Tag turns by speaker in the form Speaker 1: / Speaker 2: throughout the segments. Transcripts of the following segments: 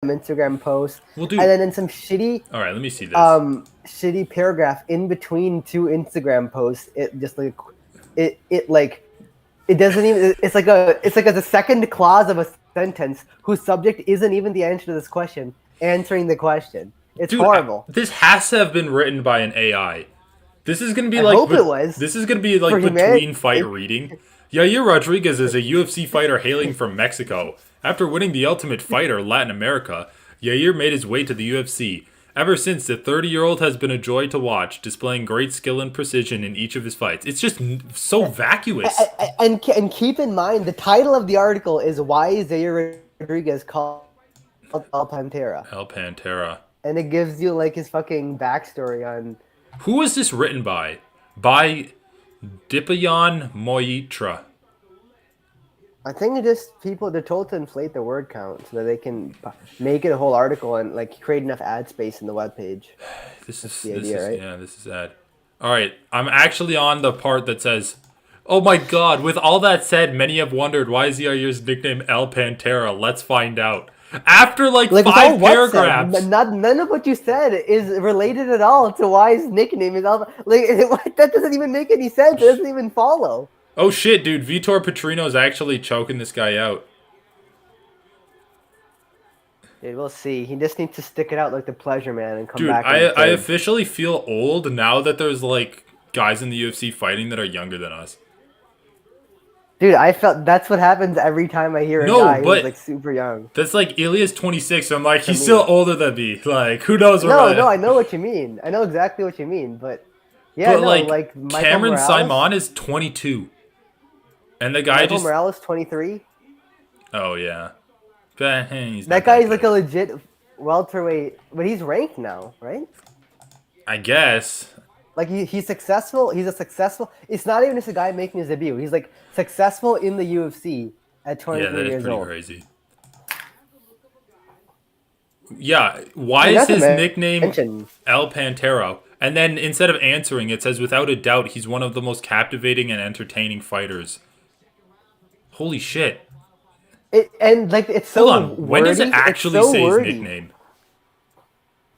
Speaker 1: Instagram posts,
Speaker 2: Well, dude.
Speaker 1: and then in some shitty
Speaker 2: All right, let me see this.
Speaker 1: shitty paragraph in between two Instagram posts. It just like it doesn't even. It's like the second clause of a sentence whose subject isn't even the answer to this question, answering the question. It's
Speaker 2: Dude,
Speaker 1: horrible.
Speaker 2: this has to have been written by an AI. This is gonna be
Speaker 1: I
Speaker 2: like,
Speaker 1: hope it was
Speaker 2: this is gonna be
Speaker 1: for
Speaker 2: like
Speaker 1: humanity.
Speaker 2: between fight reading. Yair Rodriguez is a UFC fighter hailing from Mexico. After winning the Ultimate Fighter Latin America, Yair made his way to the UFC. Ever since, the 30-year-old has been a joy to watch, displaying great skill and precision in each of his fights. It's just so vacuous.
Speaker 1: And keep in mind, the title of the article is "Why is Yair Rodriguez called El Pantera?"
Speaker 2: El Pantera.
Speaker 1: And it gives you like his fucking backstory on.
Speaker 2: Who was this written by? By Dipayan Moitra.
Speaker 1: I think it just people they're told to inflate the word count so that they can make it a whole article and like create enough ad space in the webpage.
Speaker 2: This
Speaker 1: That's
Speaker 2: is
Speaker 1: the
Speaker 2: this
Speaker 1: idea,
Speaker 2: is
Speaker 1: right?
Speaker 2: yeah, this is ad. All right, I'm actually on the part that says, "Oh my God!" With all that said, many have wondered why is Yair's nickname El Pantera. Let's find out. After like
Speaker 1: Like
Speaker 2: five
Speaker 1: without what said,
Speaker 2: paragraphs,
Speaker 1: none of what you said is related at all to why his nickname is Alpha. Like that doesn't even make any sense. It doesn't even follow.
Speaker 2: oh shit, dude, Vitor Petrino's actually choking this guy out.
Speaker 1: Dude, we'll see. He just needs to stick it out like the Pleasure Man and come
Speaker 2: Dude,
Speaker 1: back.
Speaker 2: I officially feel old now that there's like guys in the UFC fighting that are younger than us.
Speaker 1: Dude, I felt that's what happens every time I hear a
Speaker 2: No,
Speaker 1: guy who's
Speaker 2: but
Speaker 1: like super young.
Speaker 2: that's like Ilya's 26. So I'm like, he's
Speaker 1: me.
Speaker 2: still older than me. Like, who knows what?
Speaker 1: No, I know what you mean. I know exactly what you mean, but yeah,
Speaker 2: But
Speaker 1: no,
Speaker 2: like
Speaker 1: like Michael
Speaker 2: Cameron
Speaker 1: Morales.
Speaker 2: Simon is 22, and the guy
Speaker 1: Michael
Speaker 2: just
Speaker 1: Morales, 23.
Speaker 2: oh yeah, but, he's not
Speaker 1: That guy's
Speaker 2: good.
Speaker 1: like a legit welterweight, but he's ranked now, right?
Speaker 2: I guess.
Speaker 1: Like he's successful. He's a successful. It's not even just a guy making his debut. He's like successful in the UFC at
Speaker 2: Yeah,
Speaker 1: 23
Speaker 2: that is
Speaker 1: years
Speaker 2: pretty
Speaker 1: old.
Speaker 2: crazy. Yeah, why
Speaker 1: And
Speaker 2: is
Speaker 1: not to
Speaker 2: his nickname
Speaker 1: mention,
Speaker 2: El Pantero? And then instead of answering, it says, without a doubt, he's one of the most captivating and entertaining fighters. Holy shit.
Speaker 1: and like it's so
Speaker 2: Hold on, when
Speaker 1: wordy.
Speaker 2: does it actually
Speaker 1: It's so
Speaker 2: say his
Speaker 1: wordy.
Speaker 2: nickname?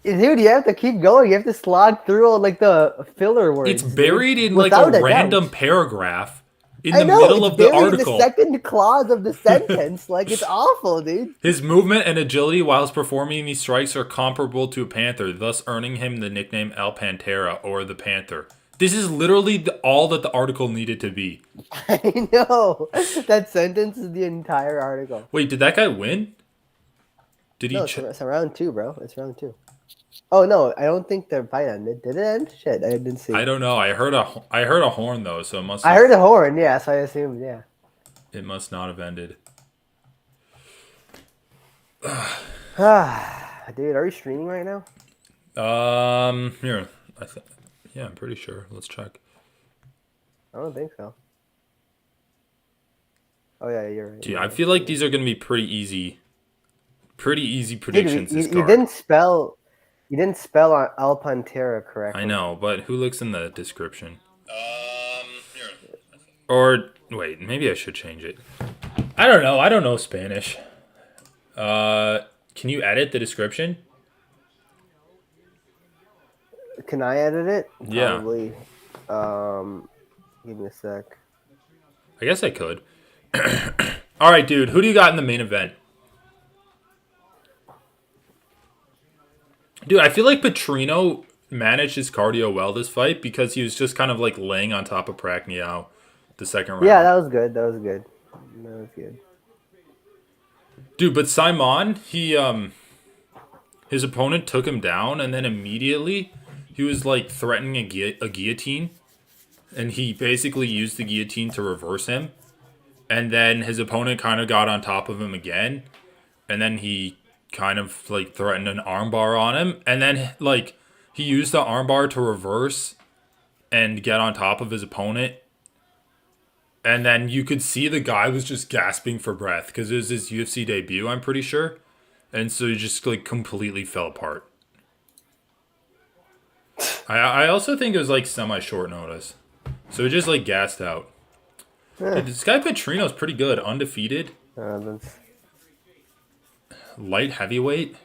Speaker 1: Dude, you have to keep going. You have to slog through all like the filler words.
Speaker 2: It's buried
Speaker 1: dude.
Speaker 2: in like
Speaker 1: Without
Speaker 2: a random
Speaker 1: doubt.
Speaker 2: paragraph in
Speaker 1: I
Speaker 2: the
Speaker 1: know
Speaker 2: middle
Speaker 1: it's
Speaker 2: of the
Speaker 1: buried in the
Speaker 2: article.
Speaker 1: second clause of the sentence. Like it's awful, dude.
Speaker 2: His movement and agility whilst performing these strikes are comparable to a panther, thus earning him the nickname El Pantera, or the Panther. This is literally all that the article needed to be.
Speaker 1: I know that sentence is the entire article.
Speaker 2: Wait, did that guy win? Did he?
Speaker 1: No, it's round two, bro. It's round two. Oh no, I don't think the fight ended. Did it end? Shit, I didn't see.
Speaker 2: I don't know. I heard a horn though, so it must.
Speaker 1: I heard a horn. Yeah, so I assumed. Yeah.
Speaker 2: It must not have ended.
Speaker 1: Dude, are you streaming right now?
Speaker 2: Here. Yeah, I'm pretty sure. Let's check.
Speaker 1: I don't think so. Oh yeah, you're right.
Speaker 2: Dude, I feel like these are gonna be pretty easy predictions.
Speaker 1: Dude, you didn't spell. You didn't spell on El Pantera correctly.
Speaker 2: I know, but who looks in the description? Here. Or wait, maybe I should change it. I don't know. I don't know Spanish. Can you edit the description?
Speaker 1: Can I edit it?
Speaker 2: Yeah.
Speaker 1: Probably. Give me a sec.
Speaker 2: I guess I could. All right, dude. Who do you got in the main event? Dude, I feel like Petrino managed his cardio well this fight because he was just kind of like laying on top of Pacquiao the second round.
Speaker 1: Yeah, that was good. That was good. That was good.
Speaker 2: Dude, but Simon, his opponent took him down, and then immediately he was like threatening a guillotine, and he basically used the guillotine to reverse him, and then his opponent kind of got on top of him again, and then he kind of like threatened an armbar on him, and then like he used the armbar to reverse and get on top of his opponent. And then you could see the guy was just gasping for breath because it was his UFC debut, I'm pretty sure. And so he just like completely fell apart. I also think it was like semi-short notice. So it just like gassed out.
Speaker 1: Yeah.
Speaker 2: Dude, this guy Petrino's pretty good, undefeated.
Speaker 1: That's...
Speaker 2: light heavyweight.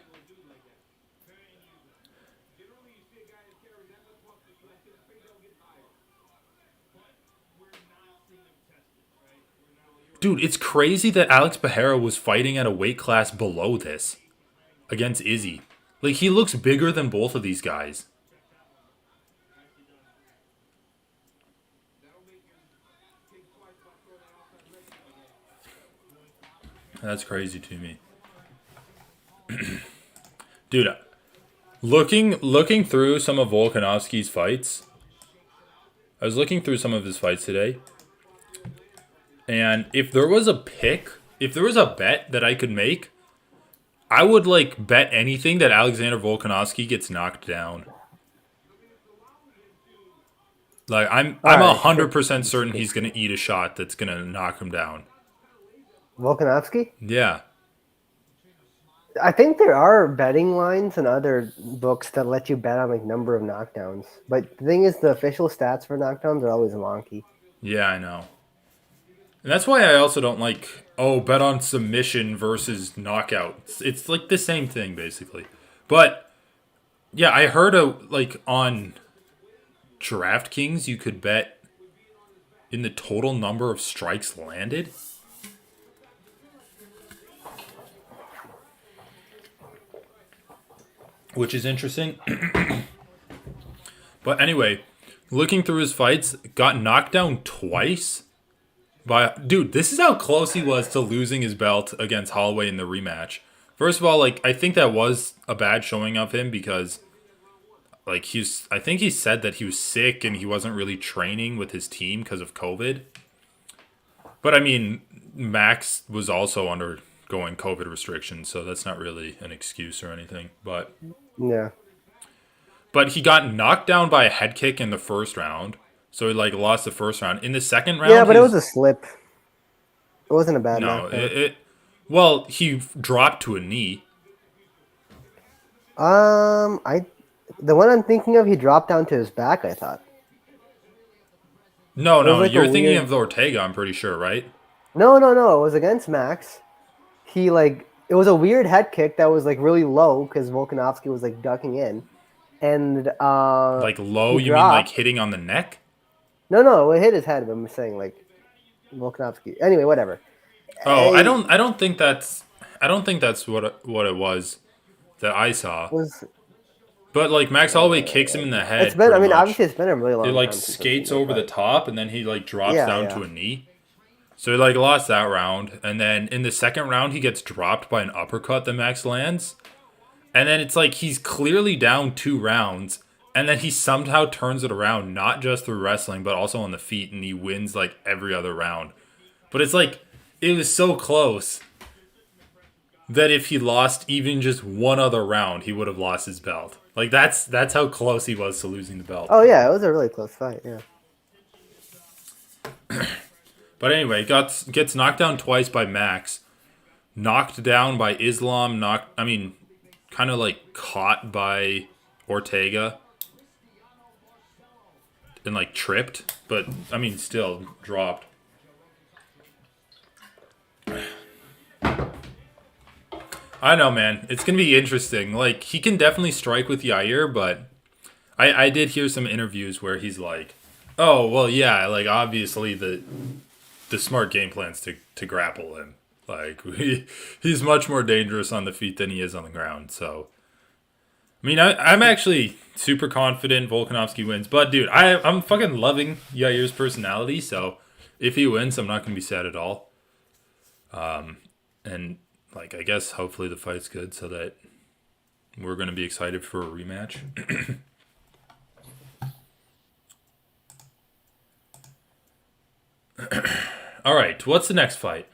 Speaker 2: Dude, it's crazy that Alex Pantera was fighting at a weight class below this against Izzy. Like, he looks bigger than both of these guys. That's crazy to me. Dude, looking through some of Volkanovski's fights. I was looking through some of his fights today. And if there was a pick, if there was a bet that I could make, I would like bet anything that Alexander Volkanovski gets knocked down. Like I'm
Speaker 1: All
Speaker 2: a
Speaker 1: right,
Speaker 2: 100% certain he's gonna eat a shot that's gonna knock him down.
Speaker 1: Volkanovski.
Speaker 2: Yeah.
Speaker 1: I think there are betting lines and other books that let you bet on like number of knockdowns. But the thing is, the official stats for knockdowns are always wonky.
Speaker 2: Yeah, I know. And that's why I also don't like, oh, bet on submission versus knockout. It's like the same thing basically. But yeah, I heard like on DraftKings you could bet in the total number of strikes landed. Which is interesting. But anyway, looking through his fights, got knocked down twice by dude. This is how close he was to losing his belt against Holloway in the rematch. First of all, like I think that was a bad showing of him because like I think he said that he was sick and he wasn't really training with his team because of COVID. But I mean, Max was also undergoing COVID restrictions, so that's not really an excuse or anything.
Speaker 1: Yeah.
Speaker 2: But he got knocked down by a head kick in the first round. So he like lost the first round. In the second round,
Speaker 1: Yeah, but it was a slip. It wasn't a bad
Speaker 2: no,
Speaker 1: knockdown.
Speaker 2: well, he dropped to a knee.
Speaker 1: I the one I'm thinking of, he dropped down to his back. I thought
Speaker 2: No,
Speaker 1: it was
Speaker 2: no,
Speaker 1: like a
Speaker 2: you're thinking
Speaker 1: weird.
Speaker 2: of the Ortega, I'm pretty sure, right?
Speaker 1: No, no, no. It was against Max. He like it was a weird head kick that was like really low because Volkanovski was like ducking in, and
Speaker 2: Like low,
Speaker 1: he
Speaker 2: you mean like
Speaker 1: dropped.
Speaker 2: hitting on the neck?
Speaker 1: No, no, it hit his head. I'm saying like Volkanovski. Anyway, whatever.
Speaker 2: Oh,
Speaker 1: I
Speaker 2: I don't think that's what it was that I saw.
Speaker 1: was.
Speaker 2: But like Max Holloway kicks him in the
Speaker 1: It's
Speaker 2: head
Speaker 1: been. I
Speaker 2: pretty
Speaker 1: mean,
Speaker 2: much.
Speaker 1: obviously, it's been a really
Speaker 2: He
Speaker 1: long
Speaker 2: like
Speaker 1: time since I've seen
Speaker 2: skates
Speaker 1: the
Speaker 2: over the
Speaker 1: fight.
Speaker 2: top and then he like drops
Speaker 1: Yeah,
Speaker 2: down
Speaker 1: yeah.
Speaker 2: to a knee. So he like lost that round, and then in the second round he gets dropped by an uppercut that Max lands, and then it's like he's clearly down 2 rounds, and then he somehow turns it around, not just through wrestling but also on the feet, and he wins like every other round. But it's like it was so close that if he lost even just one other round, he would have lost his belt. Like that's how close he was to losing the belt.
Speaker 1: Oh yeah, it was a really close fight. Yeah.
Speaker 2: But anyway, gets knocked down twice by Max, knocked down by Islam, kind of like caught by Ortega and like tripped, but I mean still dropped. I know, man. It's gonna be interesting. Like he can definitely strike with Yair, but I did hear some interviews where he's like, "Oh well, yeah, like obviously the smart game plan's to grapple him. Like he's much more dangerous on the feet than he is on the ground." So, I mean, I'm actually super confident Volkanovski wins. But dude, I'm fucking loving Yair's personality. So if he wins, I'm not gonna be sad at all. And like I guess hopefully the fight's good so that we're gonna be excited for a rematch. All right, what's the next fight?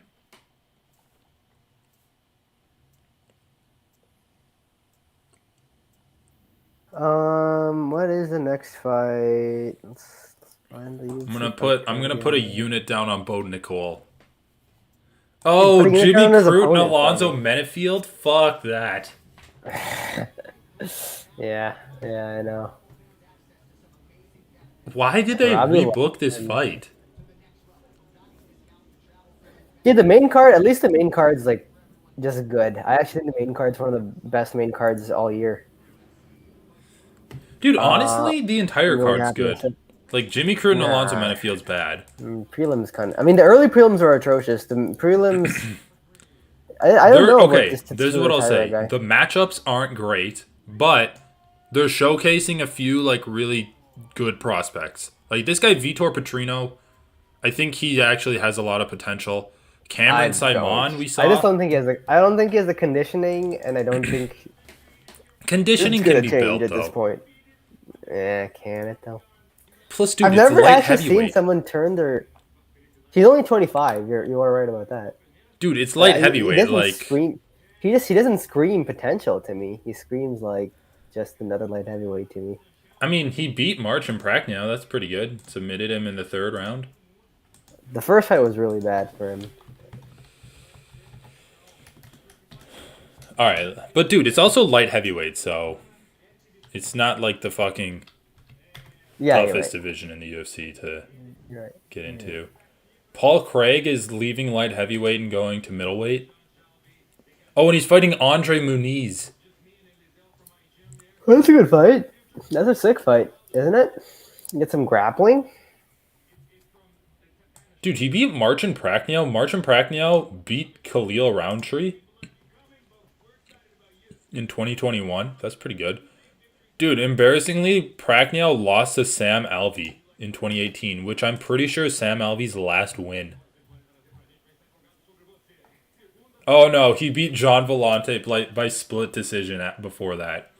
Speaker 1: What is the next fight? Let's find the UFC fight
Speaker 2: I'm
Speaker 1: card
Speaker 2: gonna put a
Speaker 1: here.
Speaker 2: unit down on Bo Nicole.
Speaker 1: You're
Speaker 2: Oh,
Speaker 1: putting it
Speaker 2: Jimmy
Speaker 1: down as
Speaker 2: Crute and
Speaker 1: opponent for
Speaker 2: Alonzo
Speaker 1: me.
Speaker 2: Menefield? Fuck that.
Speaker 1: Yeah, yeah, I know.
Speaker 2: Why did they
Speaker 1: Robbie
Speaker 2: rebook this
Speaker 1: Lawson.
Speaker 2: fight?
Speaker 1: Yeah, the main card. At least the main card's like just good. I actually think the main card's one of the best main cards all year.
Speaker 2: Dude,
Speaker 1: Uh,
Speaker 2: honestly, the entire
Speaker 1: I'm really
Speaker 2: card's
Speaker 1: happy with
Speaker 2: good.
Speaker 1: it.
Speaker 2: Like Jimmy Crute and Alonzo
Speaker 1: Nah,
Speaker 2: Menifield's bad.
Speaker 1: prelims kind of. I mean, the early prelims were atrocious. The prelims, I don't
Speaker 2: They're
Speaker 1: know about
Speaker 2: okay.
Speaker 1: this
Speaker 2: This is
Speaker 1: Tatsumi
Speaker 2: what I'll
Speaker 1: Taira
Speaker 2: say.
Speaker 1: guy.
Speaker 2: The matchups aren't great, but they're showcasing a few like really good prospects. Like this guy Vitor Petrino, I think he actually has a lot of potential.
Speaker 1: I
Speaker 2: Cameron
Speaker 1: don't.
Speaker 2: Simon, we
Speaker 1: I just
Speaker 2: saw.
Speaker 1: don't think he has. I don't think he has the conditioning, and I don't think it's
Speaker 2: Conditioning can
Speaker 1: gonna
Speaker 2: be
Speaker 1: change
Speaker 2: built
Speaker 1: at this
Speaker 2: though.
Speaker 1: point. Yeah, can it though?
Speaker 2: Plus,
Speaker 1: I've
Speaker 2: dude, it's
Speaker 1: never
Speaker 2: light
Speaker 1: actually seen
Speaker 2: heavyweight.
Speaker 1: someone turn their. He's only 25. You are right about that.
Speaker 2: Dude, it's light
Speaker 1: But he
Speaker 2: heavyweight.
Speaker 1: doesn't
Speaker 2: Like,
Speaker 1: scream. He doesn't scream potential to me. He screams like just another light heavyweight to me.
Speaker 2: I mean, he beat March and Pragnell. That's pretty good. Submitted him in the third round.
Speaker 1: The first fight was really bad for him.
Speaker 2: All right, but dude, it's also light heavyweight, so it's not like the fucking
Speaker 1: Yeah, you're
Speaker 2: toughest
Speaker 1: right.
Speaker 2: division in the UFC to
Speaker 1: You're right.
Speaker 2: get
Speaker 1: You're right.
Speaker 2: into. Paul Craig is leaving light heavyweight and going to middleweight. Oh, and he's fighting Andre Muniz.
Speaker 1: Well, that's a good fight. That's a sick fight, isn't it? Get some grappling.
Speaker 2: Dude, he beat March and Pragnell. March and Pragnell beat Khalil Roundtree in 2021. That's pretty good. Dude, embarrassingly, Pragnell lost to Sam Alvey in 2018, which I'm pretty sure is Sam Alvey's last win. Oh no, he beat John Vellante by split decision before that.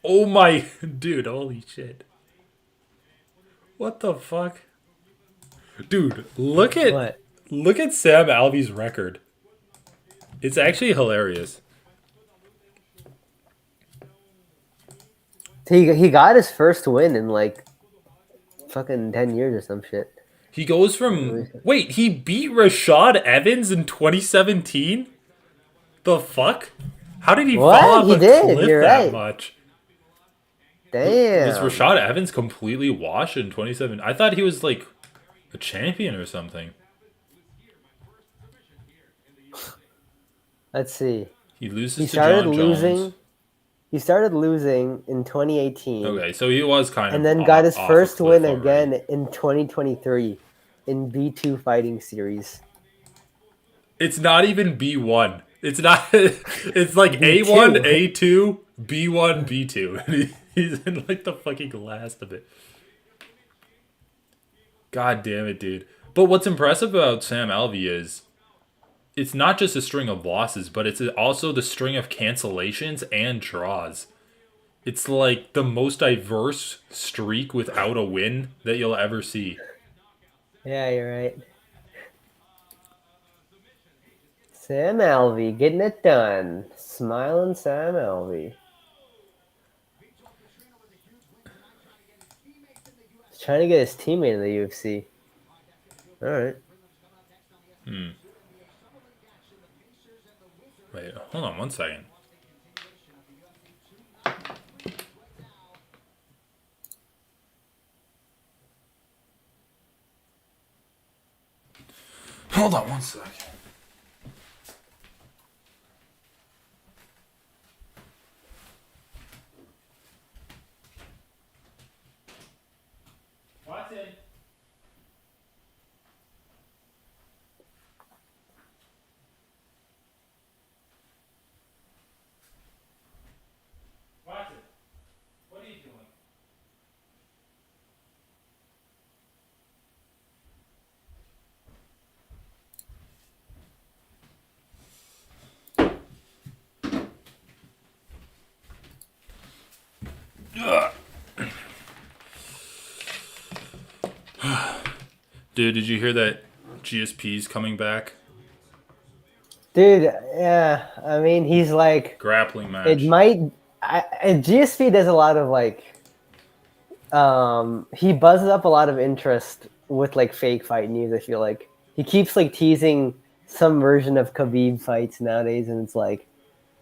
Speaker 2: Oh my, dude, holy shit. What the fuck? Dude,
Speaker 1: What?
Speaker 2: look at Sam Alvey's record. It's actually hilarious.
Speaker 1: He got his first win in like fucking 10 years or some shit.
Speaker 2: He goes from wait, he beat Rashad Evans in 2017? The fuck? How did he fall
Speaker 1: What?
Speaker 2: off
Speaker 1: He
Speaker 2: a
Speaker 1: did.
Speaker 2: cliff
Speaker 1: You're
Speaker 2: that
Speaker 1: right.
Speaker 2: much? Was
Speaker 1: Damn.
Speaker 2: Rashad Evans completely washed in 27? I thought he was like a champion or something.
Speaker 1: Let's see.
Speaker 2: He loses
Speaker 1: He
Speaker 2: to
Speaker 1: started
Speaker 2: John Jones.
Speaker 1: losing. He started losing in 2018,
Speaker 2: Okay, so he was kind
Speaker 1: and
Speaker 2: of
Speaker 1: then got his
Speaker 2: off a
Speaker 1: first win
Speaker 2: cliff already.
Speaker 1: again in 2023 in B2 Fighting Series.
Speaker 2: It's not even B1. It's not. It's like A1,
Speaker 1: B2.
Speaker 2: A2, B1, B2. He's in like the fucking last of it. God damn it, dude. But what's impressive about Sam Alvey is it's not just a string of losses, but it's also the string of cancellations and draws. It's like the most diverse streak without a win that you'll ever see.
Speaker 1: Yeah, you're right. Sam Alvey getting it done. Smiling Sam Alvey. He's trying to get his teammate in the UFC. All right.
Speaker 2: Wait, hold on one second. Hold on one second. Watson. Watson. What are you doing? Dude, did you hear that GSP's coming back?
Speaker 1: Dude, yeah. I mean, he's like,
Speaker 2: Grappling
Speaker 1: it
Speaker 2: match.
Speaker 1: might. GSP does a lot of like, he buzzes up a lot of interest with like fake fight news. I feel like he keeps like teasing some version of Khabib fights nowadays, and it's like,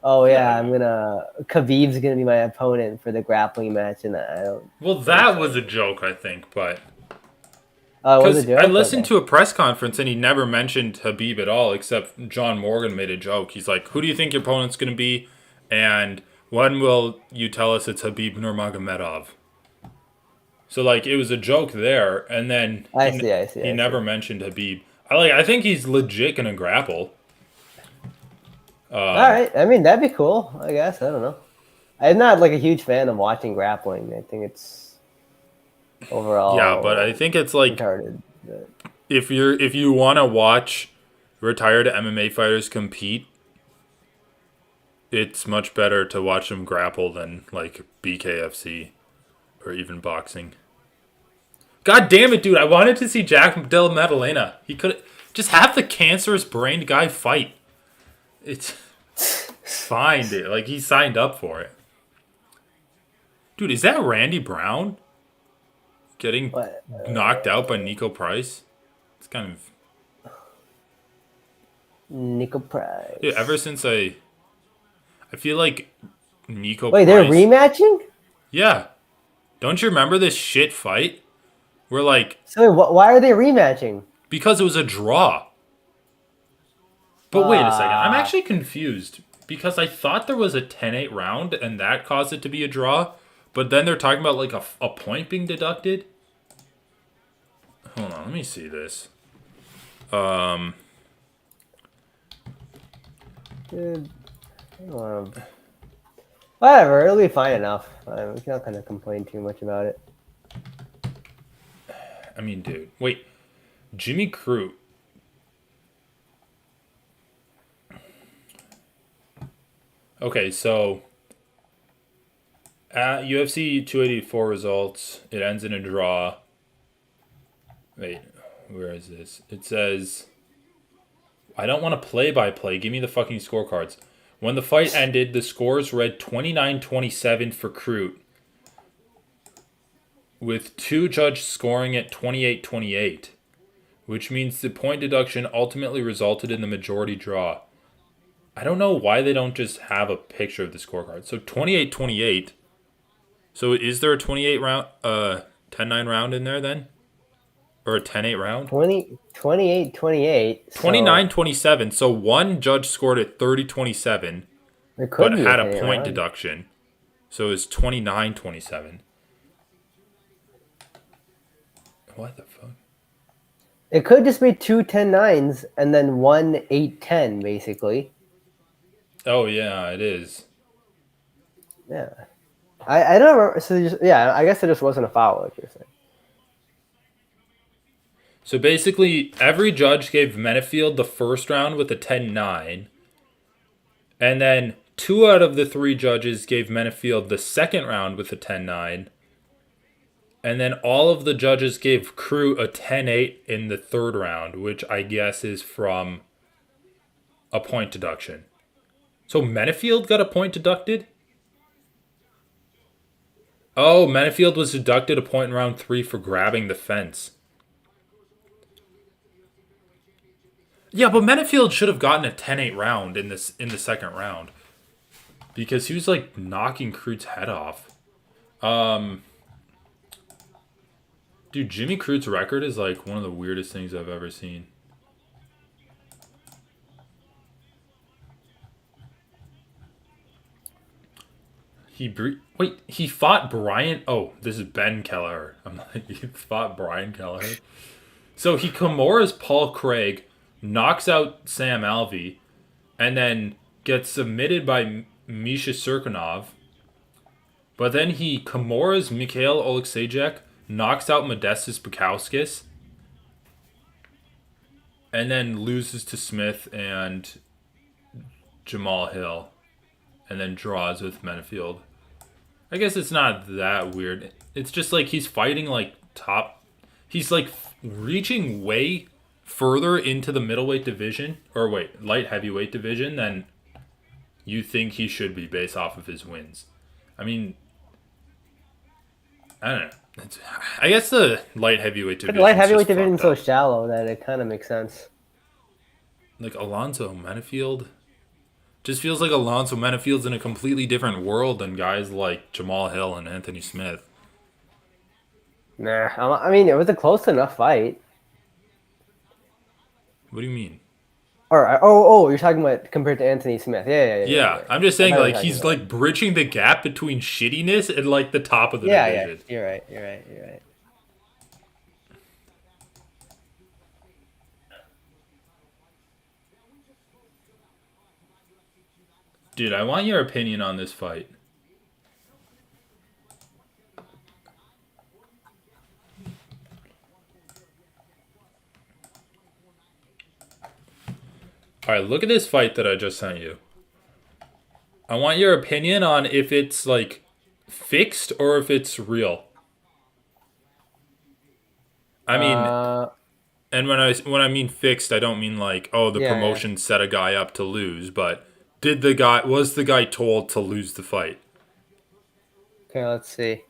Speaker 1: oh
Speaker 2: Yeah, I
Speaker 1: yeah,
Speaker 2: know.
Speaker 1: Khabib's gonna be my opponent for the grappling match, and I don't
Speaker 2: Well,
Speaker 1: think
Speaker 2: that
Speaker 1: so.
Speaker 2: was a joke, I think, but
Speaker 1: Oh, it was a
Speaker 2: Because I
Speaker 1: joke.
Speaker 2: listened
Speaker 1: Okay.
Speaker 2: to a press conference and he never mentioned Habib at all, except John Morgan made a joke. He's like, "Who do you think your opponent's going to be? And when will you tell us it's Habib Nurmagomedov?" So like it was a joke there, and then
Speaker 1: I see. I see.
Speaker 2: he
Speaker 1: I
Speaker 2: never
Speaker 1: see.
Speaker 2: mentioned Habib. I think he's legit gonna grapple.
Speaker 1: All right. I mean, that'd be cool. I guess. I don't know. I'm not like a huge fan of watching grappling. I think it's
Speaker 2: Yeah, but I
Speaker 1: overall
Speaker 2: think it's like
Speaker 1: retarded. But
Speaker 2: if you want to watch retired MMA fighters compete, it's much better to watch them grapple than like BKFC or even boxing. God damn it, dude! I wanted to see Jack Del Maddalena. He could just have the cancerous brained guy fight. It's fine, dude. Like he signed up for it. Dude, is that Randy Brown getting
Speaker 1: what?
Speaker 2: knocked out by Nico Price? It's kind of
Speaker 1: Nico
Speaker 2: yeah, ever
Speaker 1: Price.
Speaker 2: since I feel like Nico
Speaker 1: Wait, they're
Speaker 2: Price.
Speaker 1: rematching?
Speaker 2: Yeah, don't you remember this shit fight? Where like
Speaker 1: So why are they rematching?
Speaker 2: because it was a draw. But wait a second, I'm
Speaker 1: Ah,
Speaker 2: actually confused because I thought there was a 10-8 round and that caused it to be a draw. But then they're talking about like a point being deducted. Hold on, let me see this.
Speaker 1: dude. Whatever, it'll be fine enough. I'm not gonna complain too much about it.
Speaker 2: I mean, dude, wait, Jimmy Crute. Okay, so at UFC 284 results, it ends in a draw. Wait, where is this? It says, I don't want to play by play. Give me the fucking scorecards. When the fight ended, the scores read 29-27 for Crute, with two judges scoring at 28-28, which means the point deduction ultimately resulted in the majority draw. I don't know why they don't just have a picture of the scorecard. So 28-28. So is there a 28 round 10-9 round in there then? Or a 10-8 round?
Speaker 1: 28. So
Speaker 2: 29-27. So one judge scored at 30-27
Speaker 1: there could
Speaker 2: but
Speaker 1: be a
Speaker 2: had a
Speaker 1: 10
Speaker 2: point
Speaker 1: round.
Speaker 2: deduction. So it's 29-27. What the fuck?
Speaker 1: It could just be two 10-9s and then one 8-10, basically.
Speaker 2: Oh yeah, it is.
Speaker 1: Yeah. I don't remember. So yeah, I guess it just wasn't a foul, like you're saying.
Speaker 2: So basically, every judge gave Menefield the first round with a 10-9. And then two out of the three judges gave Menefield the second round with a 10-9. And then all of the judges gave Crute a 10-8 in the third round, which I guess is from a point deduction. So Menefield got a point deducted? Oh, Menefield was deducted a point in round 3 for grabbing the fence. Yeah, but Menefield should have gotten a 10-8 round in the second round. Because he was like knocking Crute's head off. Dude, Jimmy Crute's record is like one of the weirdest things I've ever seen. He fought Brian. Oh, this is Ben Kelleher. I'm like, he fought Brian Kelleher. So he Kimura's Paul Craig, knocks out Sam Alvey, and then gets submitted by Misha Serkinov. But then he Kimura's Mikhail Oleksiejczuk, knocks out Modestas Bukowskis, and then loses to Smith and Jamal Hill, and then draws with Menefield. I guess it's not that weird. It's just like he's fighting like top. He's like reaching way further into the middleweight division, or wait, light heavyweight division than you think he should be based off of his wins. I mean, I don't know. I guess the light heavyweight
Speaker 1: But the light
Speaker 2: division's
Speaker 1: heavyweight
Speaker 2: just
Speaker 1: division
Speaker 2: fucked
Speaker 1: is so
Speaker 2: up.
Speaker 1: shallow that it kind of makes sense.
Speaker 2: Like Alonzo Menefield just feels like Alonzo Menefield's in a completely different world than guys like Jamal Hill and Anthony Smith.
Speaker 1: Nah, I mean, it was a close enough fight.
Speaker 2: What do you mean?
Speaker 1: You're talking about compared to Anthony Smith.
Speaker 2: Yeah,
Speaker 1: Yeah.
Speaker 2: I'm just
Speaker 1: I
Speaker 2: saying
Speaker 1: thought you were
Speaker 2: like
Speaker 1: talking
Speaker 2: he's
Speaker 1: about.
Speaker 2: like bridging the gap between shittiness and like the top of the
Speaker 1: Yeah.
Speaker 2: division.
Speaker 1: You're right. You're right.
Speaker 2: Dude, I want your opinion on this fight. All right, look at this fight that I just sent you. I want your opinion on if it's like fixed or if it's real. I mean,
Speaker 1: Uh,
Speaker 2: and when I mean fixed, I don't mean like oh the
Speaker 1: yeah.
Speaker 2: promotion set a guy up to lose, but did the guy was the guy told to lose the fight?
Speaker 1: Okay, let's see.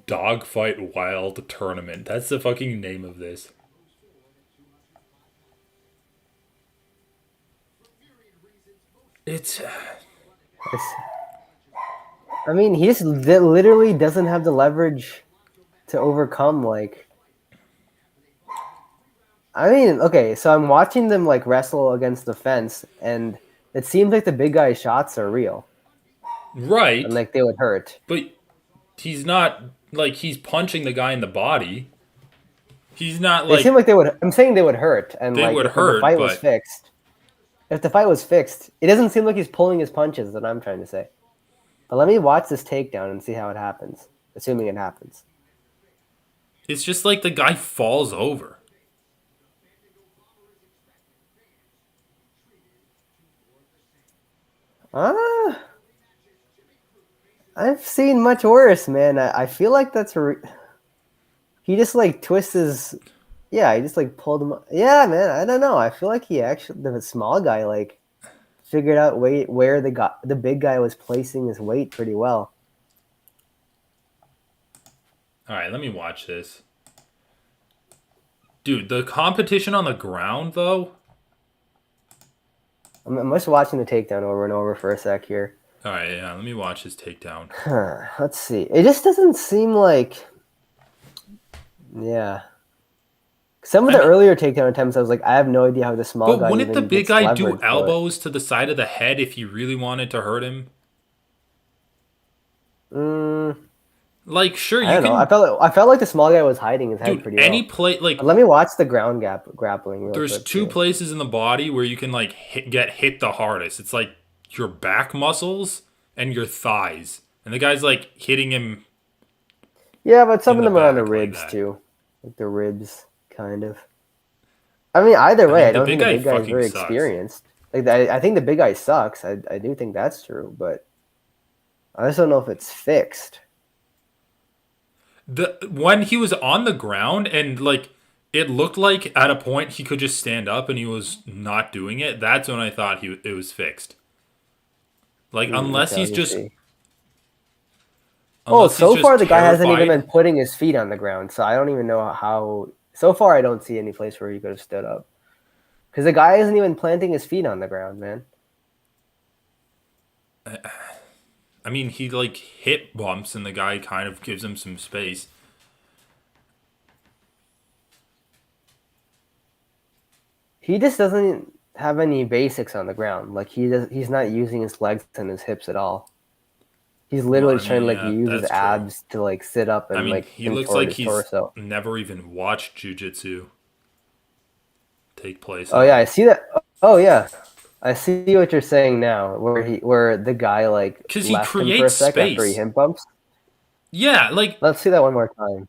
Speaker 2: Dogfight Wild Tournament. That's the fucking name of this. It's
Speaker 1: It's, I mean, he just literally doesn't have the leverage to overcome like. I mean, okay, so I'm watching them like wrestle against the fence, and it seems like the big guy's shots are real and
Speaker 2: right,
Speaker 1: like they would hurt.
Speaker 2: but he's not like he's punching the guy in the body. He's not
Speaker 1: They seem
Speaker 2: like
Speaker 1: like they would. I'm saying they would hurt, and
Speaker 2: they
Speaker 1: like
Speaker 2: would
Speaker 1: if the
Speaker 2: hurt,
Speaker 1: fight was
Speaker 2: but
Speaker 1: fixed, if the fight was fixed, it doesn't seem like he's pulling his punches. Is what I'm trying to say. But let me watch this takedown and see how it happens, assuming it happens.
Speaker 2: it's just like the guy falls over.
Speaker 1: Ah, I've seen much worse, man. I feel like he just like twists his. Yeah, he just like pulled him. Yeah, man. I don't know. I feel like he actually the small guy like figured out where the big guy was placing his weight pretty well.
Speaker 2: All right, let me watch this. Dude, the competition on the ground though.
Speaker 1: I'm just watching the takedown over and over for a sec here.
Speaker 2: All right, yeah, let me watch his takedown.
Speaker 1: Let's see. It just doesn't seem like. Yeah. Some of
Speaker 2: I
Speaker 1: the
Speaker 2: mean,
Speaker 1: earlier takedown attempts, I was like, I have no idea how the small
Speaker 2: but
Speaker 1: guy
Speaker 2: wouldn't the
Speaker 1: even
Speaker 2: big
Speaker 1: gets
Speaker 2: guy do
Speaker 1: leverage for it.
Speaker 2: elbows to the side of the head if he really wanted to hurt him?
Speaker 1: Mm,
Speaker 2: Like, sure,
Speaker 1: I
Speaker 2: you
Speaker 1: don't know.
Speaker 2: can
Speaker 1: I felt like the small guy was hiding his head
Speaker 2: dude,
Speaker 1: pretty
Speaker 2: any
Speaker 1: well.
Speaker 2: play
Speaker 1: But
Speaker 2: like
Speaker 1: let me watch the ground grappling real
Speaker 2: there's
Speaker 1: quick
Speaker 2: two
Speaker 1: too.
Speaker 2: places in the body where you can like get hit the hardest. It's like your back muscles and your thighs. And the guy's like hitting him
Speaker 1: Yeah, but some
Speaker 2: in
Speaker 1: of
Speaker 2: the
Speaker 1: them are on the
Speaker 2: back like
Speaker 1: ribs
Speaker 2: that.
Speaker 1: too, like the ribs, kind of. I mean, either
Speaker 2: I
Speaker 1: way, I
Speaker 2: mean, the
Speaker 1: don't
Speaker 2: big
Speaker 1: think the
Speaker 2: guy
Speaker 1: big guy is
Speaker 2: fucking
Speaker 1: very
Speaker 2: sucks.
Speaker 1: experienced. Like I think the big guy sucks. I do think that's true, but I just don't know if it's fixed.
Speaker 2: The when he was on the ground and like it looked like at a point he could just stand up and he was not doing it. That's when I thought it was fixed. Like
Speaker 1: Okay, let me see. Oh,
Speaker 2: unless he's
Speaker 1: so far
Speaker 2: just
Speaker 1: the guy hasn't even
Speaker 2: terrified.
Speaker 1: been putting his feet on the ground, so I don't even know how. So far, I don't see any place where he could have stood up because the guy isn't even planting his feet on the ground, man.
Speaker 2: I mean, he like hit bumps and the guy kind of gives him some space.
Speaker 1: He just doesn't have any basics on the ground. Like he's not using his legs and his hips at all. He's
Speaker 2: Well,
Speaker 1: literally
Speaker 2: I
Speaker 1: just trying
Speaker 2: mean,
Speaker 1: to like
Speaker 2: yeah,
Speaker 1: use his
Speaker 2: that's true.
Speaker 1: abs to like sit up
Speaker 2: I
Speaker 1: and
Speaker 2: mean,
Speaker 1: like
Speaker 2: he looks
Speaker 1: contort
Speaker 2: like
Speaker 1: his
Speaker 2: he's
Speaker 1: torso.
Speaker 2: never even watched jujitsu take place
Speaker 1: Oh
Speaker 2: at
Speaker 1: yeah, I
Speaker 2: all.
Speaker 1: see that. Oh yeah, I see what you're saying now. Where the guy like
Speaker 2: Because he
Speaker 1: left him for a
Speaker 2: creates
Speaker 1: sec after he
Speaker 2: space.
Speaker 1: him bumps.
Speaker 2: Yeah, like,
Speaker 1: Let's see that one more time.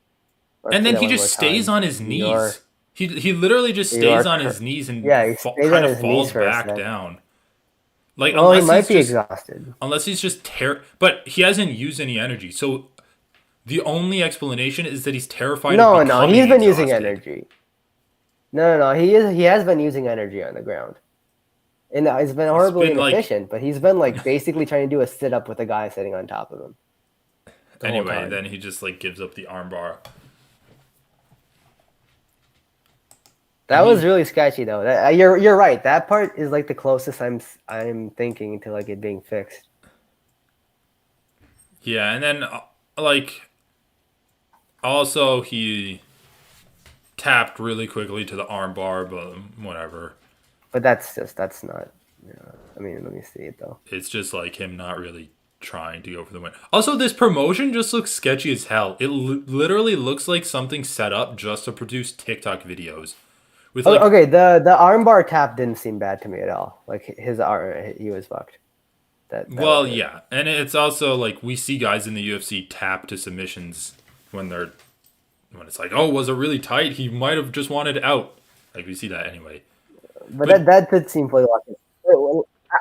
Speaker 1: Let's
Speaker 2: and
Speaker 1: see
Speaker 2: then
Speaker 1: that
Speaker 2: he
Speaker 1: one
Speaker 2: just
Speaker 1: more
Speaker 2: stays
Speaker 1: time.
Speaker 2: on his
Speaker 1: You're
Speaker 2: knees. He literally just
Speaker 1: you
Speaker 2: stays
Speaker 1: are
Speaker 2: on his knees and
Speaker 1: yeah, he stays on
Speaker 2: kind of
Speaker 1: his knees
Speaker 2: falls
Speaker 1: for a
Speaker 2: back
Speaker 1: sec.
Speaker 2: down. Like,
Speaker 1: Well, he might be exhausted.
Speaker 2: unless he's just but he hasn't used any energy. So the only explanation is that he's terrified of
Speaker 1: No,
Speaker 2: becoming
Speaker 1: he's been using
Speaker 2: exhausted.
Speaker 1: energy. No, he has been using energy on the ground. And it's been
Speaker 2: He's
Speaker 1: horribly
Speaker 2: been like
Speaker 1: inefficient, but he's been like basically trying to do a sit up with a guy sitting on top of him the whole
Speaker 2: anyway,
Speaker 1: time.
Speaker 2: then he just like gives up the armbar. I
Speaker 1: That was
Speaker 2: mean,
Speaker 1: really sketchy though. You're right. That part is like the closest I'm thinking to like it being fixed.
Speaker 2: yeah, and then like Also, he tapped really quickly to the armbar, but whatever.
Speaker 1: But that's not. Yeah. I mean, let me see it though.
Speaker 2: It's just like him not really trying to go for the win. Also, this promotion just looks sketchy as hell. It literally looks like something set up just to produce TikTok videos. With
Speaker 1: Oh,
Speaker 2: like,
Speaker 1: okay, the armbar tap didn't seem bad to me at all. Like his arm, he was fucked. That was
Speaker 2: well,
Speaker 1: good.
Speaker 2: yeah. And it's also like we see guys in the UFC tap to submissions when they're, when it's like, oh, was it really tight? He might have just wanted out. Like, we see that anyway.
Speaker 1: But
Speaker 2: But,
Speaker 1: that did seem fully locked.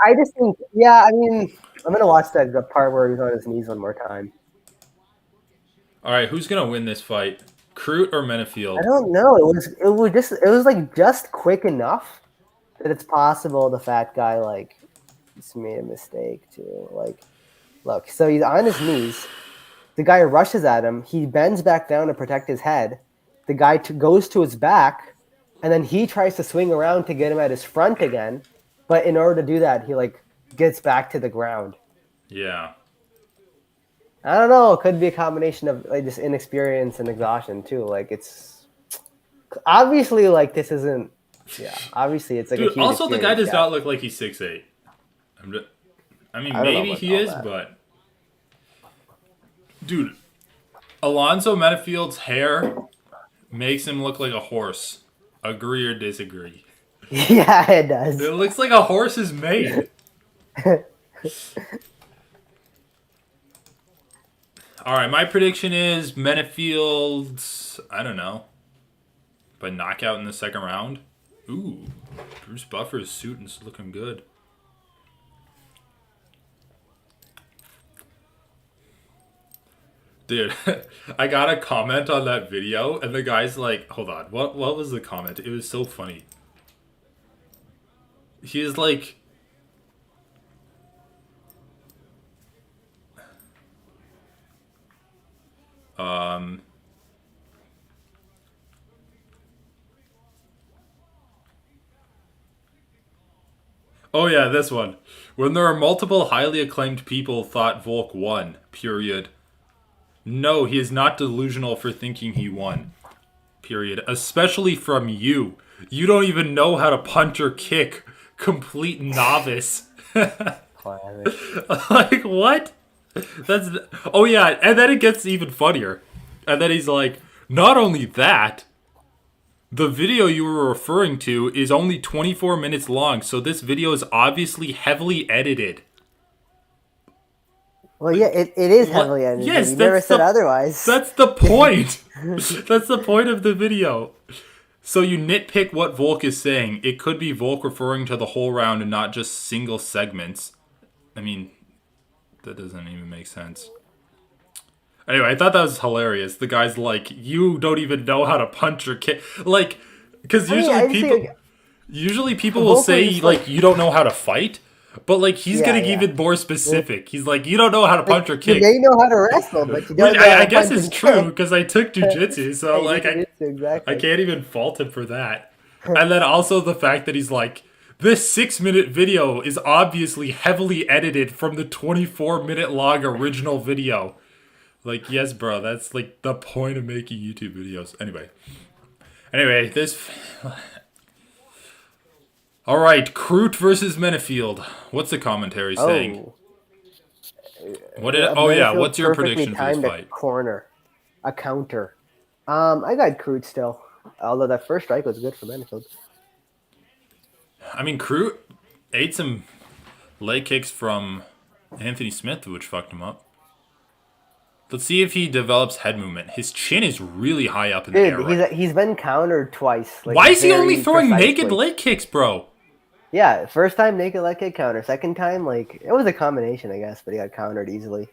Speaker 1: I just think, yeah. I mean, I'm gonna watch the part where he's on his knees one more time.
Speaker 2: all right, who's going to win this fight? Crute or
Speaker 1: I
Speaker 2: Menefield?
Speaker 1: don't know. It was like just quick enough that it's possible the fat guy like just made a mistake too. Like, look, so he's on his knees. The guy rushes at him. He bends back down to protect his head. The guy goes to his back, and then he tries to swing around to get him at his front again. But in order to do that, he like gets back to the ground.
Speaker 2: Yeah.
Speaker 1: I don't know. It could be a combination of like just inexperience and exhaustion too. Like it's obviously like this isn't. Yeah, obviously it's like a
Speaker 2: Dude,
Speaker 1: huge
Speaker 2: also the guy
Speaker 1: experience
Speaker 2: does
Speaker 1: gap.
Speaker 2: not look like he's 6'8". I mean,
Speaker 1: I don't know
Speaker 2: maybe
Speaker 1: about
Speaker 2: he
Speaker 1: all
Speaker 2: is,
Speaker 1: that.
Speaker 2: but dude, Alonzo Menefield's hair makes him look like a horse. Agree or disagree?
Speaker 1: Yeah, it
Speaker 2: It
Speaker 1: does.
Speaker 2: looks like a horse's mane. All right, my prediction is Menefield's, I don't know, by knockout in the second round. Ooh, Bruce Buffer's suit is looking good. Dude, I got a comment on that video, and the guy's like, "Hold on, what was the comment? It was so funny." He's like, um, oh yeah, this one. When there are multiple highly acclaimed people thought Volk won. Period. No, he is not delusional for thinking he won. Period. Especially from you. You don't even know how to punch or kick. Complete novice.
Speaker 1: Classic.
Speaker 2: Like, what? That's. Oh, yeah. And then it gets even funnier. And then he's like, not only that, the video you were referring to is only 24 minutes long, so this video is obviously heavily edited.
Speaker 1: Well, yeah,
Speaker 2: Like,
Speaker 1: it is
Speaker 2: what?
Speaker 1: heavily edited.
Speaker 2: Yes,
Speaker 1: You never said otherwise.
Speaker 2: that's the point. That's the point of the video. So you nitpick what Volk is saying. It could be Volk referring to the whole round and not just single segments. I mean, that doesn't even make sense. Anyway, I thought that was hilarious. The guy's like, "You don't even know how to punch or kick." Like, because
Speaker 1: I mean, I just think
Speaker 2: usually people will
Speaker 1: Volk was
Speaker 2: say
Speaker 1: just
Speaker 2: like,
Speaker 1: like,
Speaker 2: "You don't know how to fight," but like he's
Speaker 1: yeah,
Speaker 2: getting
Speaker 1: yeah.
Speaker 2: even more specific. He's like, "You don't know how to
Speaker 1: Like,
Speaker 2: punch or
Speaker 1: you
Speaker 2: kick,"
Speaker 1: may know how to wrestle, but you
Speaker 2: which
Speaker 1: don't know how
Speaker 2: I
Speaker 1: to
Speaker 2: guess
Speaker 1: punch
Speaker 2: is
Speaker 1: and
Speaker 2: true
Speaker 1: kick.
Speaker 2: because I took jujitsu,
Speaker 1: Yeah,
Speaker 2: so
Speaker 1: you
Speaker 2: like
Speaker 1: did it too,
Speaker 2: I
Speaker 1: exactly.
Speaker 2: can't even fault him for that. And then also the fact that he's like, this 6 minute video is obviously heavily edited from the 24-minute long original video. Like, yes, bro, that's like the point of making YouTube videos. Anyway, this. All right, Crute versus Menefield. What's the commentary saying?
Speaker 1: Oh,
Speaker 2: What did? Oh yeah,
Speaker 1: Minifield
Speaker 2: what's your
Speaker 1: perfectly
Speaker 2: prediction for this
Speaker 1: timed a
Speaker 2: fight?
Speaker 1: corner, a counter. I got crude still, although that first strike was good for Minifield.
Speaker 2: I mean, Crute ate some leg kicks from Anthony Smith, which fucked him up. Let's see if he develops head movement. His chin is really high up in the air
Speaker 1: Dude,
Speaker 2: right.
Speaker 1: he's been countered twice, like
Speaker 2: Why is he only
Speaker 1: very
Speaker 2: throwing naked
Speaker 1: precisely.
Speaker 2: leg kicks, bro?
Speaker 1: Yeah, first time naked leg kick counter. Second time, like it was a combination, I guess, but he got countered easily.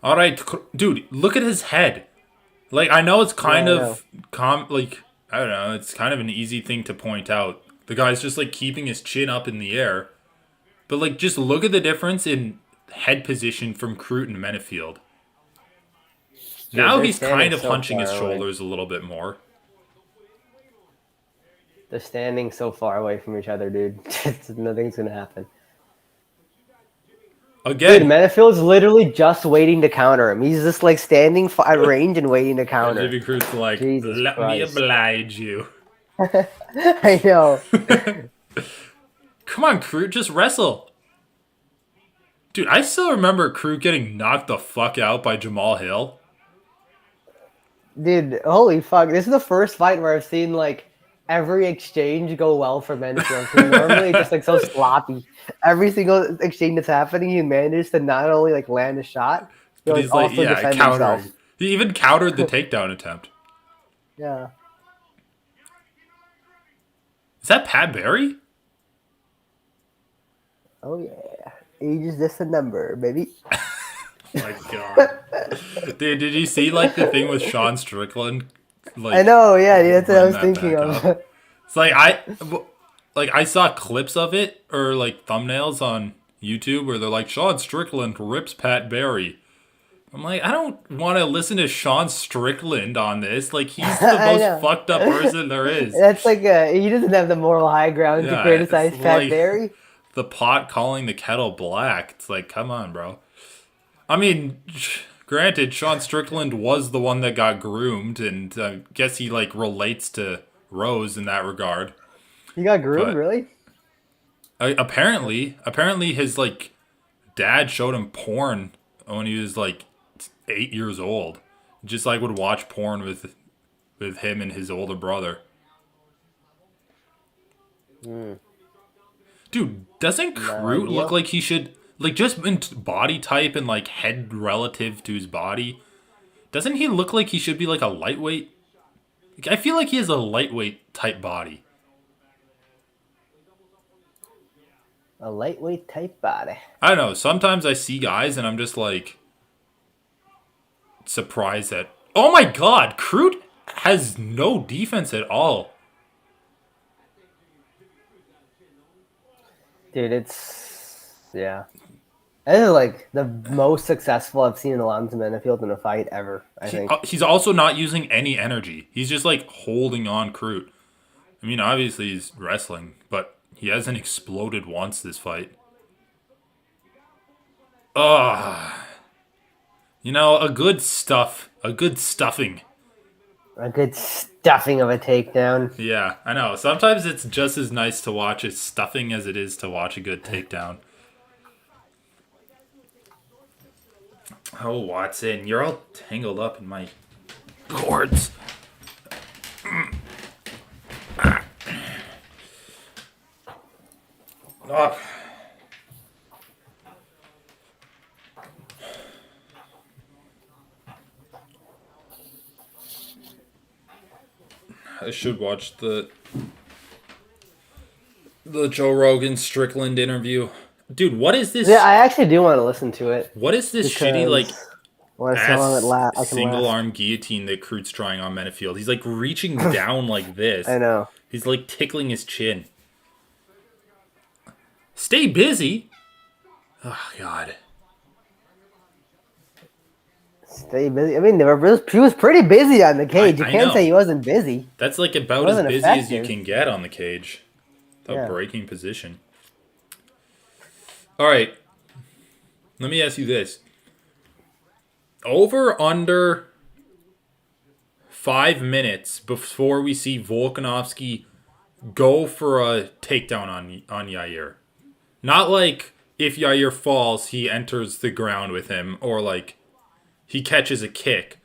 Speaker 2: All right, dude, look at his head. Like, I know it's
Speaker 1: Yeah,
Speaker 2: kind
Speaker 1: I know.
Speaker 2: of like, I don't know, it's kind of an easy thing to point out. The guy's just like keeping his chin up in the air, but like, just look at the difference in head position from Crute and Menefield.
Speaker 1: Dude,
Speaker 2: Now
Speaker 1: they're
Speaker 2: he's
Speaker 1: standing
Speaker 2: kind of
Speaker 1: so
Speaker 2: hunching his
Speaker 1: far away.
Speaker 2: shoulders a little bit more.
Speaker 1: They're standing so far away from each other, dude. Nothing's gonna happen. Dude,
Speaker 2: Again,
Speaker 1: Manafield's literally just waiting to counter him. He's just like standing at range and waiting to counter.
Speaker 2: Jimmy Cruz like,
Speaker 1: Jesus
Speaker 2: let me
Speaker 1: Christ.
Speaker 2: oblige you.
Speaker 1: I know.
Speaker 2: Come on, Cruz, just wrestle. Dude, I still remember Cruz getting knocked the fuck out by Jamal Hill.
Speaker 1: Dude, holy fuck. This is the first fight where I've seen like every exchange go well for Menfield. Because normally it's just like so sloppy. Every single exchange that's happening, he manages to not only like land a shot, but
Speaker 2: But
Speaker 1: like
Speaker 2: he's like,
Speaker 1: also
Speaker 2: yeah,
Speaker 1: defend himself.
Speaker 2: countering. He even countered the takedown attempt.
Speaker 1: Yeah.
Speaker 2: Is that Pat Barry?
Speaker 1: Oh yeah. Age is just a number, baby.
Speaker 2: My God. Dude, did you see like the thing with Sean Strickland?
Speaker 1: I
Speaker 2: Like,
Speaker 1: know, yeah, that's what I
Speaker 2: bring
Speaker 1: was
Speaker 2: that
Speaker 1: thinking
Speaker 2: back
Speaker 1: of.
Speaker 2: up. It's like I saw clips of it or like thumbnails on YouTube where they're like Sean Strickland rips Pat Barry. I'm like, I don't want to listen to Sean Strickland on this. Like, he's the
Speaker 1: I
Speaker 2: most
Speaker 1: know.
Speaker 2: fucked up person there is.
Speaker 1: That's like he doesn't have the moral high ground to
Speaker 2: Yeah, it's
Speaker 1: criticize Pat
Speaker 2: like
Speaker 1: Barry.
Speaker 2: the pot calling the kettle black. It's like, come on, bro. I mean, granted, Sean Strickland was the one that got groomed, and I guess he like relates to Rose in that regard.
Speaker 1: He got groomed,
Speaker 2: But
Speaker 1: really?
Speaker 2: apparently, his like dad showed him porn when he was like 8 years old. Just like would watch porn with him and his older brother. Dude, doesn't
Speaker 1: No
Speaker 2: Crute look
Speaker 1: idea.
Speaker 2: like he should like just in body type and like head relative to his body? Doesn't he look like he should be like a lightweight? Like, I feel like he has a lightweight type body.
Speaker 1: A lightweight type body.
Speaker 2: I don't know. Sometimes I see guys and I'm just like surprised that oh my god, Crute has no defense at all.
Speaker 1: Dude, it's yeah. This is like the most successful I've seen Alonzo Menifield in a fight ever, I think.
Speaker 2: He's also not using any energy. He's just like holding on Crute. I mean, obviously he's wrestling, but he hasn't exploded once this fight. Ugh. You know, a good stuffing.
Speaker 1: A good stuffing of a takedown.
Speaker 2: Yeah, I know. Sometimes it's just as nice to watch a stuffing as it is to watch a good takedown. Oh, Watson, you're all tangled up in my cords. Oh. I should watch the Joe Rogan Strickland interview. Dude, what is
Speaker 1: Yeah,
Speaker 2: this?
Speaker 1: I actually do want to listen to it
Speaker 2: What is this shitty
Speaker 1: because
Speaker 2: like
Speaker 1: I want to see how long
Speaker 2: ass
Speaker 1: I can
Speaker 2: single
Speaker 1: last.
Speaker 2: arm guillotine that Crute's trying on Menifield? He's like reaching down like
Speaker 1: I
Speaker 2: this.
Speaker 1: know.
Speaker 2: He's like tickling his chin. Stay busy. Oh God.
Speaker 1: Stay busy. I mean, he was pretty busy on the cage. You
Speaker 2: I
Speaker 1: can't say
Speaker 2: know.
Speaker 1: he wasn't busy.
Speaker 2: That's like
Speaker 1: It
Speaker 2: about as
Speaker 1: wasn't
Speaker 2: busy as you
Speaker 1: effective.
Speaker 2: can get on the cage. Without
Speaker 1: Yeah.
Speaker 2: breaking position. All right. Let me ask you this. Over under 5 minutes before we see Volkanovski go for a takedown on Yair. Not like if Yair falls, he enters the ground with him, or like he catches a kick,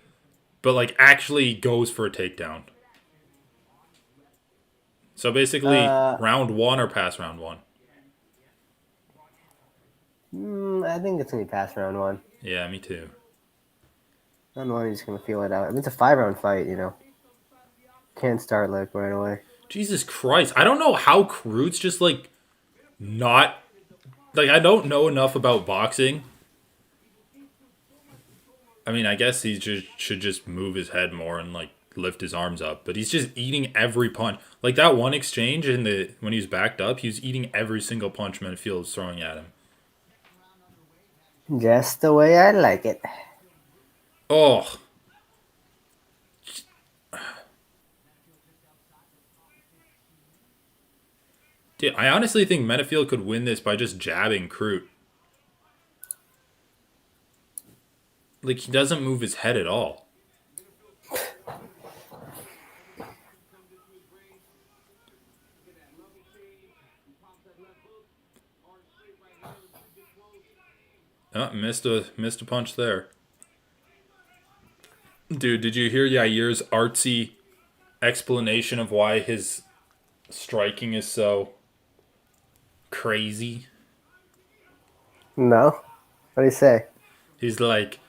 Speaker 2: but like actually goes for a takedown. So basically,
Speaker 1: Uh,
Speaker 2: round one or past round one.
Speaker 1: I think it's gonna be past round one.
Speaker 2: Yeah, me too.
Speaker 1: Round one, you're just gonna feel it out. I mean, it's a 5 round fight, you know. Can't start like right away.
Speaker 2: Jesus Christ. I don't know how Crute's just like not like I don't know enough about boxing. I mean, I guess he just should just move his head more and like lift his arms up, but he's just eating every punch. Like that one exchange in the when he was backed up, he was eating every single punch Menifield was throwing at him.
Speaker 1: Just the way I like it.
Speaker 2: Oh, dude, I honestly think Menifield could win this by just jabbing Crute. Like, he doesn't move his head at all. Oh, missed a punch there. Dude, did you hear Yair's artsy explanation of why his striking is so crazy?
Speaker 1: No. What do you say?
Speaker 2: He's like,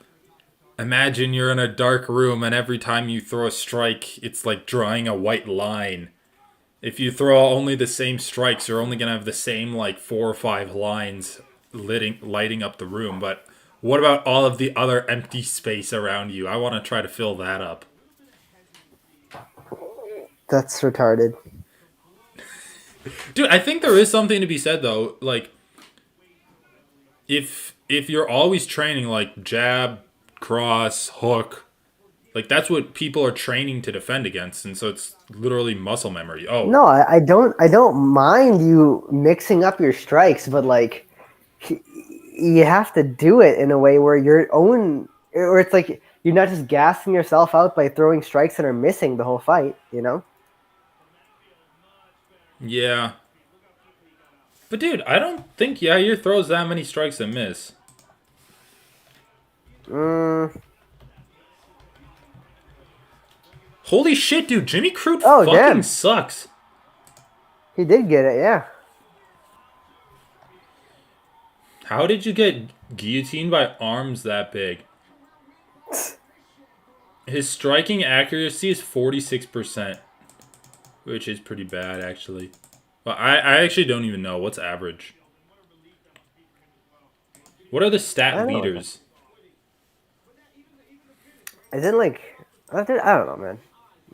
Speaker 2: imagine you're in a dark room and every time you throw a strike, it's like drawing a white line. If you throw only the same strikes, you're only going to have the same like 4 or 5 lines lighting up the room. But what about all of the other empty space around you? I want to try to fill that up.
Speaker 1: That's retarded.
Speaker 2: Dude, I think there is something to be said though. Like, if you're always training like jab, cross, hook, like that's what people are training to defend against, and so it's literally muscle memory. Oh,
Speaker 1: No, I don't mind you mixing up your strikes, but like you have to do it in a way where your own, or it's like you're not just gassing yourself out by throwing strikes that are missing the whole fight, you know?
Speaker 2: yeah. But dude, I don't think Yair throws that many strikes and miss.
Speaker 1: Mm.
Speaker 2: Holy shit, dude, Jimmy Crute
Speaker 1: Oh,
Speaker 2: fucking
Speaker 1: damn.
Speaker 2: sucks.
Speaker 1: He did get it, yeah.
Speaker 2: How did you get guillotined by arms that big? His striking accuracy is 46%, which is pretty bad, actually. Well, I actually don't even know. What's average? What are the
Speaker 1: I
Speaker 2: stat
Speaker 1: don't know.
Speaker 2: leaders?
Speaker 1: Is it like, I don't know, man.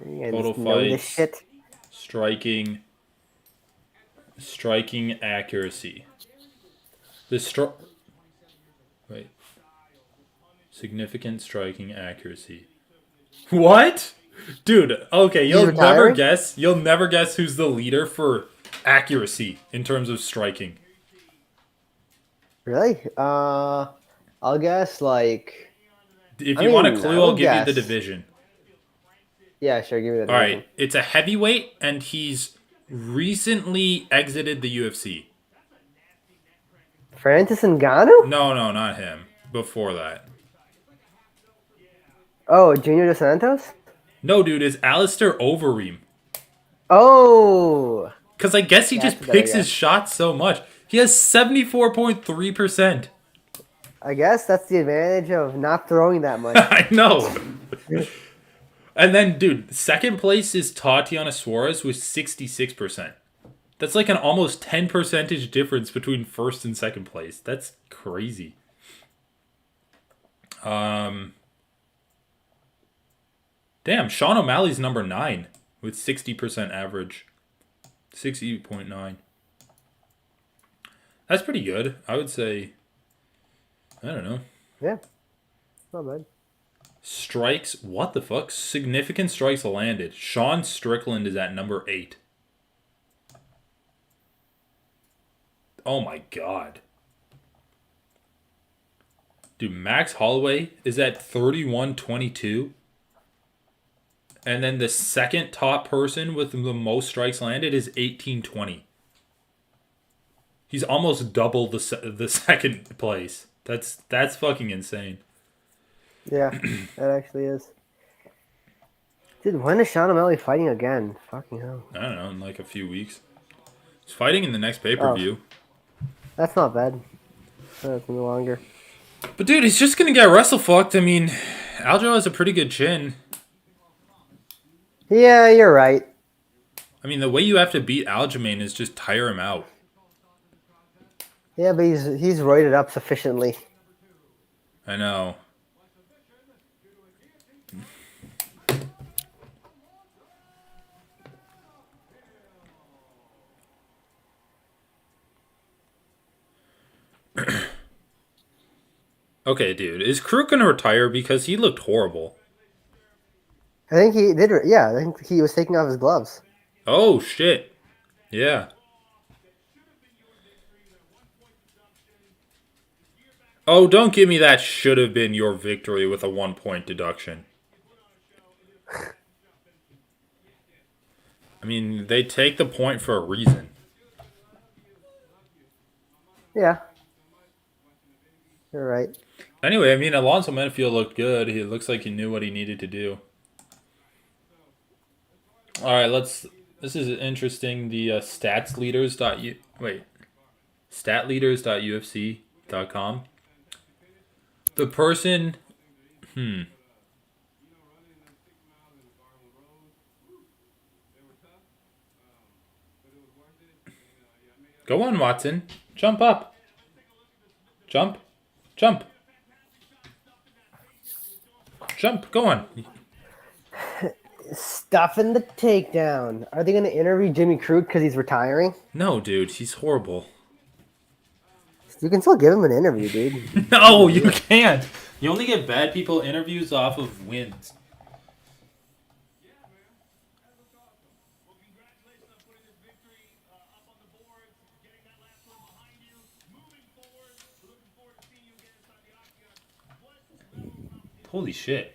Speaker 1: You gotta
Speaker 2: Total
Speaker 1: just know this
Speaker 2: fights,
Speaker 1: shit.
Speaker 2: striking accuracy. The wait. Significant striking accuracy. What? Dude, okay,
Speaker 1: He's retiring?
Speaker 2: you'll never guess who's the leader for accuracy in terms of striking.
Speaker 1: Really? I'll guess like,
Speaker 2: If
Speaker 1: I
Speaker 2: you want a
Speaker 1: mean, I
Speaker 2: clue, I'll
Speaker 1: would
Speaker 2: give you the
Speaker 1: guess.
Speaker 2: division.
Speaker 1: Yeah, sure, give me the division.
Speaker 2: Alright, it's a heavyweight, and he's recently exited the UFC.
Speaker 1: Francis Ngannou?
Speaker 2: No, no, not him. Before that.
Speaker 1: Oh, Junior Dos Santos?
Speaker 2: No, dude, it's Alistair Overeem.
Speaker 1: Oh,
Speaker 2: Because I guess he
Speaker 1: that's
Speaker 2: just
Speaker 1: a better
Speaker 2: picks his
Speaker 1: guess.
Speaker 2: shots so much. He has 74.3%.
Speaker 1: I guess that's the advantage of not throwing that much.
Speaker 2: I know. And then, dude, second place is Tatiana Suarez with 66%. That's like an almost 10 percentage difference between first and second place. That's crazy. Damn, Sean O'Malley's number 9 with 60% average. 60.9. That's pretty good. I would say, I don't know.
Speaker 1: Yeah, not bad.
Speaker 2: Strikes, what the fuck? Significant strikes landed. Sean Strickland is at number 8. Oh my god. Dude, Max Holloway is at 31.22. And then the second top person with the most strikes landed is 18.20. He's almost double the second place. That's fucking insane.
Speaker 1: Yeah, that actually is. Dude, when is Sean O'Malley fighting again? Fucking hell.
Speaker 2: I don't know, in like a few weeks. He's fighting in the next
Speaker 1: Oh,
Speaker 2: pay-per-view.
Speaker 1: that's not bad. That's no longer.
Speaker 2: But dude, he's just gonna get wrestle fucked. I mean, Aljo has a pretty good chin.
Speaker 1: Yeah, you're right.
Speaker 2: I mean, the way you have to beat Aljamain is just tire him out.
Speaker 1: Yeah, but he's roided up sufficiently.
Speaker 2: I know. Okay, dude. Is Kruk gonna retire because he looked horrible?
Speaker 1: I think he did. Yeah, I think he was taking off his gloves.
Speaker 2: Oh shit. Yeah. Oh, don't give me that should have been your victory with a 1 point deduction. I mean, they take the point for a reason.
Speaker 1: Yeah, you're right.
Speaker 2: Anyway, I mean, Alonso Menfield looked good. He looks like he knew what he needed to do. All right, let's. This is interesting. The stats leaders. Wait, statleaders.ufc.com. The person. Hmm. Go on, Watson. Jump up. Jump. Jump. Jump. Go on.
Speaker 1: Stuffing the takedown. Are they going to interview Jimmy Crute because he's retiring?
Speaker 2: No, dude. He's horrible.
Speaker 1: You can still give him an interview, dude.
Speaker 2: No, you can't. You only get bad people interviews off of wins. Holy shit.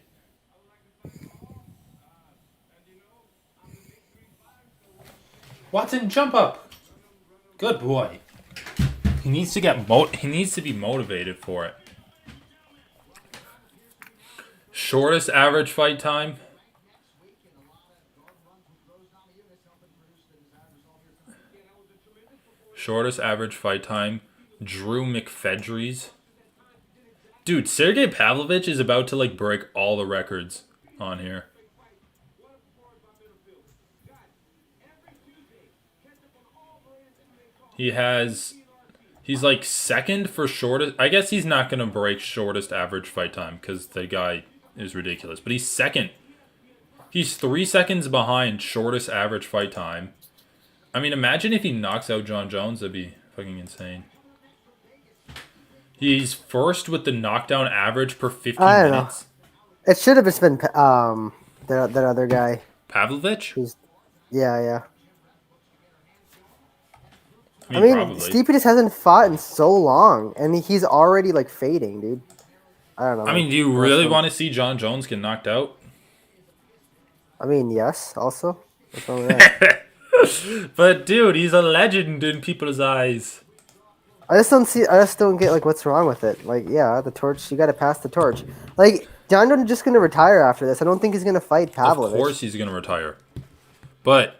Speaker 2: Watson, jump up. Good boy. He needs to he needs to be motivated for it. Shortest average fight time. Shortest average fight time. Drew McFedries. Dude, Sergey Pavlovich is about to like break all the records on here. He's like second for shortest. I guess he's not going to break shortest average fight time because the guy is ridiculous. But he's second. He's 3 seconds behind shortest average fight time. I mean, imagine if he knocks out John Jones. That'd be fucking insane. He's first with the knockdown average per 15
Speaker 1: I don't
Speaker 2: minutes.
Speaker 1: know. It should have just been that other guy.
Speaker 2: Pavlovich?
Speaker 1: Yeah.
Speaker 2: I mean, probably.
Speaker 1: Stipe just hasn't fought in so long, and he's already like fading, dude. I don't know.
Speaker 2: I mean, do you really want to see John Jones get knocked out?
Speaker 1: I mean, yes. Also, what's wrong with that?
Speaker 2: But dude, he's a legend in people's eyes.
Speaker 1: I just don't get like what's wrong with it. Like, yeah, the torch. You got to pass the torch. Like, John Jones is just gonna retire after this. I don't think he's gonna fight Pavlovich.
Speaker 2: Of course, he's gonna retire. But,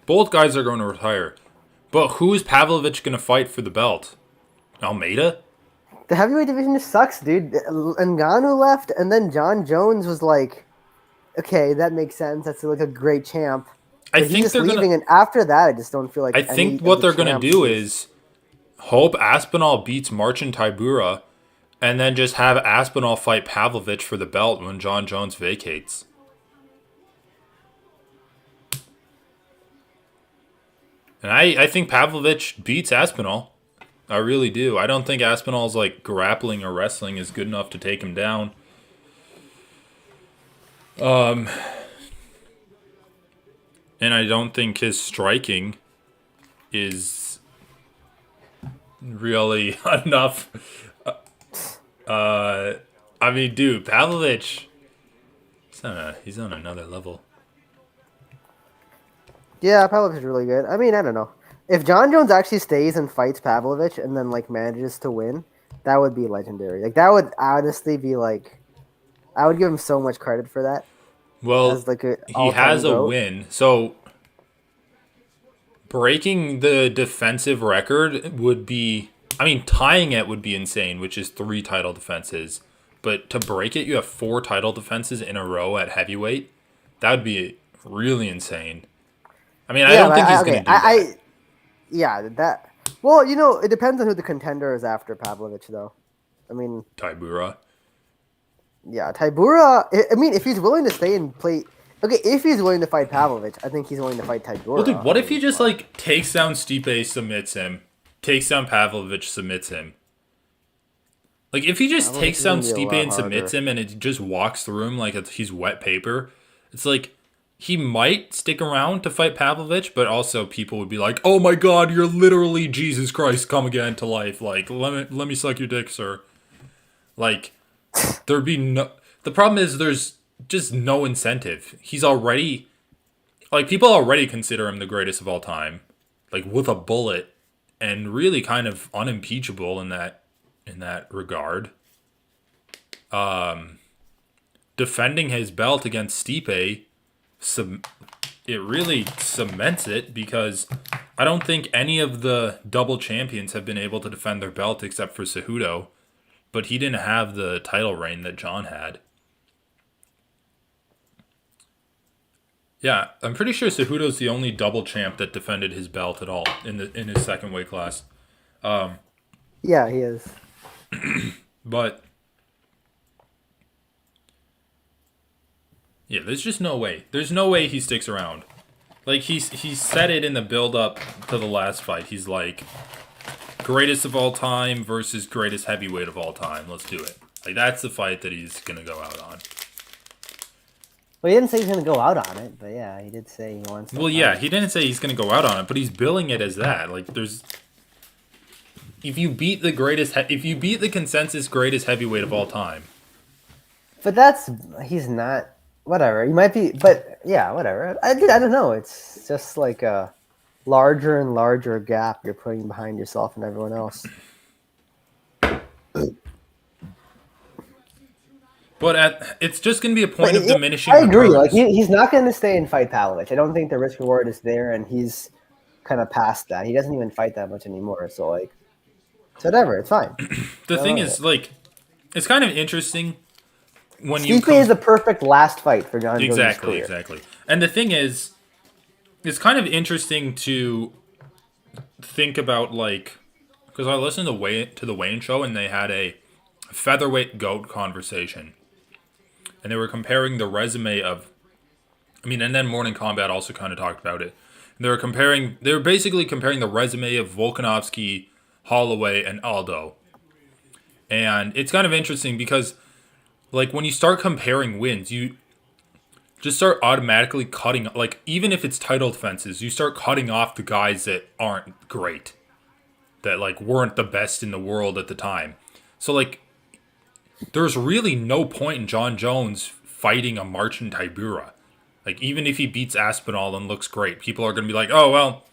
Speaker 2: both guys are going to retire. But who is Pavlovich gonna fight for the belt? Almeida?
Speaker 1: The heavyweight division just sucks, dude. Ngannou left, and then John Jones was like, okay, that makes sense. That's like a great champ.
Speaker 2: I
Speaker 1: But
Speaker 2: think
Speaker 1: he's
Speaker 2: they're
Speaker 1: just leaving,
Speaker 2: gonna.
Speaker 1: and after that, I just don't feel like.
Speaker 2: I think what they're gonna do is hope Aspinall beats Marcin Tybura, and then just have Aspinall fight Pavlovich for the belt when John Jones vacates. And I think Pavlovich beats Aspinall. I really do. I don't think Aspinall's like grappling or wrestling is good enough to take him down. And I don't think his striking is really enough. I mean, dude, Pavlovich, he's on another level.
Speaker 1: Yeah, Pavlovich is really good. I mean, I don't know. If John Jones actually stays and fights Pavlovich and then like manages to win, that would be legendary. Like that would honestly be like, I would give him so much credit for that.
Speaker 2: Well,
Speaker 1: As like
Speaker 2: he has a win, so breaking the defensive record would be. I mean, tying it would be insane, which is 3 title defenses. But to break it, you have 4 title defenses in a row at heavyweight. That would be really insane. I mean, I don't think he's going to do that.
Speaker 1: Yeah, that. Well, you know, it depends on who the contender is after Pavlovich, though. I mean,
Speaker 2: Tybura.
Speaker 1: Yeah, Tybura. I mean, if he's willing to stay and play. Okay, if he's willing to fight Pavlovich, I think he's willing to fight Tybura.
Speaker 2: Well, dude, what if he just like takes down Stipe, submits him, takes down Pavlovich, submits him? Like if he just takes down Stipe and submits him, and it just walks through him like he's wet paper, it's like he might stick around to fight Pavlovich, but also people would be like, "Oh my God, you're literally Jesus Christ come again to life! Like, let me suck your dick, sir." Like, there'd be no. The problem is there's just no incentive. He's already like people already consider him the greatest of all time, like with a bullet, and really kind of unimpeachable in that regard. Defending his belt against Stipe, it really cements it because I don't think any of the double champions have been able to defend their belt except for Cejudo, but he didn't have the title reign that John had. Yeah, I'm pretty sure Cejudo's the only double champ that defended his belt at all in his second weight class.
Speaker 1: Yeah, he is.
Speaker 2: But yeah, there's just no way. There's no way he sticks around. Like he said it in the build up to the last fight. He's like greatest of all time versus greatest heavyweight of all time. Let's do it. Like that's the fight that he's gonna go out on.
Speaker 1: Well, he didn't say he's going to go out on it, but yeah, he did say he wants to
Speaker 2: Well, yeah,
Speaker 1: fight.
Speaker 2: he didn't say he's gonna go out on it, but he's billing it as that. Like there's if you beat the consensus greatest heavyweight of all time.
Speaker 1: But he's not, whatever. He might be, but yeah, whatever. I don't know. It's just like a larger and larger gap you're putting behind yourself and everyone else.
Speaker 2: But it's just going to be a
Speaker 1: But
Speaker 2: point of
Speaker 1: yeah,
Speaker 2: diminishing
Speaker 1: I agree. Like
Speaker 2: returns.
Speaker 1: he's not going to stay and fight Pavlovich. I don't think the risk reward is there, and he's kind of past that. He doesn't even fight that much anymore. So like, it's whatever. It's fine.
Speaker 2: The
Speaker 1: Go
Speaker 2: thing
Speaker 1: on with
Speaker 2: is,
Speaker 1: it.
Speaker 2: like, it's kind of interesting when you
Speaker 1: Stipe
Speaker 2: come.
Speaker 1: is the perfect last fight for John Jones'
Speaker 2: Exactly,
Speaker 1: career.
Speaker 2: exactly. And the thing is, it's kind of interesting to think about, like, because I listened to the Wayne show and they had a featherweight GOAT conversation. And they were comparing the resume of. I mean, and then Morning Combat also kind of talked about it. They were basically comparing the resume of Volkanovski, Holloway, and Aldo. And it's kind of interesting because, like, when you start comparing wins, you just start automatically cutting, like, even if it's title defenses, you start cutting off the guys that aren't great, that, like, weren't the best in the world at the time. So, like, there's really no point in John Jones fighting a Marcin Tybura. Like, even if he beats Aspinall and looks great, people are going to be like, oh, well,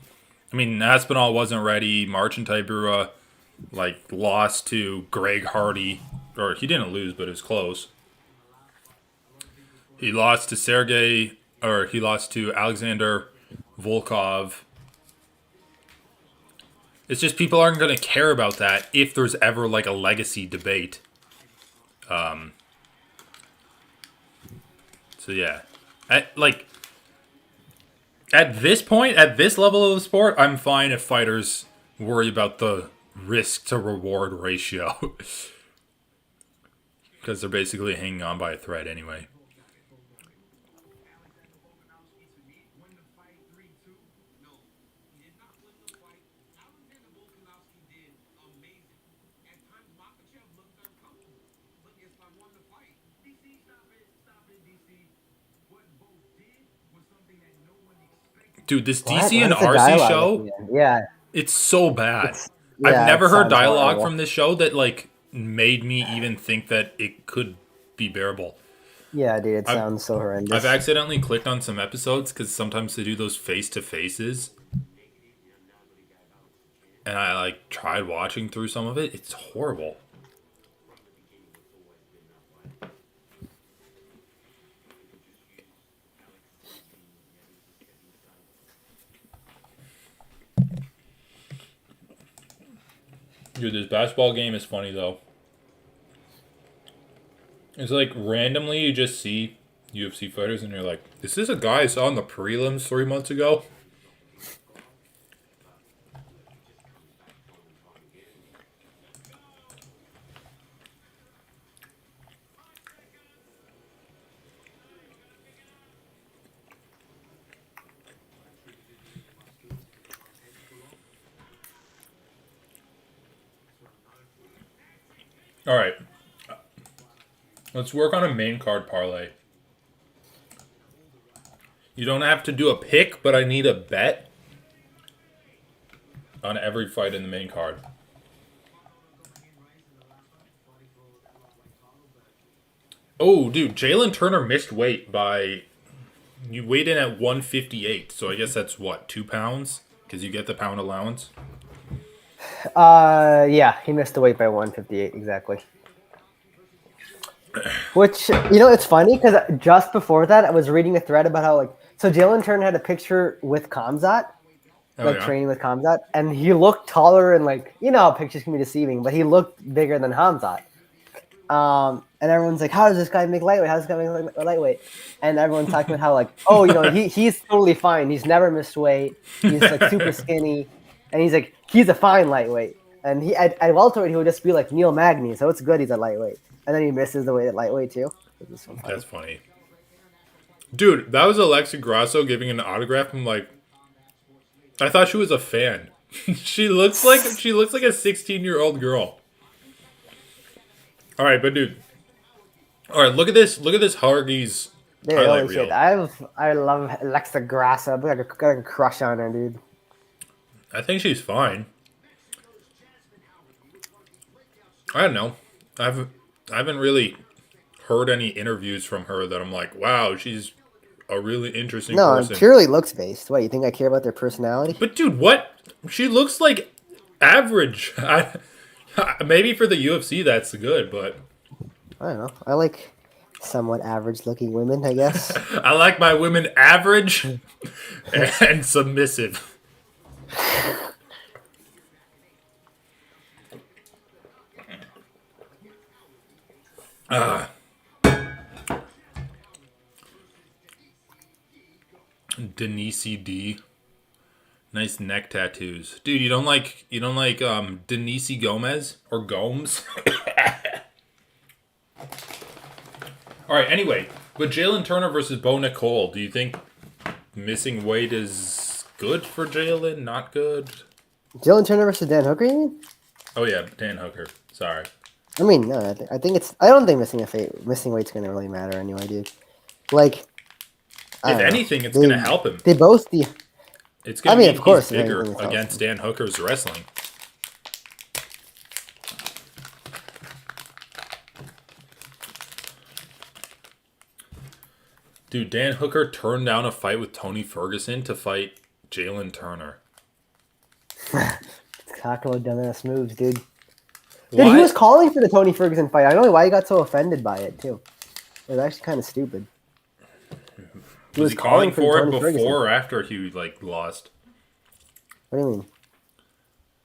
Speaker 2: I mean, Aspinall wasn't ready. Marcin Tybura, like, lost to Greg Hardy. Or he didn't lose, but it was close. He lost to he lost to Alexander Volkov. It's just people aren't going to care about that if there's ever, like, a legacy debate. So, yeah. At this point, at this level of the sport, I'm fine if fighters worry about the risk to reward ratio. Because they're basically hanging on by a thread anyway. Dude, this DC
Speaker 1: Why
Speaker 2: and
Speaker 1: is the
Speaker 2: RC
Speaker 1: dialogue at
Speaker 2: show,
Speaker 1: the end? Yeah,
Speaker 2: it's so bad.
Speaker 1: it's
Speaker 2: I've
Speaker 1: yeah, it
Speaker 2: never heard
Speaker 1: sounds
Speaker 2: dialogue
Speaker 1: horrible.
Speaker 2: from this show that, like, made me even think that it could be bearable.
Speaker 1: Yeah, dude, it
Speaker 2: I've
Speaker 1: sounds so
Speaker 2: I've
Speaker 1: horrendous.
Speaker 2: accidentally clicked on some episodes because sometimes they do those face to faces, and I like tried watching through some of it. It's horrible. Dude, this basketball game is funny though. It's like randomly you just see UFC fighters and you're like, is this a guy I saw in the prelims 3 months ago? All right, let's work on a main card parlay. You don't have to do a pick, but I need a bet on every fight in the main card. Oh, dude, Jalen Turner missed weight by... You weighed in at 158, so I guess that's what, 2 pounds? Because you get the pound allowance.
Speaker 1: Yeah, he missed the weight by 158 exactly. Which, it's funny because just before that, I was reading a thread about how so Jalen Turner had a picture with Kamzat,
Speaker 2: Oh, yeah.
Speaker 1: training with Kamzat, and he looked taller and how pictures can be deceiving, but he looked bigger than Hamzat. And everyone's like, how does this guy make lightweight? How does this guy make lightweight? And everyone's talking about how he's totally fine. He's never missed weight. He's super skinny, and he's a fine lightweight. And he at welterweight he would just be like Neil Magny, so it's good he's a lightweight. And then he misses the weight at lightweight too. So
Speaker 2: That's funny. Dude, that was Alexa Grasso giving an autograph. I'm like, I thought she was a fan. she looks like a 16-year-old girl. All right, but dude. All right, look at this Hargis highlight reel.
Speaker 1: Shit. I love Alexa Grasso. I got a crush on her, dude.
Speaker 2: I think she's fine. I don't know. I haven't really heard any interviews from her that I'm like, wow, she's a really interesting person.
Speaker 1: No, purely looks based. What, you think I care about their personality?
Speaker 2: But dude, what? She looks like average. Maybe for the UFC that's good, but
Speaker 1: I don't know. I like somewhat average looking women, I guess.
Speaker 2: I like my women average and submissive. Denise D. Nice neck tattoos. Dude, you don't like Denise Gomez or Gomes? Alright, anyway. But Jalen Turner versus Bo Nicole, do you think missing weight is good for Jalen? Not good?
Speaker 1: Jalen Turner versus Dan Hooker, you mean?
Speaker 2: Oh yeah, Dan Hooker. Sorry.
Speaker 1: I mean, no, I think it's. I don't think missing weight's gonna really matter anyway, dude. Like,
Speaker 2: if anything, it's gonna help him.
Speaker 1: They both.
Speaker 2: It's gonna mean
Speaker 1: of course,
Speaker 2: he's bigger against Dan Hooker's wrestling. Dude, Dan Hooker turned down a fight with Tony Ferguson to fight Jalen Turner.
Speaker 1: Talk about dumbass moves, dude. Dude, he was calling for the Tony Ferguson fight. I don't know why he got so offended by it, too. It was actually kind of stupid.
Speaker 2: Was he calling for it before or after he, lost?
Speaker 1: What do you mean?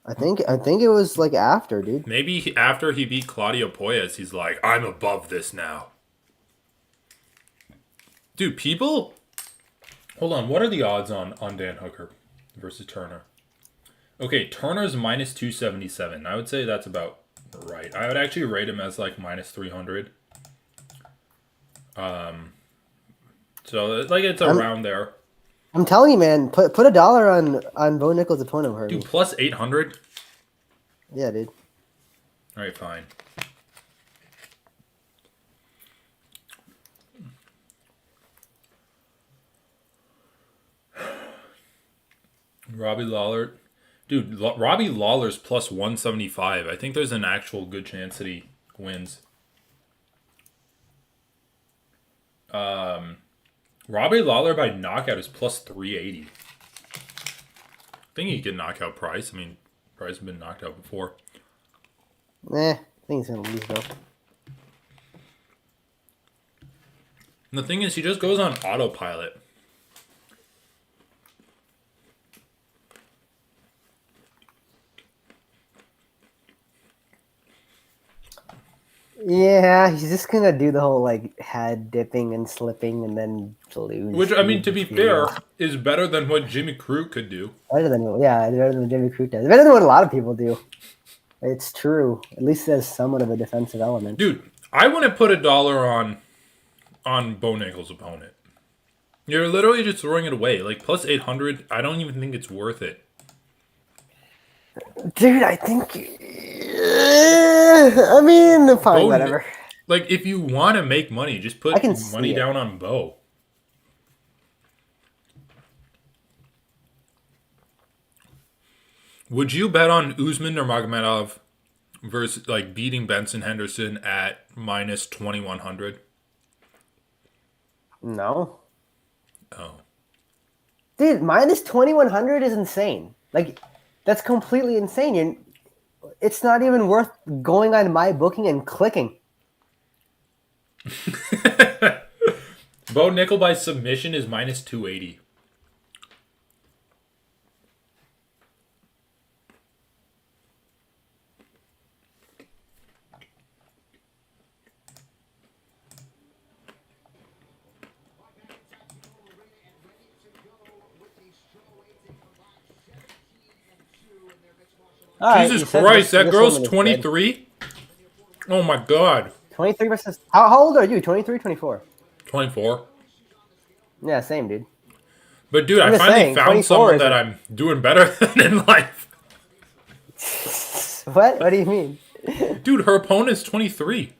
Speaker 1: I think it was, after, dude.
Speaker 2: Maybe after he beat Claudio Poyas, he's like, I'm above this now. Dude, people... Hold on, what are the odds on Dan Hooker versus Turner? Okay, Turner's minus 277. I would say that's about right. I would actually rate him as minus 300. So it's around there.
Speaker 1: I'm telling you, man, put $1 on Bo Nichols' opponent, Harvey.
Speaker 2: Dude, plus 800?
Speaker 1: Yeah, dude.
Speaker 2: Alright, fine. Robbie Lawler. Dude, Robbie Lawler's plus 175. I think there's an actual good chance that he wins. Robbie Lawler by knockout is plus 380. I think he can knock out Price. I mean, Price has been knocked out before.
Speaker 1: I think he's going to lose, though.
Speaker 2: And the thing is, he just goes on autopilot.
Speaker 1: Yeah, he's just gonna do the whole head dipping and slipping and then lose.
Speaker 2: Which, I mean, to be fair, is better than what Jimmy Crute could do.
Speaker 1: Better than what Jimmy Crute does. Better than what a lot of people do. It's true. At least there's somewhat of a defensive element.
Speaker 2: Dude, I wouldn't put $1 on Bo Nichols' opponent. You're literally just throwing it away. Plus 800, I don't even think it's worth it.
Speaker 1: Dude, I think... I mean, fine, whatever.
Speaker 2: If you want to make money, just put money down on Bo. Would you bet on Usman or Magomedov versus like beating Benson Henderson at minus 2100?
Speaker 1: No,
Speaker 2: Oh.
Speaker 1: dude, minus 2100 is insane. Like, that's completely insane. It's not even worth going on my booking and clicking.
Speaker 2: Bo Nickel by submission is minus 280.
Speaker 1: All right,
Speaker 2: Jesus
Speaker 1: you said
Speaker 2: Christ, that
Speaker 1: this
Speaker 2: girl's
Speaker 1: woman is good.
Speaker 2: 23? Oh my god.
Speaker 1: 23 versus how old are you? 23, 24?
Speaker 2: 24.
Speaker 1: Yeah, same, dude.
Speaker 2: But dude, I
Speaker 1: I'm just
Speaker 2: finally
Speaker 1: saying,
Speaker 2: found
Speaker 1: 24
Speaker 2: someone
Speaker 1: is
Speaker 2: that
Speaker 1: a
Speaker 2: I'm doing better than in life.
Speaker 1: what? What do you mean?
Speaker 2: Dude, her opponent's 23.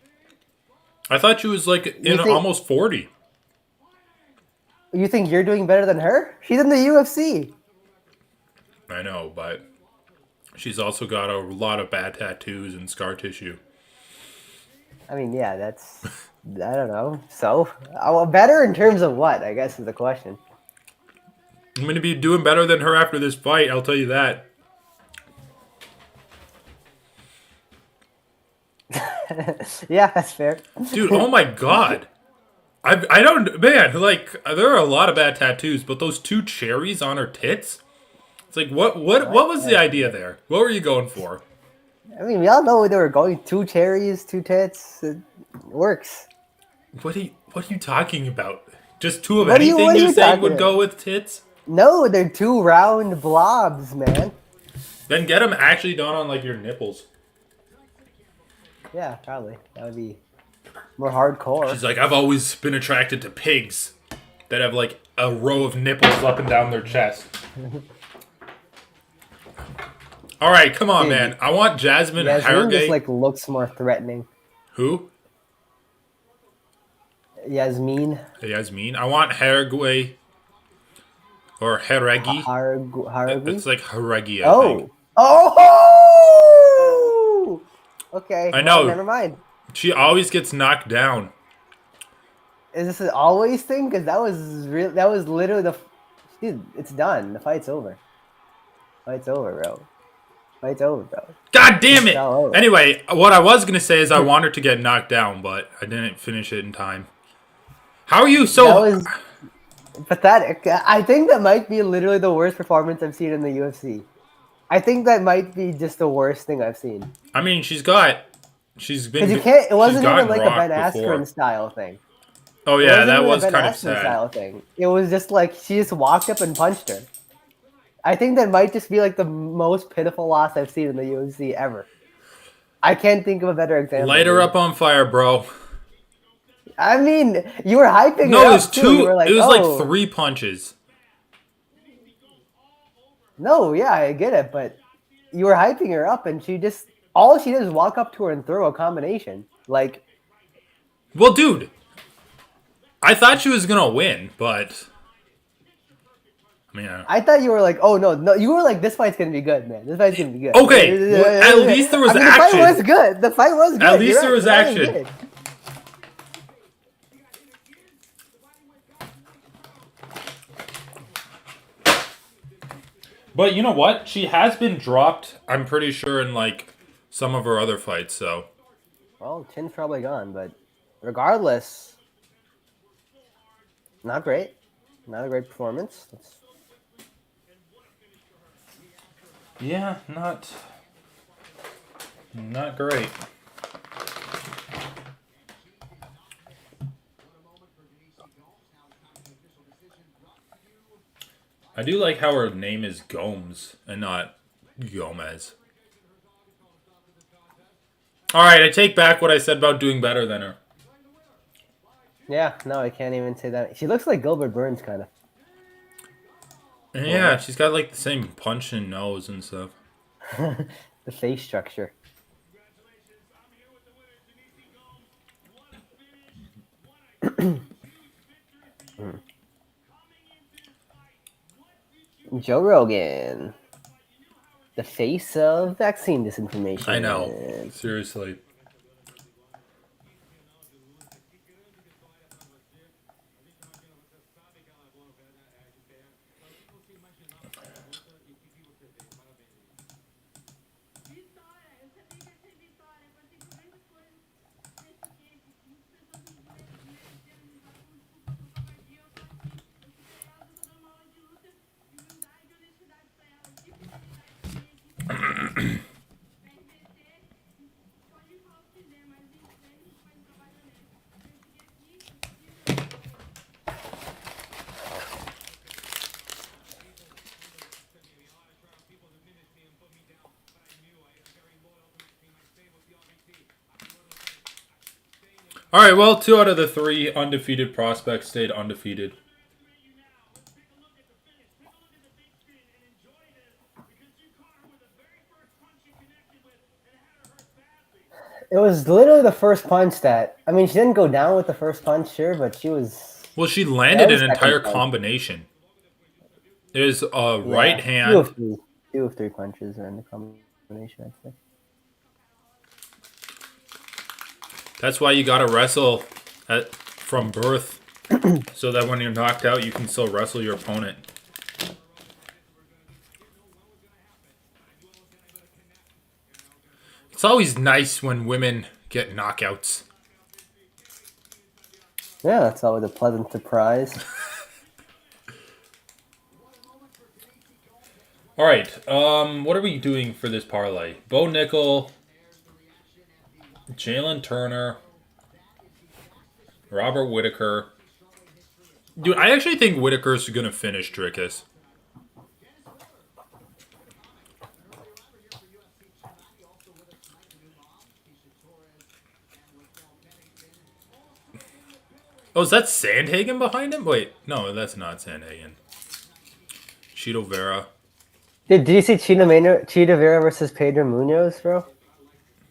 Speaker 2: I thought she was like
Speaker 1: You
Speaker 2: in
Speaker 1: think
Speaker 2: almost 40.
Speaker 1: you think you're doing better than her? She's in the UFC.
Speaker 2: I know, but she's also got a lot of bad tattoos and scar tissue.
Speaker 1: I mean, yeah, that's I don't know. So, better in terms of what? I guess is the question.
Speaker 2: I'm going to be doing better than her after this fight, I'll tell you that.
Speaker 1: Yeah, that's fair.
Speaker 2: Dude, oh my god. I don't, man, like, there are a lot of bad tattoos, but those two cherries on her tits? It's like, what was the idea there? What were you going for?
Speaker 1: I mean, we all know where they were going. Two cherries, two tits. It works.
Speaker 2: What are you talking about? Just two of
Speaker 1: What are you?
Speaker 2: anything
Speaker 1: What are
Speaker 2: you're
Speaker 1: you
Speaker 2: saying
Speaker 1: talking
Speaker 2: would
Speaker 1: about?
Speaker 2: go with tits?
Speaker 1: No, they're two round blobs, man.
Speaker 2: Then get them actually done on, like, your nipples.
Speaker 1: Yeah, probably. That would be more hardcore.
Speaker 2: She's like, I've always been attracted to pigs that have, like, a row of nipples up and down their chest. All right, come on,
Speaker 1: Dude,
Speaker 2: man. I want Jasmine
Speaker 1: Yasmin just
Speaker 2: Harrogate.
Speaker 1: like looks more threatening.
Speaker 2: Who?
Speaker 1: Yasmin
Speaker 2: Yasmin. I want Harrogate or Haregi.
Speaker 1: Haragui.
Speaker 2: It's like Haregi, I think.
Speaker 1: Oh, oh. Okay,
Speaker 2: I
Speaker 1: well,
Speaker 2: know.
Speaker 1: never mind.
Speaker 2: She always gets knocked down.
Speaker 1: Is this an always thing? Because that was real. That was literally dude. It's done. The fight's over. Fight's over, bro. Fight's over, bro.
Speaker 2: God damn
Speaker 1: It's
Speaker 2: it!
Speaker 1: all over.
Speaker 2: Anyway, what I was gonna say is I want her to get knocked down, but I didn't finish it in time. How are you
Speaker 1: That
Speaker 2: so?
Speaker 1: was pathetic. I think that might be literally the worst performance I've seen in the UFC. I think that might be just the worst thing I've seen.
Speaker 2: I mean, she's
Speaker 1: Because
Speaker 2: been,
Speaker 1: you can't. It
Speaker 2: she's
Speaker 1: wasn't even
Speaker 2: gotten
Speaker 1: like a Ben
Speaker 2: rocked
Speaker 1: Askren
Speaker 2: before.
Speaker 1: style thing.
Speaker 2: Oh
Speaker 1: It
Speaker 2: yeah,
Speaker 1: wasn't
Speaker 2: that
Speaker 1: even a
Speaker 2: was
Speaker 1: Ben
Speaker 2: kind of
Speaker 1: Askren
Speaker 2: sad.
Speaker 1: style thing. It was just like she just walked up and punched her. I think that might just be like the most pitiful loss I've seen in the UFC ever. I can't think of a better example.
Speaker 2: Light her
Speaker 1: Dude.
Speaker 2: up on fire, bro.
Speaker 1: I mean, you were hyping
Speaker 2: No,
Speaker 1: her
Speaker 2: it was
Speaker 1: up too. You were
Speaker 2: two. It
Speaker 1: like,
Speaker 2: was like
Speaker 1: "Oh,
Speaker 2: three punches.
Speaker 1: no, yeah, I get it," but you were hyping her up, and she just all she did is walk up to her and throw a combination. Like,
Speaker 2: Well, dude, I thought she was gonna win, but I mean,
Speaker 1: I thought you were like, "Oh no, no," you were like, "This fight's gonna be good, man. This fight's gonna be good."
Speaker 2: okay. Well, at least there was
Speaker 1: I mean,
Speaker 2: action.
Speaker 1: the fight was good. The fight was good.
Speaker 2: At least
Speaker 1: You're
Speaker 2: there
Speaker 1: right.
Speaker 2: was
Speaker 1: The fight
Speaker 2: action.
Speaker 1: good.
Speaker 2: But you know what? She has been dropped. I'm pretty sure in like some of her other fights. So
Speaker 1: Well, chin's probably gone, but regardless, not great. Not a great performance.
Speaker 2: yeah, not great. I do like how her name is Gomes and not Gomez. All right, I take back what I said about doing better than her.
Speaker 1: Yeah, no, I can't even say that. She looks like Gilbert Burns, kind of.
Speaker 2: And yeah, she's got like the same punch and nose and stuff.
Speaker 1: The face structure. Joe Rogan. the face of vaccine
Speaker 2: I know.
Speaker 1: disinformation.
Speaker 2: Seriously. All right, well, 2 out of the 3 undefeated prospects stayed undefeated.
Speaker 1: It was literally the first punch that. I mean, she didn't go down with the first punch, sure, but she was.
Speaker 2: Well, she
Speaker 1: That
Speaker 2: landed
Speaker 1: was
Speaker 2: an
Speaker 1: the second
Speaker 2: entire
Speaker 1: punch.
Speaker 2: combination. There's a right
Speaker 1: Yeah, two
Speaker 2: hand.
Speaker 1: of three. Two of three punches are in the combination, I'd say.
Speaker 2: That's why you gotta wrestle from birth, so that when you're knocked out, you can still wrestle your opponent. It's always nice when women get knockouts.
Speaker 1: Yeah, that's always a pleasant surprise.
Speaker 2: All right, what are we doing for this parlay? Bo Nickel, Jalen Turner, Robert Whitaker. Dude, I actually think Whitaker's gonna finish Drickus. Oh, is that Sandhagen behind him? Wait, no, that's not Sandhagen. Cheeto Vera.
Speaker 1: Did you see Cheetah Vera versus Pedro Munoz, bro?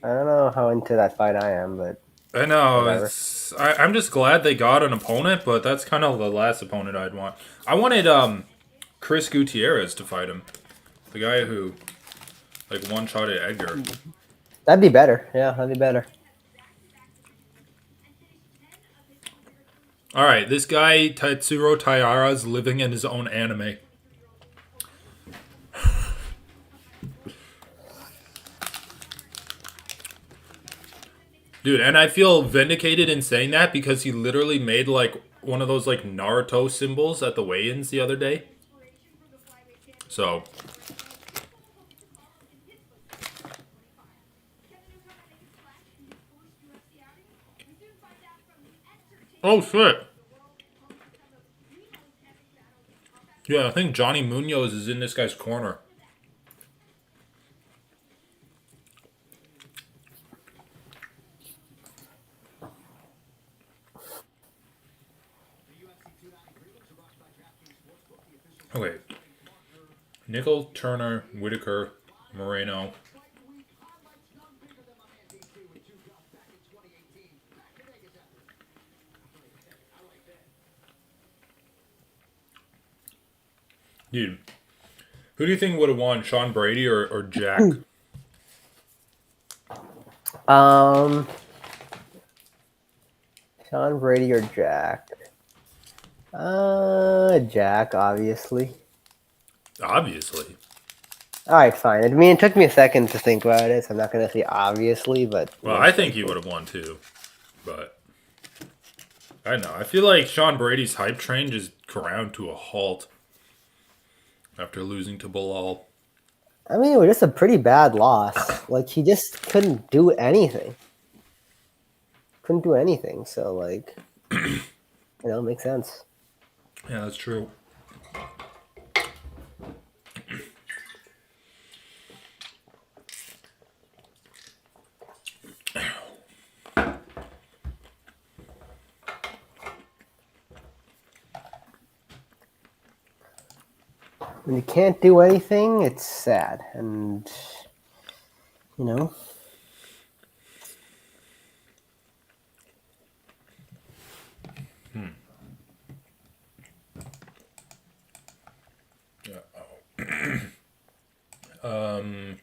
Speaker 1: I don't know how into that fight I am, but
Speaker 2: I know.
Speaker 1: whatever.
Speaker 2: I'm just glad they got an opponent, but that's kind of the last opponent I'd want. I wanted Chris Gutierrez to fight him, the guy who like one shot at Edgar.
Speaker 1: That'd be better. Yeah, that'd be better.
Speaker 2: All right, this guy Tatsuro Taira is living in his own anime. Dude, and I feel vindicated in saying that because he literally made like one of those like Naruto symbols at the weigh-ins the other day. So, oh shit. Yeah, I think Johnny Munoz is in this guy's corner. Okay. Nickel, Turner, Whitaker, Moreno. Dude, who do you think would have won, Sean Brady or Jack?
Speaker 1: Um, Sean Brady or Jack? Jack, obviously.
Speaker 2: Obviously.
Speaker 1: All right, fine. I mean, it took me a second to think about it, so I'm not gonna say obviously, but
Speaker 2: Well, I
Speaker 1: makes
Speaker 2: think
Speaker 1: sense.
Speaker 2: he would have won too. But I don't know. I feel like Sean Brady's hype train just ground to a halt after losing to Bilal.
Speaker 1: I mean, it was just a pretty bad loss. Like he just couldn't do anything. Couldn't do anything. So like, it makes sense.
Speaker 2: Yeah, that's true.
Speaker 1: When you can't do anything, it's sad, and you know.
Speaker 2: Yeah. Oh. Um,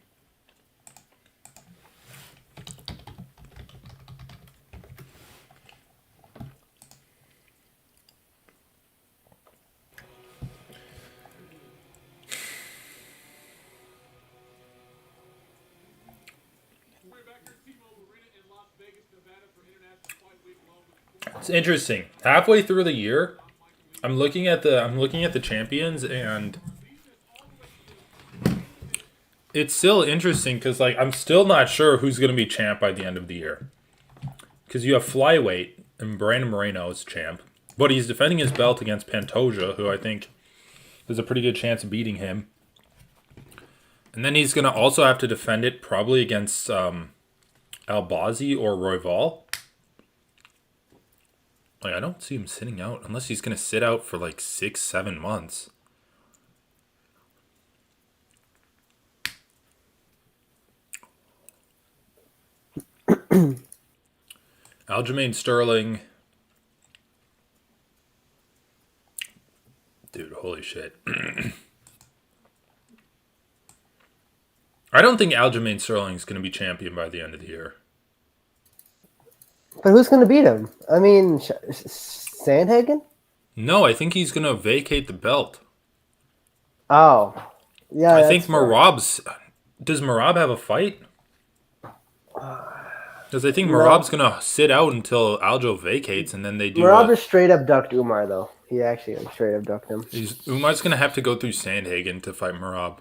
Speaker 2: it's interesting. Halfway through the year, I'm looking at the champions, and it's still interesting because like I'm still not sure who's going to be champ by the end of the year. Because you have flyweight and Brandon Moreno is champ, but he's defending his belt against Pantoja, who I think there's a pretty good chance of beating him. And then he's going to also have to defend it probably against Albazi or Royval. Like, I don't see him sitting out unless he's going to sit out for like 6-7 months. Aljamain Sterling. Dude, holy shit. I don't think Aljamain Sterling is going to be champion by the end of the year.
Speaker 1: But who's going to beat him? I mean, Sandhagen?
Speaker 2: No, I think he's going to vacate the belt.
Speaker 1: Oh. Yeah,
Speaker 2: I
Speaker 1: that's
Speaker 2: think Marab's... Does Marab have a fight? Because I think Marab's going to sit out until Aljo vacates, and then they do...
Speaker 1: Marab is straight up ducked Umar, though. He actually like, straight up ducked him.
Speaker 2: Umar's going to have to go through Sandhagen to fight Marab.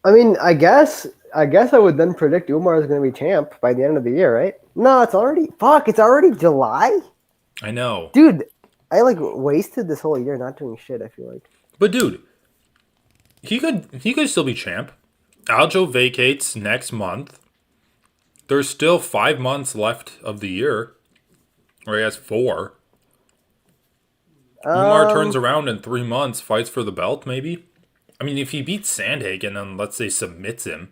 Speaker 1: I mean, I guess I would then predict Umar is going to be champ by the end of the year, right? No, it's already... Fuck, it's already July?
Speaker 2: I know.
Speaker 1: Dude, I like wasted this whole year not doing shit, I feel like.
Speaker 2: But dude, he could still be champ. Aljo vacates next month. There's still 5 months left of the year. Or he has 4. Umar turns around in 3 months, fights for the belt, maybe. I mean, if he beats Sandhagen and let's say submits him,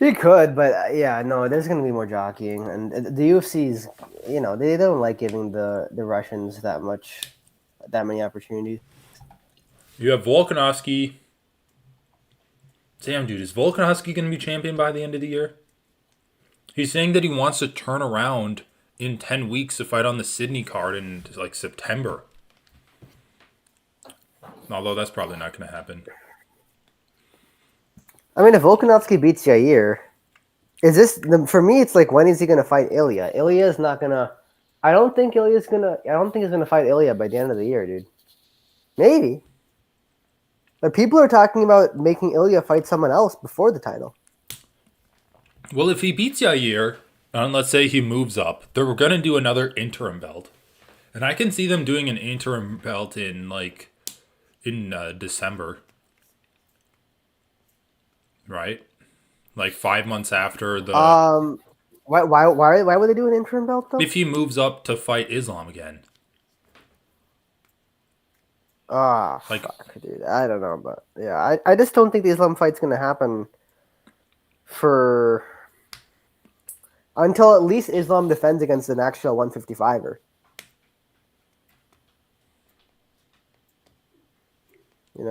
Speaker 1: He could, but yeah, no, there's going to be more jockeying, and the UFC's, they don't like giving the Russians that many opportunities.
Speaker 2: you have Volkanovski. Damn, dude, is Volkanovski going to be champion by the end of the year? He's saying that he wants to turn around in 10 weeks to fight on the Sydney card in like September. Although that's probably not going to happen.
Speaker 1: I mean, if Volkanovski beats Yair, for me? It's like, when is he going to fight Ilya? Ilya is not going to. I don't think he's going to fight Ilya by the end of the year, dude. Maybe, but people are talking about making Ilya fight someone else before the title.
Speaker 2: Well, if he beats Yair, and let's say he moves up, they're going to do another interim belt, and I can see them doing an interim belt in December. Right, like 5 months after the.
Speaker 1: Why would they do an interim belt though?
Speaker 2: If he moves up to fight Islam again.
Speaker 1: Fuck, dude. I don't know, but yeah, I just don't think the Islam fight's gonna happen until at least Islam defends against an actual 155er.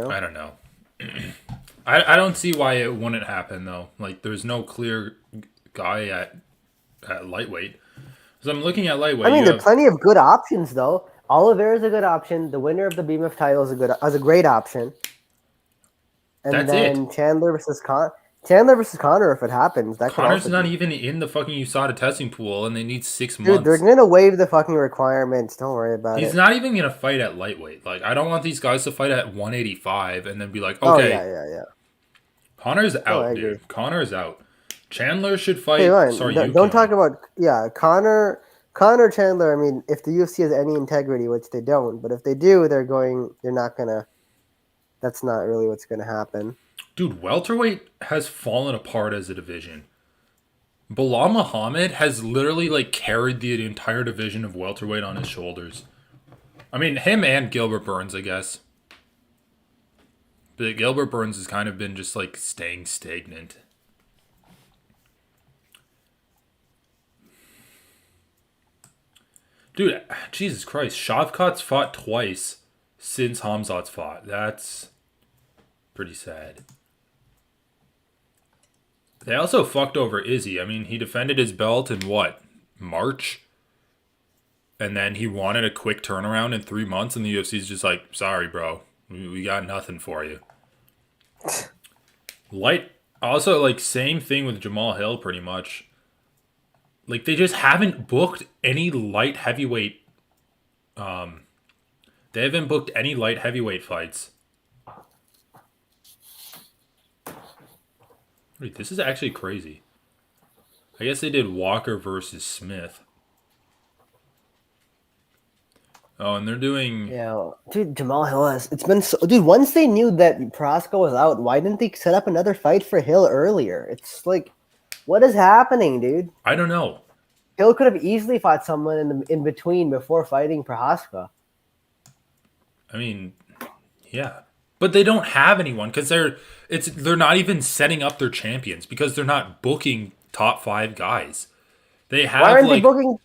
Speaker 2: I don't know. I don't see why it wouldn't happen though. Like, there's no clear guy at lightweight. So I'm looking at lightweight.
Speaker 1: I mean, there are plenty of good options though. Oliveira is a good option. The winner of the BMF title is a great option. And
Speaker 2: That's
Speaker 1: then
Speaker 2: it.
Speaker 1: Chandler versus Conor, if it happens,
Speaker 2: Connor's not even in the fucking USADA testing pool, and they need 6 months.
Speaker 1: Dude, they're gonna waive the fucking requirements. Don't worry about it.
Speaker 2: He's not even gonna fight at lightweight. Like, I don't want these guys to fight at 185 and then be like,
Speaker 1: Oh
Speaker 2: okay,
Speaker 1: yeah.
Speaker 2: Connor's out, dude. Connor's out. Chandler should fight.
Speaker 1: Hey, Ryan,
Speaker 2: Sorry,
Speaker 1: don't talk about Connor Chandler. I mean, if the UFC has any integrity, which they don't, but if they do, they're not gonna. That's not really what's gonna happen.
Speaker 2: Dude, welterweight has fallen apart as a division. Bilal Muhammad has literally like carried the entire division of welterweight on his shoulders. I mean, him and Gilbert Burns, I guess. But Gilbert Burns has kind of been just like staying stagnant. Dude, Jesus Christ. Shavkat's fought twice since Hamzat's fought. That's Pretty sad. They also fucked over Izzy. I mean, he defended his belt in what? March? And then he wanted a quick turnaround in 3 months, and the UFC's just like, sorry, bro. We got nothing for you. Light. Also, like, same thing with Jamal Hill, pretty much. Like, they just haven't booked any light heavyweight. They haven't booked any light heavyweight fights. Wait, this is actually crazy. I guess they did Walker versus Smith. Oh, and they're doing.
Speaker 1: Yeah, dude, Jamal Hill has. It's been so. Dude, once they knew that Proskauer was out, why didn't they set up another fight for Hill earlier? It's like, what is happening, dude?
Speaker 2: I don't know.
Speaker 1: Hill could have easily fought someone in between before fighting Proskauer.
Speaker 2: I mean, yeah, but they don't have anyone because they're not even setting up their champions because they're not booking top 5 guys. They have
Speaker 1: Why aren't they booking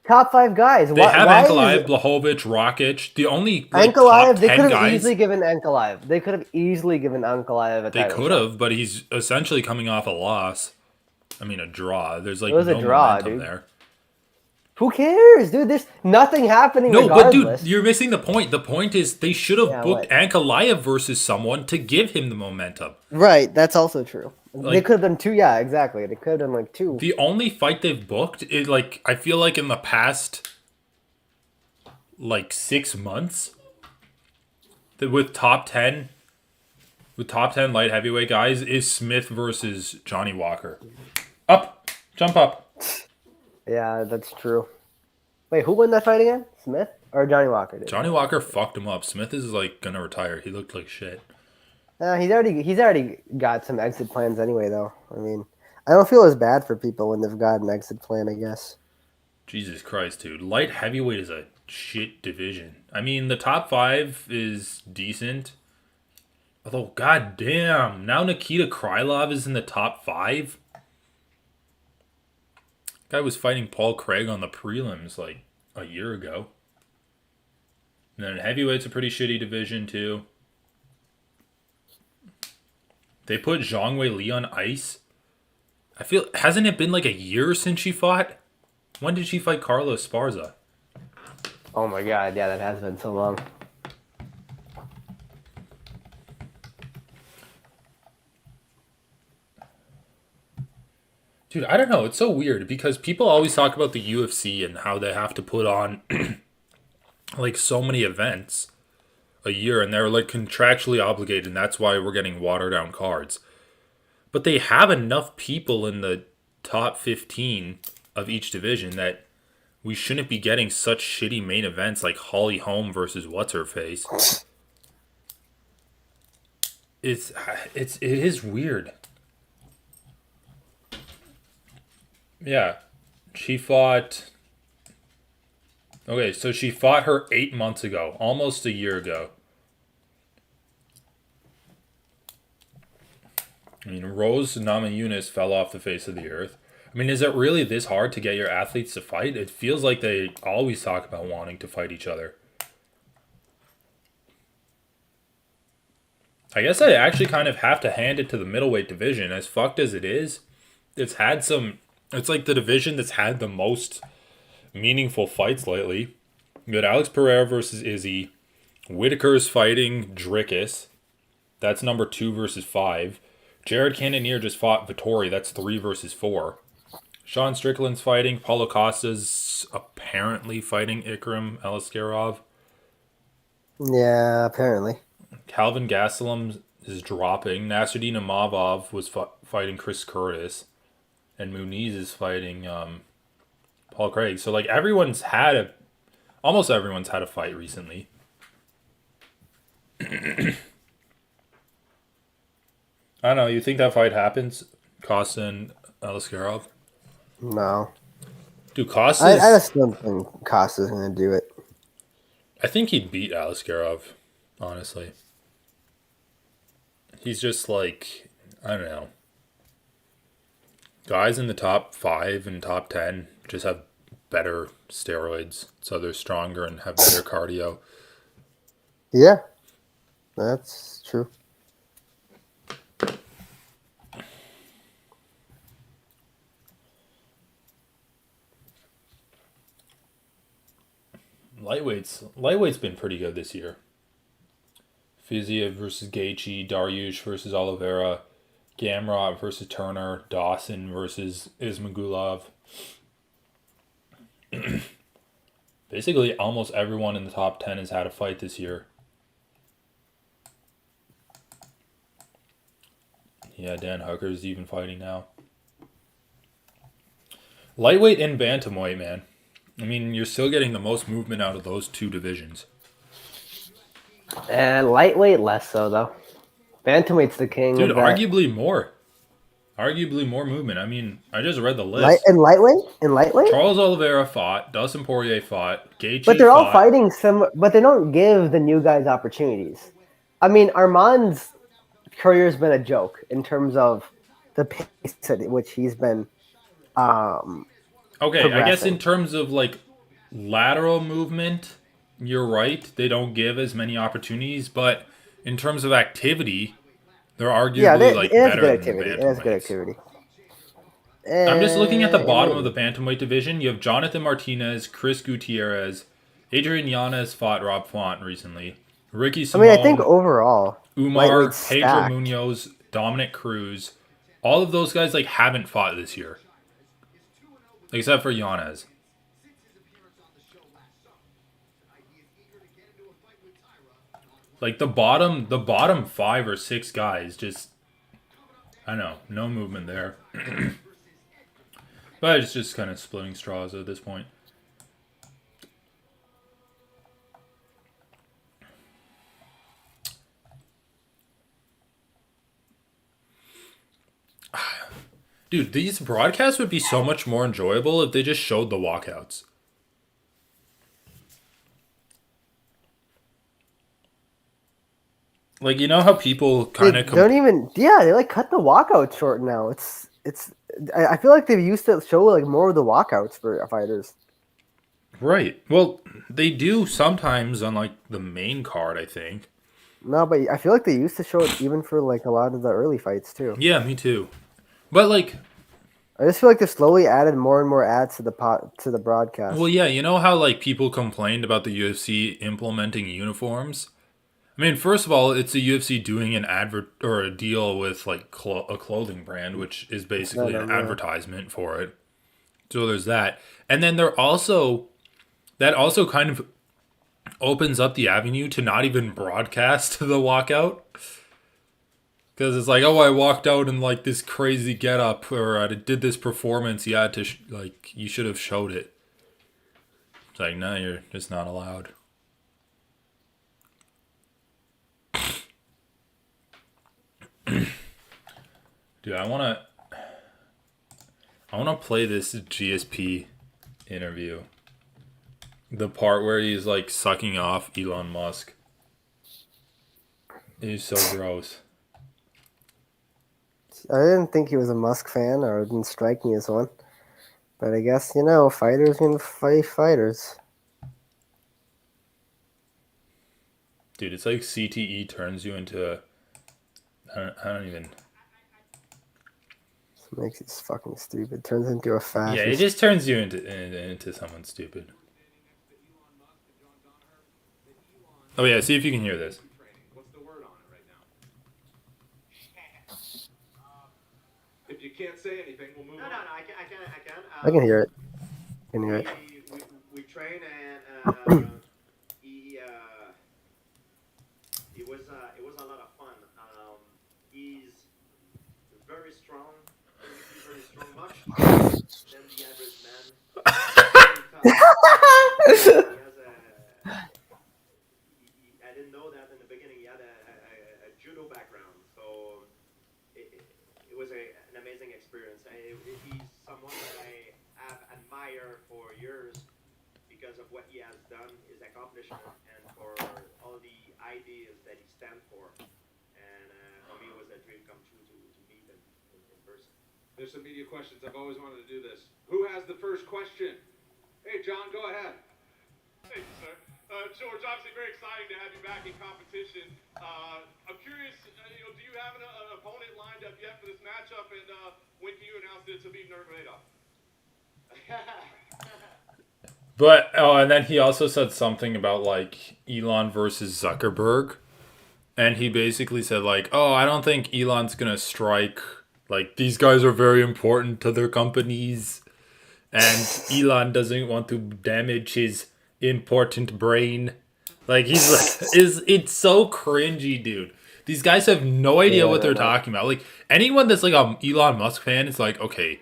Speaker 1: top 5 guys?
Speaker 2: They have Ankalaev, Blachowicz, Rakic. The only
Speaker 1: Ankalaev,
Speaker 2: top
Speaker 1: they
Speaker 2: 10
Speaker 1: could have
Speaker 2: guys.
Speaker 1: easily given Ankalaev. They could have easily given Ankalaev a title.
Speaker 2: They could have, but he's essentially coming off a loss. I mean, a draw. There's like
Speaker 1: it was
Speaker 2: no
Speaker 1: a draw,
Speaker 2: momentum
Speaker 1: dude.
Speaker 2: there.
Speaker 1: Who cares, dude? There's nothing happening.
Speaker 2: No,
Speaker 1: regardless.
Speaker 2: but dude, you're missing the point. The point is they should have booked Ankalaev versus someone to give him the momentum.
Speaker 1: Right, that's also true.
Speaker 2: Like,
Speaker 1: they could have done 2. Yeah, exactly. They could have done like 2.
Speaker 2: The only fight they've booked is like I feel like in the past like 6 months that with top 10 light heavyweight guys is Smith versus Johnny Walker. Up, jump up.
Speaker 1: Yeah, that's true. Wait, who won that fight again? Smith or Johnny Walker? Did
Speaker 2: Johnny Walker fucked him up. Smith is like gonna retire. He looked like shit.
Speaker 1: he's already got some exit plans anyway, though. I mean, I don't feel as bad for people when they've got an exit plan, I guess.
Speaker 2: Jesus Christ, dude. Light heavyweight is a shit division. I mean, the top 5 is decent. Although, goddamn, now Nikita Krylov is in the top 5. Guy was fighting Paul Craig on the prelims like a year ago. And then heavyweight's a pretty shitty division too. They put Zhang Wei Li on ice. I feel hasn't it been like a year since she fought? When did she fight Carlos Esparza?
Speaker 1: Oh my god, yeah, that has been so long.
Speaker 2: Dude, I don't know. It's so weird because people always talk about the UFC and how they have to put on like so many events a year and they're like contractually obligated and that's why we're getting watered down cards. But they have enough people in the top 15 of each division that we shouldn't be getting such shitty main events like Holly Holm versus What's-Her-Face. It is weird. Yeah. She fought... Okay, so she fought her 8 months ago. Almost a year ago. I mean, Rose Namajunas fell off the face of the earth. I mean, is it really this hard to get your athletes to fight? It feels like they always talk about wanting to fight each other. I guess I actually kind of have to hand it to the middleweight division. As fucked as it is, it's had some... It's like the division that's had the most meaningful fights lately. You got Alex Pereira versus Izzy. Whitaker's fighting Dricus. That's number 2 versus 5. Jared Cannonier just fought Vittori. That's 3 versus 4. Sean Strickland's fighting. Paulo Costa's apparently fighting Ikram Eliskerov.
Speaker 1: Yeah, apparently.
Speaker 2: Calvin Gastelum is dropping. Nasruddin Imavov was fighting Chris Curtis. And Muniz is fighting Paul Craig. So, like, almost everyone's had a fight recently. I don't know. You think that fight happens? Costa and Eliskerov?
Speaker 1: No.
Speaker 2: Dude, Costa
Speaker 1: I just don't think Costa's going to do it.
Speaker 2: I think he'd beat Eliskerov, honestly. He's just like, I don't know. Guys in the top 5 and top 10 just have better steroids, so they're stronger and have better cardio.
Speaker 1: Yeah, that's true.
Speaker 2: lightweight's been pretty good this year. Fiziev versus Gaethje, Dariush versus Oliveira, Gamrot versus Turner, Dawson versus Ismagulov. Basically, almost everyone in the top 10 has had a fight this year. Yeah, Dan Hooker's even fighting now. Lightweight and bantamweight, man. I mean, you're still getting the most movement out of those two divisions.
Speaker 1: And lightweight less so though. Bantamweight's the king
Speaker 2: Dude,
Speaker 1: of that.
Speaker 2: arguably more. Arguably more movement. I mean, I just read the list.
Speaker 1: Lightweight.
Speaker 2: Charles Oliveira fought. Dustin Poirier fought.
Speaker 1: But
Speaker 2: Gaethje
Speaker 1: they're all
Speaker 2: fought.
Speaker 1: fighting some. But they don't give the new guys opportunities. I mean, Armand's career's been a joke in terms of the pace at which he's been
Speaker 2: Okay, I guess in
Speaker 1: progressing.
Speaker 2: terms of like lateral movement, you're right. They don't give as many opportunities, but in terms of activity, they're
Speaker 1: Yeah,
Speaker 2: arguably
Speaker 1: it
Speaker 2: like
Speaker 1: is
Speaker 2: better
Speaker 1: good
Speaker 2: than the
Speaker 1: activity. It is good
Speaker 2: bantamweights.
Speaker 1: activity.
Speaker 2: I'm just looking at the bottom of the
Speaker 1: Maybe.
Speaker 2: bantamweight division. You have Jonathan Martinez, Chris Gutierrez, Adrian Yanez fought Rob Font recently. Ricky
Speaker 1: I mean, I think
Speaker 2: Simone,
Speaker 1: overall,
Speaker 2: Umar,
Speaker 1: lightweight's
Speaker 2: Pedro
Speaker 1: stacked.
Speaker 2: Munoz, Dominic Cruz. All of those guys like haven't fought this year, except for Yanez. Like the bottom 5 or 6 guys just I don't know, no movement there. But it's just kind of splitting straws at this point. Dude, these broadcasts would be so much more enjoyable if they just showed the walkouts. Like, you know how people
Speaker 1: They
Speaker 2: kind of
Speaker 1: don't even. Yeah, they like cut the walkout short now. It's. I feel like they used to show like more of the walkouts for fighters.
Speaker 2: Right. Well, they do sometimes on like the main card, I think.
Speaker 1: No, but I feel like they used to show it even for like a lot of the early fights too.
Speaker 2: Yeah, me too. But like,
Speaker 1: I just feel like they slowly added more and more ads to the
Speaker 2: well,
Speaker 1: broadcast.
Speaker 2: yeah, you know how like people complained about the UFC implementing uniforms? I mean, first of all, it's the UFC doing an advert or a deal with like a clothing brand, which is basically an
Speaker 1: Venom, yeah.
Speaker 2: advertisement for it. So there's that, and then they're also that also kind of opens up the avenue to not even broadcast the walkout because it's like, oh, I walked out in like this crazy getup or I did this performance. You had to like you should have showed it. It's like, no, you're just not allowed. Dude, I wanna play this GSP interview. The part where he's like sucking off Elon Musk. He's so gross.
Speaker 1: I didn't think he was a Musk fan, or it didn't strike me as one. But I guess fighters can fight fighters.
Speaker 2: Dude, it's like CTE turns you into I don't even.
Speaker 1: It makes it fucking stupid. Turns into a
Speaker 2: Yeah, it
Speaker 1: fascist.
Speaker 2: just turns you into someone stupid. Oh yeah, see if you can hear this.
Speaker 3: What's the word on it right now? If you can't say anything, we'll move on. No, I can.
Speaker 1: I can hear it. I can hear it.
Speaker 3: We train and it was a lot of fun. He's very strong, very strong, much stronger than the average man. He has I didn't know that in the beginning. He had a judo background, so it was an amazing experience. He's someone that I have admired for years because of what he has done, his accomplishment, and for all the ideas that he stands for. And for me, it was a dream come true to meet him in person. There's some media questions. I've always wanted to do this. Who has the first question? Hey, John, go ahead.
Speaker 4: Thank you, sir. George, obviously very exciting to have you back in competition. I'm curious, do you have an opponent lined up yet for this matchup, and when can you announce it to be Nurmagomedov?
Speaker 2: But and then he also said something about like Elon versus Zuckerberg, and he basically said like, "Oh, I don't think Elon's gonna strike. Like these guys are very important to their companies, and Elon doesn't want to damage his important brain." Like he's like, is it's so cringy, dude. These guys have no idea
Speaker 1: Yeah,
Speaker 2: what
Speaker 1: no,
Speaker 2: they're
Speaker 1: no.
Speaker 2: talking about. Like anyone that's like a Elon Musk fan is like, okay,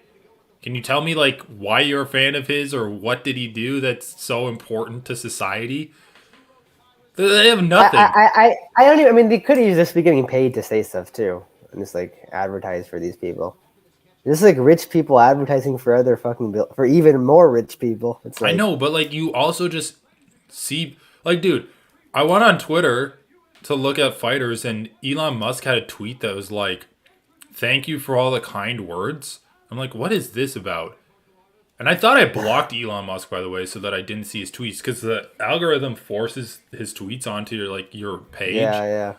Speaker 2: can you tell me like why you're a fan of his or what did he do that's so important to society? They have nothing.
Speaker 1: I don't even. I mean, they could just be getting paid to say stuff too, and just like advertise for these people. This is like rich people advertising for other fucking for even more rich people. It's
Speaker 2: I
Speaker 1: like,
Speaker 2: know, but like you also just see like dude, I went on Twitter to look at fighters and Elon Musk had a tweet that was like, "Thank you for all the kind words." I'm like, "What is this about?" And I thought I blocked Elon Musk by the way so that I didn't see his tweets cuz the algorithm forces his tweets onto your
Speaker 1: yeah,
Speaker 2: page.
Speaker 1: yeah.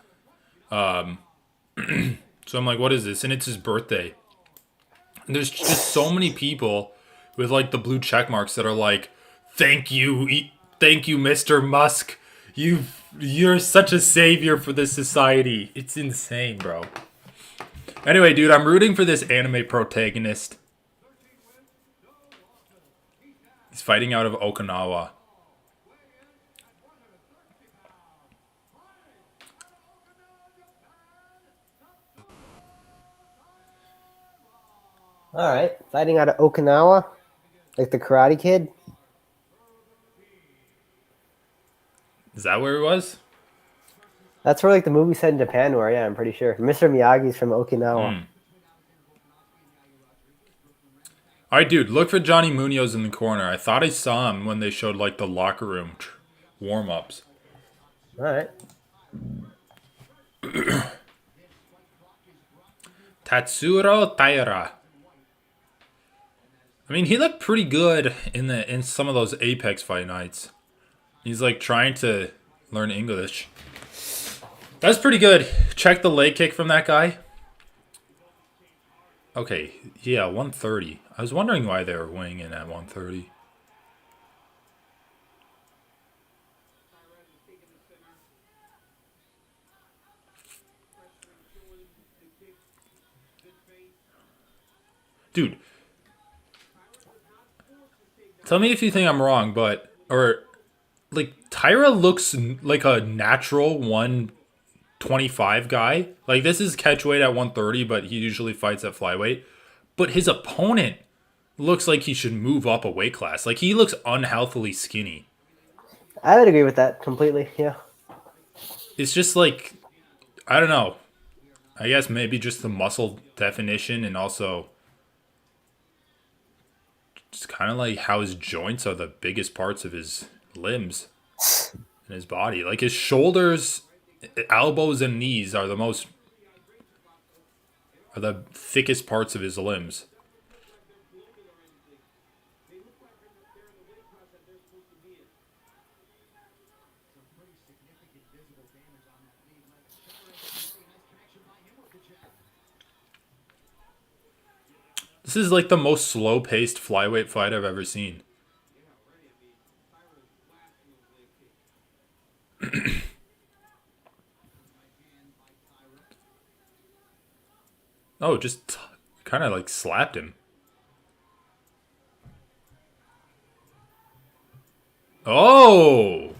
Speaker 2: So I'm like, "What is this?" And it's his birthday. And there's just so many people with like the blue check marks that are like, thank you, Mr. Musk. You're such a savior for this society." It's insane, bro. Anyway, dude, I'm rooting for this anime protagonist. He's fighting out of Okinawa.
Speaker 1: All right, fighting out of Okinawa, like the Karate Kid.
Speaker 2: Is that where he was?
Speaker 1: That's where like the movie set in Japan. Where yeah, I'm pretty sure Mr. Miyagi's from Okinawa.
Speaker 2: All right, dude, look for Johnny Munoz in the corner. I thought I saw him when they showed like the locker room warm-ups.
Speaker 1: All right.
Speaker 2: Tatsuro Taira. I mean, he looked pretty good in some of those Apex fight nights. He's like trying to learn English. That's pretty good. Check the leg kick from that guy. Okay, yeah, 130. I was wondering why they were weighing in at 130. Dude, tell me if you think I'm wrong, but like Tyra looks like a natural 125 guy. Like this is catch weight at 130, but he usually fights at flyweight. But his opponent looks like he should move up a weight class. Like he looks unhealthily skinny.
Speaker 1: I would agree with that completely. Yeah.
Speaker 2: It's just like I don't know. I guess maybe just the muscle definition and also just kind of like how his joints are the biggest parts of his limbs and his body. Like his shoulders, elbows, and knees are the thickest parts of his limbs. This is like the most slow-paced flyweight fight I've ever seen. Oh, just kind of like slapped him. Oh,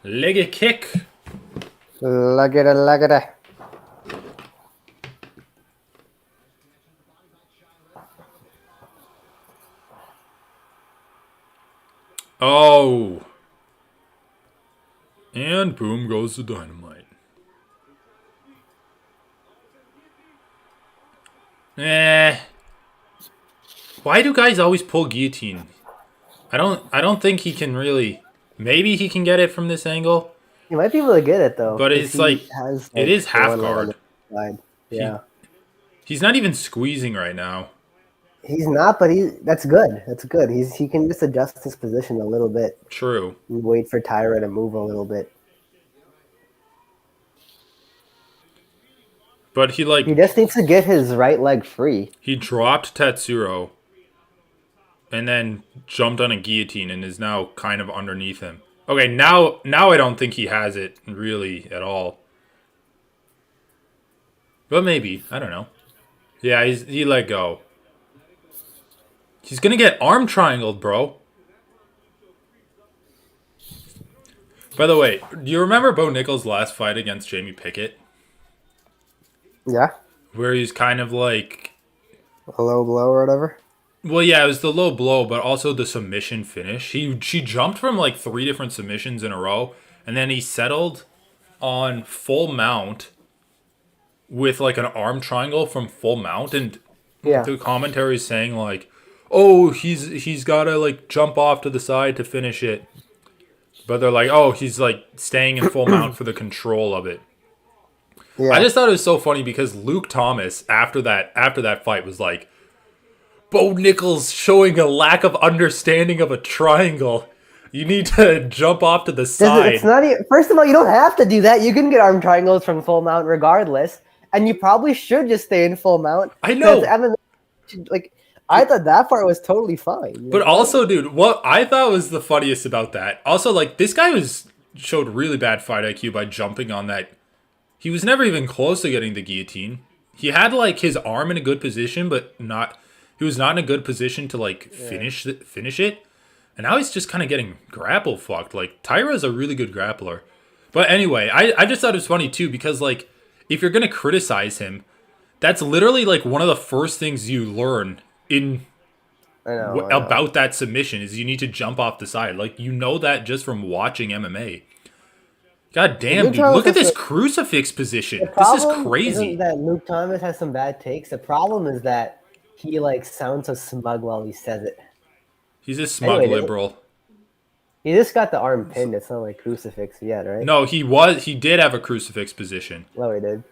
Speaker 2: leg kick.
Speaker 1: Look at it. Look at it.
Speaker 2: Oh, and boom goes the dynamite. Eh. Why do guys always pull guillotine? I don't think he can really. Maybe he can get it from this angle,
Speaker 1: He might be able to get it though,
Speaker 2: but
Speaker 1: because
Speaker 2: it's like
Speaker 1: he has
Speaker 2: it
Speaker 1: like
Speaker 2: is
Speaker 1: the
Speaker 2: half
Speaker 1: one leg on
Speaker 2: guard.
Speaker 1: the side.
Speaker 2: He
Speaker 1: Yeah.
Speaker 2: he's not even squeezing right now.
Speaker 1: He's not, but that's good. That's good. He can just adjust his position a little bit
Speaker 2: True.
Speaker 1: and wait for Tyra to move a little bit.
Speaker 2: But he
Speaker 1: He
Speaker 2: like
Speaker 1: just needs to get his right leg free.
Speaker 2: he dropped Tatsuro and then jumped on a guillotine and is now kind of underneath him. Okay, now I don't think he has it really at all. But maybe. I don't know. Yeah, he let go. He's gonna get arm triangled, bro. By the way, do you remember Bo Nickal's last fight against Jamie Pickett?
Speaker 1: Yeah.
Speaker 2: Where he's kind of like...
Speaker 1: A low blow or whatever.
Speaker 2: Well, yeah, it was the low blow, but also the submission finish. She jumped from like 3 different submissions in a row, and then he settled on full mount with like an arm triangle from full mount, and the commentary is saying like, "Oh, he's gotta like jump off to the side to finish it," but they're like, "Oh, he's like staying in full mount for the control of it." Yeah. I just thought it was so funny because Luke Thomas after that fight was like, Bo Nickal's showing a lack of understanding of a triangle. You need to jump off to the side.
Speaker 1: It's not even, first of all, you don't have to do that. You can get arm triangles from full mount regardless, and you probably should just stay in full mount.
Speaker 2: I know.
Speaker 1: Like, I thought that part was totally fine.
Speaker 2: But also, dude, what I thought was the funniest about that, also, like, this guy showed really bad fight IQ by jumping on that. He was never even close to getting the guillotine. He had, like, his arm in a good position, but he was not in a good position to, like, finish it. And now he's just kind of getting grapple fucked. Like, Tyra's a really good grappler. But anyway, I just thought it was funny, too, because, like, if you're going to criticize him, that's literally, like, one of the first things you learn about that submission is you need to jump off the side. Like, you know that just from watching MMA. God damn, dude, look at this crucifix position. This is crazy.
Speaker 1: Isn't that Luke Thomas has some bad takes. The problem is that he, like, sounds so smug while he says it.
Speaker 2: He's a smug liberal.
Speaker 1: He just got the arm pinned. It's not like crucifix yet, right?
Speaker 2: No, he did have a crucifix position.
Speaker 1: No, he did.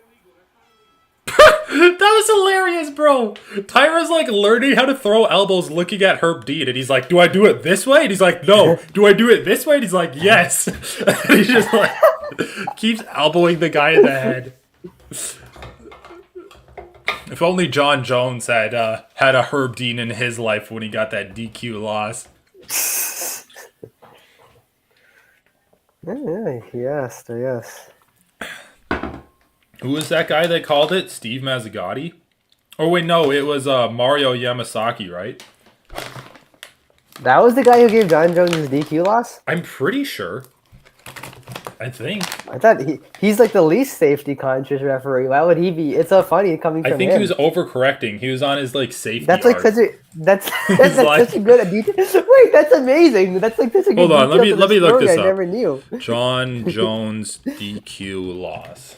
Speaker 2: That was hilarious, bro. Tyra's like learning how to throw elbows looking at Herb Dean, and he's like, do I do it this way? And he's like, no. Do I do it this way? And he's like, yes. And he just like keeps elbowing the guy in the head. If only John Jones had a Herb Dean in his life when he got that DQ loss.
Speaker 1: Yes.
Speaker 2: Who was that guy that called it? Steve Mazzagatti? Oh, wait, no, it was Mario Yamasaki, right?
Speaker 1: That was the guy who gave John Jones his DQ loss?
Speaker 2: I'm pretty sure. I think.
Speaker 1: I thought he's like the least safety conscious referee. Why would he be? It's so funny coming from him.
Speaker 2: I think he was overcorrecting. He was on his like safety.
Speaker 1: That's like such a good detail. Wait, that's amazing. That's like such a good.
Speaker 2: Hold on, let me look this up.
Speaker 1: I never knew.
Speaker 2: John Jones DQ loss.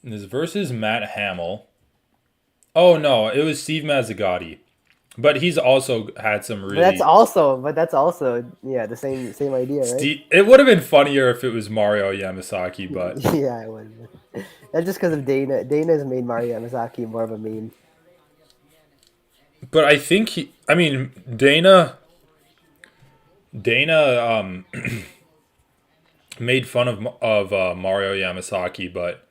Speaker 2: This versus Matt Hamill. Oh no, it was Steve Mazzagatti. But he's also had some really...
Speaker 1: That's also the same idea, right?
Speaker 2: It would have been funnier if it was Mario Yamasaki, but...
Speaker 1: Yeah, it would. That's just because of Dana. Dana's made Mario Yamasaki more of a meme.
Speaker 2: But I think Dana made fun of Mario Yamasaki, but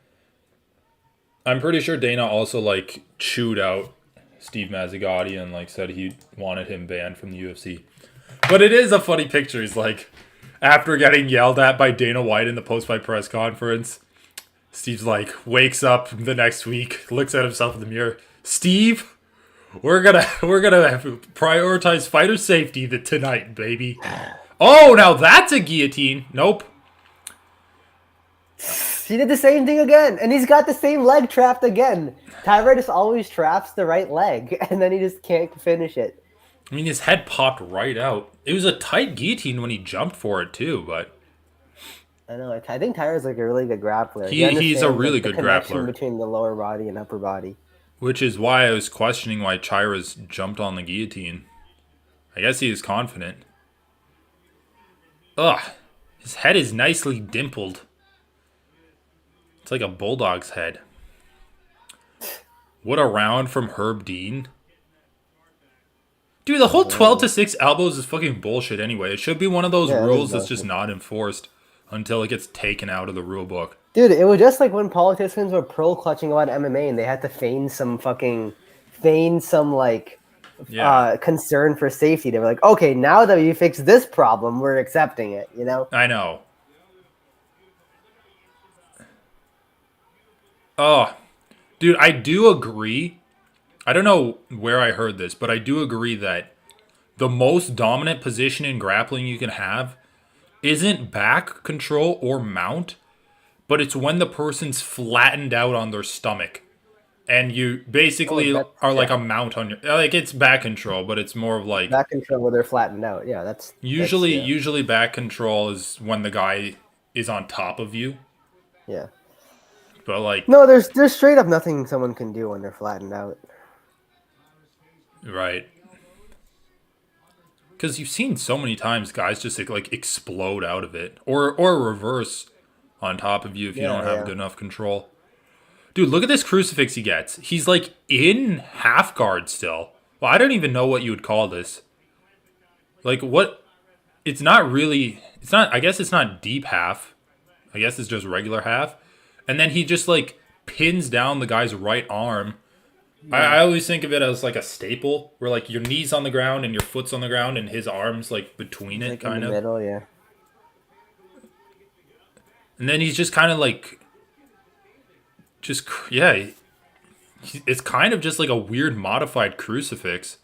Speaker 2: I'm pretty sure Dana also, like, chewed out Steve Mazzagatti and like said he wanted him banned from the UFC. But it is a funny picture. He's like, after getting yelled at by Dana White in the post-fight press conference, Steve's like, wakes up the next week, looks at himself in the mirror. Steve, we're gonna prioritize fighter safety tonight, baby. Oh, now that's a guillotine. Nope.
Speaker 1: He did the same thing again, and he's got the same leg trapped again. Tyra just always traps the right leg, and then he just can't finish it.
Speaker 2: I mean, his head popped right out. It was a tight guillotine when he jumped for it, too, but...
Speaker 1: I know. I think Tyra's like a really good grappler.
Speaker 2: He's a really good grappler.
Speaker 1: Between the lower body and upper body.
Speaker 2: Which is why I was questioning why Tyra's jumped on the guillotine. I guess he is confident. Ugh. His head is nicely dimpled. It's like a bulldog's head. What a round from Herb Dean. Dude, the whole 12-6 elbows is fucking bullshit anyway. It should be one of those rules that's just not enforced until it gets taken out of the rule book.
Speaker 1: Dude, it was just like when politicians were pro clutching about MMA and they had to feign some
Speaker 2: Yeah.
Speaker 1: concern for safety. They were like, okay, now that you fixed this problem, we're accepting it. You know?
Speaker 2: I know. Oh, dude, I do agree. I don't know where I heard this, but I do agree that the most dominant position in grappling you can have isn't back control or mount, but it's when the person's flattened out on their stomach. And you
Speaker 1: Oh,
Speaker 2: basically
Speaker 1: that's
Speaker 2: are like
Speaker 1: yeah.
Speaker 2: a mount on your, like, it's back control, but it's more of like
Speaker 1: Back control where they're flattened out. Yeah, that's
Speaker 2: usually
Speaker 1: yeah,
Speaker 2: usually back control is when the guy is on top of you.
Speaker 1: yeah.
Speaker 2: But like,
Speaker 1: No, there's straight up nothing someone can do when they're flattened out.
Speaker 2: right. Because you've seen so many times guys just like explode out of it, or reverse on top of you if you don't
Speaker 1: Yeah,
Speaker 2: have
Speaker 1: yeah.
Speaker 2: good enough control. Dude, look at this crucifix he gets. He's like in half guard still. Well, I don't even know what you would call this. Like what? It's not really. It's not. I guess it's not deep half. I guess it's just regular half. And then he just like pins down the guy's right arm. I always think of it as like a staple, where like your knees on the ground and your foot's on the ground, and his arms like between it,
Speaker 1: Like in the
Speaker 2: kind of.
Speaker 1: middle, yeah.
Speaker 2: And then he's just kind of like, just yeah. It's kind of just like a weird modified crucifix.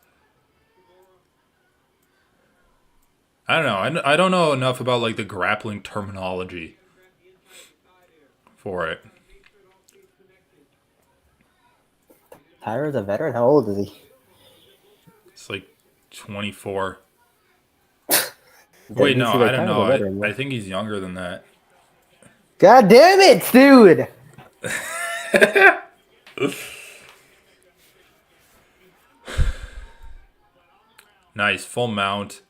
Speaker 2: I don't know. I don't know enough about like the grappling terminology for it.
Speaker 1: Tyra's a veteran. How old is he?
Speaker 2: It's like 24.
Speaker 1: That
Speaker 2: Wait,
Speaker 1: means
Speaker 2: no,
Speaker 1: he's
Speaker 2: I
Speaker 1: like
Speaker 2: don't
Speaker 1: kind of a
Speaker 2: know.
Speaker 1: veteran.
Speaker 2: I
Speaker 1: Yeah.
Speaker 2: think he's younger than that.
Speaker 1: God damn it, dude!
Speaker 2: Nice, full mount.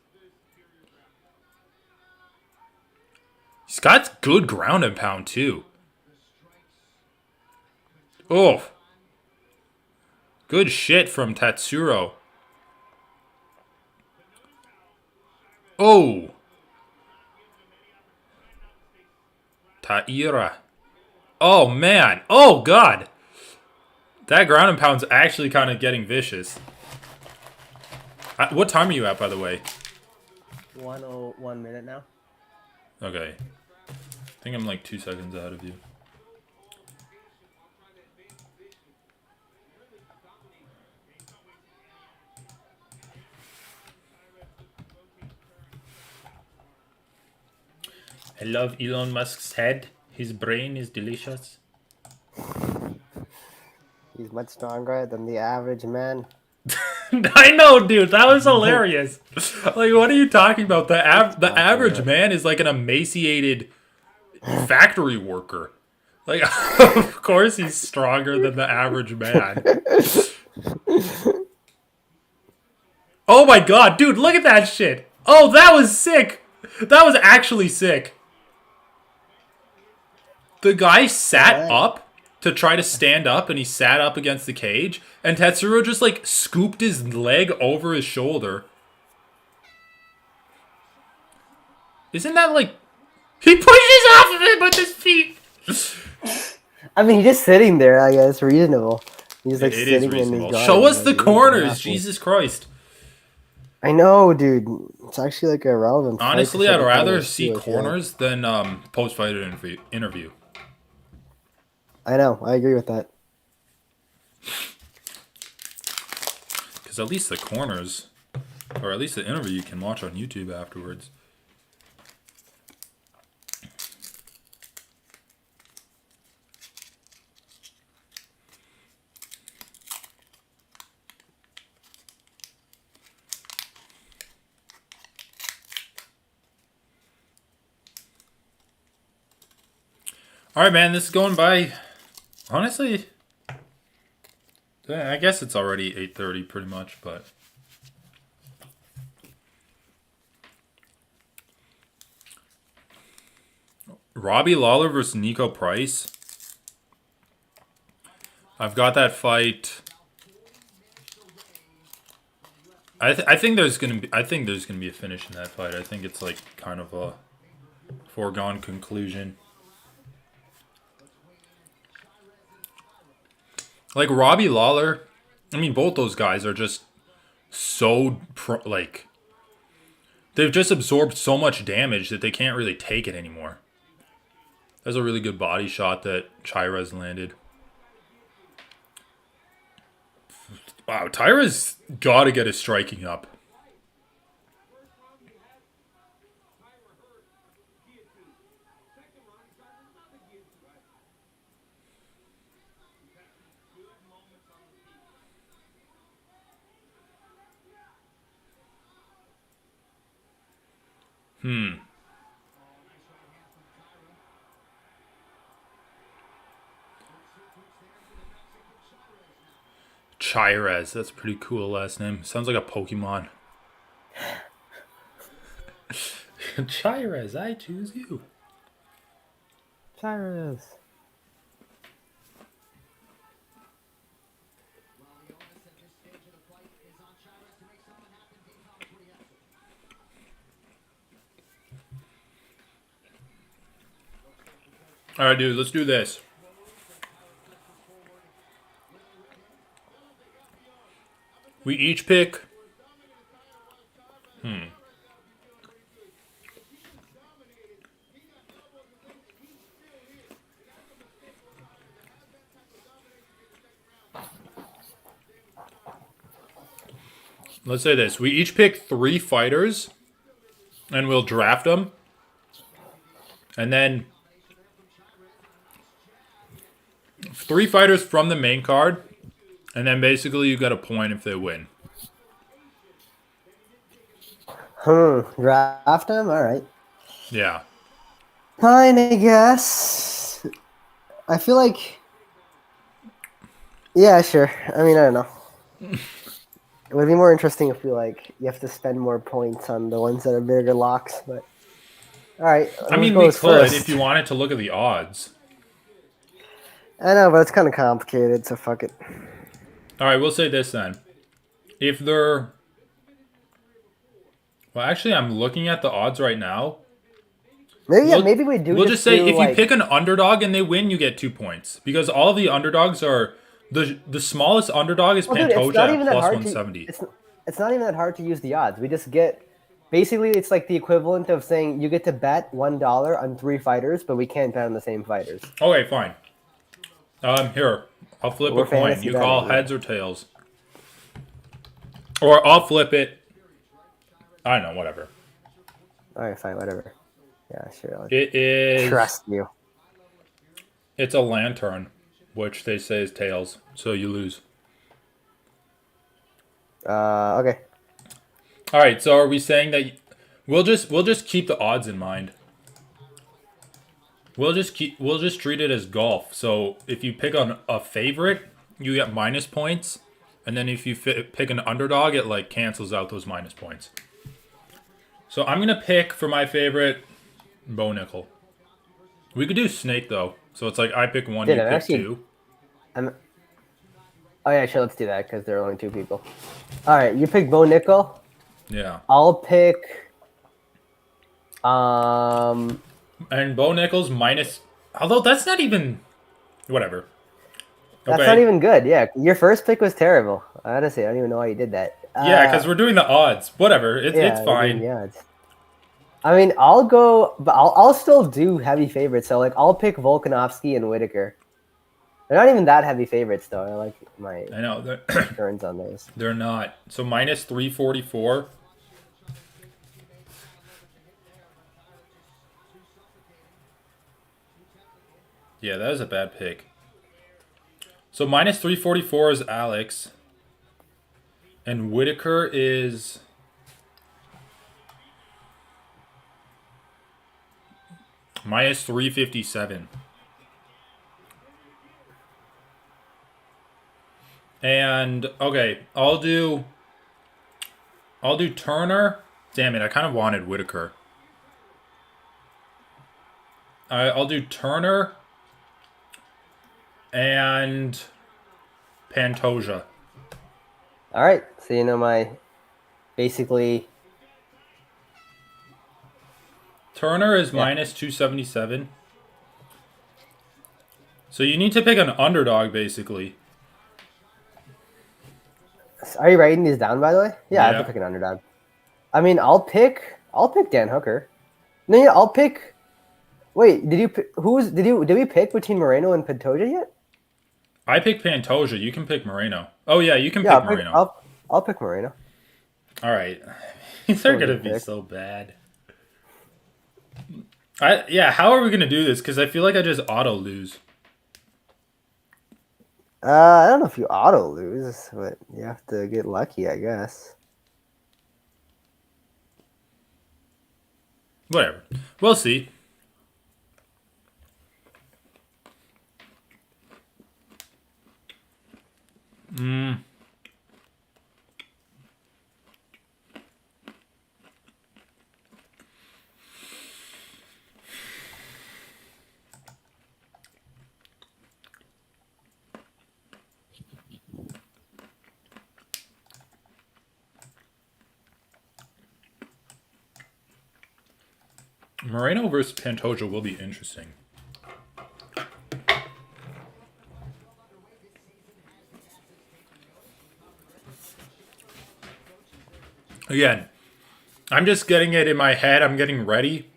Speaker 2: He's got good ground and pound too. Oh, good shit from Tatsuro. Oh, Taira. Oh man. Oh god. That ground and pound's actually kind of getting vicious. What time are you at, by the way?
Speaker 1: 101 minute now.
Speaker 2: Okay. I think I'm like 2 seconds out of you. I love Elon Musk's head. His brain is delicious.
Speaker 1: He's much stronger than the average man.
Speaker 2: I know, dude. That was hilarious. Like, what are you talking about? The average man is like an emaciated factory worker. Like, of course he's stronger than the average man. Oh my god, dude, look at that shit. Oh, that was sick. That was actually sick. The guy sat up to try to stand up, and he sat up against the cage, and Tetsuro just like scooped his leg over his shoulder. Isn't that like... He pushes off of it with his feet!
Speaker 1: I mean, he's just sitting there. I guess reasonable. He's like
Speaker 2: It is
Speaker 1: sitting in his
Speaker 2: reasonable.
Speaker 1: garden.
Speaker 2: Show us
Speaker 1: like,
Speaker 2: the
Speaker 1: he's
Speaker 2: corners,
Speaker 1: laughing.
Speaker 2: Jesus Christ.
Speaker 1: I know, dude. It's actually like a relevant. fight
Speaker 2: Honestly,
Speaker 1: to
Speaker 2: I'd
Speaker 1: the
Speaker 2: rather
Speaker 1: corners,
Speaker 2: see
Speaker 1: too, I feel like.
Speaker 2: corners than post-fight interview.
Speaker 1: I know. I agree with that.
Speaker 2: Because at least the corners, or at least the interview, you can watch on YouTube afterwards. Alright, man, this is going by, honestly, I guess it's already 8:30 pretty much, but... Robbie Lawler versus Nico Price. I've got that fight. I think there's gonna be a finish in that fight. I think it's like kind of a foregone conclusion. Like Robbie Lawler, I mean both those guys are just so like they've just absorbed so much damage that they can't really take it anymore. That's a really good body shot that Chairez landed. Wow, Tyra's got to get his striking up. Chairez, that's a pretty cool last name. Sounds like a Pokemon. Chairez, I choose you.
Speaker 1: Chairez.
Speaker 2: All right, dude, let's do this. We each pick. Let's say this. We each pick 3 fighters, and we'll draft them. And then 3 fighters from the main card, and then basically you got a point if they win.
Speaker 1: Draft him? Alright.
Speaker 2: Yeah.
Speaker 1: Fine, I guess. I feel like... Yeah, sure. I mean, I don't know. It would be more interesting if you have to spend more points on the ones that are bigger locks, but... Alright,
Speaker 2: I mean, we could if you wanted to look at the odds.
Speaker 1: I know, but it's kind of complicated, so fuck it.
Speaker 2: All right, we'll say this then. If they're... Well, actually, I'm looking at the odds right now.
Speaker 1: Maybe we do.
Speaker 2: We'll just say if you pick an underdog and they win, you get 2 points. Because all of the underdogs are... The smallest underdog is Pantoja at plus 170.
Speaker 1: It's not even that hard to use the odds. We just get... Basically, it's like the equivalent of saying you get to bet $1 on 3 fighters, but we can't bet on the same fighters.
Speaker 2: Okay, fine. Here, I'll flip a coin. You call heads or tails. Or I'll flip it. I don't know, whatever.
Speaker 1: Alright, fine, whatever. Yeah, sure.
Speaker 2: It is...
Speaker 1: Trust you.
Speaker 2: It's a lantern, which they say is tails, so you lose.
Speaker 1: Okay.
Speaker 2: All right, so are we saying that we'll just keep the odds in mind? We'll just treat it as golf. So if you pick on a favorite, you get minus points, and then if you pick an underdog, it like cancels out those minus points. So I'm gonna pick for my favorite Bo Nickel. We could do Snake though, so it's like I pick 1, you pick 2.
Speaker 1: Oh yeah, sure. Let's do that because there are only 2 people. All right, you pick Bo Nickel.
Speaker 2: Yeah.
Speaker 1: I'll pick.
Speaker 2: And Bo Nickel's minus. Although that's not even. Whatever.
Speaker 1: That's not even good. Yeah, your first pick was terrible. Honestly, I don't even know why you did that.
Speaker 2: Yeah, because we're doing the odds. Whatever. It's fine.
Speaker 1: Yeah. I mean, I'll go, but I'll still do heavy favorites. So like, I'll pick Volkanovski and Whitaker. They're not even that heavy favorites though. I like my.
Speaker 2: I know.
Speaker 1: Turns on those.
Speaker 2: They're not. So minus 344. Yeah, that was a bad pick. So minus 344 is Alex. And Whitaker is... minus 357. And, okay, I'll do Turner. Damn it, I kind of wanted Whitaker. I'll do Turner and Pantoja.
Speaker 1: All right, so you know my basically
Speaker 2: Turner is minus 277. So you need to pick an underdog basically.
Speaker 1: Are you writing these down, by the way? Yeah, I have to
Speaker 2: Yeah.
Speaker 1: pick an underdog. I mean, I'll pick Dan Hooker. No, yeah, I'll pick. Wait, did we pick between Moreno and Pantoja yet?
Speaker 2: I picked Pantoja. You can pick Moreno. Oh yeah, you can
Speaker 1: Yeah,
Speaker 2: pick Moreno.
Speaker 1: I'll pick Moreno.
Speaker 2: All right. These are
Speaker 1: Still a
Speaker 2: gonna
Speaker 1: good
Speaker 2: be
Speaker 1: pick.
Speaker 2: so bad. Yeah. How are we gonna do this? Because I feel like I just auto lose.
Speaker 1: I don't know if you auto lose, but you have to get lucky, I guess.
Speaker 2: Whatever. We'll see. Moreno versus Pantoja will be interesting. Again, I'm just getting it in my head. I'm getting ready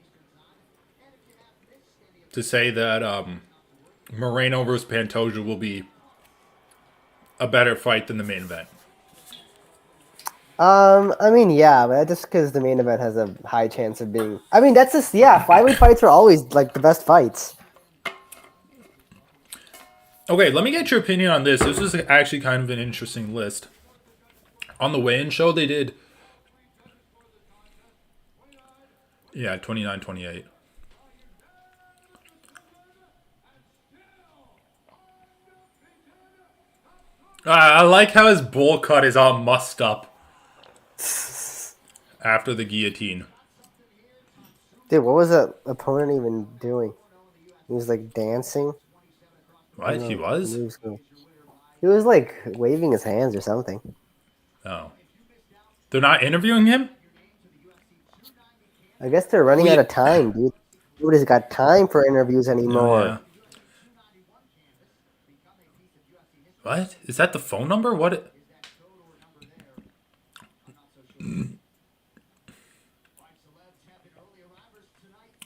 Speaker 2: to say that Moreno versus Pantoja will be a better fight than the main event.
Speaker 1: I mean, yeah, but just because the main event has a high chance of being. I mean, that's just yeah. Flyweight fights are always like the best fights.
Speaker 2: Okay, let me get your opinion on this. This is actually kind of an interesting list. On the weigh-in show, they did. Yeah, 29-28. I like how his bowl cut is all mussed up after the guillotine.
Speaker 1: Dude, what was that opponent even doing? He was like dancing. I don't
Speaker 2: What? He
Speaker 1: know.
Speaker 2: was?
Speaker 1: He was like waving his hands or something.
Speaker 2: Oh. They're not interviewing him?
Speaker 1: I guess they're running
Speaker 2: Well,
Speaker 1: out
Speaker 2: yeah.
Speaker 1: of time, dude. Nobody's got time for interviews
Speaker 2: Oh,
Speaker 1: anymore.
Speaker 2: yeah. What? Is that the phone number? What?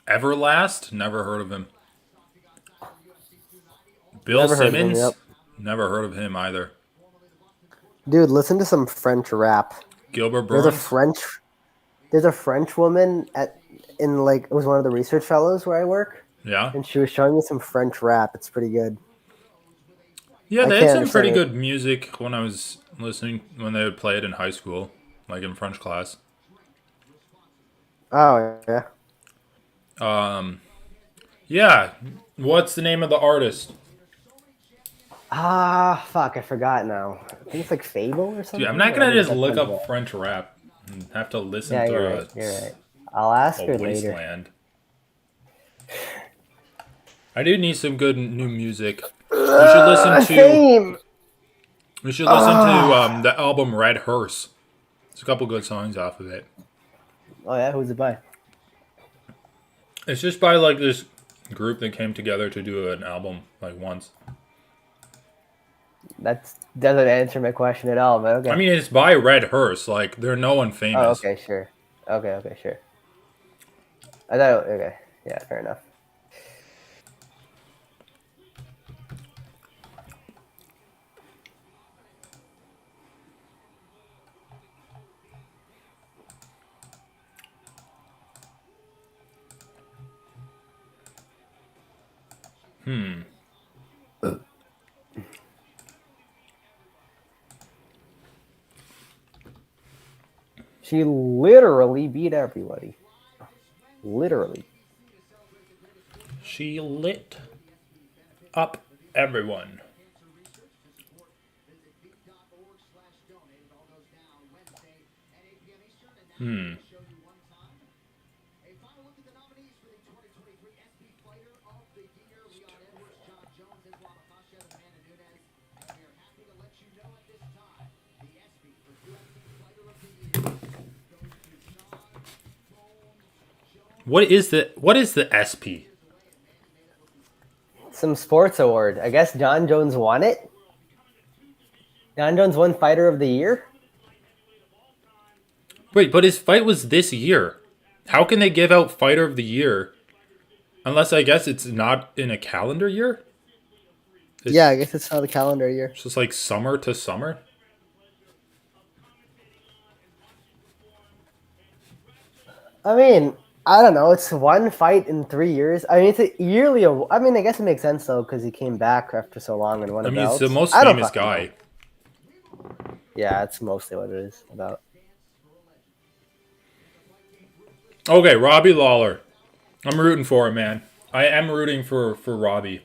Speaker 2: Everlast? Never heard of him. Bill
Speaker 1: Never heard of him.
Speaker 2: Simmons?
Speaker 1: Yep.
Speaker 2: Never heard of him either.
Speaker 1: Dude, listen to some French rap.
Speaker 2: Gilbert
Speaker 1: There's a
Speaker 2: Burns?
Speaker 1: French. There's a French woman it was one of the research fellows where I work,
Speaker 2: Yeah.
Speaker 1: and she was showing me some French rap. It's pretty good.
Speaker 2: Yeah,
Speaker 1: I
Speaker 2: they had
Speaker 1: can't
Speaker 2: some pretty
Speaker 1: understand it.
Speaker 2: good music when I was listening, when they would play it in high school, like in French class.
Speaker 1: Oh yeah.
Speaker 2: Yeah. What's the name of the artist?
Speaker 1: Ah, fuck, I forgot now. I think it's like Fable or something.
Speaker 2: Dude, I'm not
Speaker 1: or
Speaker 2: gonna
Speaker 1: I think
Speaker 2: just
Speaker 1: that's
Speaker 2: look
Speaker 1: French
Speaker 2: up
Speaker 1: rap.
Speaker 2: French rap and have to listen
Speaker 1: Yeah,
Speaker 2: through
Speaker 1: you're right. You're right. I'll ask
Speaker 2: a
Speaker 1: her later.
Speaker 2: wasteland. I do need some good new music. We should listen to.
Speaker 1: Same.
Speaker 2: We should listen to the album Red Hearse. There's a couple good songs off of it.
Speaker 1: Oh yeah, who's it by?
Speaker 2: It's just by like this group that came together to do an album like once.
Speaker 1: That doesn't answer my question at all, but okay.
Speaker 2: I mean, it's by Red Hearse. Like they're no one
Speaker 1: Oh,
Speaker 2: famous.
Speaker 1: okay, sure. Okay, sure. I thought. Okay, yeah, fair enough. She literally beat everybody. Literally.
Speaker 2: She lit up everyone. What is the SP?
Speaker 1: Some sports award. I guess John Jones won it. John Jones won Fighter of the Year.
Speaker 2: Wait, but his fight was this year. How can they give out Fighter of the Year? Unless I guess it's not in a calendar year?
Speaker 1: Yeah, I guess it's not a calendar year.
Speaker 2: It's just like summer to summer?
Speaker 1: I mean, I don't know. It's one fight in 3 years. I mean, it's a yearly. I mean, I guess it makes sense though because he came back after so long and won
Speaker 2: I
Speaker 1: a
Speaker 2: mean, it's
Speaker 1: belt.
Speaker 2: the most
Speaker 1: I don't
Speaker 2: famous
Speaker 1: fucking
Speaker 2: guy.
Speaker 1: know. Yeah, that's mostly what it is about.
Speaker 2: Okay, Robbie Lawler. I'm rooting for him, man. I am rooting for Robbie.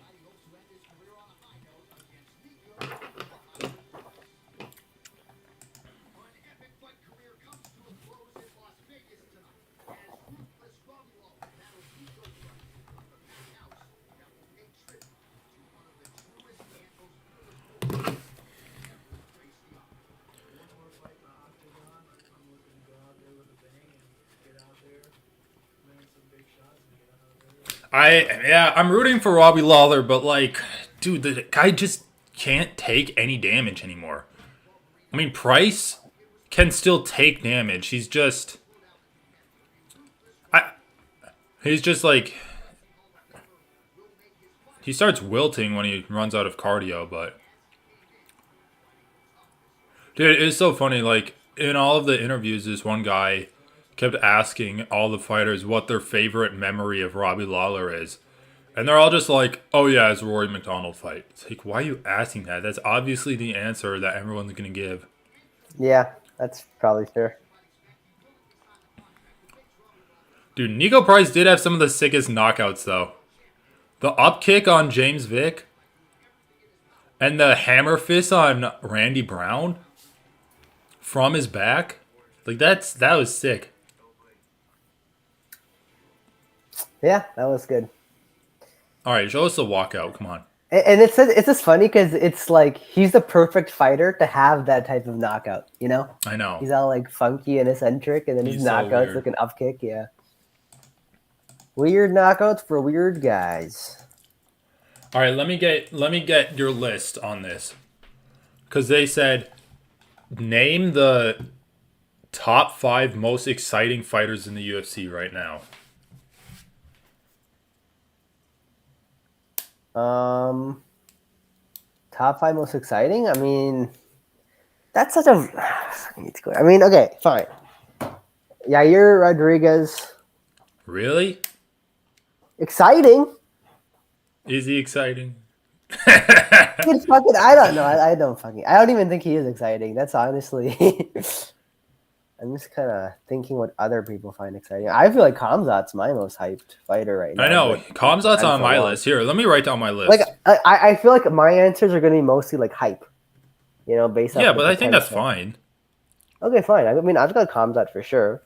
Speaker 2: I'm rooting for Robbie Lawler, but like, dude, the guy just can't take any damage anymore. I mean, Price can still take damage. He's just like he starts wilting when he runs out of cardio, but dude, it's so funny. Like in all of the interviews, this one guy kept asking all the fighters what their favorite memory of Robbie Lawler is. And they're all just like, oh yeah, it's a Rory McDonald fight. It's like, why are you asking that? That's obviously the answer that everyone's going to give.
Speaker 1: Yeah, that's probably fair.
Speaker 2: Dude, Nico Price did have some of the sickest knockouts, though. The up kick on James Vick and the hammer fist on Randy Brown from his back. Like, that was sick.
Speaker 1: Yeah, that was good.
Speaker 2: All right, show us the walkout. Come on.
Speaker 1: And it's just funny because it's like he's the perfect fighter to have that type of knockout. You know,
Speaker 2: I know.
Speaker 1: he's all like funky and eccentric, and then his
Speaker 2: He's so
Speaker 1: knockout's
Speaker 2: weird.
Speaker 1: like an up kick. Yeah, weird knockouts for weird guys.
Speaker 2: All right, let me get your list on this. Because they said, name the top 5 most exciting fighters in the UFC right now.
Speaker 1: Top 5 most exciting. I mean, that's such a. I mean, okay, fine. Yair Rodriguez,
Speaker 2: Really?
Speaker 1: exciting.
Speaker 2: Is he exciting?
Speaker 1: It's fucking. I don't know. I don't fucking. I don't even think he is exciting. That's honestly. I'm just kind of thinking what other people find exciting. I feel like Khamzat's my most hyped fighter right now.
Speaker 2: I know.
Speaker 1: but-
Speaker 2: Khamzat's on
Speaker 1: for
Speaker 2: my
Speaker 1: long.
Speaker 2: list. Here, let me write down my list.
Speaker 1: Like I feel like my answers are going to be mostly like hype. You know, based off.
Speaker 2: yeah,
Speaker 1: the
Speaker 2: but I think that's
Speaker 1: potential.
Speaker 2: fine.
Speaker 1: Okay, fine. I mean, I've got Khamzat for sure.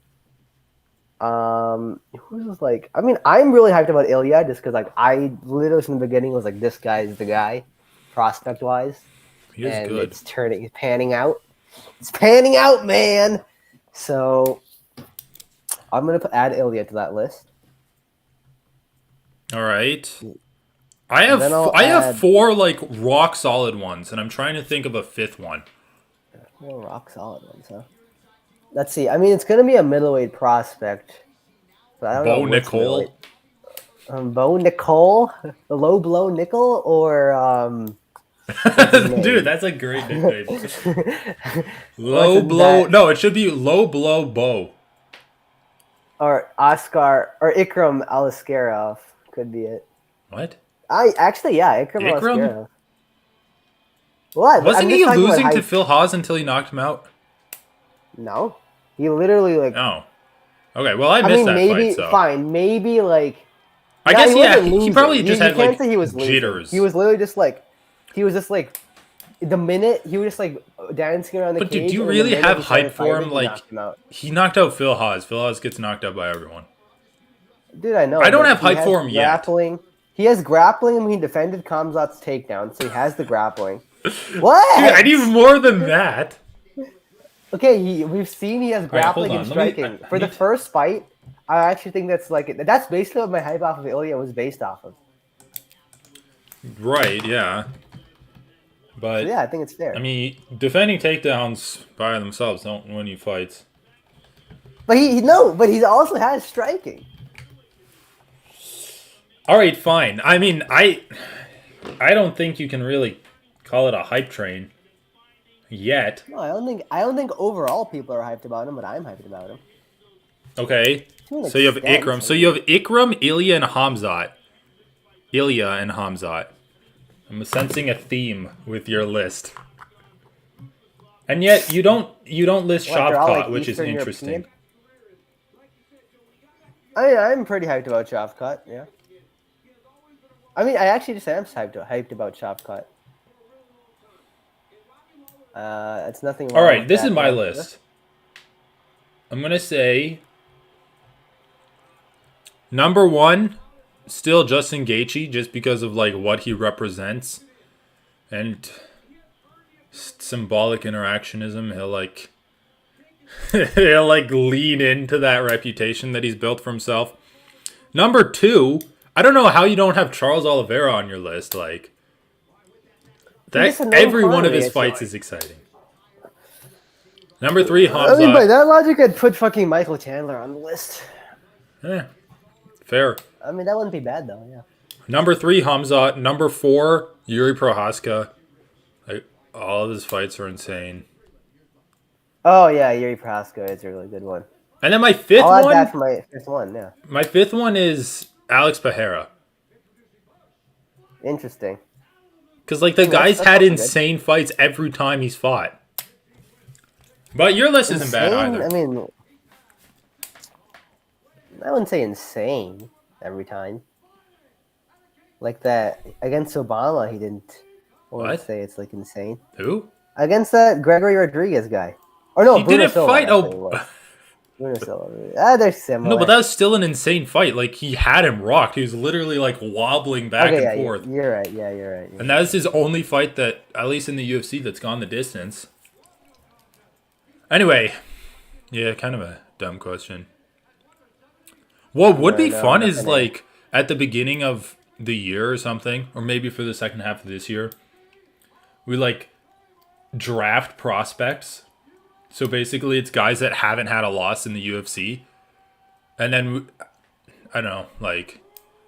Speaker 1: Who's like? I mean, I'm really hyped about Ilya just because like I literally from the beginning was like, this guy is the guy, prospect wise.
Speaker 2: He is
Speaker 1: And
Speaker 2: good.
Speaker 1: it's panning out. It's panning out, man. So I'm gonna add Ilya to that list.
Speaker 2: All right. I have
Speaker 1: Then I'll
Speaker 2: I have
Speaker 1: add-
Speaker 2: 4 like rock solid ones, and I'm trying to think of a 5th one.
Speaker 1: More rock solid ones, huh? Let's see. I mean, it's gonna be a middleweight prospect, but I don't know.
Speaker 2: Bo
Speaker 1: which
Speaker 2: Nicole.
Speaker 1: middleweight. Bo Nicole, the low blow nickel, or his name?
Speaker 2: Dude, that's a great nickname.
Speaker 1: What's
Speaker 2: Low
Speaker 1: in
Speaker 2: blow.
Speaker 1: that?
Speaker 2: No, it should be low blow Bo.
Speaker 1: or Oscar or Ikram Alaskarov could be it.
Speaker 2: What?
Speaker 1: Ikram
Speaker 2: Ikram?
Speaker 1: Alaskarov. What?
Speaker 2: Wasn't
Speaker 1: I'm
Speaker 2: he
Speaker 1: just talking about
Speaker 2: losing to
Speaker 1: hype.
Speaker 2: Phil Haas until he knocked him out?
Speaker 1: No, he literally like.
Speaker 2: Oh. Okay, well I
Speaker 1: I
Speaker 2: missed
Speaker 1: mean,
Speaker 2: that
Speaker 1: maybe
Speaker 2: fight, so.
Speaker 1: fine, maybe like.
Speaker 2: I
Speaker 1: No,
Speaker 2: guess
Speaker 1: he
Speaker 2: yeah,
Speaker 1: wasn't
Speaker 2: he
Speaker 1: losing.
Speaker 2: probably just
Speaker 1: you
Speaker 2: had
Speaker 1: can't
Speaker 2: like
Speaker 1: say he was losing.
Speaker 2: jitters.
Speaker 1: He was literally just like, the minute he was just like dancing around the
Speaker 2: But
Speaker 1: cage.
Speaker 2: dude, do you
Speaker 1: and the
Speaker 2: really
Speaker 1: minute
Speaker 2: have
Speaker 1: he started
Speaker 2: hype for him?
Speaker 1: fighting, he
Speaker 2: Like,
Speaker 1: knocked him out.
Speaker 2: he knocked out Phil Haas. Phil Haas gets knocked out by everyone.
Speaker 1: Dude, I know.
Speaker 2: I don't
Speaker 1: but
Speaker 2: have
Speaker 1: he
Speaker 2: hype
Speaker 1: has
Speaker 2: for him yet.
Speaker 1: grappling. He has grappling and he defended Khamzat's takedown, so he has the grappling. What?
Speaker 2: Dude, I need more than that.
Speaker 1: Okay, we've seen he has
Speaker 2: hold
Speaker 1: grappling
Speaker 2: on,
Speaker 1: and
Speaker 2: let me-
Speaker 1: striking.
Speaker 2: I
Speaker 1: For the
Speaker 2: need-
Speaker 1: first fight, I actually think that's basically what my hype off of Ilya was based off of.
Speaker 2: Right, yeah. But
Speaker 1: So yeah, I think it's fair.
Speaker 2: I mean, defending takedowns by themselves don't win you fights.
Speaker 1: But but he also has striking.
Speaker 2: All right, fine. I mean, I don't think you can really call it a hype train yet.
Speaker 1: No, I don't think overall people are hyped about him, but I'm hyped about him.
Speaker 2: Okay.
Speaker 1: To an
Speaker 2: So you have
Speaker 1: extent.
Speaker 2: Ikram. So you have Ikram, Ilya, and Hamzat. Ilya and Hamzat. I'm sensing a theme with your list. And yet you don't list
Speaker 1: What, they're all,
Speaker 2: Shavkat,
Speaker 1: like,
Speaker 2: which is
Speaker 1: Eastern
Speaker 2: interesting.
Speaker 1: European? I'm pretty hyped about Shavkat, yeah. I mean, I actually just am hyped about Shavkat. It's nothing wrong
Speaker 2: All right,
Speaker 1: with
Speaker 2: this
Speaker 1: that
Speaker 2: is my
Speaker 1: whatsoever.
Speaker 2: list. I'm going to say number 1, still Justin Gaethje, just because of like what he represents and symbolic interactionism. He'll like lean into that reputation that he's built for himself. Number 2, I don't know how you don't have Charles Oliveira on your list. Like
Speaker 1: He's just
Speaker 2: that,
Speaker 1: a known
Speaker 2: every one of
Speaker 1: quantity,
Speaker 2: his
Speaker 1: it's
Speaker 2: fights
Speaker 1: just-
Speaker 2: is exciting. Number 3,
Speaker 1: I mean, by
Speaker 2: Hamzat.
Speaker 1: that logic, I'd put fucking Michael Chandler on the list.
Speaker 2: Fair.
Speaker 1: I mean, that wouldn't be bad though, yeah.
Speaker 2: Number 3, Hamzat. Number 4, Yuri Prohaska. Like, all of his fights are insane.
Speaker 1: Oh yeah, Yuri Prohaska is a really good one.
Speaker 2: And then my 5th
Speaker 1: I'll add
Speaker 2: one,
Speaker 1: that for my fifth one, yeah.
Speaker 2: my 5th one is Alex Pereira.
Speaker 1: Interesting.
Speaker 2: Because like the
Speaker 1: I mean,
Speaker 2: guy's
Speaker 1: that's
Speaker 2: had
Speaker 1: also good.
Speaker 2: insane fights every time he's fought. But your list isn't bad
Speaker 1: Insane?
Speaker 2: either.
Speaker 1: I mean, I wouldn't say insane every time. Like that against Obama, he didn't. I wouldn't
Speaker 2: What?
Speaker 1: say it's like insane.
Speaker 2: Who?
Speaker 1: Against that Gregory Rodriguez guy. Or no,
Speaker 2: He
Speaker 1: Bruno
Speaker 2: didn't
Speaker 1: Silva,
Speaker 2: fight.
Speaker 1: actually,
Speaker 2: Oh,
Speaker 1: it was. Bruno Silva. They're similar.
Speaker 2: no, but that was still an insane fight. Like he had him rocked. He was literally like wobbling back
Speaker 1: okay,
Speaker 2: and
Speaker 1: yeah,
Speaker 2: forth.
Speaker 1: You're right. Yeah, you're right.
Speaker 2: And that is his only fight that, at least in the UFC, that's gone the distance. Anyway, yeah, kind of a dumb question. What would be
Speaker 1: No,
Speaker 2: fun
Speaker 1: nothing
Speaker 2: is
Speaker 1: is.
Speaker 2: like at the beginning of the year or something, or maybe for the second half of this year, we like draft prospects. So basically, it's guys that haven't had a loss in the UFC, and then I don't know, like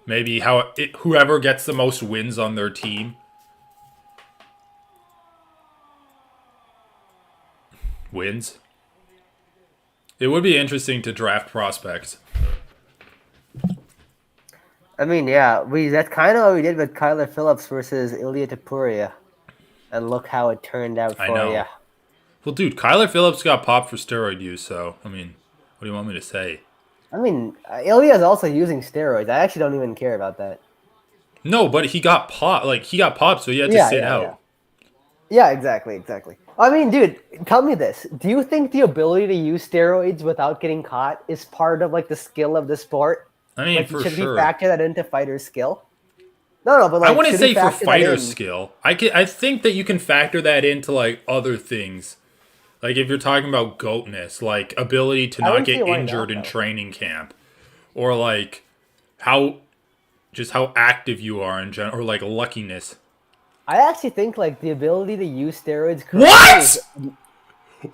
Speaker 2: maybe whoever gets the most wins on their team wins. It would be interesting to draft prospects.
Speaker 1: I mean, yeah, that's kind of what we did with Kyler Phillips versus Ilya Topuria, and look how it turned out
Speaker 2: I
Speaker 1: for
Speaker 2: know.
Speaker 1: you.
Speaker 2: Well, dude, Kyler Phillips got popped for steroid use, so I mean, what do you want me to say?
Speaker 1: I mean, Ilya is also using steroids. I actually don't even care about that.
Speaker 2: No, but he got popped. Like he got popped, so he had to sit out.
Speaker 1: Yeah, exactly. I mean, dude, tell me this: do you think the ability to use steroids without getting caught is part of like the skill of the sport?
Speaker 2: I mean,
Speaker 1: Like,
Speaker 2: for
Speaker 1: should
Speaker 2: sure.
Speaker 1: we factor that into fighter's skill? No, but like,
Speaker 2: I wouldn't
Speaker 1: should we
Speaker 2: say for
Speaker 1: factor that
Speaker 2: fighter
Speaker 1: in?
Speaker 2: skill. I think that you can factor that into like other things. Like if you're talking about goatness, like ability to
Speaker 1: I
Speaker 2: not
Speaker 1: wouldn't
Speaker 2: get
Speaker 1: see why
Speaker 2: injured
Speaker 1: not,
Speaker 2: in
Speaker 1: though.
Speaker 2: training camp, or like how active you are in general, or like luckiness.
Speaker 1: I actually think like the ability to use steroids.
Speaker 2: What?
Speaker 1: is-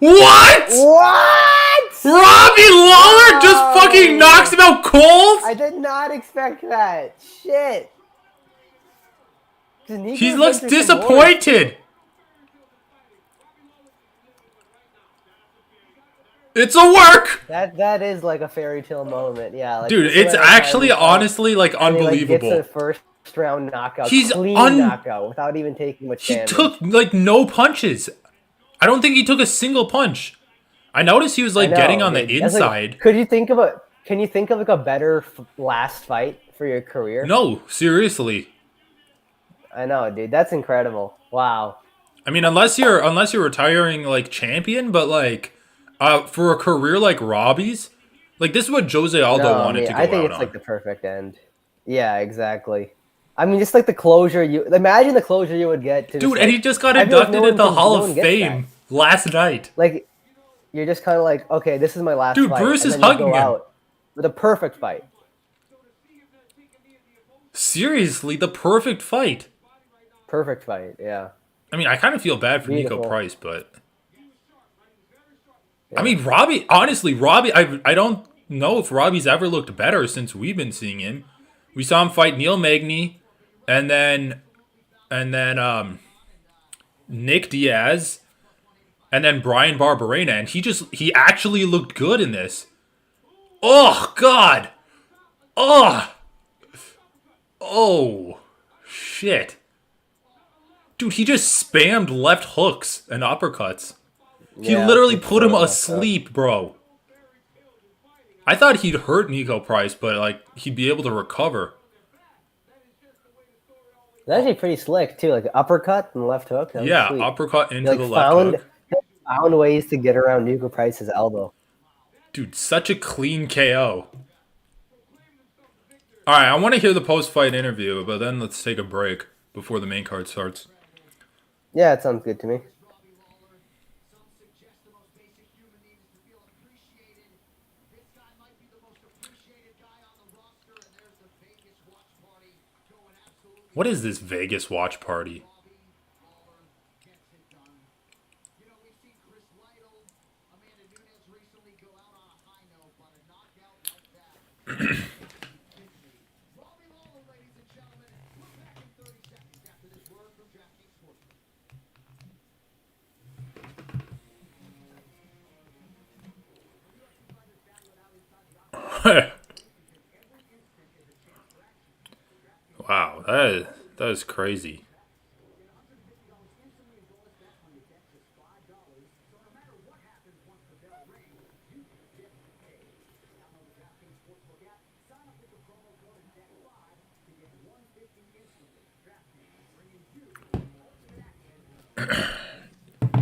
Speaker 2: What?
Speaker 1: What?
Speaker 2: Robbie Lawler just fucking knocks him out cold?
Speaker 1: I did not expect that. Shit. 'Cause Nico's
Speaker 2: He
Speaker 1: been
Speaker 2: looks
Speaker 1: through some
Speaker 2: disappointed. It's a work.
Speaker 1: That is like a fairy tale moment, yeah. Like,
Speaker 2: Dude,
Speaker 1: this
Speaker 2: it's
Speaker 1: is when
Speaker 2: actually
Speaker 1: I was,
Speaker 2: honestly like
Speaker 1: and he, like,
Speaker 2: unbelievable.
Speaker 1: gets a first round knockout,
Speaker 2: He's
Speaker 1: clean knockout without even taking much
Speaker 2: He
Speaker 1: damage.
Speaker 2: took like no punches. I don't think he took a single punch. I noticed he was like
Speaker 1: I know,
Speaker 2: getting on the
Speaker 1: dude. That's, like,
Speaker 2: inside.
Speaker 1: could you think of a? Can you think of like a better last fight for your career?
Speaker 2: No, seriously.
Speaker 1: I know, dude. That's incredible. Wow.
Speaker 2: I mean, unless you're retiring like champion, but like for a career like Robbie's, like this is what Jose Aldo
Speaker 1: No,
Speaker 2: wanted
Speaker 1: man,
Speaker 2: to go
Speaker 1: I think
Speaker 2: out
Speaker 1: it's
Speaker 2: on.
Speaker 1: like the perfect end. Yeah, exactly. I mean, just like the closure you imagine the closure you would get to.
Speaker 2: Dude,
Speaker 1: just,
Speaker 2: and
Speaker 1: like,
Speaker 2: he just got
Speaker 1: I feel like
Speaker 2: inducted
Speaker 1: no
Speaker 2: into the
Speaker 1: one
Speaker 2: Hall
Speaker 1: no
Speaker 2: of
Speaker 1: one gets
Speaker 2: Fame last night.
Speaker 1: Like, you're just kind of like, okay, this is my last
Speaker 2: Dude,
Speaker 1: fight.
Speaker 2: Bruce
Speaker 1: and
Speaker 2: is
Speaker 1: then you
Speaker 2: hugging
Speaker 1: go
Speaker 2: him.
Speaker 1: out with a perfect fight.
Speaker 2: Seriously, the perfect fight.
Speaker 1: Perfect fight, yeah.
Speaker 2: I mean, I kind of feel bad for Nico
Speaker 1: Beautiful.
Speaker 2: Price, but I
Speaker 1: Yeah.
Speaker 2: mean, Robbie. Honestly, Robbie. I don't know if Robbie's ever looked better since we've been seeing him. We saw him fight Neil Magny, and then Nick Diaz, and then Brian Barberena, and he actually looked good in this. Oh God. Oh. Oh. Shit. Dude, he just spammed left hooks and uppercuts. He
Speaker 1: Yeah,
Speaker 2: literally
Speaker 1: he
Speaker 2: put him
Speaker 1: totally messed up.
Speaker 2: asleep, bro. I thought he'd hurt Nico Price, but like he'd be able to recover.
Speaker 1: That's actually pretty slick too, like uppercut and left hook. That was
Speaker 2: Yeah,
Speaker 1: sweet.
Speaker 2: uppercut
Speaker 1: He,
Speaker 2: into
Speaker 1: like
Speaker 2: the left hook.
Speaker 1: found ways to get around Nico Price's elbow.
Speaker 2: Dude, such a clean KO. Alright, I want to hear the post-fight interview, but then let's take a break before the main card starts.
Speaker 1: Yeah, it sounds good to me.
Speaker 2: What is this Vegas watch party? Wow, that is crazy.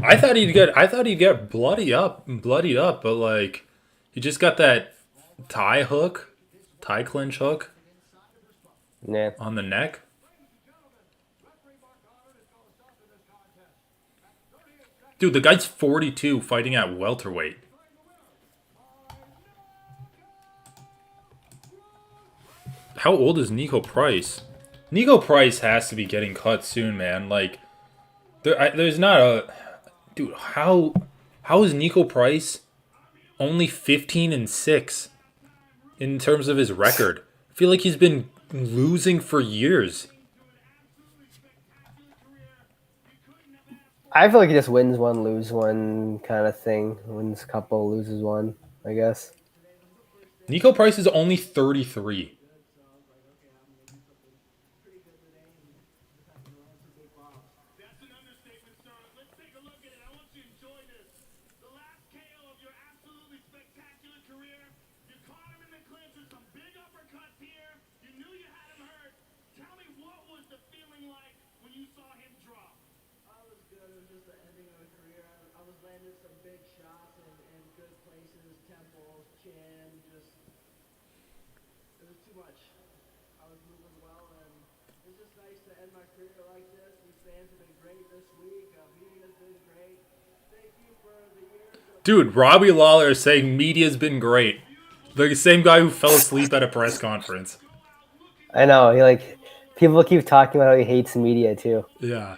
Speaker 2: I thought he'd get bloodied up, but like he just got that tie clinch hook
Speaker 1: Yeah.
Speaker 2: on the neck. Dude, the guy's 42 fighting at welterweight. How old is Nico Price? Nico Price has to be getting cut soon, man. Like, there's not a... Dude, how is Nico Price only 15-6 in terms of his record? I feel like he's been losing for years.
Speaker 1: I feel like he just wins one, lose one kind of thing. Wins a couple, loses one, I guess.
Speaker 2: Nico Price is only 33.
Speaker 4: That's an understatement, sir. Let's take a look at it. I want you to enjoy this. The last KO of your absolutely spectacular career. You caught him in the clinch with some big uppercuts here. You knew you had him hurt. Tell me, what was the feeling like when you saw him drop?
Speaker 5: I was good. It was just the ending of a career. I was landing some big shots in good places, temples, chin, just it was too much. I was moving well, and it's just nice to end my career like this. These fans have been great this week. Media's been great. Thank you for the years of
Speaker 2: Dude, Robbie Lawler is saying media's been great. The same guy who fell asleep at a press conference.
Speaker 1: I know. He like people keep talking about how he hates media too.
Speaker 2: Yeah.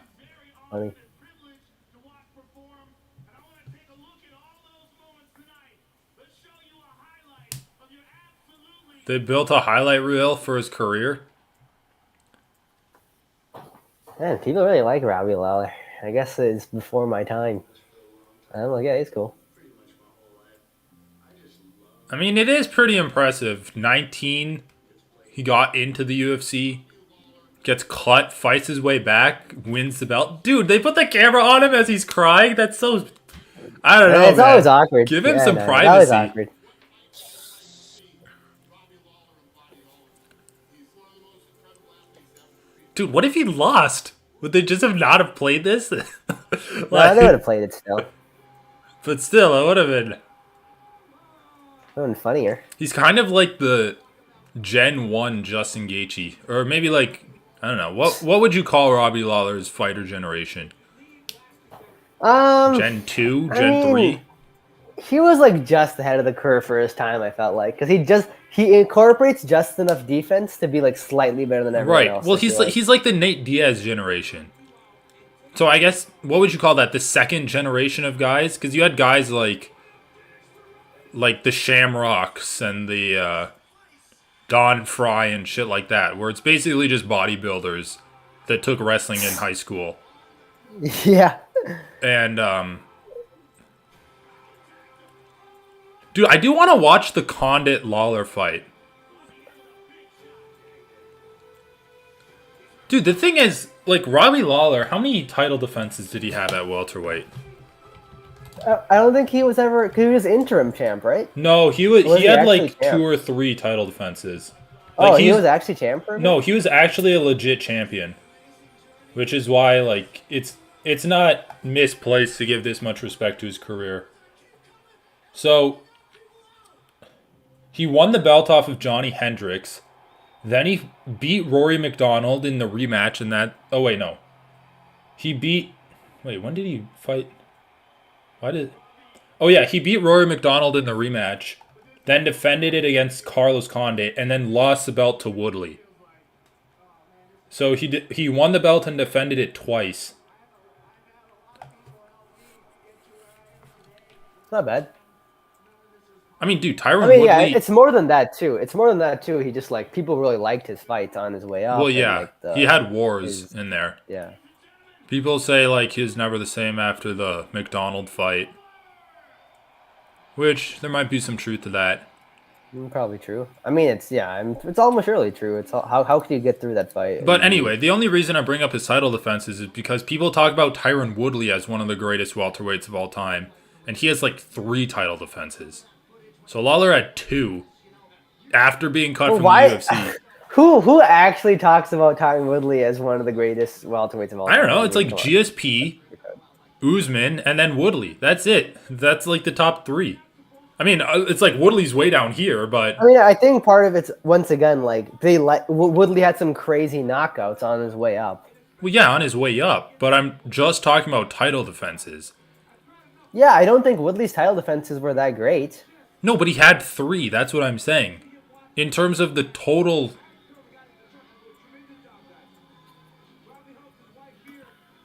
Speaker 1: Funny.
Speaker 4: privilege to watch perform, and I want to take a look at all those moments tonight. Let's show you a highlight of your absolutely
Speaker 2: They built a highlight reel for his career.
Speaker 1: Man, people really like Robbie Lawler. I guess it's before my time. I'm like, yeah, he's cool.
Speaker 2: I mean, it is pretty impressive. 19, he got into the UFC, gets cut, fights his way back, wins the belt. Dude, they put the camera on him as he's crying. That's so... I don't know,
Speaker 1: It's
Speaker 2: man.
Speaker 1: always awkward.
Speaker 2: Give him
Speaker 1: Yeah,
Speaker 2: some
Speaker 1: no, it's always
Speaker 2: privacy.
Speaker 1: awkward.
Speaker 2: Dude, what if he lost? Would they just have not have played this?
Speaker 1: No, they would have played it still.
Speaker 2: But still, it would have been...
Speaker 1: It would have been funnier.
Speaker 2: He's kind of like the Gen 1 Justin Gaethje. Or maybe like, I don't know. What would you call Robbie Lawler's fighter generation? Gen 2?
Speaker 1: I
Speaker 2: Gen
Speaker 1: mean,
Speaker 2: 3?
Speaker 1: he was like just ahead of the curve for his time. I felt like because he incorporates just enough defense to be like slightly better than everyone
Speaker 2: Right.
Speaker 1: else.
Speaker 2: Well,
Speaker 1: I feel
Speaker 2: he's like the Nate Diaz generation. So I guess, what would you call that? The second generation of guys? Because you had guys like like the Shamrocks and the Don Fry and shit like that, where it's basically just bodybuilders that took wrestling in high school.
Speaker 1: Yeah.
Speaker 2: And dude, I do want to watch the Condit Lawler fight. Dude, the thing is, like Robbie Lawler, how many title defenses did he have at welterweight?
Speaker 1: I don't think he was ever. Cause he was interim champ, right?
Speaker 2: No, he was.
Speaker 1: Or was
Speaker 2: He
Speaker 1: he
Speaker 2: had
Speaker 1: actually
Speaker 2: like
Speaker 1: champ?
Speaker 2: 2 or 3 title defenses. Like
Speaker 1: Oh, he
Speaker 2: he's
Speaker 1: was actually champ for a bit?
Speaker 2: no, he was actually a legit champion, which is why like it's not misplaced to give this much respect to his career. So he won the belt off of Johnny Hendricks. Then he beat Rory McDonald in the rematch, and that. Oh wait, no. He beat. Wait, when did he fight? Why did? Oh yeah, he beat Rory McDonald in the rematch, then defended it against Carlos Condit, and then lost the belt to Woodley. So he won the belt and defended it twice.
Speaker 1: Not bad.
Speaker 2: I mean, dude,
Speaker 1: I
Speaker 2: Tyron
Speaker 1: mean, yeah,
Speaker 2: Woodley.
Speaker 1: it's more than that too. It's more than that too. He just like people really liked his fights on his way
Speaker 2: Well,
Speaker 1: up, and
Speaker 2: yeah,
Speaker 1: like
Speaker 2: he
Speaker 1: the
Speaker 2: had wars
Speaker 1: his
Speaker 2: in there.
Speaker 1: yeah.
Speaker 2: People say like he was never the same after the McDonald fight, which there might be some truth to that.
Speaker 1: Probably true. I mean, it's almost surely true. It's how could you get through that fight
Speaker 2: But
Speaker 1: and be
Speaker 2: anyway, the only reason I bring up his title defenses is because people talk about Tyron Woodley as one of the greatest welterweights of all time, and he has like 3 title defenses. So Lawler had 2 after being cut
Speaker 1: well,
Speaker 2: from the
Speaker 1: why?
Speaker 2: UFC.
Speaker 1: Who actually talks about Tyron Woodley as one of the greatest welterweights of all
Speaker 2: I don't
Speaker 1: time?
Speaker 2: know.
Speaker 1: I
Speaker 2: It's
Speaker 1: mean,
Speaker 2: like
Speaker 1: come on.
Speaker 2: GSP, Usman, and then Woodley. That's it. That's like the top 3. I mean, it's like Woodley's way down here, but
Speaker 1: I mean, I think part of it's once again like they like Woodley had some crazy knockouts on his way up.
Speaker 2: well, yeah, on his way up. But I'm just talking about title defenses.
Speaker 1: Yeah, I don't think Woodley's title defenses were that great.
Speaker 2: No, but he had 3. That's what I'm saying. In terms of the total.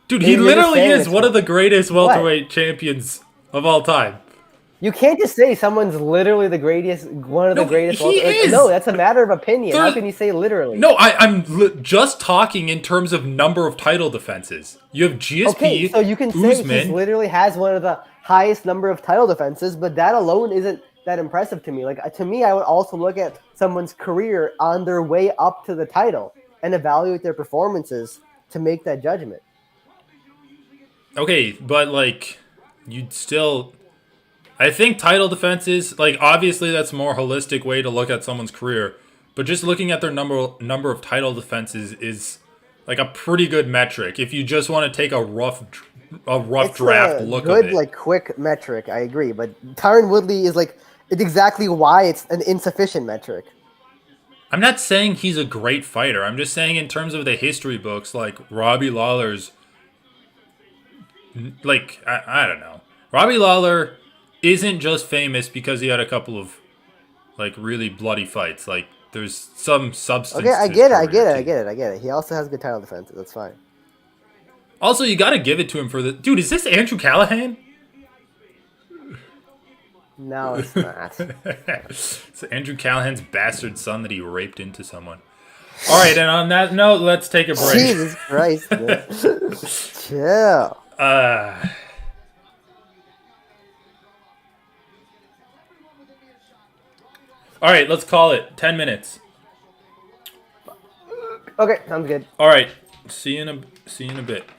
Speaker 2: Dude, he
Speaker 1: You're just
Speaker 2: literally
Speaker 1: saying
Speaker 2: is
Speaker 1: it's
Speaker 2: one of the greatest
Speaker 1: what?
Speaker 2: welterweight champions of all time.
Speaker 1: You can't just say someone's literally the greatest, one of the
Speaker 2: No,
Speaker 1: greatest.
Speaker 2: he
Speaker 1: Like,
Speaker 2: is.
Speaker 1: no, that's a matter of opinion. How
Speaker 2: There's-
Speaker 1: can you say literally?
Speaker 2: No, I'm just talking in terms of number of title defenses. You have GSP,
Speaker 1: Okay, so you can say he's
Speaker 2: Usman.
Speaker 1: literally has one of the highest number of title defenses, but that alone isn't that impressive to me. Like to me, I would also look at someone's career on their way up to the title and evaluate their performances to make that judgment.
Speaker 2: Okay, but like, you'd still. I think title defenses, like, obviously that's a more holistic way to look at someone's career, but just looking at their number of title defenses is like a pretty good metric if you just want to take a rough
Speaker 1: It's
Speaker 2: draft
Speaker 1: a
Speaker 2: look of
Speaker 1: good,
Speaker 2: it.
Speaker 1: like, quick metric. I agree, but Tyron Woodley is like it's exactly why it's an insufficient metric.
Speaker 2: I'm not saying he's a great fighter. I'm just saying in terms of the history books, like Robbie Lawler's, like I don't know. Robbie Lawler isn't just famous because he had a couple of like really bloody fights. Like there's some
Speaker 1: Okay,
Speaker 2: substance
Speaker 1: I
Speaker 2: to his
Speaker 1: get it, I
Speaker 2: career
Speaker 1: get it, I
Speaker 2: too.
Speaker 1: get it, I get it. He also has good title defenses. That's fine.
Speaker 2: Also, you got to give it to him for the dude. Is this Andrew Callahan?
Speaker 1: No, it's not.
Speaker 2: It's Andrew Callahan's bastard son that he raped into someone. All right, and on that note, let's take a break.
Speaker 1: Jesus Christ, man. Chill.
Speaker 2: All right, let's call it 10 minutes.
Speaker 1: Okay, sounds good.
Speaker 2: All right, see you in a bit.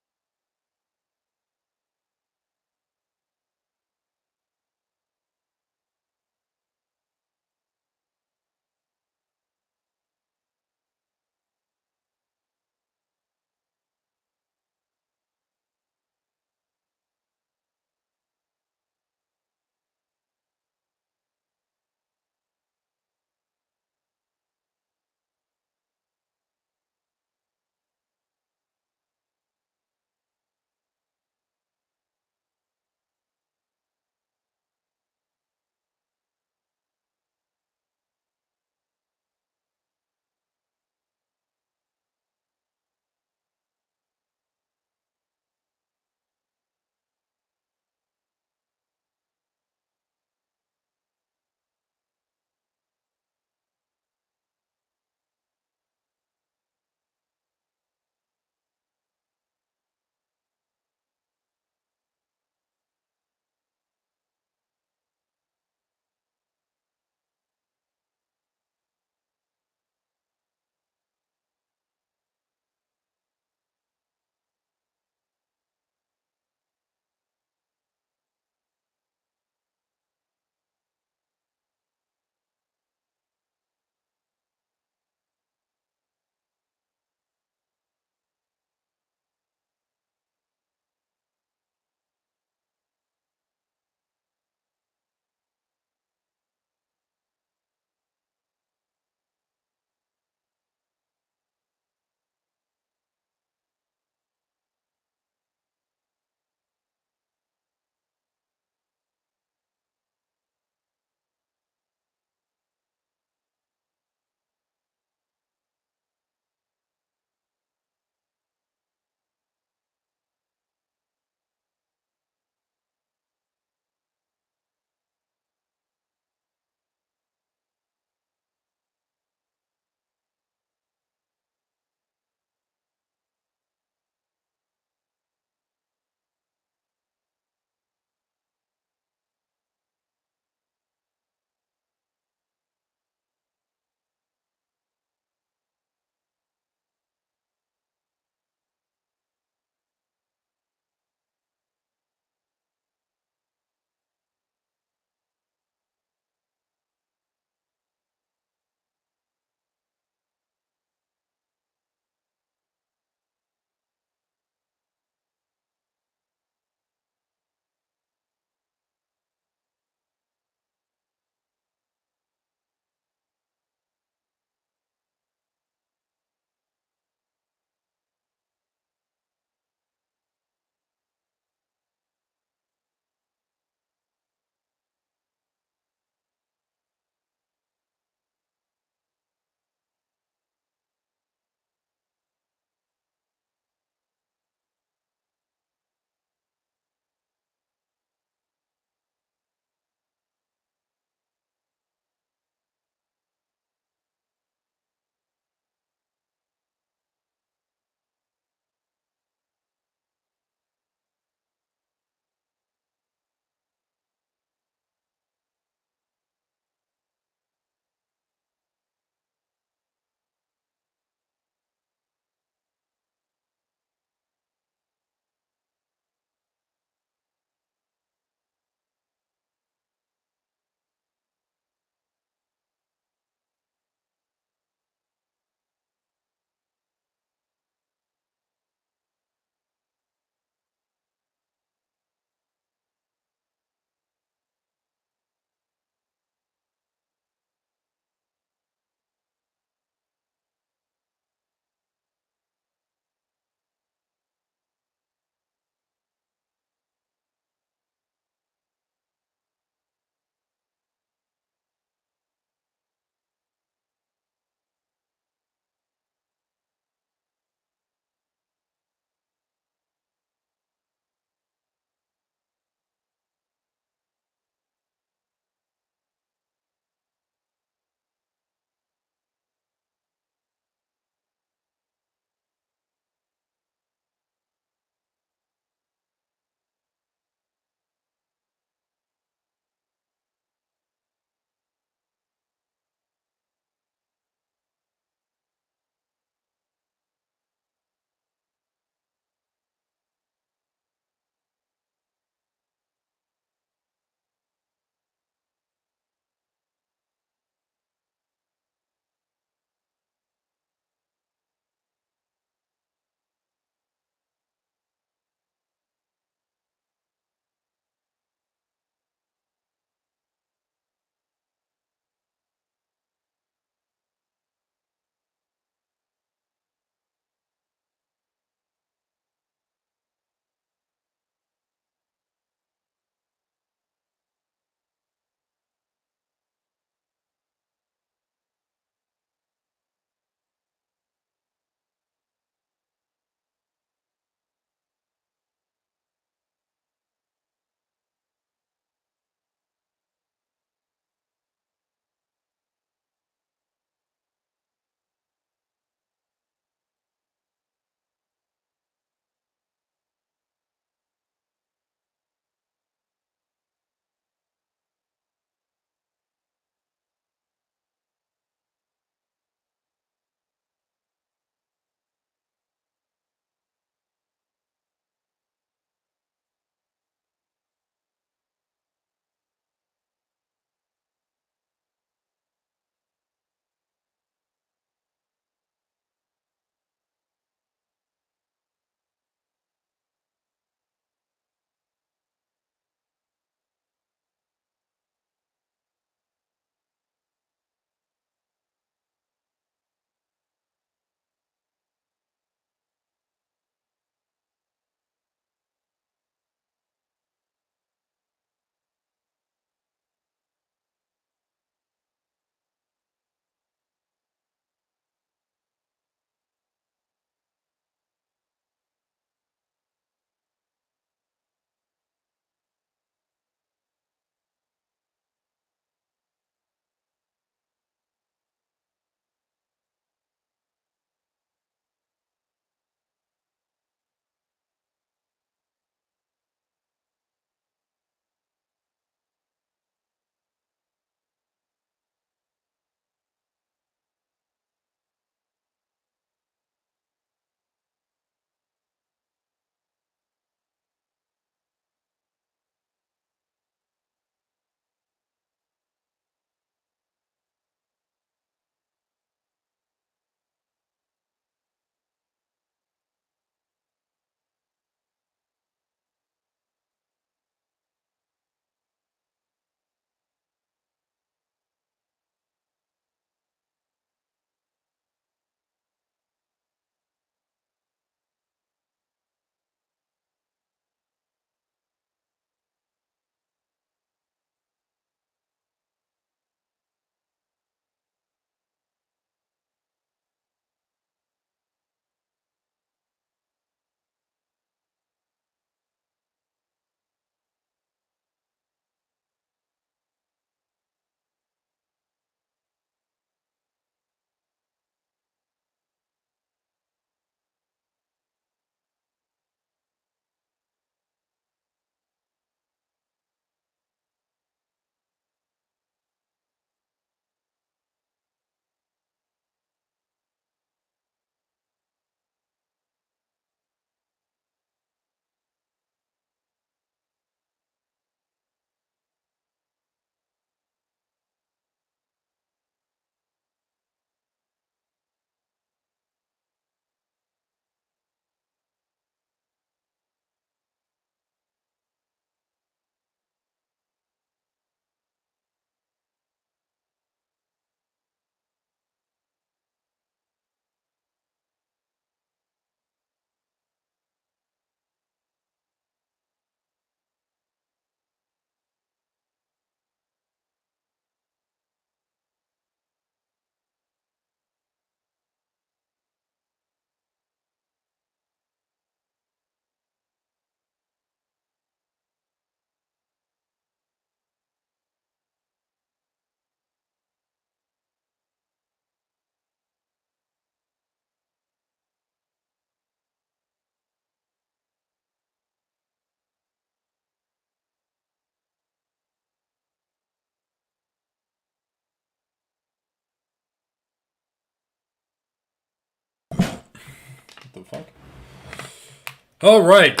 Speaker 2: All right.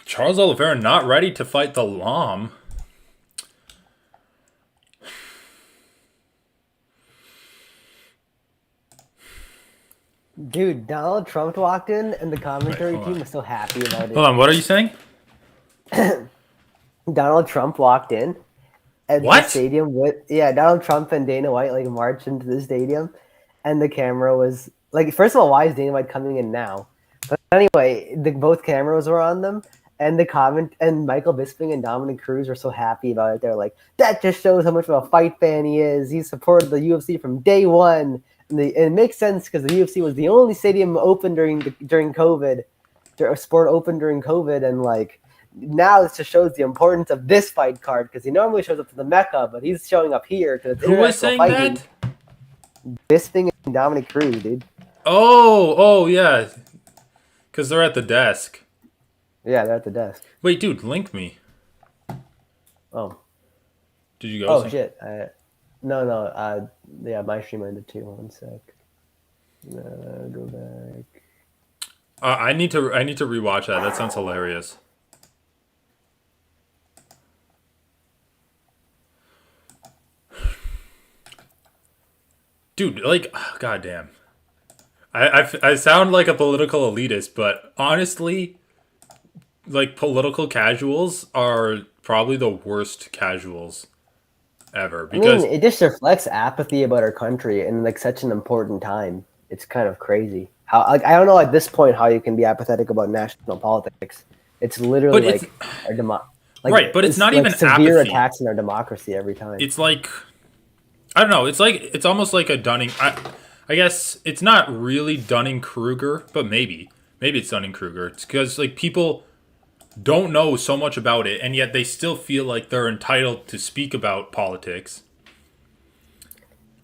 Speaker 2: Charles Oliveira not ready to fight the Lam.
Speaker 1: Dude, Donald Trump walked in, and the commentary
Speaker 2: hold
Speaker 1: team
Speaker 2: on.
Speaker 1: was so happy about it.
Speaker 2: Hold on, what are you saying?
Speaker 1: Donald Trump walked in at the
Speaker 2: What?
Speaker 1: stadium with Donald Trump and Dana White like marched into the stadium, and the camera was like, first of all, why is Dana White coming in now? But anyway, both cameras were on them, and the comment and Michael Bisping and Dominic Cruz were so happy about it. They're like, that just shows how much of a fight fan he is. He supported the UFC from day one, and it makes sense because the UFC was the only stadium open during COVID, a sport open during COVID, and like. Now it just shows the importance of this fight card because he normally shows up to the Mecca, but he's showing up here because it's
Speaker 2: Who was
Speaker 1: international
Speaker 2: saying
Speaker 1: fighting.
Speaker 2: that?
Speaker 1: Bisping and Dominic Cruz, dude.
Speaker 2: Oh, yeah. Because they're at the desk.
Speaker 1: Yeah, they're at the desk.
Speaker 2: Wait, dude, link me.
Speaker 1: Oh.
Speaker 2: Did you go?
Speaker 1: Oh, shit. No. Yeah, my stream ended too. 1 sec. Go back.
Speaker 2: I need to rewatch that. That sounds hilarious. Dude, like, goddamn. I sound like a political elitist, but honestly, like, political casuals are probably the worst casuals ever. Because
Speaker 1: it just reflects apathy about our country in like such an important time. It's kind of crazy. How like I don't know at this point how you can be apathetic about national politics. It's literally
Speaker 2: But it's-
Speaker 1: like our
Speaker 2: right, but it's not
Speaker 1: like
Speaker 2: even
Speaker 1: severe
Speaker 2: apathy.
Speaker 1: attacks on our democracy every time.
Speaker 2: it's like, I don't know. It's almost like a Dunning. I guess it's not really Dunning-Kruger, but maybe it's Dunning-Kruger. It's because like people don't know so much about it, and yet they still feel like they're entitled to speak about politics.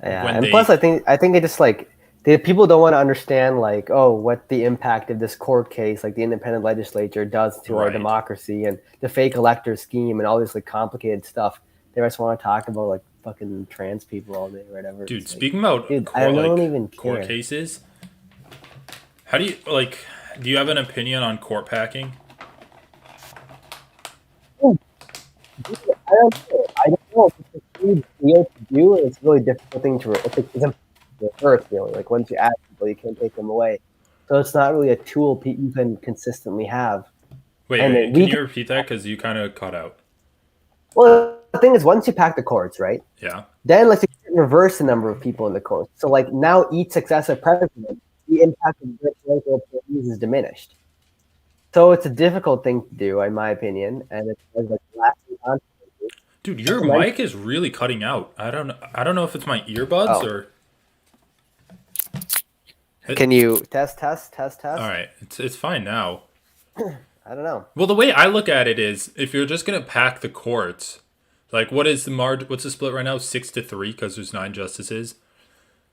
Speaker 1: Yeah,
Speaker 2: when
Speaker 1: and
Speaker 2: they-
Speaker 1: plus I think it just like the people don't want to understand like what the impact of this court case, like the independent legislature, does to our
Speaker 2: Right.
Speaker 1: democracy and the fake elector scheme and all this like complicated stuff. They just want to talk about like fucking trans people all day or whatever.
Speaker 2: Dude,
Speaker 1: It's like,
Speaker 2: speaking about
Speaker 1: dude,
Speaker 2: court,
Speaker 1: I don't
Speaker 2: like,
Speaker 1: even
Speaker 2: court
Speaker 1: care.
Speaker 2: cases, how do you like? Do you have an opinion on court packing?
Speaker 1: I don't know. It's a huge deal to do, and it's a really difficult thing to. It's a reverse really. Like once you add people, you can't take them away. So it's not really a tool you can consistently have.
Speaker 2: Wait,
Speaker 1: And
Speaker 2: can
Speaker 1: we
Speaker 2: you repeat that? Because you kind of cut out.
Speaker 1: Well, the thing is, once you pack the courts, right?
Speaker 2: Yeah.
Speaker 1: Then let's reverse the number of people in the courts. So like now each successive president, the impact of the political employees is diminished. So it's a difficult thing to do, in my opinion, and it's like lasting consequences.
Speaker 2: Dude, your mic is really cutting out. I don't know if it's my earbuds or.
Speaker 1: Can you test?
Speaker 2: All right, it's fine now.
Speaker 1: I don't know.
Speaker 2: Well, the way I look at it is, if you're just gonna pack the courts, like what's the split right now? 6-3 because there's 9 justices.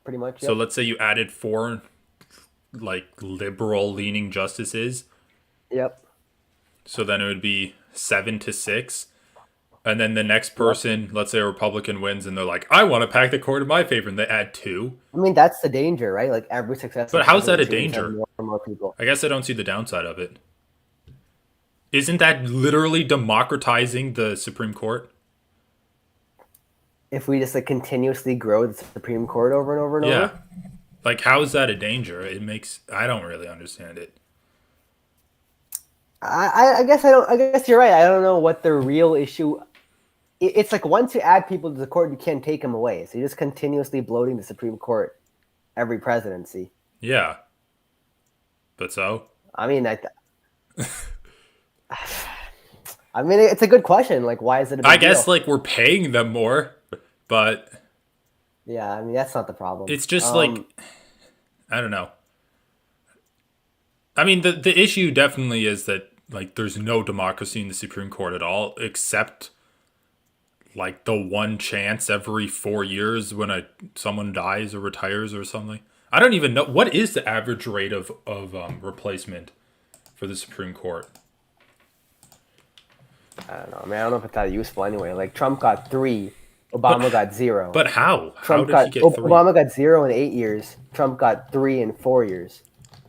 Speaker 1: Pretty much.
Speaker 2: So let's say you added 4, like liberal-leaning justices.
Speaker 1: Yep.
Speaker 2: So then it would be 7-6. And then the next person, let's say a Republican wins, and they're like, I want to pack the court in my favor, and they add 2.
Speaker 1: I mean, that's the danger, right? Like every successful.
Speaker 2: But how's that a
Speaker 1: presidency has
Speaker 2: danger?
Speaker 1: More and more people.
Speaker 2: I guess I don't see the downside of it. Isn't that literally democratizing the Supreme Court?
Speaker 1: If we just like continuously grow the Supreme Court over and over and
Speaker 2: Yeah.
Speaker 1: over.
Speaker 2: Like, how is that a danger? I don't really understand it.
Speaker 1: I guess I don't. I guess you're right. I don't know what the real issue. It's like once you add people to the court, you can't take them away. So you're just continuously bloating the Supreme Court every presidency.
Speaker 2: Yeah. But so?
Speaker 1: I mean, I mean, it's a good question. Like, why is it a big
Speaker 2: I guess,
Speaker 1: deal?
Speaker 2: like, we're paying them more, but
Speaker 1: Yeah, I mean, that's not the problem.
Speaker 2: it's just, like, I don't know. I mean, the issue definitely is that, like, there's no democracy in the Supreme Court at all, except, like, the one chance every 4 years when someone dies or retires or something. I don't even know. What is the average rate of replacement for the Supreme Court?
Speaker 1: I don't know. I mean, I don't know if it's that useful anyway. Like Trump got 3, Obama got 0.
Speaker 2: But how? How
Speaker 1: Trump
Speaker 2: did he
Speaker 1: got
Speaker 2: get 3?
Speaker 1: Obama got 0 in 8 years. Trump got 3 in 4 years.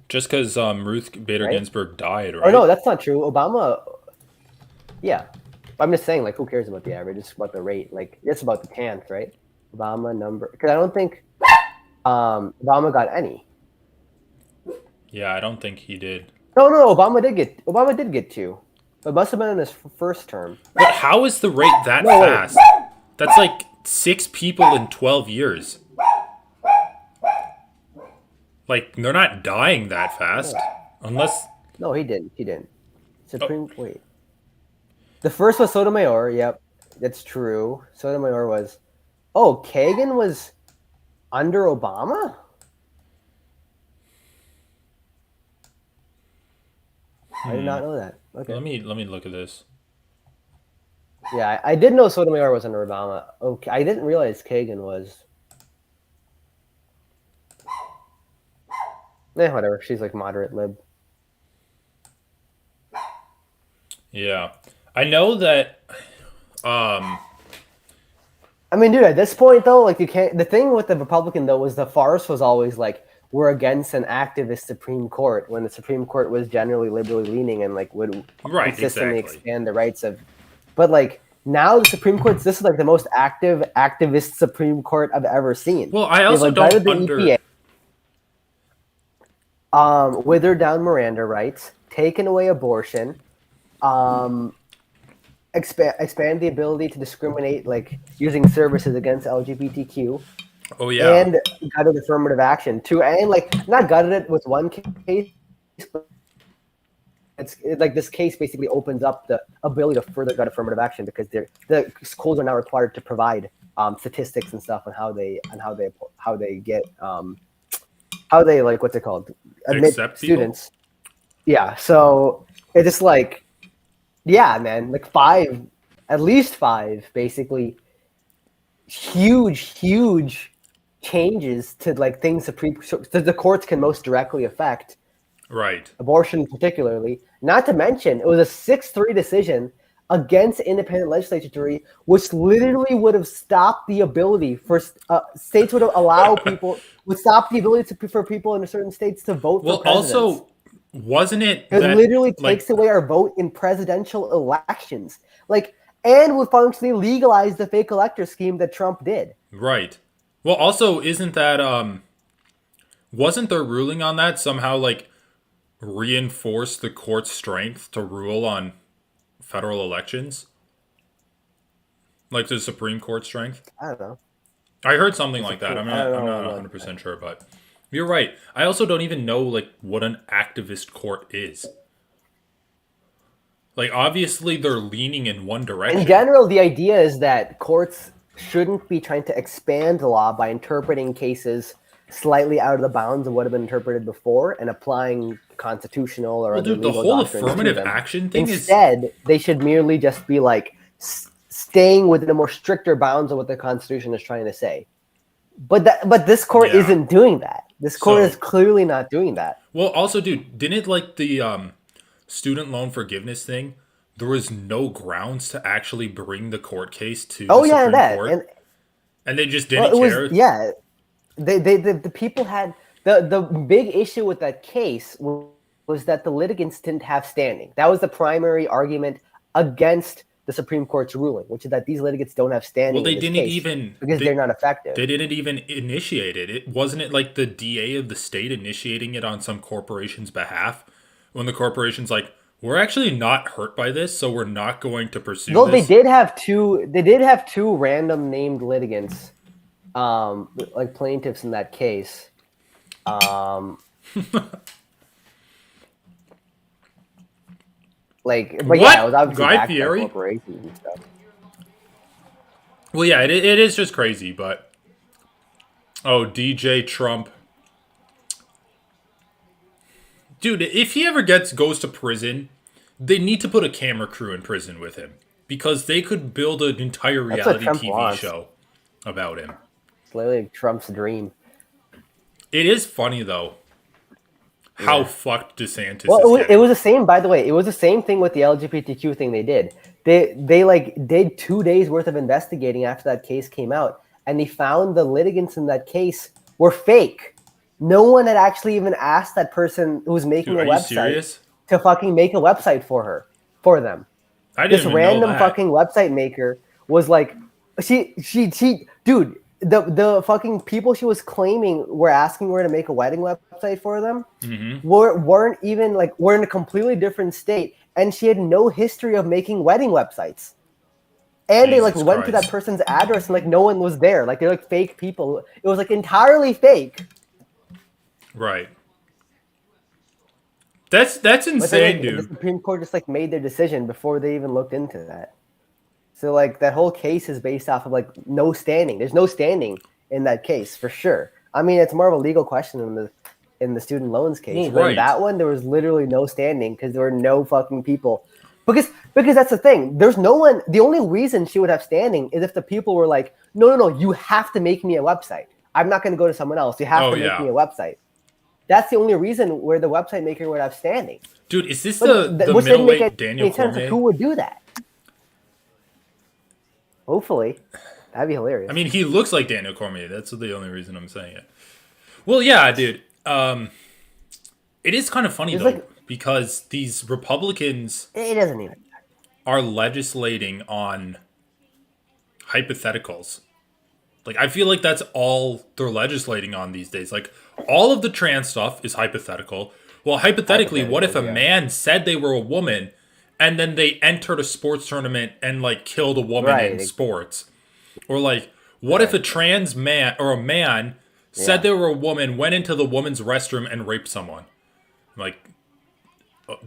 Speaker 2: Just because Ruth Bader
Speaker 1: Right?
Speaker 2: Ginsburg died,
Speaker 1: Or no,
Speaker 2: right?
Speaker 1: that's not true. Obama. Yeah, I'm just saying. Like, who cares about the average? It's about the rate. Like, it's about the chance, right? Obama number because I don't think Obama got any.
Speaker 2: Yeah, I don't think he did.
Speaker 1: No. Obama did get 2. It must have been in his first term.
Speaker 2: But how is the rate that
Speaker 1: No, wait.
Speaker 2: fast? That's like 6 people in 12 years. Like, they're not dying that fast. Unless.
Speaker 1: No, he didn't. He didn't. Wait. The first was Sotomayor. Yep, that's true. Sotomayor was. Oh, Kagan was under Obama. I did not know that. Okay.
Speaker 2: Let me look at this.
Speaker 1: Yeah, I did know Sotomayor was under Obama. Okay, I didn't realize Kagan was. Whatever. She's like moderate lib.
Speaker 2: Yeah. I know that
Speaker 1: I mean, dude, at this point though, like you can't. The thing with the Republican though was the farce was always like we're against an activist Supreme Court when the Supreme Court was generally liberally leaning and like would
Speaker 2: Right,
Speaker 1: consistently
Speaker 2: exactly.
Speaker 1: expand the rights of. But like now the Supreme Court, this is like the most active activist Supreme Court I've ever seen.
Speaker 2: Well, I
Speaker 1: They've
Speaker 2: also
Speaker 1: indicted
Speaker 2: don't under
Speaker 1: EPA, withered down Miranda rights, taken away abortion, expand the ability to discriminate, like using services against LGBTQ,
Speaker 2: Oh yeah.
Speaker 1: and gutted affirmative action too, and like not gutted it with one case, but like this case basically opens up the ability to further gut affirmative action because the schools are now required to provide statistics and stuff on how they get how they like what's it called admit
Speaker 2: Accept people?
Speaker 1: students. Yeah, so it's just like, yeah, man, like at least 5 basically huge changes to like things that the courts can most directly affect,
Speaker 2: Right.
Speaker 1: abortion particularly. Not to mention, it was a 6-3 decision against independent legislature, which literally would have stopped the ability for states would stop the ability for people in certain states to vote
Speaker 2: Well,
Speaker 1: for presidents.
Speaker 2: also, wasn't it
Speaker 1: It
Speaker 2: that,
Speaker 1: literally
Speaker 2: like,
Speaker 1: takes away our vote in presidential elections. Like, and would functionally legalize the fake elector scheme that Trump did.
Speaker 2: right? Well, also, isn't that wasn't their ruling on that somehow like reinforce the court's strength to rule on federal elections? Like the Supreme Court strength?
Speaker 1: I don't know.
Speaker 2: I heard something like that. I'm
Speaker 1: I don't
Speaker 2: not
Speaker 1: know.
Speaker 2: 100% sure, but you're right. I also don't even know like what an activist court is. Like obviously they're leaning in one direction.
Speaker 1: In general, the idea is that courts shouldn't be trying to expand the law by interpreting cases slightly out of the bounds of what have been interpreted before and applying constitutional or
Speaker 2: Well,
Speaker 1: other
Speaker 2: dude, the
Speaker 1: legal
Speaker 2: whole
Speaker 1: doctrines to
Speaker 2: affirmative
Speaker 1: them.
Speaker 2: action thing
Speaker 1: Instead, they should merely just be like staying within the more stricter bounds of what the Constitution is trying to say. But this court
Speaker 2: Yeah.
Speaker 1: isn't doing that. This court
Speaker 2: So-
Speaker 1: is clearly not doing that.
Speaker 2: Well, also, dude, didn't like the student loan forgiveness thing? There was no grounds to actually bring the court case to the Supreme Court, and they just didn't care.
Speaker 1: Yeah, the people had the big issue with that case was that the litigants didn't have standing. That was the primary argument against the Supreme Court's ruling, which is that these litigants don't have standing.
Speaker 2: Well, they
Speaker 1: in this
Speaker 2: didn't
Speaker 1: case
Speaker 2: even
Speaker 1: because they're not effective.
Speaker 2: They didn't even initiate it. It wasn't it like the DA of the state initiating it on some corporation's behalf when the corporation's like, we're actually not hurt by this, so we're not going to pursue
Speaker 1: Though
Speaker 2: this.
Speaker 1: they did have two random named litigants, like plaintiffs in that case. Like, but
Speaker 2: What?
Speaker 1: yeah, it was obviously
Speaker 2: Guy
Speaker 1: backed by
Speaker 2: Fieri?
Speaker 1: corporations and stuff.
Speaker 2: Well, yeah, it is just crazy, but DJ Trump. Dude, if he ever goes to prison, they need to put a camera crew in prison with him because they could build an entire
Speaker 1: That's what
Speaker 2: reality
Speaker 1: Trump
Speaker 2: TV
Speaker 1: wants.
Speaker 2: show about him.
Speaker 1: It's literally like Trump's dream.
Speaker 2: It is funny though how fucked DeSantis
Speaker 1: Well,
Speaker 2: is
Speaker 1: it
Speaker 2: getting.
Speaker 1: was the same. By the way, it was the same thing with the LGBTQ thing they did. they like did 2 days worth of investigating after that case came out, and they found the litigants in that case were fake. No one had actually even asked that person who was making
Speaker 2: Dude,
Speaker 1: a
Speaker 2: are you
Speaker 1: website
Speaker 2: serious?
Speaker 1: to fucking make a website for them.
Speaker 2: I didn't
Speaker 1: This
Speaker 2: even know
Speaker 1: random
Speaker 2: that.
Speaker 1: fucking website maker was like, she, dude, the fucking people she was claiming were asking her to make a wedding website for them weren't even like, were in a completely different state, and she had no history of making wedding websites. And they like
Speaker 2: Jesus
Speaker 1: went to that
Speaker 2: Christ.
Speaker 1: person's address and like no one was there. Like they're like fake people. It was like entirely fake.
Speaker 2: Right. That's
Speaker 1: But then
Speaker 2: insane,
Speaker 1: like the
Speaker 2: dude.
Speaker 1: Supreme Court just like made their decision before they even looked into that. So like that whole case is based off of like no standing. There's no standing in that case for sure. I mean, it's more of a legal question in the student loans case.
Speaker 2: Well,
Speaker 1: But in
Speaker 2: right.
Speaker 1: that one, there was literally no standing because there were no fucking people. Because that's the thing. There's no one. The only reason she would have standing is if the people were like, no, you have to make me a website. I'm not going to go to someone else. You have
Speaker 2: Oh,
Speaker 1: to make
Speaker 2: yeah.
Speaker 1: me a website. That's the only reason where the website maker would have standing.
Speaker 2: Dude, is this
Speaker 1: But
Speaker 2: the
Speaker 1: which didn't make
Speaker 2: middleweight Daniel
Speaker 1: any sense. Like, who
Speaker 2: Cormier?
Speaker 1: would do that? Hopefully, that'd be hilarious.
Speaker 2: I mean, he looks like Daniel Cormier. That's the only reason I'm saying it. Well, yeah, dude. It is kind of funny,
Speaker 1: There's
Speaker 2: though,
Speaker 1: like-
Speaker 2: because these Republicans
Speaker 1: it doesn't even.
Speaker 2: are legislating on hypotheticals. Like, I feel like that's all they're legislating on these days. Like, all of the trans stuff is hypothetical. Well, hypothetically, what if a man said they were a woman and then they entered a sports tournament and, like, killed a woman in sports? Or, like, what if a trans man or a man said they were a woman, went into the woman's restroom and raped someone? Like,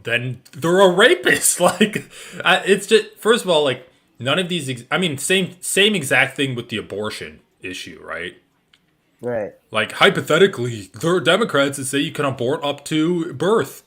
Speaker 2: then they're a rapist. Like, it's just, first of all, like, none of these, I mean, same exact thing with the abortion issue, right?
Speaker 1: Right.
Speaker 2: Like, hypothetically, there are Democrats that say you can abort up to birth.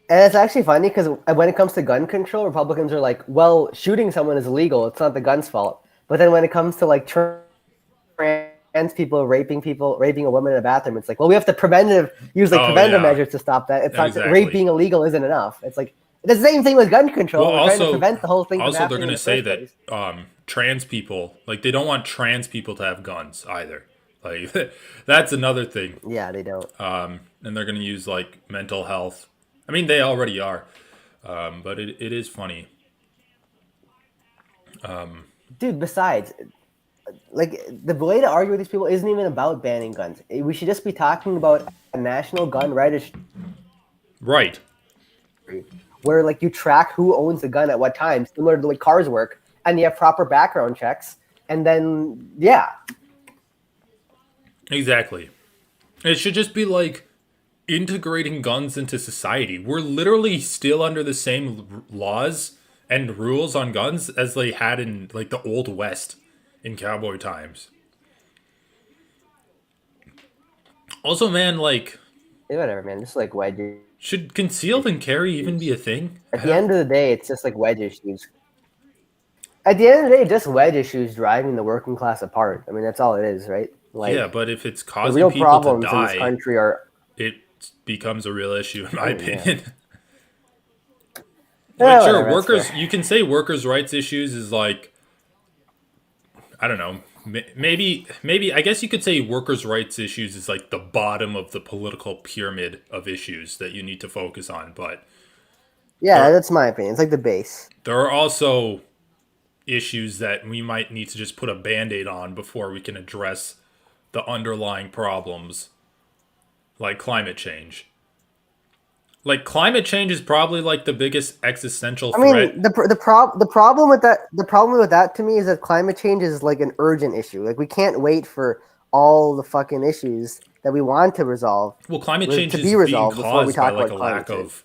Speaker 1: And it's actually funny because when it comes to gun control, Republicans are like, well, shooting someone is illegal. It's not the gun's fault. But then when it comes to like trans people, raping a woman in a bathroom, it's like, well, we have to use preventive measures to stop that. It's not rape being illegal isn't enough. It's like the same thing with gun control.
Speaker 2: Well,
Speaker 1: We're trying to prevent the whole thing from
Speaker 2: also
Speaker 1: happening.
Speaker 2: they're going
Speaker 1: in
Speaker 2: to
Speaker 1: the
Speaker 2: say
Speaker 1: first
Speaker 2: that
Speaker 1: place.
Speaker 2: trans people, like, they don't want trans people to have guns either. Like, that's another thing.
Speaker 1: Yeah, they don't.
Speaker 2: And they're going to use, like, mental health. I mean, they already are. But it is funny.
Speaker 1: Dude, besides, like, the way to argue with these people isn't even about banning guns. We should just be talking about a national gun registry
Speaker 2: Right.
Speaker 1: where, like, you track who owns the gun at what time, similar to the way cars work, and you have proper background checks, and then, yeah.
Speaker 2: Exactly. It should just be, like, integrating guns into society. We're literally still under the same laws and rules on guns as they had in, like, the Old West in cowboy times. Also, man, like,
Speaker 1: Whatever, man. Just like wedges.
Speaker 2: should concealed and carry even be a thing?
Speaker 1: At the end of the day, it's just like wedge issues. At the end of the day, just wedge issues driving the working class apart. I mean, that's all it is, right? Like,
Speaker 2: Yeah, but if it's
Speaker 1: the
Speaker 2: causing
Speaker 1: real
Speaker 2: people to
Speaker 1: problems in this
Speaker 2: die,
Speaker 1: country are.
Speaker 2: it becomes a real issue, in my
Speaker 1: yeah.
Speaker 2: opinion.
Speaker 1: Yeah,
Speaker 2: But sure,
Speaker 1: whatever, that's
Speaker 2: workers.
Speaker 1: fair.
Speaker 2: You can say workers' rights issues is like, I don't know. Maybe. I guess you could say workers' rights issues is like the bottom of the political pyramid of issues that you need to focus on. But
Speaker 1: Yeah, that's my opinion. It's like the base.
Speaker 2: there are also issues that we might need to just put a Band-Aid on before we can address the underlying problems, like climate change. Like, climate change is probably like the biggest existential
Speaker 1: I
Speaker 2: threat.
Speaker 1: mean, the problem with that to me is that climate change is like an urgent issue. Like, we can't wait for all the fucking issues that we want to resolve.
Speaker 2: Well, climate
Speaker 1: to
Speaker 2: change
Speaker 1: be
Speaker 2: is being
Speaker 1: resolved before we
Speaker 2: caused by
Speaker 1: talk
Speaker 2: like a
Speaker 1: about
Speaker 2: lack
Speaker 1: climate
Speaker 2: of.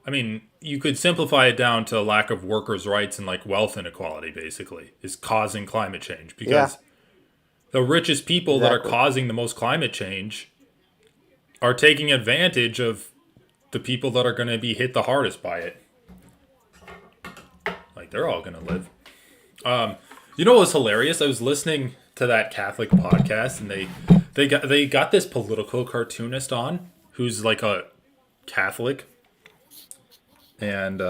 Speaker 2: I mean, you could simplify it down to a lack of workers' rights and like wealth inequality. Basically, is causing climate change because the richest people that are
Speaker 1: Exactly.
Speaker 2: causing the most climate change are taking advantage of the people that are going to be hit the hardest by it. Like, they're all going to live. You know what was hilarious? I was listening to that Catholic podcast, and they got this political cartoonist on who's like a Catholic, and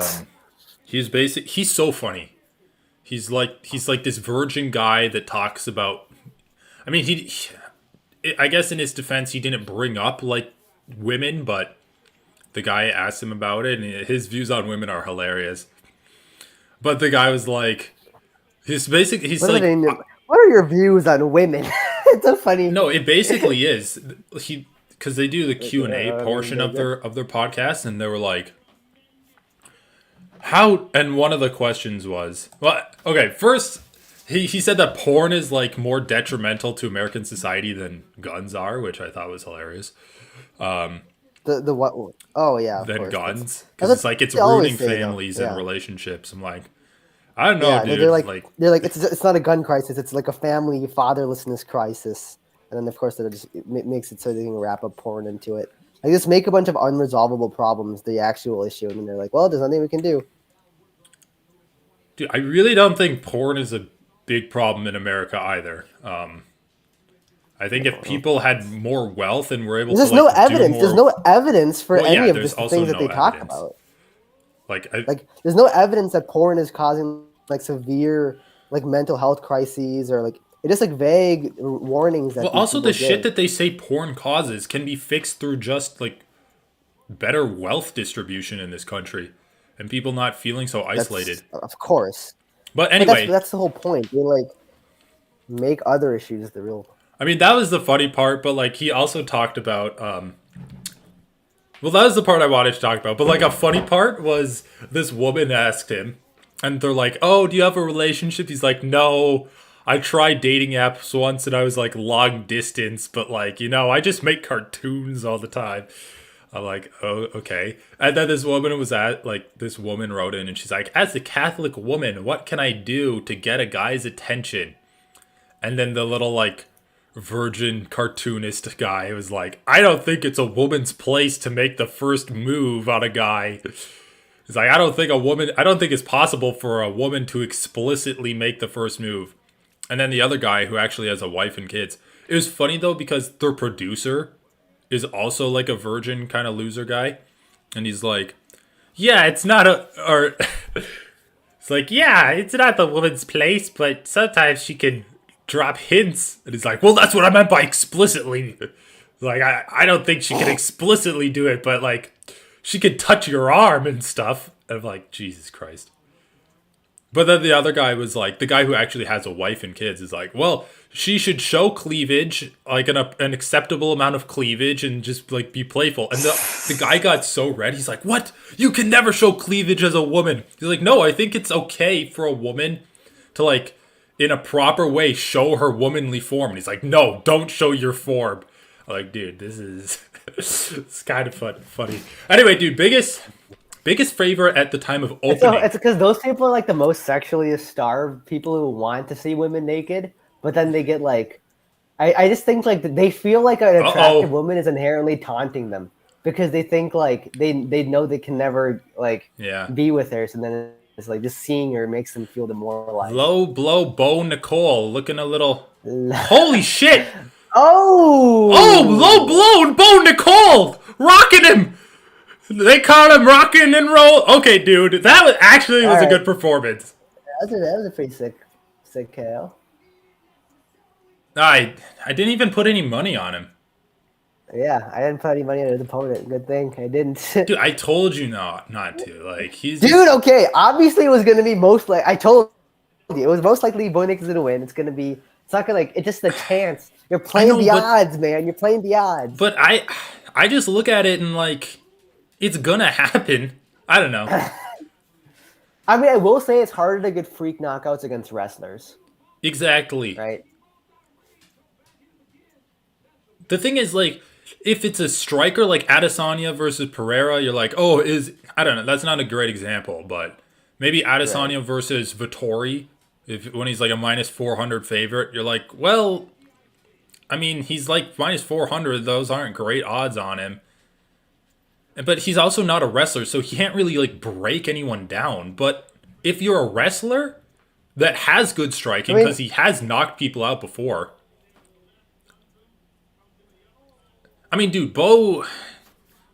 Speaker 2: He's so funny. He's like this virgin guy that talks about. I mean, I guess in his defense, he didn't bring up like women, but the guy asked him about it, and his views on women are hilarious. But the guy was like, he's like,
Speaker 1: what are your views on women? It's so funny.
Speaker 2: no, it basically is because they do the Q&A
Speaker 1: I
Speaker 2: portion
Speaker 1: mean,
Speaker 2: of their podcast, and they were like, how? And one of the questions was, well, okay, first he said that porn is like more detrimental to American society than guns are, which I thought was hilarious.
Speaker 1: The what? Oh yeah, of
Speaker 2: Than
Speaker 1: course.
Speaker 2: guns,
Speaker 1: That's
Speaker 2: because
Speaker 1: what
Speaker 2: it's like it's
Speaker 1: they always
Speaker 2: ruining
Speaker 1: say, though.
Speaker 2: families
Speaker 1: Yeah.
Speaker 2: and relationships. I'm like, I don't know,
Speaker 1: Yeah,
Speaker 2: dude.
Speaker 1: they're like it's not a gun crisis. It's like a family fatherlessness crisis. And then of course it makes it so they can wrap up porn into it. Like just make a bunch of unresolvable problems the actual issue, and then they're like, well, there's nothing we can do.
Speaker 2: dude, I really don't think porn is a big problem in America either. I think if people had more wealth and were able
Speaker 1: There's
Speaker 2: to
Speaker 1: no
Speaker 2: like
Speaker 1: evidence.
Speaker 2: do
Speaker 1: There's
Speaker 2: more,
Speaker 1: no evidence for
Speaker 2: Well, yeah,
Speaker 1: any of
Speaker 2: there's
Speaker 1: the
Speaker 2: also
Speaker 1: things that
Speaker 2: no
Speaker 1: they talk
Speaker 2: evidence.
Speaker 1: about.
Speaker 2: like
Speaker 1: Like there's no evidence that porn is causing like severe like mental health crises or like it's just like vague warnings that
Speaker 2: well,
Speaker 1: these
Speaker 2: also
Speaker 1: people
Speaker 2: the shit
Speaker 1: give.
Speaker 2: that they say porn causes can be fixed through just like better wealth distribution in this country and people not feeling so
Speaker 1: That's,
Speaker 2: isolated.
Speaker 1: of course.
Speaker 2: But
Speaker 1: But
Speaker 2: anyway,
Speaker 1: that's the whole point. They like make other issues the real.
Speaker 2: I mean, that was the funny part, but like he also talked about well, that was the part I wanted to talk about. But like a funny part was this woman asked him, and they're like, "Oh, do you have a relationship?" He's like, "No, I tried dating apps once, and I was like long distance, but like I just make cartoons all the time." I'm like, "Oh, okay." And then this woman wrote in, and she's like, "As a Catholic woman, what can I do to get a guy's attention?" And then the little like virgin cartoonist guy was like, I don't think it's a woman's place to make the first move on a guy. He's like, I don't think it's possible for a woman to explicitly make the first move. And then the other guy who actually has a wife and kids. It was funny though because their producer is also like a virgin kind of loser guy. And he's like, yeah, it's not it's like, yeah, it's not the woman's place, but sometimes she can drop hints. And he's like, well, that's what I meant by explicitly. Like, I don't think she can explicitly do it, but like, she could touch your arm and stuff. And I'm like, Jesus Christ. But then the other guy was like, the guy who actually has a wife and kids is like, well, she should show cleavage, like an acceptable amount of cleavage and just like be playful. And the guy got so red. He's like, what? You can never show cleavage as a woman. He's like, no, I think it's okay for a woman to like, in a proper way, show her womanly form. And he's like, no, don't show your form. I'm like, dude, this is it's kind of funny. Anyway, dude, biggest favorite at the time of opening.
Speaker 1: It's because those people are like the most sexually starved people who want to see women naked, but then they get like, I just think like they feel like an attractive woman is inherently taunting them because they think like they know they can never like be with her, so then it's like just seeing her makes them feel demoralized.
Speaker 2: Low blow Bo Nicole looking a little. Holy shit!
Speaker 1: Oh,
Speaker 2: low blow Bo Nicole rocking him. They call him rocking and roll. Okay, dude, that was a good performance.
Speaker 1: That was a pretty sick KO.
Speaker 2: I didn't even put any money on him.
Speaker 1: Yeah, I didn't put any money on his opponent. Good thing I didn't.
Speaker 2: Dude, I told you not to. Like he's
Speaker 1: okay. Obviously, it was gonna be I told you it was most likely Bo Nick's gonna win. It's not gonna like. It's just a chance. You're playing the odds, man. You're playing the odds.
Speaker 2: But I just look at it and like, it's gonna happen. I don't know.
Speaker 1: I mean, I will say it's harder to get freak knockouts against wrestlers.
Speaker 2: Exactly.
Speaker 1: Right.
Speaker 2: The thing is, like, if it's a striker like Adesanya versus Pereira, you're like, I don't know. That's not a great example, but maybe Adesanya versus Vettori, when he's like a minus 400 favorite, you're like, well, I mean, he's like minus 400. Those aren't great odds on him. But he's also not a wrestler, so he can't really like break anyone down. But if you're a wrestler that has good striking, because he has knocked people out before. I mean, dude, Bo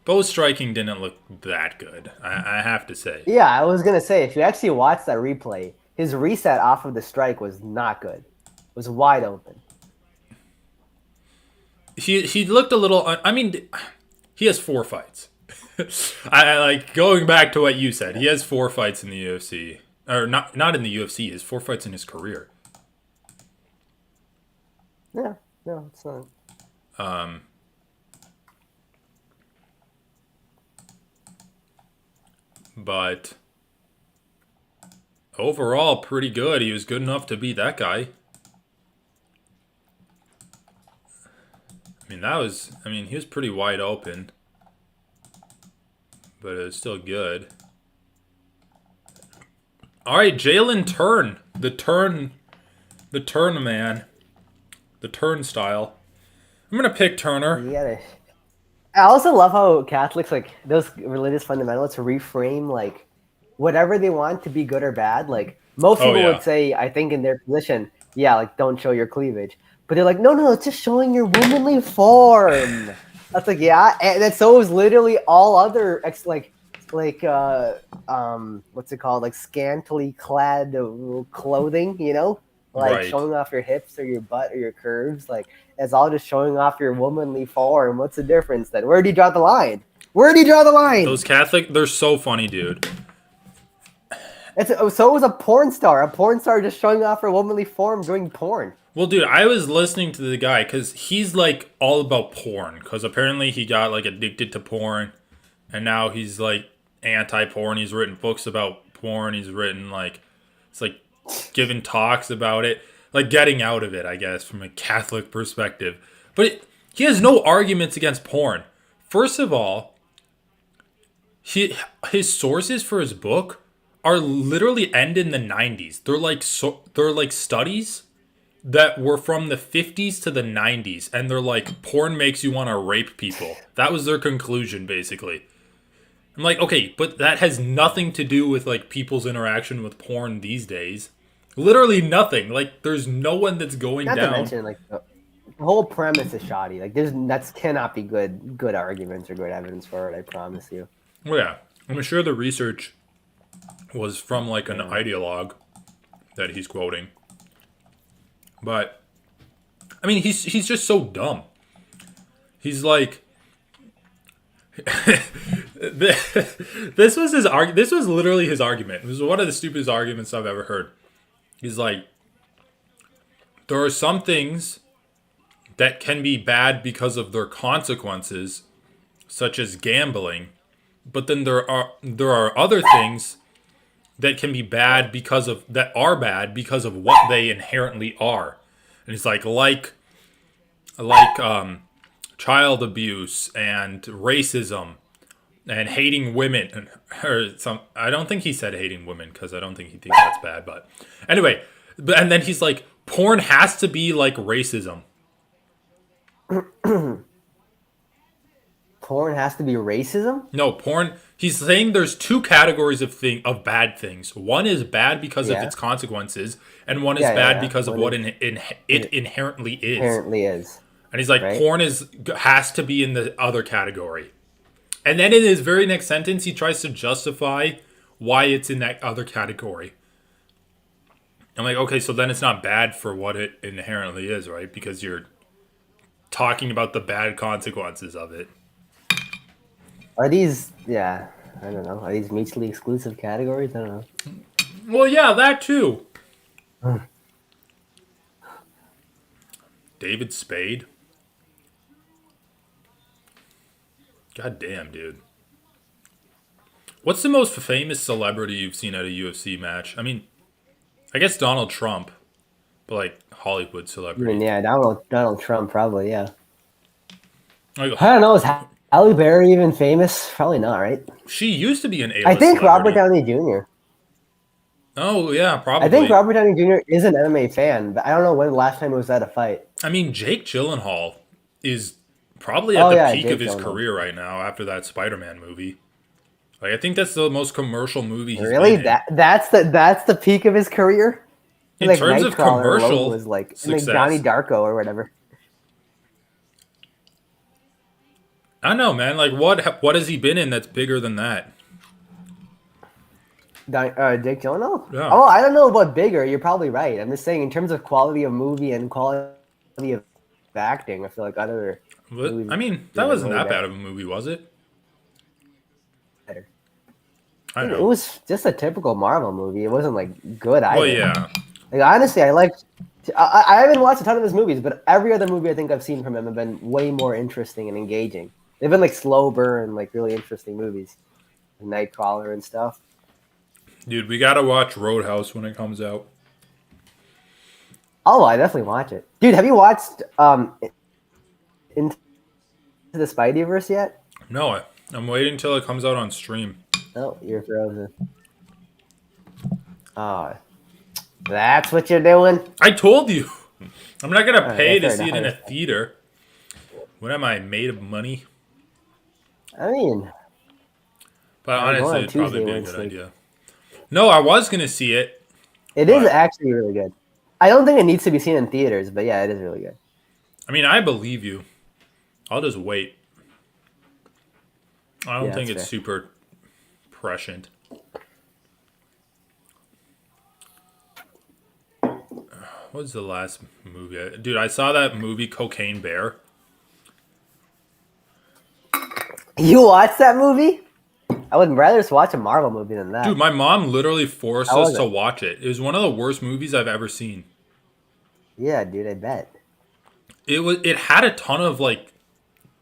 Speaker 2: Bo's striking didn't look that good. I have to say.
Speaker 1: Yeah, I was gonna say if you actually watch that replay, his reset off of the strike was not good. It was wide open.
Speaker 2: He looked a little. I mean, he has 4 fights. I like going back to what you said. He has 4 fights in the UFC, or not in the UFC. He has 4 fights in his career.
Speaker 1: Yeah, no, it's not.
Speaker 2: But overall, pretty good. He was good enough to beat that guy. I mean, he was pretty wide open. But it was still good. All right, Jalen Turn. The turn man. The turnstile. I'm going to pick Turner.
Speaker 1: You gotta. I also love how Catholics, like those religious fundamentalists, reframe like whatever they want to be good or bad. Like most people would say, I think in their position, yeah, like don't show your cleavage. But they're like, no, it's just showing your womanly form. That's like, yeah, and then so is literally all other what's it called? Like scantily clad clothing, you know? Like
Speaker 2: Right.
Speaker 1: showing off your hips or your butt or your curves, like it's all just showing off your womanly form. What's the difference then? Where do you draw the line? Where do you draw the line?
Speaker 2: Those Catholic, they're so funny, dude.
Speaker 1: So was a porn star. A porn star just showing off her womanly form doing porn.
Speaker 2: Well, dude, I was listening to the guy because he's like all about porn. Because apparently he got like addicted to porn, and now he's like anti-porn. He's written books about porn. He's written like it's like giving talks about it, like getting out of it, I guess, from a Catholic perspective. But he has no arguments against porn. First of all, his sources for his book are literally end in the 90s. They're like studies that were from the 50s to the 90s, and they're like, porn makes you want to rape people. That was their conclusion, basically. I'm like, okay, but that has nothing to do with like people's interaction with porn these days. Literally nothing. Like, there's no one that's going
Speaker 1: Not
Speaker 2: down.
Speaker 1: to mention, like the whole premise is shoddy. Like, that cannot be good arguments or good evidence for it. I promise you.
Speaker 2: Well, yeah, I'm sure the research was from like an ideologue that he's quoting. But I mean, he's just so dumb. He's like, this was his This was literally his argument. It was one of the stupidest arguments I've ever heard. He's like, there are some things that can be bad because of their consequences, such as gambling, but then there are other things that can be bad because of what they inherently are. And it's like child abuse and racism and hating women, or some. I don't think he said hating women because I don't think he thinks that's bad. But anyway, and then he's like, porn has to be like racism.
Speaker 1: Porn has to be racism?
Speaker 2: No, porn. He's saying there's 2 categories of bad things. One is bad because of its consequences, and one is bad because of what it inherently is.
Speaker 1: Inherently is.
Speaker 2: And he's like, porn has to be in the other category. And then in his very next sentence, he tries to justify why it's in that other category. I'm like, okay, so then it's not bad for what it inherently is, right? Because you're talking about the bad consequences of it.
Speaker 1: Are these, I don't know. Are these mutually exclusive categories? I don't know.
Speaker 2: Well, yeah, that too. David Spade. God damn, dude. What's the most famous celebrity you've seen at a UFC match? I mean, I guess Donald Trump, but like Hollywood celebrity.
Speaker 1: I mean, Donald Trump probably, yeah.
Speaker 2: Like,
Speaker 1: I don't know. Is Halle Berry even famous? Probably not, right?
Speaker 2: she used to be an A-list
Speaker 1: I think
Speaker 2: celebrity.
Speaker 1: Robert Downey Jr.
Speaker 2: Oh, yeah, probably.
Speaker 1: I think Robert Downey Jr. is an MMA fan, but I don't know when the last time he was at a fight.
Speaker 2: I mean, Jake Gyllenhaal is probably at the peak of his career right now after that Spider-Man movie. Like, I think that's the most commercial movie he's
Speaker 1: Really?
Speaker 2: been in.
Speaker 1: That's the peak of his career?
Speaker 2: In
Speaker 1: like
Speaker 2: terms of
Speaker 1: Nightcrawler
Speaker 2: commercial
Speaker 1: was like
Speaker 2: success.
Speaker 1: Johnny Darko or whatever.
Speaker 2: I don't know, man. Like, what has he been in that's bigger than that?
Speaker 1: Dick Gyllenhaal?
Speaker 2: Yeah.
Speaker 1: Oh, I don't know about bigger. You're probably right. I'm just saying in terms of quality of movie and quality of acting, I feel like other
Speaker 2: But,
Speaker 1: movies
Speaker 2: I mean, that
Speaker 1: did him
Speaker 2: wasn't
Speaker 1: way
Speaker 2: that bad of a movie, was it?
Speaker 1: better.
Speaker 2: I
Speaker 1: Dude, it
Speaker 2: know.
Speaker 1: was just a typical Marvel movie. It wasn't like good
Speaker 2: Well,
Speaker 1: either.
Speaker 2: yeah.
Speaker 1: Like honestly, I liked. I haven't watched a ton of his movies, but every other movie I think I've seen from him have been way more interesting and engaging. They've been like slow burn, like really interesting movies, Nightcrawler and stuff.
Speaker 2: Dude, we gotta watch Roadhouse when it comes out.
Speaker 1: Oh, I definitely watch it, dude. Have you watched Into the Spideyverse yet?
Speaker 2: No, I'm waiting till it comes out on stream.
Speaker 1: Oh, you're frozen. Oh, that's what you're doing.
Speaker 2: I told you. I'm not gonna
Speaker 1: All
Speaker 2: pay
Speaker 1: right,
Speaker 2: to
Speaker 1: fair
Speaker 2: see it in a
Speaker 1: enough.
Speaker 2: theater. What am I, made of money?
Speaker 1: I mean,
Speaker 2: But
Speaker 1: going
Speaker 2: honestly,
Speaker 1: on
Speaker 2: it'd probably
Speaker 1: Tuesday
Speaker 2: be a
Speaker 1: when
Speaker 2: good
Speaker 1: it's like
Speaker 2: idea. No, I was gonna see it,
Speaker 1: it is
Speaker 2: but
Speaker 1: actually really good. I don't think it needs to be seen in theaters, but yeah, it is really good.
Speaker 2: I mean, I believe you. I'll just wait. I don't
Speaker 1: Yeah,
Speaker 2: think
Speaker 1: that's
Speaker 2: it's
Speaker 1: fair.
Speaker 2: super prescient. What was the last movie? Dude, I saw that movie Cocaine Bear.
Speaker 1: You watched that movie? I would rather just watch a Marvel movie than that.
Speaker 2: Dude, my mom literally forced
Speaker 1: How
Speaker 2: us
Speaker 1: was
Speaker 2: to
Speaker 1: it?
Speaker 2: watch it. It was one of the worst movies I've ever seen.
Speaker 1: Yeah, dude, I bet.
Speaker 2: It had a ton of like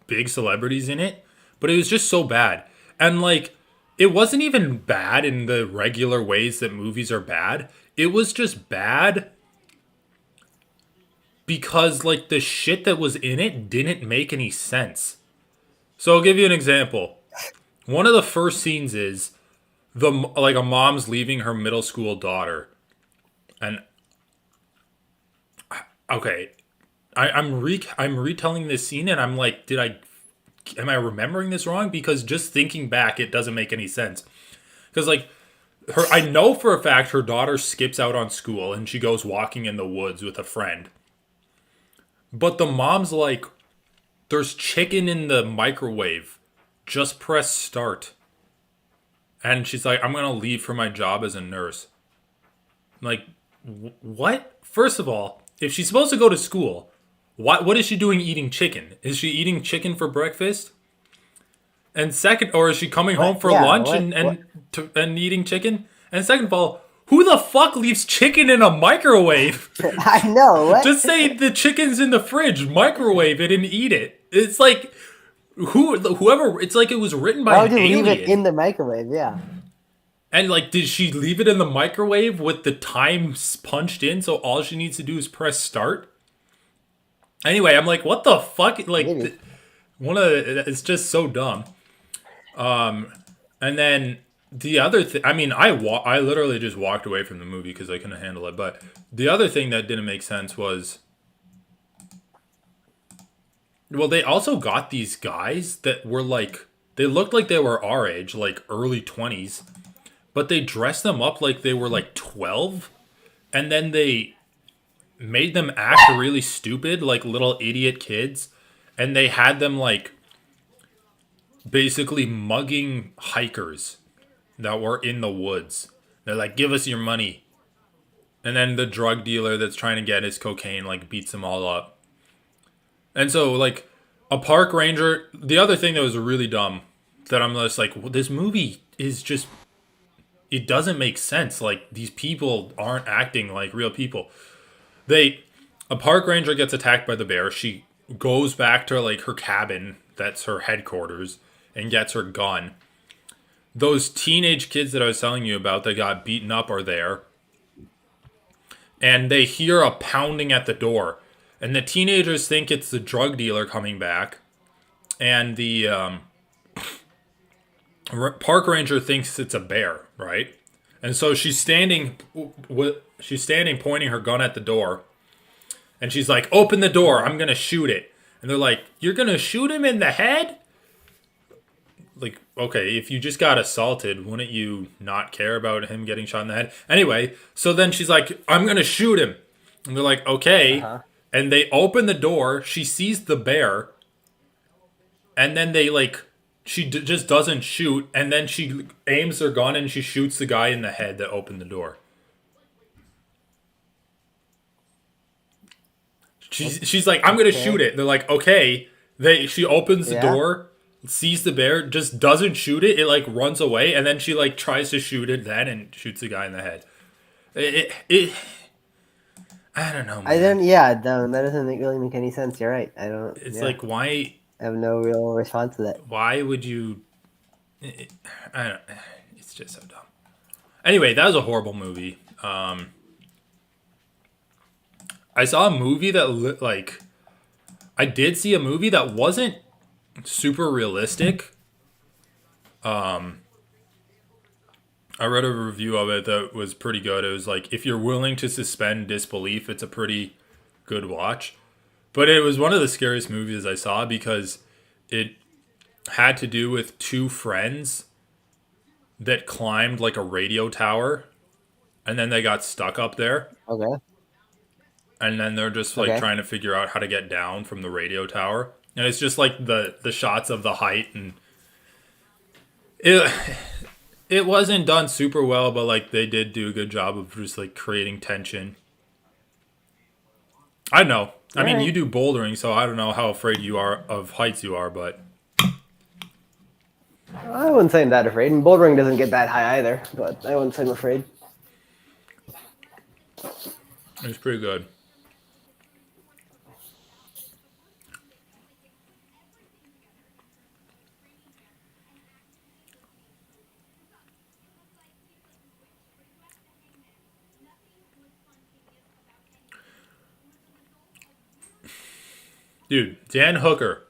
Speaker 2: big celebrities in it, but it was just so bad. And like it wasn't even bad in the regular ways that movies are bad. It was just bad because like the shit that was in it didn't make any sense. So I'll give you an example. One of the first scenes is like a mom's leaving her middle school daughter. And okay, I'm retelling this scene and I'm like, am I remembering this wrong? Because just thinking back, it doesn't make any sense. Because like I know for a fact her daughter skips out on school and she goes walking in the woods with a friend. But the mom's like, there's chicken in the microwave. Just press start. And she's like, I'm gonna leave for my job as a nurse. I'm like, what? First of all, if she's supposed to go to school, what is she doing eating chicken? Is she eating chicken for breakfast? And second, or is she coming home
Speaker 1: What?
Speaker 2: for
Speaker 1: Yeah,
Speaker 2: lunch
Speaker 1: what?
Speaker 2: and eating chicken? And second of all, who the fuck leaves chicken in a microwave?
Speaker 1: I know. What?
Speaker 2: Just say the chicken's in the fridge, microwave it and eat it. It's like whoever. It's like it was written by
Speaker 1: Why
Speaker 2: an
Speaker 1: would you leave it
Speaker 2: alien.
Speaker 1: in the microwave? Yeah.
Speaker 2: And like, did she leave it in the microwave with the time punched in? So all she needs to do is press start. Anyway, I'm like, what the fuck? Like,
Speaker 1: Maybe.
Speaker 2: it's just so dumb. And then the other thing, I mean, I literally just walked away from the movie because I couldn't handle it. But the other thing that didn't make sense was, well, they also got these guys that were like, they looked like they were our age, like early 20s, but they dressed them up like they were like 12, and then they made them act really stupid, like little idiot kids, and they had them like basically mugging hikers that were in the woods. They're like, give us your money. And then the drug dealer that's trying to get his cocaine like beats them all up. And so like a park ranger, the other thing that was really dumb that I'm just like, well, this movie is just, it doesn't make sense. Like these people aren't acting like real people. A park ranger gets attacked by the bear. She goes back to like her cabin, that's her headquarters, and gets her gun. Those teenage kids that I was telling you about that got beaten up are there. And they hear a pounding at the door. And the teenagers think it's the drug dealer coming back. And the park ranger thinks it's a bear, right? And so she's standing pointing her gun at the door. And she's like, open the door, I'm going to shoot it. And they're like, you're going to shoot him in the head? Like, okay, if you just got assaulted, wouldn't you not care about him getting shot in the head? Anyway, so then she's like, I'm going to shoot him. And they're like, okay. And they open the door. She sees the bear. and then they like just doesn't shoot, and then she aims her gun and she shoots the guy in the head that opened the door. She's like, I'm gonna shoot
Speaker 1: Okay.
Speaker 2: it. They're like, okay. She opens the
Speaker 1: Yeah.
Speaker 2: door, sees the bear, just doesn't shoot it. It like runs away, and then she like tries to shoot it then and shoots the guy in the head. It I don't know,
Speaker 1: I
Speaker 2: man.
Speaker 1: don't. Yeah. No, that doesn't really make any sense. You're right. I don't.
Speaker 2: It's
Speaker 1: Yeah.
Speaker 2: like why
Speaker 1: I have no real response to that.
Speaker 2: would you? I don't. It's just so dumb. Anyway, that was a horrible movie. I saw a movie that like I did see a movie that wasn't super realistic. I read a review of it that was pretty good. It was like, if you're willing to suspend disbelief, it's a pretty good watch. But it was one of the scariest movies I saw because it had to do with two friends that climbed like a radio tower and then they got stuck up there.
Speaker 1: Okay.
Speaker 2: And then they're just like
Speaker 1: Okay.
Speaker 2: trying to figure out how to get down from the radio tower. And it's just like the shots of the height, and it it wasn't done super well, but like they did do a good job of just like creating tension. I don't know. I
Speaker 1: All
Speaker 2: mean, you
Speaker 1: right.
Speaker 2: do bouldering, so I don't know how afraid you are of heights you are, but
Speaker 1: I wouldn't say I'm that afraid. And bouldering doesn't get that high either, but I wouldn't say I'm afraid.
Speaker 2: it's pretty good. Dude, Dan Hooker,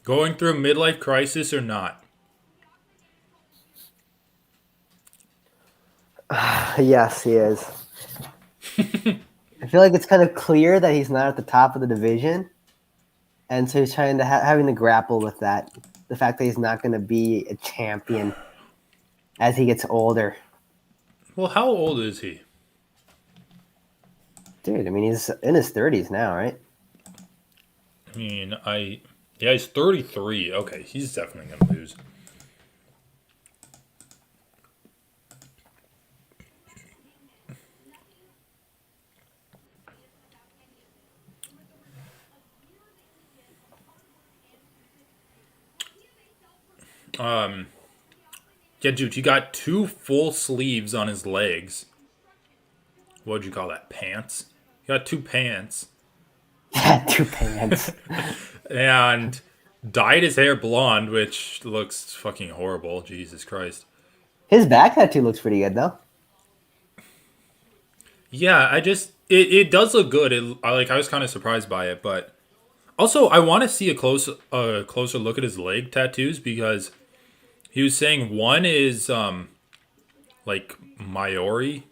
Speaker 2: going through a midlife crisis or not?
Speaker 1: Yes, he is. I feel like it's kind of clear that he's not at the top of the division, and so he's trying to having to grapple with that. The fact that he's not going to be a champion as he gets older.
Speaker 2: Well, how old is he?
Speaker 1: Dude, I mean, he's in his 30s now, right?
Speaker 2: I mean, yeah, he's 33. Okay, he's definitely gonna lose. Yeah, dude, he got two full sleeves on his legs. What'd you call that? Pants? He got two pants.
Speaker 1: Yeah, two pants.
Speaker 2: And dyed his hair blonde, which looks fucking horrible. Jesus Christ.
Speaker 1: His back tattoo looks pretty good, though.
Speaker 2: Yeah, it does look good. I was kind of surprised by it, but also I want to see a closer look at his leg tattoos because he was saying one is like Maori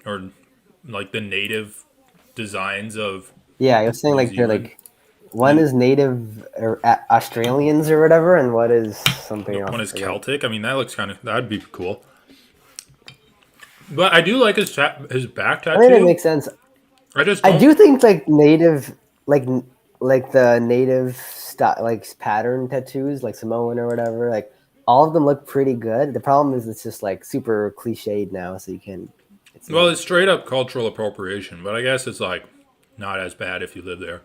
Speaker 2: or like the native designs of
Speaker 1: Yeah, I was saying
Speaker 2: New
Speaker 1: like they're
Speaker 2: Zealand.
Speaker 1: like one is native or Australians or whatever, and what is something else?
Speaker 2: One
Speaker 1: I
Speaker 2: is
Speaker 1: forget.
Speaker 2: Celtic. I mean, that'd be cool. But I do like his back
Speaker 1: I mean, it
Speaker 2: tattoo.
Speaker 1: makes sense.
Speaker 2: I just
Speaker 1: I
Speaker 2: don't.
Speaker 1: do think like native, like the native style, like pattern tattoos, like Samoan or whatever. Like all of them look pretty good. The problem is it's just like super cliched now, so you can. It's
Speaker 2: Well,
Speaker 1: like,
Speaker 2: it's straight up cultural appropriation, but I guess it's like not as bad if you live there.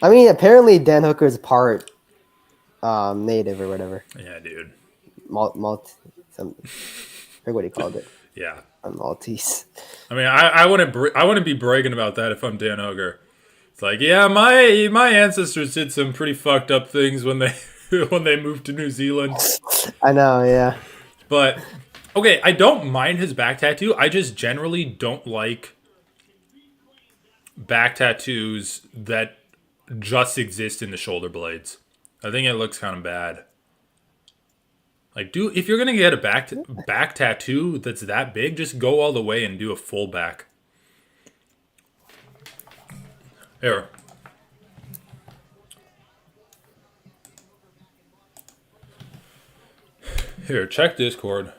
Speaker 1: I mean, apparently Dan Hooker's part native or whatever.
Speaker 2: Yeah, dude.
Speaker 1: Some, I forget what he called it.
Speaker 2: Yeah.
Speaker 1: Maltese.
Speaker 2: I mean, I wouldn't be bragging about that if I'm Dan Hooker. It's like, yeah, my ancestors did some pretty fucked up things when they when they moved to New Zealand.
Speaker 1: I know, yeah.
Speaker 2: But okay, I don't mind his back tattoo. I just generally don't like back tattoos that just exist in the shoulder blades. I think it looks kind of bad. Like, if you're gonna get a back tattoo that's that big, just go all the way and do a full back. Here. Here, check Discord.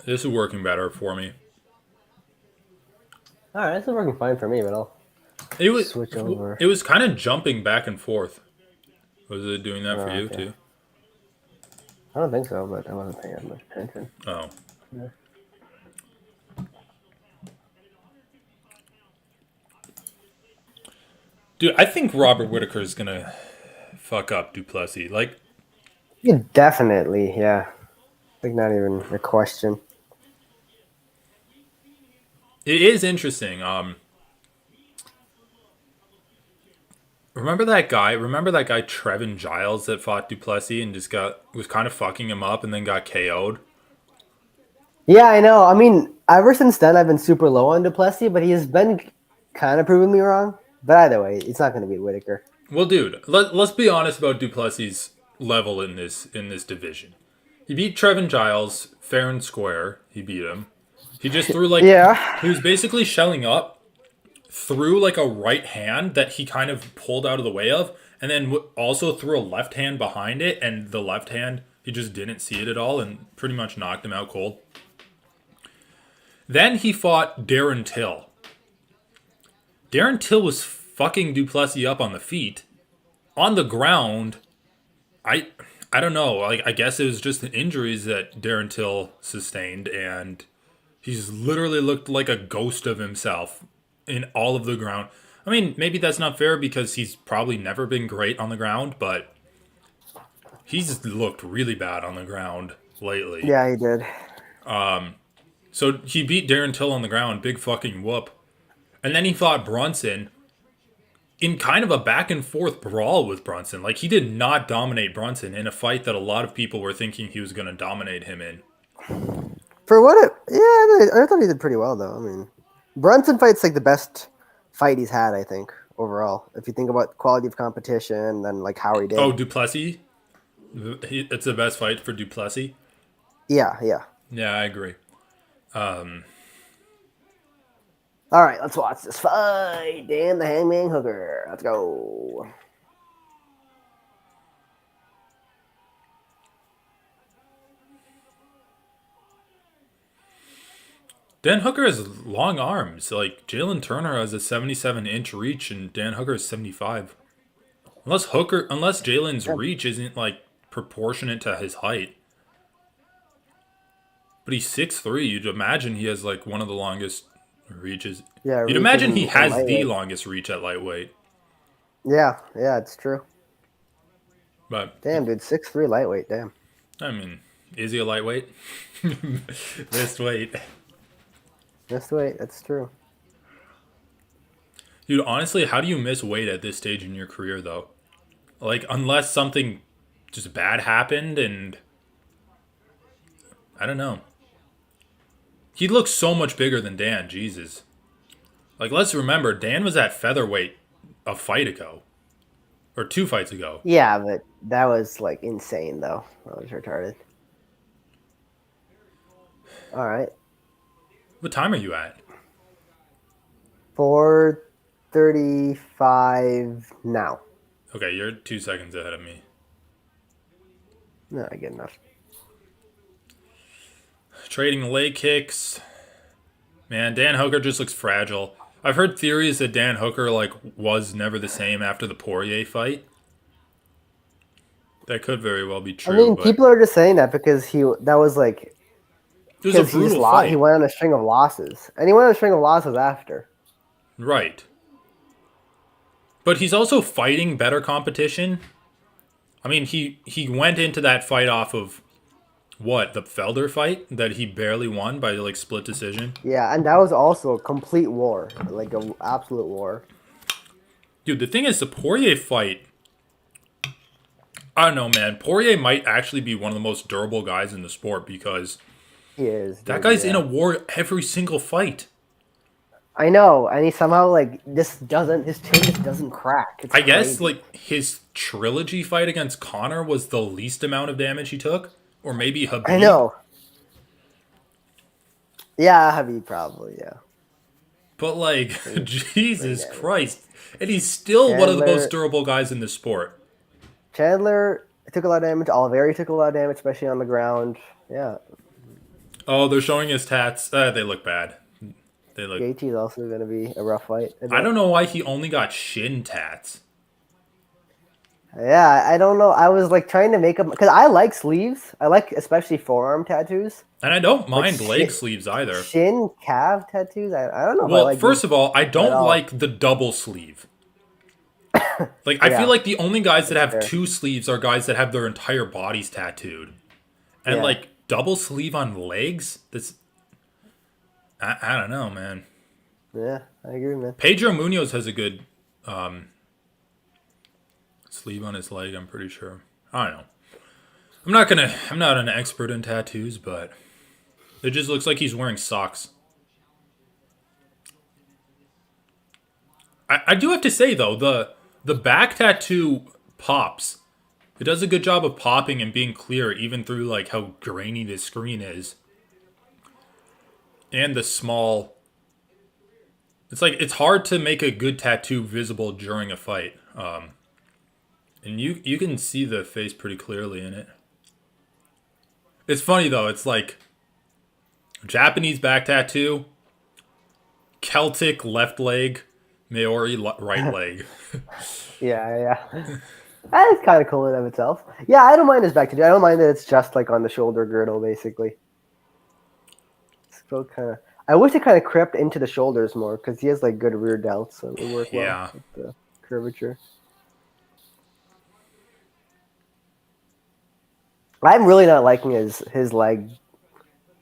Speaker 2: This is working better for me.
Speaker 1: All right, this is working fine for me, but
Speaker 2: It was
Speaker 1: switch over.
Speaker 2: it was kind of jumping back and forth. Was it doing that
Speaker 1: Oh,
Speaker 2: for you
Speaker 1: okay.
Speaker 2: too?
Speaker 1: I don't think so, but I wasn't paying much attention.
Speaker 2: Oh.
Speaker 1: Yeah.
Speaker 2: Dude, I think Robert Whitaker is gonna fuck up Duplessis. Like,
Speaker 1: Yeah, definitely, yeah. Like not even a question.
Speaker 2: it is interesting. Remember that guy? Remember that guy Trevin Giles that fought Duplessis and just was kind of fucking him up and then got KO'd?
Speaker 1: Yeah, I know. I mean, ever since then, I've been super low on Duplessis, but he has been kind of proving me wrong. But either way, it's not going to beat Whitaker.
Speaker 2: Well, dude, let's be honest about Duplessis' level in this division. He beat Trevin Giles fair and square. He beat him. He just threw like
Speaker 1: Yeah.
Speaker 2: he was basically shelling up, threw like a right hand that he kind of pulled out of the way of, and then also threw a left hand behind it, and the left hand he just didn't see it at all and pretty much knocked him out cold. Then he fought Darren Till. Darren Till was fucking Duplessis up on the feet. On the ground, I don't know. Like, I guess it was just the injuries that Darren Till sustained, and he's literally looked like a ghost of himself in all of the ground. I mean, maybe that's not fair because he's probably never been great on the ground, but he's looked really bad on the ground lately.
Speaker 1: Yeah, he did.
Speaker 2: So he beat Darren Till on the ground, big fucking whoop. And then he fought Brunson in kind of a back and forth brawl with Brunson. Like, he did not dominate Brunson in a fight that a lot of people were thinking he was going to dominate him in.
Speaker 1: For what it, yeah, I thought he did pretty well, though. I mean, Brunson fight's like the best fight he's had, I think, overall. If you think about quality of competition and like how he did.
Speaker 2: Oh, Duplessis? It's the best fight for Duplessis?
Speaker 1: Yeah, yeah.
Speaker 2: Yeah, I agree.
Speaker 1: All right, let's watch this fight. Dan the Hangman Hooker. Let's go.
Speaker 2: Dan Hooker has long arms. Like, Jalen Turner has a 77-inch reach, and Dan Hooker is 75. Unless Jalen's reach isn't, like, proportionate to his height. But he's 6'3". You'd imagine he has, like, one of the longest reaches.
Speaker 1: Yeah,
Speaker 2: You'd imagine he
Speaker 1: in
Speaker 2: has the
Speaker 1: lightweight.
Speaker 2: longest reach at lightweight.
Speaker 1: Yeah, it's true.
Speaker 2: But,
Speaker 1: Damn, dude, 6'3" lightweight. Damn.
Speaker 2: I mean, is he a lightweight? Missed weight.
Speaker 1: Missed weight. That's true.
Speaker 2: Dude, honestly, how do you miss weight at this stage in your career, though? Like, unless something just bad happened, and I don't know. He looks so much bigger than Dan, Jesus. Like, let's remember, Dan was at featherweight a fight ago. Or 2 fights ago.
Speaker 1: Yeah, but that was like insane, though. That was retarded. All right.
Speaker 2: What time are you at?
Speaker 1: 4:35 now.
Speaker 2: Okay, you're 2 seconds ahead of me.
Speaker 1: No, I get enough.
Speaker 2: Trading leg kicks. Man, Dan Hooker just looks fragile. I've heard theories that Dan Hooker, like, was never the same after the Poirier fight. That could very well be true.
Speaker 1: I mean,
Speaker 2: but
Speaker 1: people are just saying that because that was like
Speaker 2: it was a
Speaker 1: because he
Speaker 2: brutal fight.
Speaker 1: he went on a string of losses, and he went on a string of losses after.
Speaker 2: Right. But he's also fighting better competition. I mean, he went into that fight off of what, the Felder fight that he barely won by like split decision.
Speaker 1: Yeah, and that was also a complete war, like an absolute war.
Speaker 2: Dude, the thing is, the Poirier fight, I don't know, man. Poirier might actually be one of the most durable guys in the sport because
Speaker 1: He is.
Speaker 2: that
Speaker 1: dude,
Speaker 2: guy's
Speaker 1: yeah.
Speaker 2: in a war every single fight.
Speaker 1: I know, and he somehow like his chin just doesn't crack. It's
Speaker 2: I guess
Speaker 1: crazy.
Speaker 2: like his trilogy fight against Conor was the least amount of damage he took, or maybe Habib.
Speaker 1: I know. Yeah, Habib probably, yeah.
Speaker 2: But like, Jesus
Speaker 1: damage.
Speaker 2: Christ, and he's still one of the
Speaker 1: Chandler-
Speaker 2: most durable guys in the sport.
Speaker 1: Chandler took a lot of damage. Oliveri took a lot of damage, especially on the ground. Yeah.
Speaker 2: Oh, they're showing his tats. They look bad. They look.
Speaker 1: JT is also going to be a rough fight.
Speaker 2: I don't know why he only got shin tats.
Speaker 1: Yeah, I don't know. I was like trying to make them because I like sleeves. I like especially forearm tattoos.
Speaker 2: And I don't
Speaker 1: But
Speaker 2: mind leg sleeves either.
Speaker 1: shin, calf tattoos. I don't know if I
Speaker 2: Well,
Speaker 1: like
Speaker 2: first
Speaker 1: these
Speaker 2: of all, I
Speaker 1: at
Speaker 2: don't
Speaker 1: all.
Speaker 2: like the double sleeve. Like, I feel
Speaker 1: Yeah,
Speaker 2: like the only guys that have
Speaker 1: fair.
Speaker 2: 2 sleeves are guys that have their entire bodies tattooed. And,
Speaker 1: Yeah,
Speaker 2: like, double sleeve on legs? That's. I don't know, man.
Speaker 1: yeah, I agree, man.
Speaker 2: Pedro Munoz has a good sleeve on his leg, I'm pretty sure. I don't know. I'm not an expert in tattoos, but it just looks like he's wearing socks. I do have to say though, the back tattoo pops. It does a good job of popping and being clear even through like how grainy the screen is. And the small it's like it's hard to make a good tattoo visible during a fight. And you can see the face pretty clearly in it. It's funny though, it's like Japanese back tattoo, Celtic left leg, Maori right leg.
Speaker 1: Yeah. That's kind of cool in of itself. Yeah, I don't mind his back tattoo. I don't mind that it's just like on the shoulder girdle, basically. Still kind of. I wish it kind of crept into the shoulders more because he has like good rear delts, so it would work well
Speaker 2: Yeah.
Speaker 1: with the curvature. I'm really not liking his leg.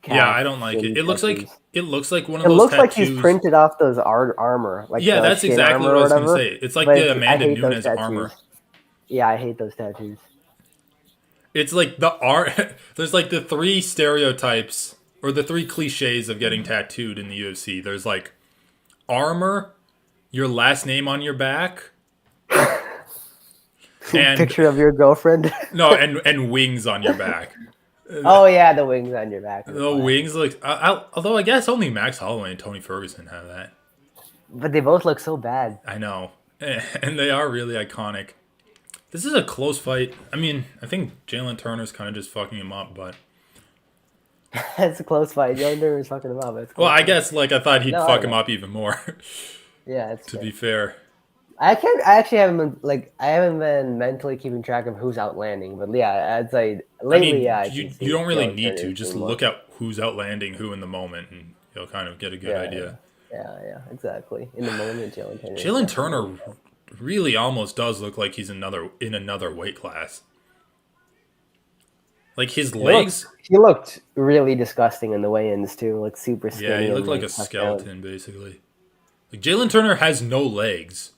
Speaker 2: Yeah,
Speaker 1: Calf,
Speaker 2: I don't like
Speaker 1: shin
Speaker 2: it.
Speaker 1: tattoos.
Speaker 2: It looks like one of
Speaker 1: It
Speaker 2: those
Speaker 1: looks like he's
Speaker 2: tattoos.
Speaker 1: printed off those armor, like
Speaker 2: Yeah,
Speaker 1: the
Speaker 2: that's
Speaker 1: shin
Speaker 2: exactly
Speaker 1: armor
Speaker 2: what I
Speaker 1: or
Speaker 2: was gonna
Speaker 1: whatever.
Speaker 2: say. It's like
Speaker 1: But
Speaker 2: the
Speaker 1: I
Speaker 2: Amanda
Speaker 1: hate those
Speaker 2: Nunes
Speaker 1: tattoos.
Speaker 2: armor.
Speaker 1: Yeah, I hate those tattoos.
Speaker 2: It's like there's like the 3 stereotypes or the 3 cliches of getting tattooed in the UFC. There's like armor, your last name on your back, and
Speaker 1: Picture of your girlfriend.
Speaker 2: no, and wings on your back.
Speaker 1: Oh yeah, the wings on your back.
Speaker 2: The wings look. Although I guess only Max Holloway and Tony Ferguson have that.
Speaker 1: But they both look so bad.
Speaker 2: I know, and they are really iconic. This is a close fight. I mean, I think Jalen Turner's kind of just fucking him up, but
Speaker 1: It's a close fight. Yonder was fucking him up.
Speaker 2: well, I guess like I thought he'd
Speaker 1: No,
Speaker 2: fuck
Speaker 1: I
Speaker 2: him
Speaker 1: know.
Speaker 2: up even more.
Speaker 1: Yeah, it's
Speaker 2: To
Speaker 1: fair.
Speaker 2: be fair,
Speaker 1: I can't. I actually haven't been I haven't been mentally keeping track of who's outlanding. But yeah, I'd say
Speaker 2: I
Speaker 1: lately,
Speaker 2: mean,
Speaker 1: yeah, I
Speaker 2: you
Speaker 1: can see
Speaker 2: you don't really
Speaker 1: Jalen
Speaker 2: need
Speaker 1: Turner
Speaker 2: to just
Speaker 1: doing more.
Speaker 2: look at who's outlanding who in the moment, and you'll kind of get a good
Speaker 1: Yeah,
Speaker 2: idea.
Speaker 1: yeah, exactly. In the moment, Jalen Turner. is
Speaker 2: Jalen
Speaker 1: definitely-
Speaker 2: Turner really almost does look like he's in another weight class. Like his legs,
Speaker 1: He looked really disgusting in the weigh-ins too. Like super skinny.
Speaker 2: yeah, he
Speaker 1: and,
Speaker 2: looked like a
Speaker 1: tucked out.
Speaker 2: skeleton basically. Like Jalen Turner has no legs,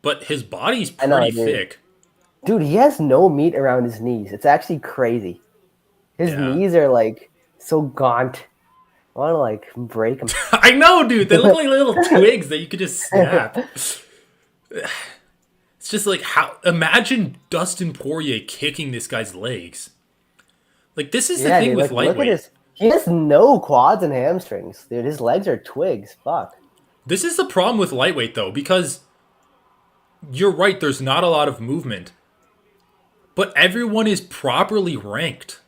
Speaker 2: but his body's
Speaker 1: I know,
Speaker 2: pretty
Speaker 1: dude.
Speaker 2: thick.
Speaker 1: Dude, he has no meat around his knees. It's actually crazy. His
Speaker 2: Yeah.
Speaker 1: knees are like so gaunt. I want to like break them.
Speaker 2: I know, dude. They look like little twigs that you could just snap. It's just like how. Imagine Dustin Poirier kicking this guy's legs. Like this is the thing
Speaker 1: dude,
Speaker 2: with
Speaker 1: like, look at
Speaker 2: lightweight.
Speaker 1: he has no quads and hamstrings. Dude, his legs are twigs. Fuck.
Speaker 2: This is the problem with lightweight though, because you're right. There's not a lot of movement, but everyone is properly ranked.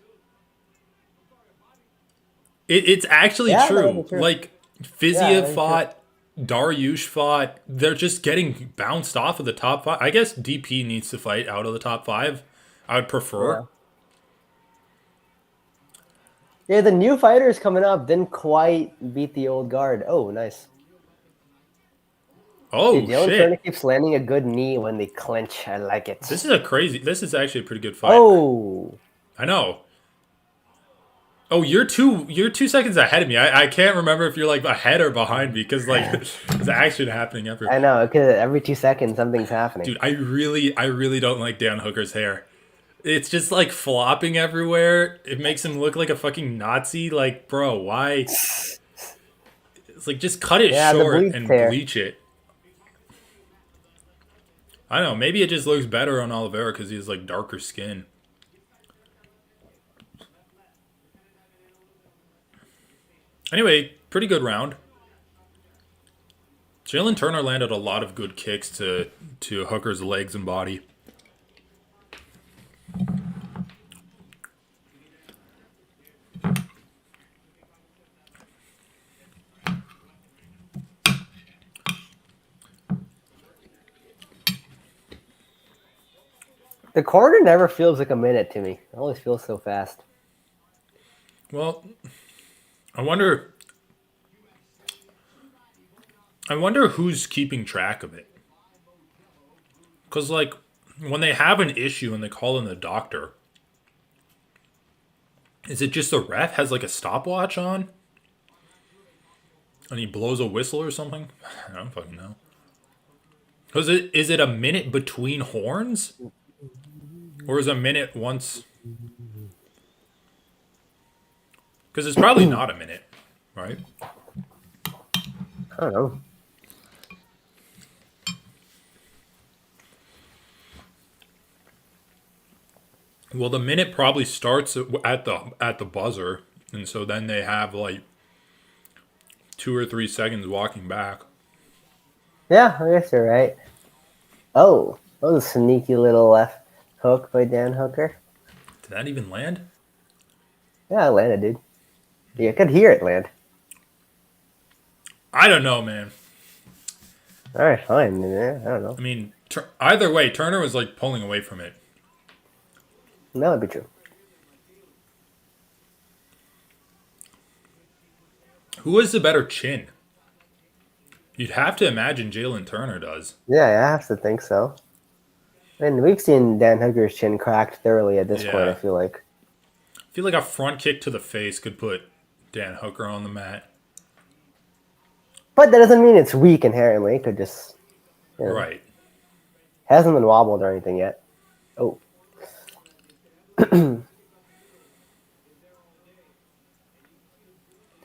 Speaker 2: It's actually
Speaker 1: Yeah,
Speaker 2: true.
Speaker 1: that's true.
Speaker 2: Like Fiziev
Speaker 1: Yeah, that's
Speaker 2: fought, Dariush fought. They're just getting bounced off of the top 5. I guess DP needs to fight out of the top 5. I would prefer.
Speaker 1: Yeah, the new fighters coming up didn't quite beat the old guard. Oh, nice.
Speaker 2: Oh
Speaker 1: Dude, Dylan Turner
Speaker 2: shit!
Speaker 1: keeps landing a good knee when they clinch. I like it.
Speaker 2: This is actually a pretty good fight.
Speaker 1: Oh,
Speaker 2: I know. Oh, you're 2 seconds ahead of me. I can't remember if you're like ahead or behind me because like it's action happening every.
Speaker 1: I know, because every 2 seconds something's happening.
Speaker 2: Dude, I really don't like Dan Hooker's hair. It's just like flopping everywhere. It makes him look like a fucking Nazi. Like, bro, why? It's like just cut it
Speaker 1: Yeah, the
Speaker 2: short
Speaker 1: bleach
Speaker 2: and
Speaker 1: hair.
Speaker 2: bleach it. I don't know. Maybe it just looks better on Oliveira because he has like darker skin. Anyway, pretty good round. Jalen Turner landed a lot of good kicks to Hooker's legs and body.
Speaker 1: The corner never feels like a minute to me. It always feels so fast.
Speaker 2: Well, I wonder who's keeping track of it. Because, like, when they have an issue and they call in the doctor, is it just the ref has, like, a stopwatch on? And he blows a whistle or something? I don't fucking know. Is it a minute between horns? Or is a minute once? Because it's probably not a minute, right?
Speaker 1: I don't know.
Speaker 2: Well, the minute probably starts at the buzzer, and so then they have like 2 or 3 seconds walking back.
Speaker 1: Yeah, I guess you're right. Oh, that was a sneaky little left hook by Dan Hooker.
Speaker 2: Did that even land?
Speaker 1: Yeah, it landed, dude. Yeah, I could hear it land.
Speaker 2: I don't know, man.
Speaker 1: All right, fine. Yeah, I don't know.
Speaker 2: I mean, either way, Turner was like pulling away from it.
Speaker 1: That would be true.
Speaker 2: Who has the better chin? You'd have to imagine Jalen Turner does.
Speaker 1: Yeah, I have to think so. And we've seen Dan Hooker's chin cracked thoroughly at this point, I feel like.
Speaker 2: I feel like a front kick to the face could put Dan Hooker on the mat.
Speaker 1: But that doesn't mean it's weak inherently. It could just... You know,
Speaker 2: Right.
Speaker 1: hasn't been wobbled or anything yet. Oh.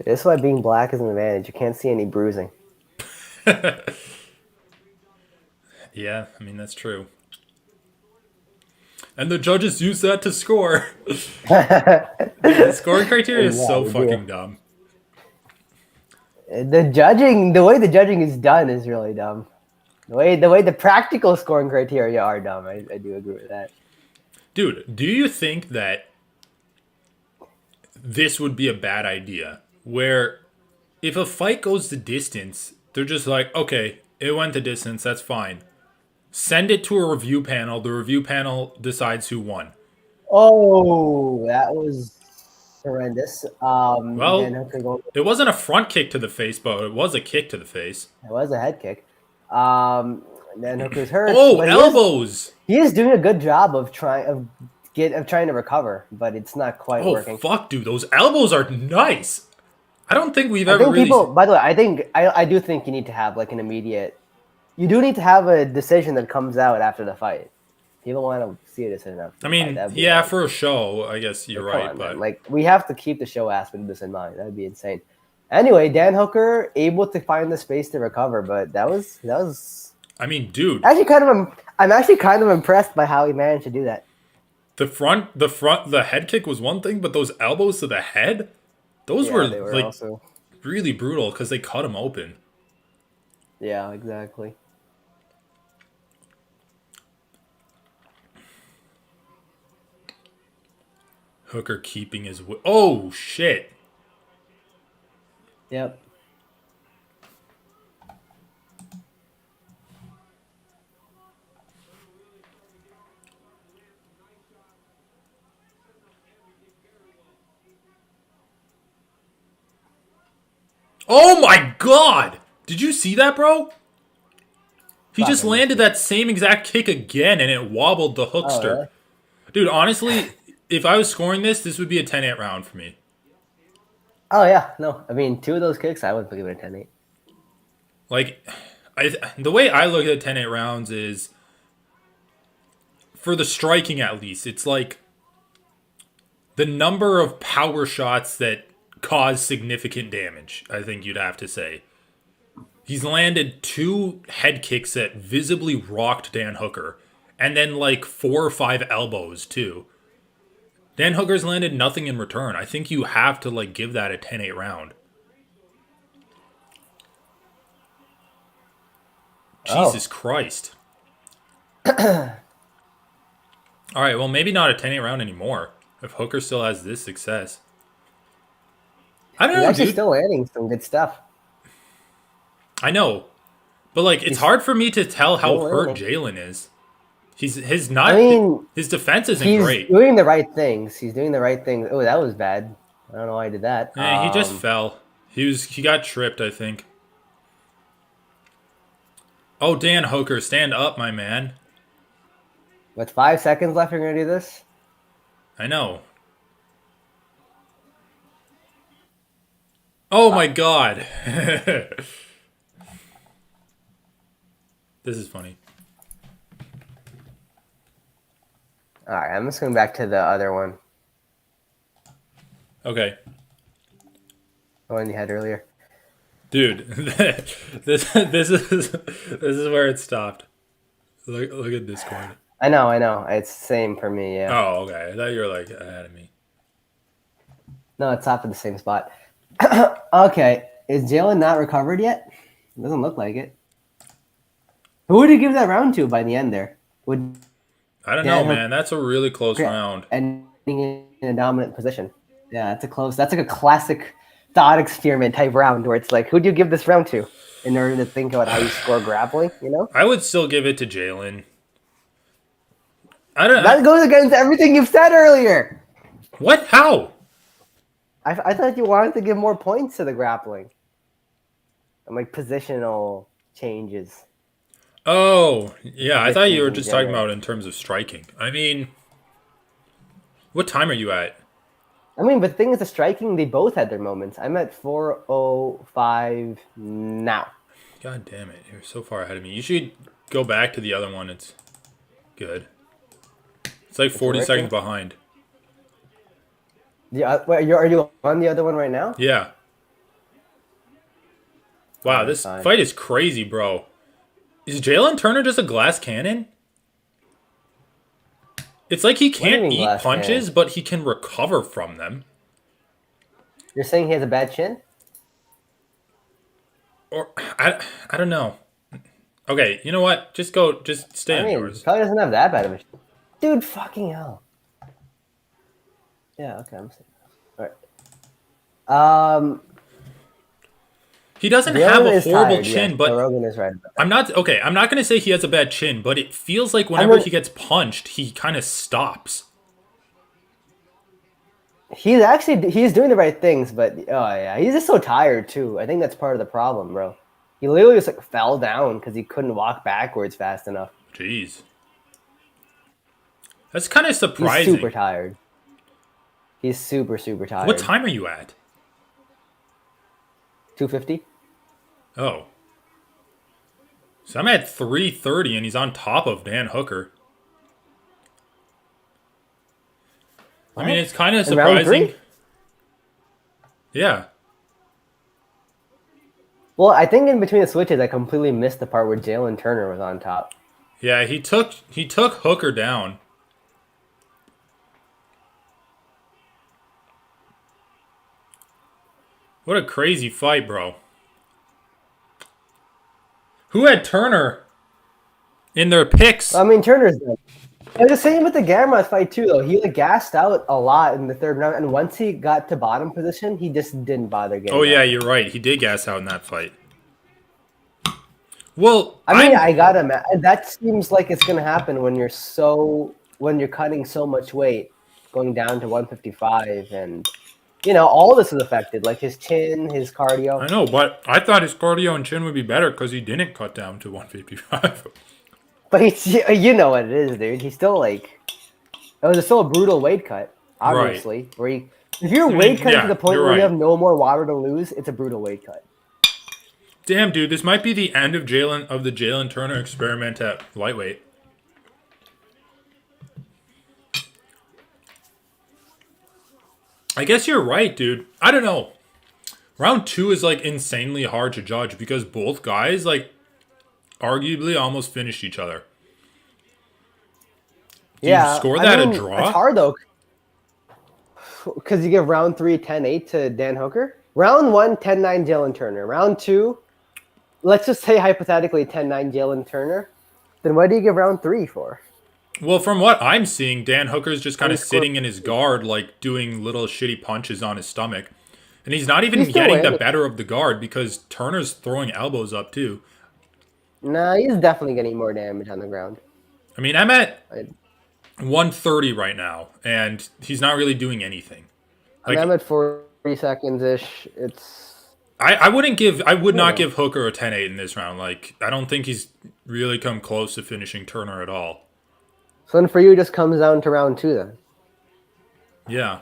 Speaker 1: This is why being black is an advantage. You can't see any bruising.
Speaker 2: Yeah, I mean, that's true. And the judges use that to score. The scoring criteria is so fucking dumb.
Speaker 1: The way the judging is done is really dumb. The way the practical scoring criteria are dumb. I do agree with that.
Speaker 2: Dude, do you think that this would be a bad idea? Where if a fight goes the distance, they're just like, okay, it went the distance, that's fine. Send it to a review panel. The review panel decides who won.
Speaker 1: Oh, that was horrendous.
Speaker 2: Well,
Speaker 1: It
Speaker 2: it wasn't a front kick to the face, but it was a kick to the face.
Speaker 1: was a head kick. Dan Hooker's hurt.
Speaker 2: Oh,
Speaker 1: but
Speaker 2: elbows!
Speaker 1: He is doing a good job of trying to recover, but it's not quite
Speaker 2: Oh,
Speaker 1: working.
Speaker 2: fuck, dude. Those elbows are nice. I don't think we've
Speaker 1: I
Speaker 2: ever
Speaker 1: think
Speaker 2: really...
Speaker 1: people. By the way, I do think you need to have like an immediate. You do need to have a decision that comes out after the fight. People want to see a decision after.
Speaker 2: I mean, yeah, for a show, I guess you're right, but
Speaker 1: man. Like we have to keep the show aspect of this in mind. That'd be insane. Anyway, Dan Hooker able to find the space to recover, but that was.
Speaker 2: I mean, dude,
Speaker 1: I'm actually kind of impressed by how he managed to do that.
Speaker 2: the head kick was one thing, but those elbows to the head, those
Speaker 1: Yeah,
Speaker 2: were
Speaker 1: they were
Speaker 2: like
Speaker 1: also.
Speaker 2: really brutal because they cut him open.
Speaker 1: Yeah, exactly.
Speaker 2: Hooker keeping his... Oh, shit.
Speaker 1: Yep.
Speaker 2: Oh, my God. Did you see that, bro? He just
Speaker 1: Fucking
Speaker 2: landed that same exact kick again, and it wobbled the hookster.
Speaker 1: Oh, really?
Speaker 2: Dude, honestly, if I was scoring this would be a 10-8 round for me.
Speaker 1: Oh yeah, no. I mean, 2 of those kicks, I would give it a 10-8.
Speaker 2: Like, the way I look at 10-8 rounds is, for the striking at least, it's like the number of power shots that cause significant damage, I think you'd have to say. He's landed 2 head kicks that visibly rocked Dan Hooker, and then like 4 or 5 elbows too. Dan Hooker's landed nothing in return. I think you have to like give that a 10-8 round. Jesus Christ. Alright, well maybe not a 10-8 round anymore. If Hooker still has this success. I don't
Speaker 1: He's
Speaker 2: know,
Speaker 1: actually
Speaker 2: dude.
Speaker 1: still landing some good stuff.
Speaker 2: I know. But like it's hard for me to tell how
Speaker 1: still
Speaker 2: hurt
Speaker 1: landing.
Speaker 2: Jalen is. His
Speaker 1: I
Speaker 2: not
Speaker 1: mean,
Speaker 2: his defense isn't
Speaker 1: he's
Speaker 2: great.
Speaker 1: doing the right things. He's doing the right things. Oh, that was bad. I don't know why I did that.
Speaker 2: He just fell. He got tripped, I think. Oh, Dan Hooker, stand up, my man.
Speaker 1: With 5 seconds left, you're gonna do this?
Speaker 2: I know. Oh my god. This is funny.
Speaker 1: All right, I'm just going back to the other one,
Speaker 2: Okay.
Speaker 1: the one you had earlier.
Speaker 2: Dude, this is where it stopped. Look at Discord.
Speaker 1: I know. It's the same for me. Yeah.
Speaker 2: Oh, okay. I thought you were like ahead of me.
Speaker 1: No, it's not in the same spot. Okay, is Jalen not recovered yet? It doesn't look like it. Who would you give that round to by the end there? Would
Speaker 2: I don't
Speaker 1: Dan
Speaker 2: know, man. That's a really close round.
Speaker 1: ending in a dominant position? Yeah, that's a close. That's like a classic thought experiment type round where it's like, who do you give this round to in order to think about how you score grappling? You know,
Speaker 2: I would still give it to Jalen. I don't
Speaker 1: that
Speaker 2: know.
Speaker 1: goes against everything you've said earlier.
Speaker 2: What? How?
Speaker 1: I thought you wanted to give more points to the grappling and like positional changes.
Speaker 2: Oh, yeah. I thought you were
Speaker 1: in
Speaker 2: just talking
Speaker 1: general.
Speaker 2: about in terms of striking. I mean, what time are you at?
Speaker 1: I mean, but the thing is, the striking, they both had their moments. I'm at 4:05 now.
Speaker 2: God damn it. You're so far ahead of me. You should go back to the other one. It's good. It's like 40 seconds behind.
Speaker 1: Yeah, wait, are you on the other one right now?
Speaker 2: Yeah. Wow,
Speaker 1: Oh,
Speaker 2: this
Speaker 1: fine.
Speaker 2: fight is crazy, bro. Is Jalen Turner just a glass cannon? It's like he
Speaker 1: do you
Speaker 2: can't
Speaker 1: mean
Speaker 2: eat
Speaker 1: glass
Speaker 2: punches,
Speaker 1: cannon?
Speaker 2: but he can recover from them.
Speaker 1: You're saying he has a bad chin?
Speaker 2: Or I don't know. Okay, you know what? Just stay
Speaker 1: I
Speaker 2: on
Speaker 1: mean, he
Speaker 2: yours.
Speaker 1: probably doesn't have that bad of a chin. Dude, fucking hell. Yeah, okay, I'm saying. All right.
Speaker 2: He doesn't
Speaker 1: Jalen
Speaker 2: have a
Speaker 1: is
Speaker 2: horrible
Speaker 1: tired,
Speaker 2: chin,
Speaker 1: yeah.
Speaker 2: but
Speaker 1: Rogan is right about that.
Speaker 2: I'm not gonna say he has a bad chin, but it feels like whenever
Speaker 1: mean-
Speaker 2: he gets punched, he kind of stops.
Speaker 1: He's doing the right things, but oh yeah, he's just so tired too. I think that's part of the problem, bro. He literally just like fell down because he couldn't walk backwards fast enough.
Speaker 2: Jeez. That's kind of
Speaker 1: He's
Speaker 2: surprising.
Speaker 1: super tired. He's super tired.
Speaker 2: What time are you at?
Speaker 1: 250?
Speaker 2: Oh. So I'm at 3:30 and he's on top of Dan Hooker. I mean, it's kind of
Speaker 1: In round
Speaker 2: surprising.
Speaker 1: three?
Speaker 2: Yeah.
Speaker 1: Well, I think in between the switches, I completely missed the part where Jalen Turner was on top.
Speaker 2: Yeah, he took Hooker down. What a crazy fight, bro. Who had Turner in their picks?
Speaker 1: I mean, Turner's done. And the same with the Gamrot fight too, though. He like gassed out a lot in the third round, and once he got to bottom position, he just didn't bother getting.
Speaker 2: Oh,
Speaker 1: up.
Speaker 2: yeah, you're right. He did gas out in that fight. Well,
Speaker 1: I mean, I got him. That seems like it's gonna happen when you're cutting so much weight, going down to 155, and all this is affected, like his chin, his cardio.
Speaker 2: I know, but I thought his cardio and chin would be better because he didn't cut down to 155.
Speaker 1: But you know what it is, dude. He's still like, it was still a brutal weight cut, obviously.
Speaker 2: Right.
Speaker 1: Where if you're weight cutting
Speaker 2: yeah,
Speaker 1: to the point
Speaker 2: you're
Speaker 1: where you
Speaker 2: right.
Speaker 1: have no more water to lose, it's a brutal weight cut.
Speaker 2: Damn, dude, this might be the end of the Jalen Turner experiment at lightweight. I guess you're right, dude. I don't know. Round 2 is like insanely hard to judge because both guys like arguably almost finished each other. Do you score that a draw?
Speaker 1: It's hard though, because you give round 3 10-8 to Dan Hooker. Round 1 10-9 Jalen Turner. Round 2, let's just say hypothetically 10-9 Jalen Turner. Then what do you give round 3 for?
Speaker 2: Well, from what I'm seeing, Dan Hooker's just kind of
Speaker 1: He's
Speaker 2: sitting in his guard, like doing little shitty punches on his stomach. And he's not even
Speaker 1: He's still
Speaker 2: getting the
Speaker 1: winning.
Speaker 2: better of the guard because Turner's throwing elbows up too.
Speaker 1: Nah, he's definitely getting more damage on the ground.
Speaker 2: I mean, I'm at
Speaker 1: I
Speaker 2: 130 right now, and he's not really doing anything.
Speaker 1: I mean,
Speaker 2: Like
Speaker 1: I'm at 40 seconds ish.
Speaker 2: I would
Speaker 1: I don't
Speaker 2: not
Speaker 1: know.
Speaker 2: give Hooker a 10-8 in this round. Like I don't think he's really come close to finishing Turner at all.
Speaker 1: So then for you, it just comes down to round 2 then.
Speaker 2: Yeah.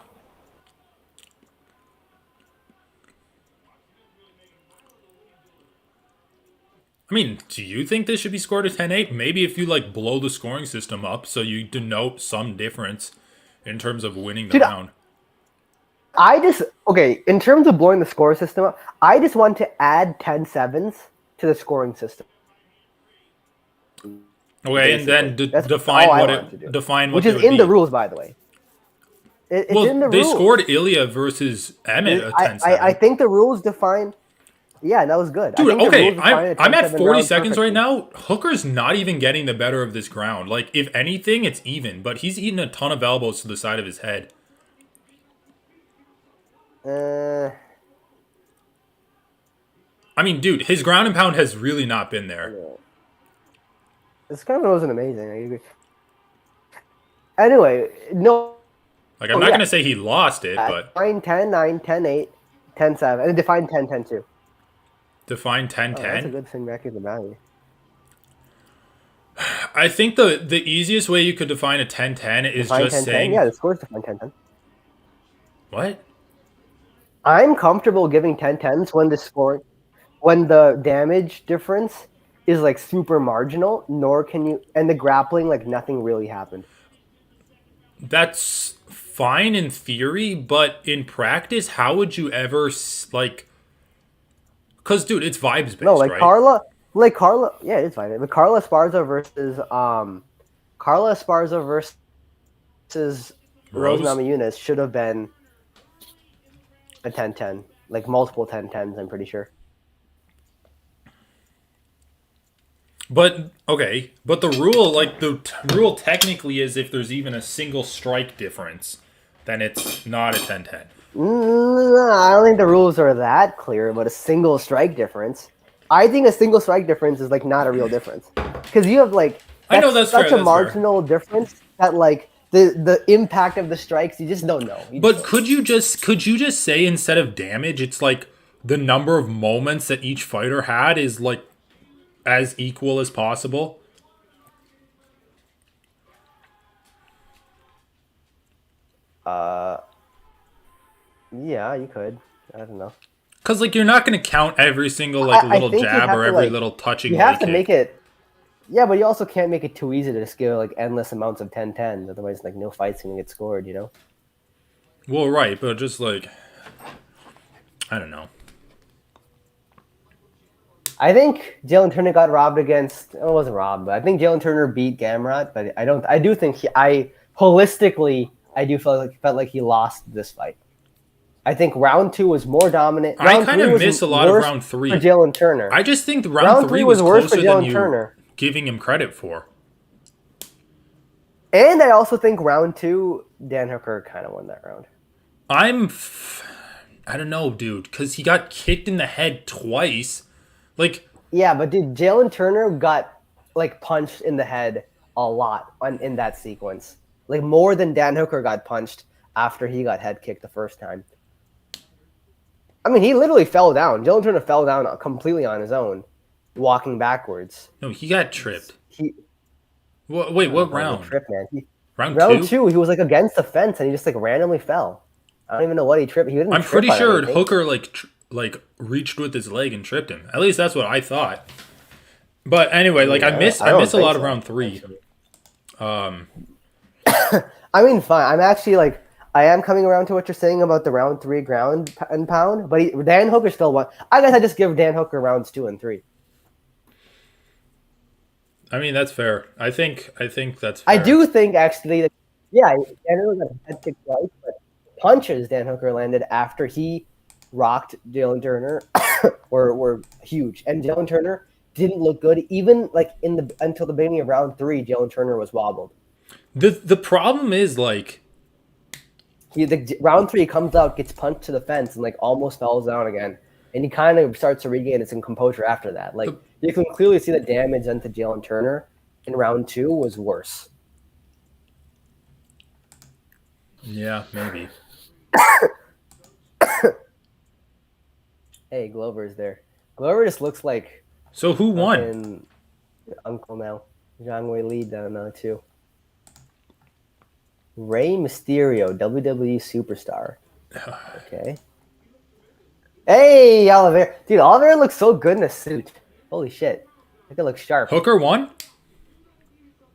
Speaker 2: I mean, do you think this should be scored a 10-8? Maybe if you like blow the scoring system up so you denote some difference in terms of winning the
Speaker 1: Dude,
Speaker 2: round.
Speaker 1: Okay, in terms of blowing the score system up, I just want to add 10-7s to the scoring system.
Speaker 2: Okay, and then
Speaker 1: Basically. That's
Speaker 2: define
Speaker 1: all I
Speaker 2: what
Speaker 1: want to do.
Speaker 2: define what
Speaker 1: Which
Speaker 2: they
Speaker 1: is
Speaker 2: would
Speaker 1: in the
Speaker 2: be.
Speaker 1: rules, by the way. It's
Speaker 2: Well,
Speaker 1: in the
Speaker 2: they
Speaker 1: rules.
Speaker 2: scored Ilya versus Emmett a 10-7.
Speaker 1: I think the rules define. Yeah, that was good.
Speaker 2: Dude,
Speaker 1: I think the
Speaker 2: okay,
Speaker 1: rules define a
Speaker 2: I'm at
Speaker 1: 10-7
Speaker 2: 40
Speaker 1: round
Speaker 2: seconds right
Speaker 1: perfectly.
Speaker 2: now. Hooker's not even getting the better of this ground. Like, if anything, it's even, but he's eating a ton of elbows to the side of his head. I mean, dude, his ground and pound has really not been there.
Speaker 1: This kind of wasn't amazing. I agree. Anyway, no.
Speaker 2: Like, I'm not going to say he lost it, but
Speaker 1: Define 10-9, 10-8, 10-7, and define 10-10-2.
Speaker 2: define
Speaker 1: Oh, that's a
Speaker 2: 10-10.
Speaker 1: good thing back in the value.
Speaker 2: I think the easiest way you could define a 10-10 is
Speaker 1: Define
Speaker 2: just
Speaker 1: 10-10?
Speaker 2: saying...
Speaker 1: Yeah, the score's define 10-10.
Speaker 2: What?
Speaker 1: I'm comfortable giving 10-10s when the damage difference is like super marginal, nor can you, and the grappling, like nothing really happened.
Speaker 2: That's fine in theory, but in practice, how would you ever, like... Because, dude, it's vibes-based,
Speaker 1: No, like
Speaker 2: right?
Speaker 1: Carla, yeah, it's fine. But Carla Esparza versus Rose
Speaker 2: Rose?
Speaker 1: Namajunas should have been a 10-10, like multiple 10-10s, I'm pretty sure.
Speaker 2: But, okay, but the rule, like, rule technically is if there's even a single strike difference, then it's not a 10-10.
Speaker 1: I don't think the rules are that clear about a single strike difference. I think a single strike difference is like not a real difference because you have like
Speaker 2: I know that's
Speaker 1: such
Speaker 2: fair,
Speaker 1: a
Speaker 2: that's
Speaker 1: marginal difference that like the impact of the strikes you just don't know.
Speaker 2: But could you just say instead of damage, it's like the number of moments that each fighter had is like as equal as possible?
Speaker 1: Yeah, you could. I don't know.
Speaker 2: Because like you're not going to count every single like
Speaker 1: I
Speaker 2: little
Speaker 1: think you'd
Speaker 2: jab
Speaker 1: have
Speaker 2: or
Speaker 1: to,
Speaker 2: every
Speaker 1: like,
Speaker 2: little touching.
Speaker 1: You have
Speaker 2: leg
Speaker 1: to
Speaker 2: kick.
Speaker 1: make it. Yeah, but you also can't make it too easy to just give like endless amounts of 10-10s. Otherwise, like no fight's gonna get scored. You know.
Speaker 2: Well, right, but just like I don't know.
Speaker 1: I think Jalen Turner got robbed against. It wasn't robbed, but I think Jalen Turner beat Gamrot. But I don't. I do think holistically, I do felt like he lost this fight. I think round 2 was more dominant.
Speaker 2: I kind of miss a lot of round 3
Speaker 1: for Jalen Turner.
Speaker 2: I just think round,
Speaker 1: Round
Speaker 2: 3
Speaker 1: 3
Speaker 2: was
Speaker 1: was worse for
Speaker 2: closer than
Speaker 1: Jalen
Speaker 2: you
Speaker 1: Turner.
Speaker 2: giving him credit for.
Speaker 1: And I also think round 2, Dan Hooker kind of won that round.
Speaker 2: I don't know, dude, because he got kicked in the head twice. Like,
Speaker 1: yeah, but dude, Jalen Turner got like punched in the head a lot in that sequence. Like more than Dan Hooker got punched after he got head kicked the first time. I mean, he literally fell down. Jalen Turner fell down completely on his own, walking backwards.
Speaker 2: No, he got tripped.
Speaker 1: Wait,
Speaker 2: what round?
Speaker 1: Tripped, man.
Speaker 2: Round
Speaker 1: 2, he was like against the fence and he just like randomly fell. I don't even know what he tripped. He didn't.
Speaker 2: I'm pretty
Speaker 1: trip on
Speaker 2: sure
Speaker 1: anything.
Speaker 2: Hooker like reached with his leg and tripped him. At least that's what I thought. But anyway, like I miss a lot of round 3.
Speaker 1: I mean, fine. I'm actually like I am coming around to what you're saying about the round 3 ground and pound, but Dan Hooker still won. I guess I just give Dan Hooker rounds 2 and 3.
Speaker 2: I mean, that's fair. I think that's fair.
Speaker 1: I do think actually that Dan Hooker got a head kick twice, but punches Dan Hooker landed after he rocked Jalen Turner were huge, and Jalen Turner didn't look good even like until the beginning of round 3. Jalen Turner was wobbled.
Speaker 2: The problem is like
Speaker 1: round 3 comes out, gets punched to the fence, and like almost falls down again, and he kind of starts to regain his composure after that. Like you can clearly see the damage done to Jalen Turner in round 2 was worse.
Speaker 2: Yeah, maybe.
Speaker 1: Hey, Glover's there. Glover just looks like
Speaker 2: So who won?
Speaker 1: fucking uncle now. Zhang Wei Li down now too. Rey Mysterio, WWE superstar. Okay. Hey, Oliveira. Dude, Oliveira looks so good in a suit. Holy shit. That guy looks sharp.
Speaker 2: Hooker won?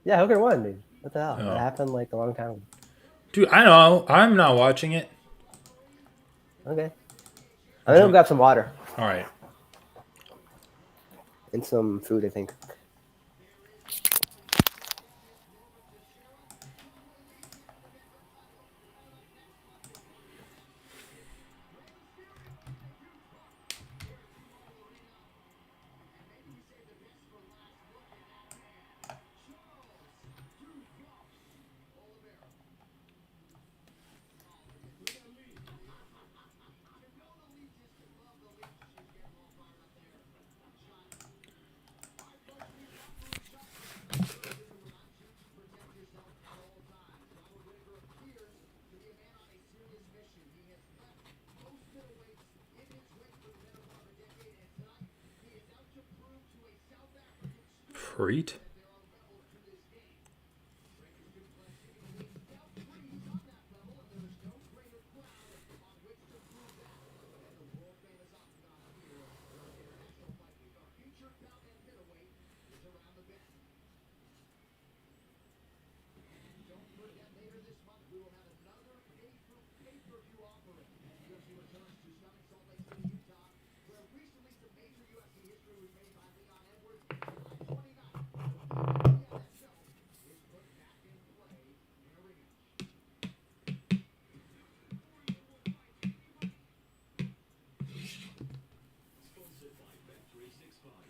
Speaker 1: Yeah, Hooker won, dude. What the hell? That
Speaker 2: Oh.
Speaker 1: happened like a long time ago.
Speaker 2: Dude, I know. I'm not watching it.
Speaker 1: Okay. I'm gonna go grab some water
Speaker 2: All right.
Speaker 1: and some food, I think.
Speaker 2: Preet?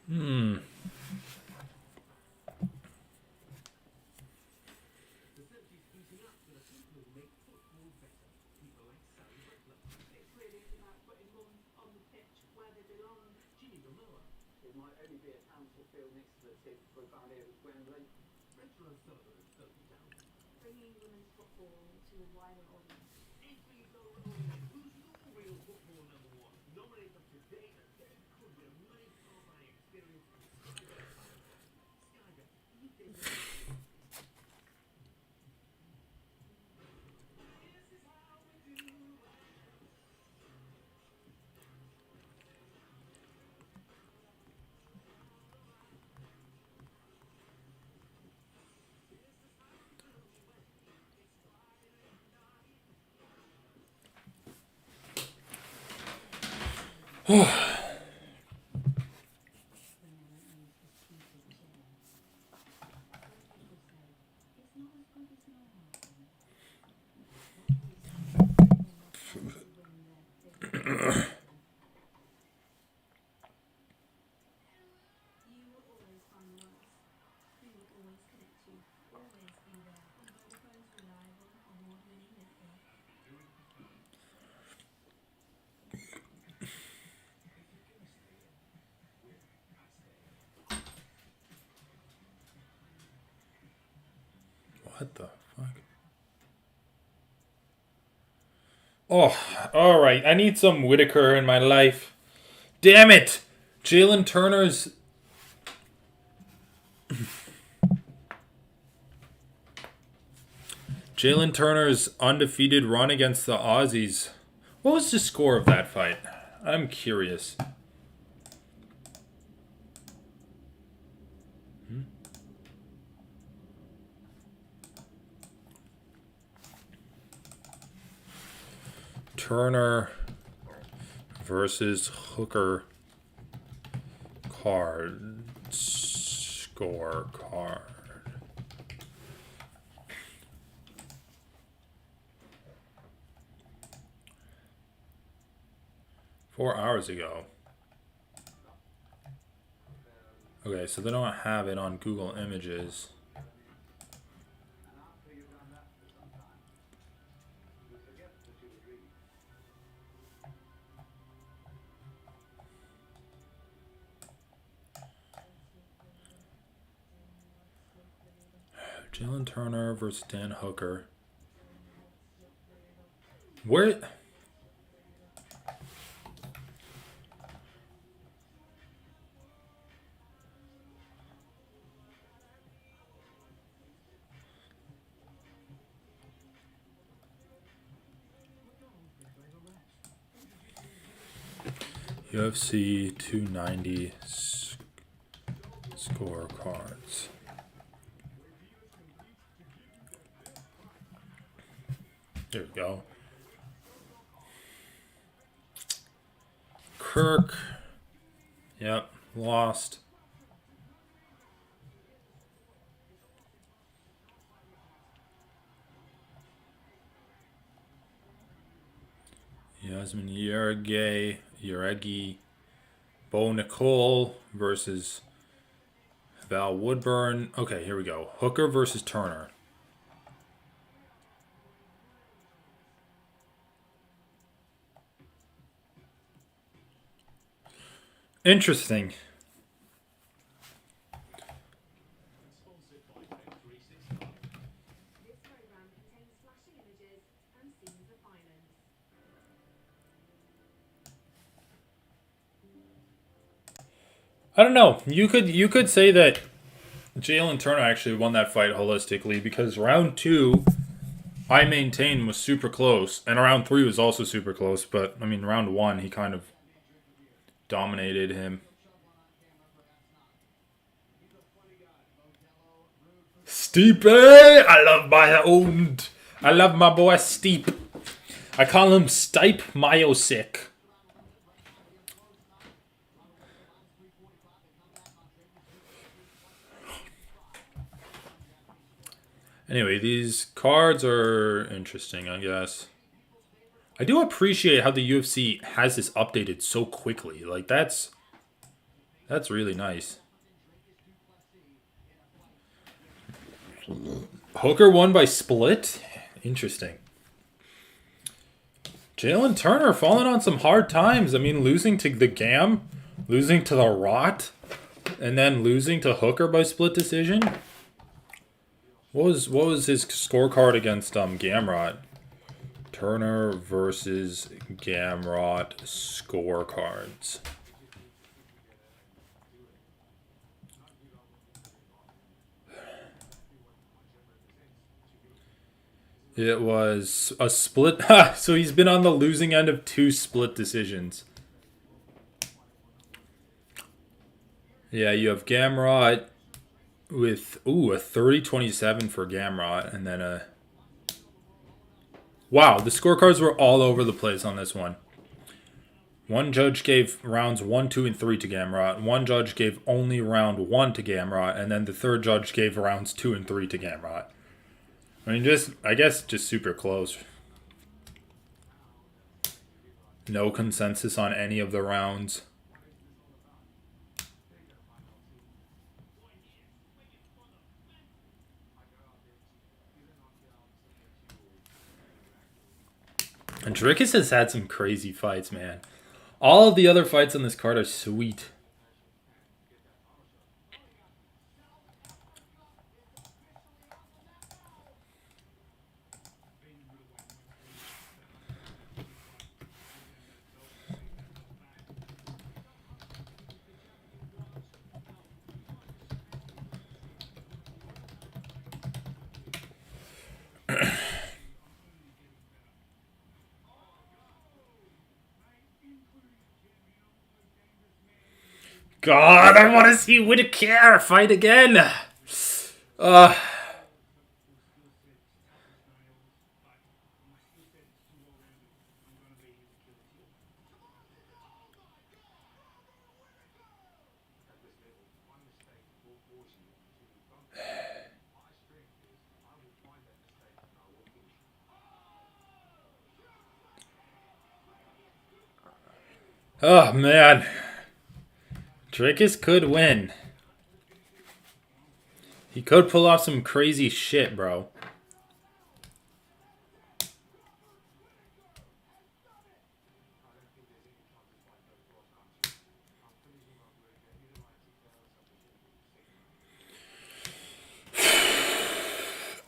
Speaker 2: Hmm.
Speaker 6: It might only be a council field next to the tip we found here at Wembley. Rachel O'Sullivan has broken it down.
Speaker 7: Bringing women's football to a wider audience.
Speaker 4: If we go rolling, who's your real football number one? Nominate them today and they could win a money car buying experience from Sky Bet Power. Sky Bet, you think
Speaker 7: You will always find worse. We will always connect you. Always be there. On Vodafone's reliable, award-winning network.
Speaker 2: What the fuck? Oh, all right. I need some Whitaker in my life. Damn it! Jalen Turner's. Jalen Turner's undefeated run against the Aussies. What was the score of that fight? I'm curious. Turner versus Hooker card scorecard. $4 ago. Okay, so they don't have it on Google Images. Jalen Turner versus Dan Hooker. Where? UFC 290 scorecards. There we go. Kirk. Yep, lost. Yasmin Yaregi, Bo Nicole versus Val Woodburn. Okay, here we go. Hooker versus Turner. Interesting.
Speaker 7: This program contains flashing images and scenes of violence.
Speaker 2: I don't know. You could say that Jalen Turner actually won that fight holistically because round 2, I maintain, was super close, and round 3 was also super close. But I mean, round 1 he kind of dominated him. Stipe, I love my boy Stipe. I call him Stipe Myosick. Anyway, these cards are interesting, I guess. I do appreciate how the UFC has this updated so quickly. Like that's really nice. Hooker won by split? Interesting. Jalen Turner falling on some hard times. I mean, losing to the Gam, losing to the Rot, and then losing to Hooker by split decision. What was his scorecard against Gamrot? Turner versus Gamrot scorecards. It was a split. So he's been on the losing end of 2 split decisions. Yeah, you have Gamrot with, a 30-27 for Gamrot, and then a... Wow, the scorecards were all over the place on this one. One judge gave rounds 1, 2, and 3 to Gamrot. One judge gave only round 1 to Gamrot, and then the third judge gave rounds 2 and 3 to Gamrot. I mean, I guess just super close. No consensus on any of the rounds. And Drickus has had some crazy fights, man. All of the other fights on this card are sweet. God, I want to see Whitaker fight again. Oh, man. Drickus could win. He could pull off some crazy shit, bro.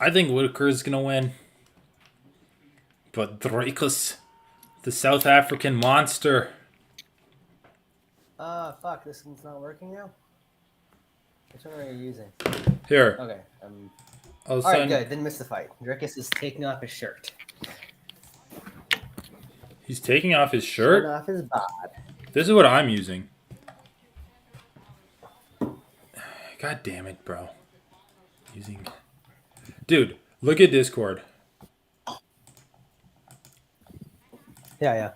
Speaker 2: I think Whitaker's gonna win. But Dracus, the South African monster.
Speaker 1: Fuck, this one's not working now. Which one are you using?
Speaker 2: Here,
Speaker 1: Okay.
Speaker 2: I'll
Speaker 1: All right,
Speaker 2: send.
Speaker 1: good. Didn't miss the fight. Drickus is taking off his shirt.
Speaker 2: He's taking off his
Speaker 1: Showing
Speaker 2: shirt.
Speaker 1: off his bod.
Speaker 2: This is what I'm using. God damn it, bro. Using. Dude, look at Discord.
Speaker 1: Yeah.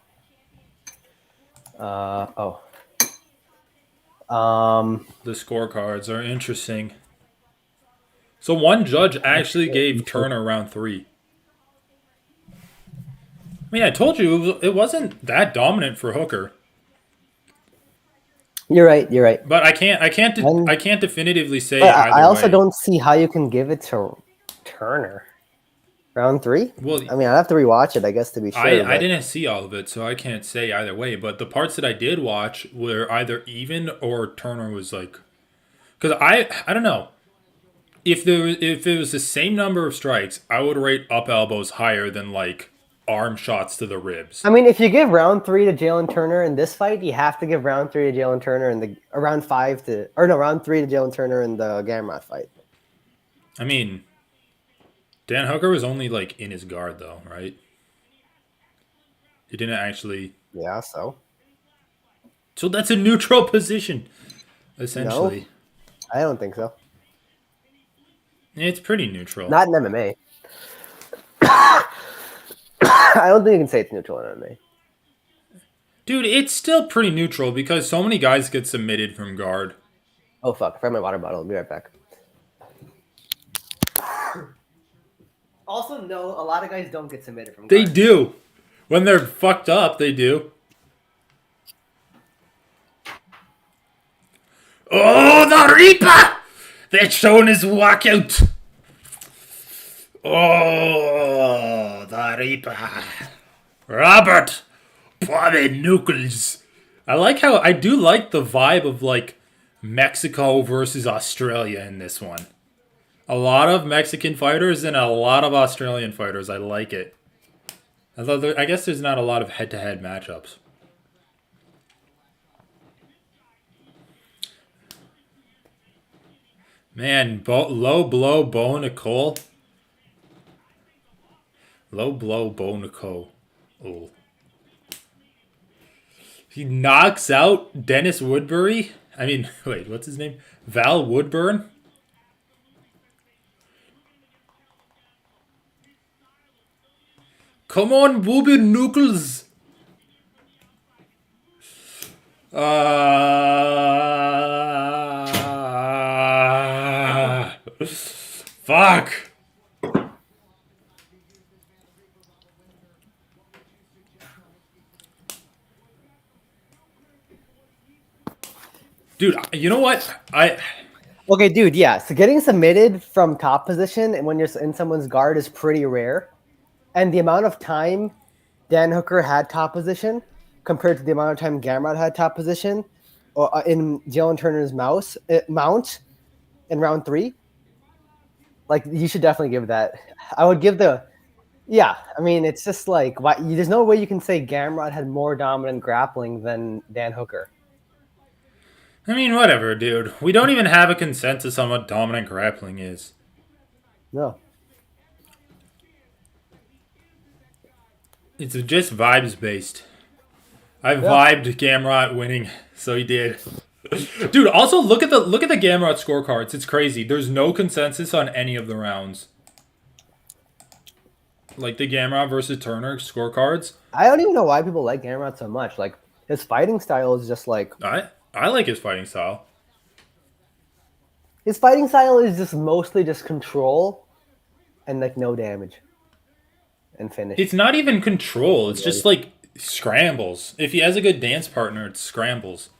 Speaker 2: The scorecards are interesting. So one judge actually gave Turner round 3. I mean, I told you it wasn't that dominant for Hooker,
Speaker 1: You're right.
Speaker 2: but I can't definitively say
Speaker 1: But
Speaker 2: either
Speaker 1: I also
Speaker 2: way.
Speaker 1: don't see how you can give it to Turner. Round 3?
Speaker 2: Well,
Speaker 1: I mean, I'd have to rewatch it, I guess, to be sure.
Speaker 2: I
Speaker 1: but
Speaker 2: didn't see all of it, so I can't say either way. But the parts that I did watch were either even or Turner was like, because I don't know if it was the same number of strikes, I would rate up elbows higher than like arm shots to the ribs.
Speaker 1: I mean, if you give round 3 to Jalen Turner in this fight, you have to give round 3 to Jalen Turner in round 3 to Jalen Turner in the Gamrot fight.
Speaker 2: I mean, Dan Hooker was only like in his guard though, right? He didn't actually.
Speaker 1: Yeah, so
Speaker 2: So that's a neutral position, essentially.
Speaker 1: I don't think so.
Speaker 2: It's pretty neutral.
Speaker 1: Not in MMA. I don't think you can say it's neutral in MMA.
Speaker 2: Dude, it's still pretty neutral because so many guys get submitted from guard.
Speaker 1: Oh fuck! I forgot my water bottle. I'll be right back. Also, no, a lot of guys don't get submitted from
Speaker 2: They
Speaker 1: guard.
Speaker 2: do. When they're fucked up, they do. Oh, the Reaper! They're showing his walkout. Oh, the Reaper. Robert Bobby Knuckles. I do like the vibe of like Mexico versus Australia in this one. A lot of Mexican fighters and a lot of Australian fighters. I like it. Although I guess there's not a lot of head-to-head matchups. Man, low blow Bo Nicole. Low blow Bo Nicole. Oh. He knocks out Dennis Woodbury. I mean, wait, what's his name? Val Woodburn? Come on, Bobby Knuckles. Fuck. Dude, you know what?
Speaker 1: Okay, dude, yeah. So getting submitted from top position and when you're in someone's guard is pretty rare. And the amount of time Dan Hooker had top position compared to the amount of time Gamrot had top position in Jalen Turner's mount in round 3, like you should definitely give that. I would give yeah. I mean, it's just like there's no way you can say Gamrot had more dominant grappling than Dan Hooker.
Speaker 2: I mean, whatever, dude. We don't even have a consensus on what dominant grappling is.
Speaker 1: No.
Speaker 2: It's just vibes based. I vibed Gamrot winning, so he did. Dude, also look at the Gamrot scorecards. It's crazy. There's no consensus on any of the rounds. Like the Gamrot versus Turner scorecards.
Speaker 1: I don't even know why people like Gamrot so much. Like his fighting style is just like
Speaker 2: I like his fighting style.
Speaker 1: His fighting style is just mostly just control and like no damage and finish.
Speaker 2: It's not even control. It's just like scrambles. If he has a good dance partner, it's scrambles.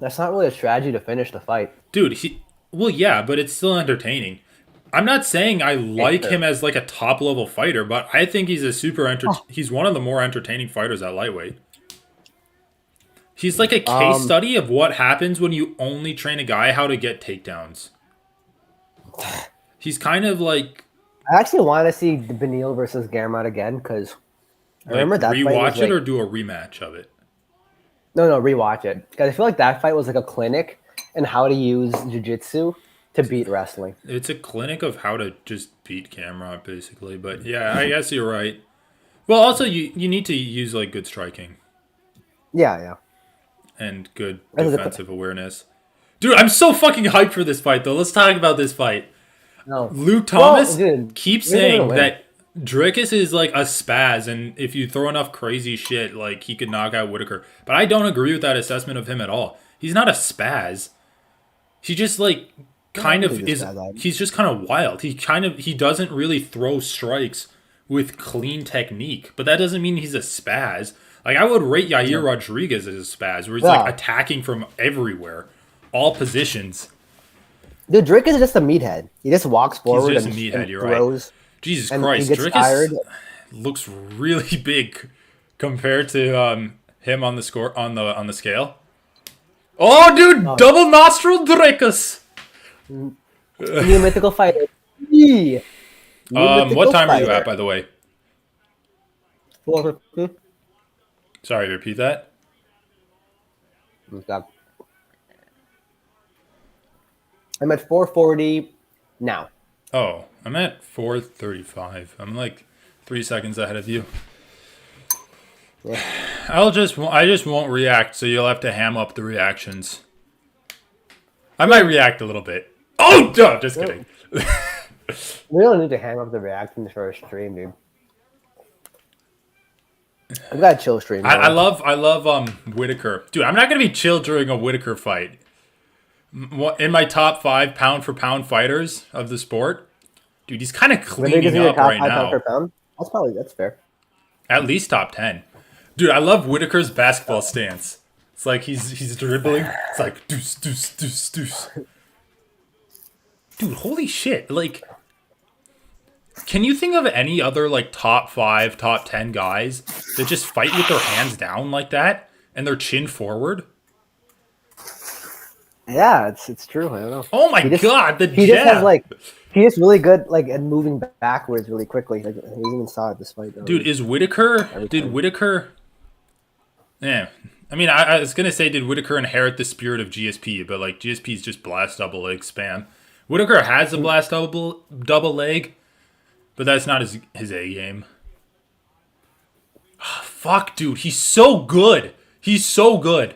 Speaker 1: That's not really a strategy to finish the fight.
Speaker 2: Dude, well, yeah, but it's still entertaining. I'm not saying I like him as like a top level fighter, but I think he's he's one of the more entertaining fighters at lightweight. He's like a case study of what happens when you only train a guy how to get takedowns. He's kind of like
Speaker 1: I actually want to see Benil versus Gamrot again because I remember that fight was
Speaker 2: rewatch it
Speaker 1: like
Speaker 2: or do a rematch of it.
Speaker 1: no rewatch it because I feel like that fight was like a clinic in how to use jiu-jitsu to beat wrestling.
Speaker 2: It's a clinic of how to just beat Camrot, basically. But yeah, I guess you're right. Well, also you need to use like good striking
Speaker 1: Yeah.
Speaker 2: and good
Speaker 1: That was
Speaker 2: defensive awareness. Dude, I'm so fucking hyped for this fight, though. Let's talk about this fight.
Speaker 1: no.
Speaker 2: Luke
Speaker 1: Well,
Speaker 2: Thomas
Speaker 1: dude,
Speaker 2: keeps
Speaker 1: you're gonna
Speaker 2: saying
Speaker 1: win.
Speaker 2: that Dricus is like a spaz, and if you throw enough crazy shit, like he could knock out Whitaker. But I don't agree with that assessment of him at all. He's not a spaz. He just like kind of is. He's just kind of wild. He doesn't really throw strikes with clean technique, but that doesn't mean he's a spaz. Like I would rate Yair Rodriguez as a spaz, where he's like attacking from everywhere, all positions.
Speaker 1: Dude, Drake is just a meathead. He just walks forward
Speaker 2: just
Speaker 1: and,
Speaker 2: a meathead,
Speaker 1: and
Speaker 2: you're
Speaker 1: throws.
Speaker 2: right. Jesus
Speaker 1: And
Speaker 2: Christ,
Speaker 1: he gets
Speaker 2: Dricus
Speaker 1: tired.
Speaker 2: looks really big compared to him on the score on the scale. Oh, dude, double nostril Dricus.
Speaker 1: New mythical fighter. New mythical
Speaker 2: What time are you
Speaker 1: fighter.
Speaker 2: at, by the way?
Speaker 1: 4:50.
Speaker 2: Sorry, repeat that.
Speaker 1: Okay. I'm at 4:40 now.
Speaker 2: Oh, I'm at 4:35. I'm like 3 seconds ahead of you.
Speaker 1: Yeah.
Speaker 2: I just won't react, so you'll have to ham up the reactions. I might react a little bit. Oh, duh, just kidding.
Speaker 1: We don't need to hang up the reactions for a stream, dude. I've got a chill stream.
Speaker 2: I love Whitaker. Dude, I'm not gonna be chill during a Whitaker fight. In my top 5 pound for pound fighters of the sport, dude, he's kind of cleaning up right now.
Speaker 1: That's fair.
Speaker 2: At least top 10. Dude, I love Whitaker's basketball stance. It's like he's dribbling. It's like deuce, deuce, deuce, deuce. Dude, holy shit. Like, can you think of any other like top 5, top 10 guys that just fight with their hands down like that and their chin forward?
Speaker 1: Yeah, it's true. I don't know.
Speaker 2: Oh my god, the
Speaker 1: he
Speaker 2: jab.
Speaker 1: just has like he's really good like at moving backwards really quickly. Like he even saw it this fight.
Speaker 2: Dude, Whitaker? Yeah. I mean, I was gonna say, did Whitaker inherit the spirit of GSP? But like GSP is just blast double leg spam. Whitaker has a blast double leg, but that's not his A game. Oh, fuck, dude, he's so good. He's so good.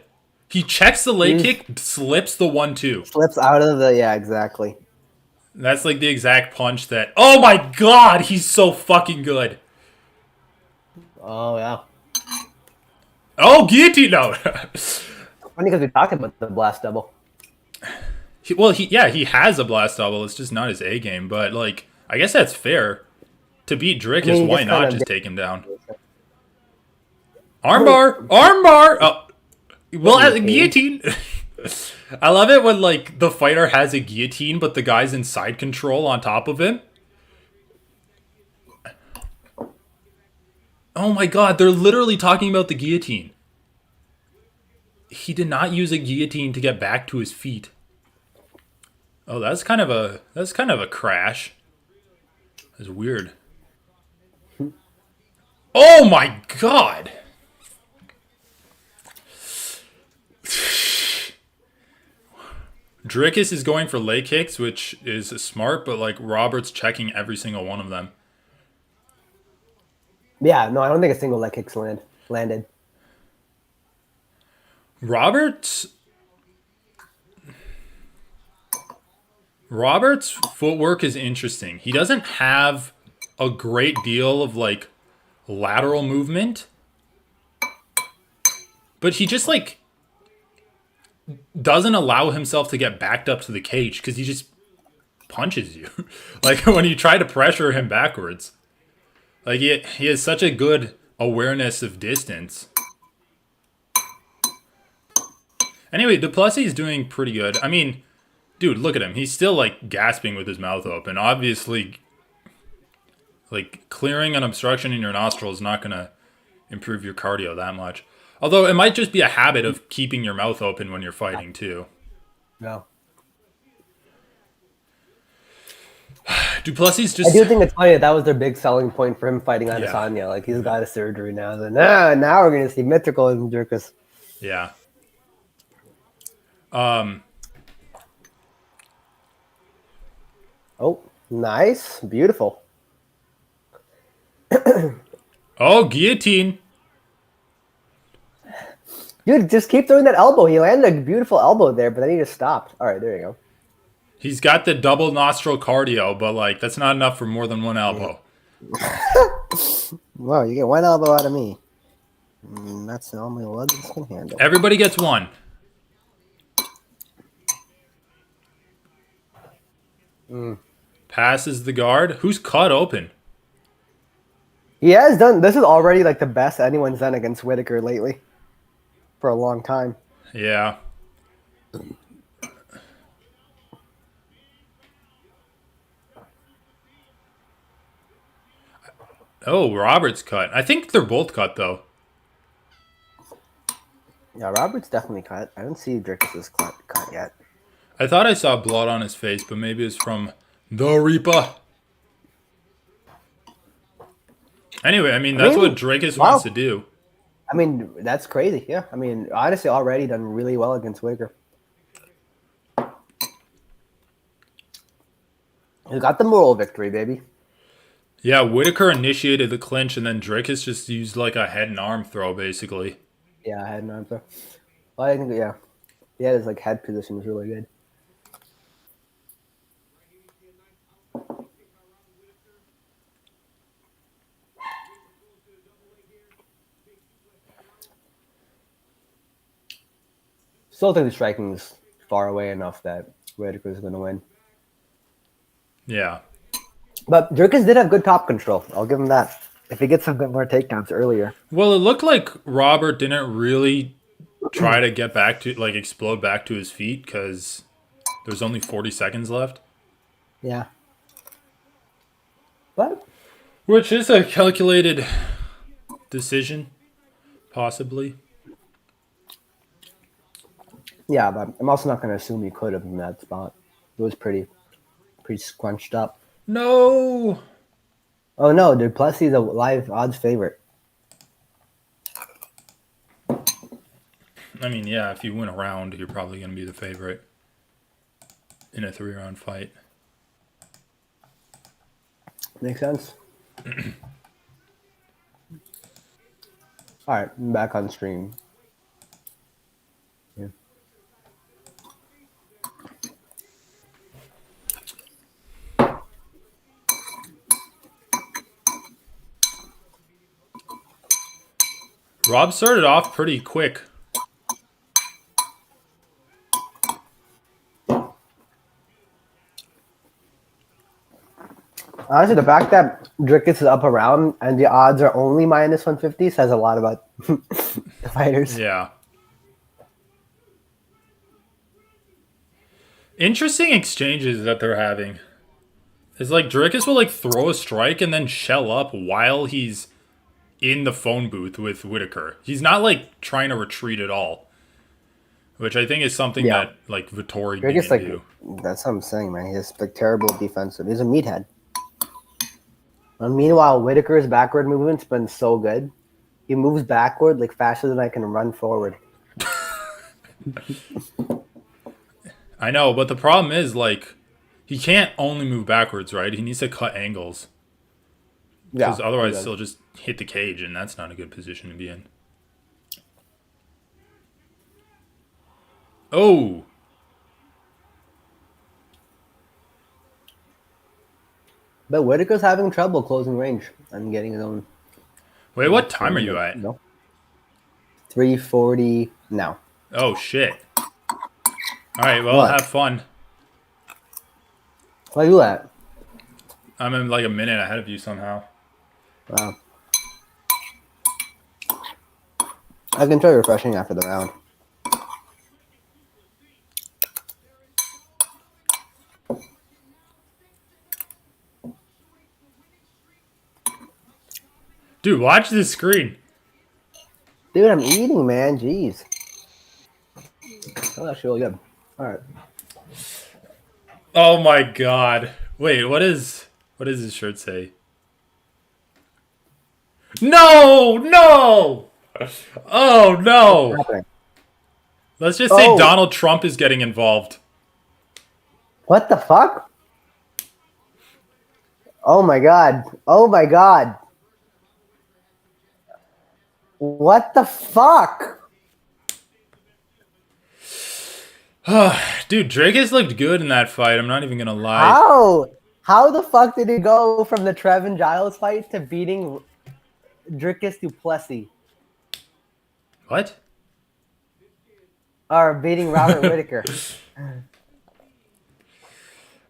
Speaker 2: He checks the leg kick, slips the 1-2.
Speaker 1: Slips out of the exactly.
Speaker 2: That's like the exact punch that. Oh my god, he's so fucking good.
Speaker 1: Oh yeah.
Speaker 2: Oh, guillotine! No.
Speaker 1: Funny because we talked about the blast double.
Speaker 2: He has a blast double. It's just not his A game. But like, I guess that's fair. To beat Dricus, why not just take him down? Armbar. Oh. Well, as a guillotine. I love it when like the fighter has a guillotine, but the guy's in side control on top of him. Oh my god, they're literally talking about the guillotine. He did not use a guillotine to get back to his feet. Oh, that's kind of a crash. That's weird. Oh my god. Dricus is going for leg kicks, which is smart, but like Robert's checking every single one of them.
Speaker 1: Yeah, no, I don't think a single leg kick's landed.
Speaker 2: Robert's footwork is interesting. He doesn't have a great deal of like lateral movement, but he just like doesn't allow himself to get backed up to the cage because he just punches you. Like when you try to pressure him backwards. Like he has such a good awareness of distance. Anyway, Duplessis is doing pretty good. I mean, dude, look at him. He's still like gasping with his mouth open. Obviously, like clearing an obstruction in your nostril is not going to improve your cardio that much. Although it might just be a habit of keeping your mouth open when you're fighting too.
Speaker 1: No.
Speaker 2: Duplessis
Speaker 1: I
Speaker 2: just
Speaker 1: do think it's funny that was their big selling point for him fighting
Speaker 2: Yeah.
Speaker 1: Adesanya. Like he's got a surgery now. Then now we're gonna see mythical and Jerkus.
Speaker 2: yeah.
Speaker 1: Oh, nice, beautiful.
Speaker 2: Oh, guillotine.
Speaker 1: Dude, just keep throwing that elbow. He landed a beautiful elbow there, but then he just stopped. All right, there you go.
Speaker 2: He's got the double nostril cardio, but like that's not enough for more than one elbow.
Speaker 1: Wow, you get one elbow out of me. That's all my legs can handle.
Speaker 2: Everybody gets one. Passes the guard. Who's cut open?
Speaker 1: He has done. This is already like the best anyone's done against Whitaker lately for a long time.
Speaker 2: Yeah. Oh, Robert's cut. I think they're both cut though.
Speaker 1: Yeah, Robert's definitely cut. I don't see Jerkus' cut yet.
Speaker 2: I thought I saw blood on his face, but maybe it's from the Reaper. Anyway, I mean that's what Drakus wants to do.
Speaker 1: I mean, that's crazy. Yeah, I mean, honestly, already done really well against Whitaker. He got the moral victory, baby.
Speaker 2: Yeah, Whitaker initiated the clinch, and then Drakus just used like a head and arm throw, basically.
Speaker 1: Yeah, I had an answer. Well, I think yeah, his like head position was really good. Still think the striking is far away enough that Whitaker's going to win.
Speaker 2: Yeah.
Speaker 1: But Jerkus did have good top control. I'll give him that. If he gets a bit more takedowns earlier.
Speaker 2: Well, it looked like Robert didn't really try to get back to, like, explode back to his feet because there's only 40 seconds left.
Speaker 1: Yeah. But
Speaker 2: Which is a calculated decision, possibly.
Speaker 1: yeah, but I'm also not going to assume he could have in that spot. It was pretty scrunched up.
Speaker 2: No!
Speaker 1: Oh no, Duplessis is a live odds favorite.
Speaker 2: I mean, yeah, if you win a round, you're probably going to be the favorite in a 3-round fight.
Speaker 1: Makes sense. All right, I'm back on stream. Yeah.
Speaker 2: Rob started off pretty quick.
Speaker 1: Honestly, the fact that Drickus is up around and the odds are only minus 150 says a lot about the fighters.
Speaker 2: Yeah. Interesting exchanges that they're having. It's like Drickus will like throw a strike and then shell up while he's in the phone booth with Whitaker. He's not like trying to retreat at all. Which I think is something that like Vettori didn't do.
Speaker 1: That's what I'm saying, man. He's like terrible defensive. He's a meathead. And meanwhile, Whitaker's backward movement's been so good. He moves backward like faster than I can run forward.
Speaker 2: I know, but the problem is like he can't only move backwards, right? He needs to cut angles. Because otherwise he'll just hit the cage, and that's not a good position to be in. Oh!
Speaker 1: But Whitaker's having trouble closing range and getting his own.
Speaker 2: Wait, what time are you at?
Speaker 1: No. 3:40 now.
Speaker 2: Oh, shit. Alright, well,
Speaker 1: What?
Speaker 2: have fun.
Speaker 1: Where you at?
Speaker 2: I'm in like a minute ahead of you somehow.
Speaker 1: Wow. I can try refreshing after the round.
Speaker 2: Dude, watch this screen.
Speaker 1: Dude, I'm eating, man. Jeez. Oh, that's really good. All right.
Speaker 2: Oh my god. Wait, what is... What does his shirt say? No! No! Oh, no!
Speaker 1: Happening?
Speaker 2: Let's just say
Speaker 1: Oh,
Speaker 2: Donald Trump is getting involved.
Speaker 1: what the fuck? Oh my god. Oh my god. What the fuck?
Speaker 2: Dude, Drake has looked good in that fight. I'm not even gonna lie.
Speaker 1: How? How the fuck did he go from the Trevin Giles fight to beating Dricus Duplessis?
Speaker 2: What?
Speaker 1: Or beating Robert Whitaker?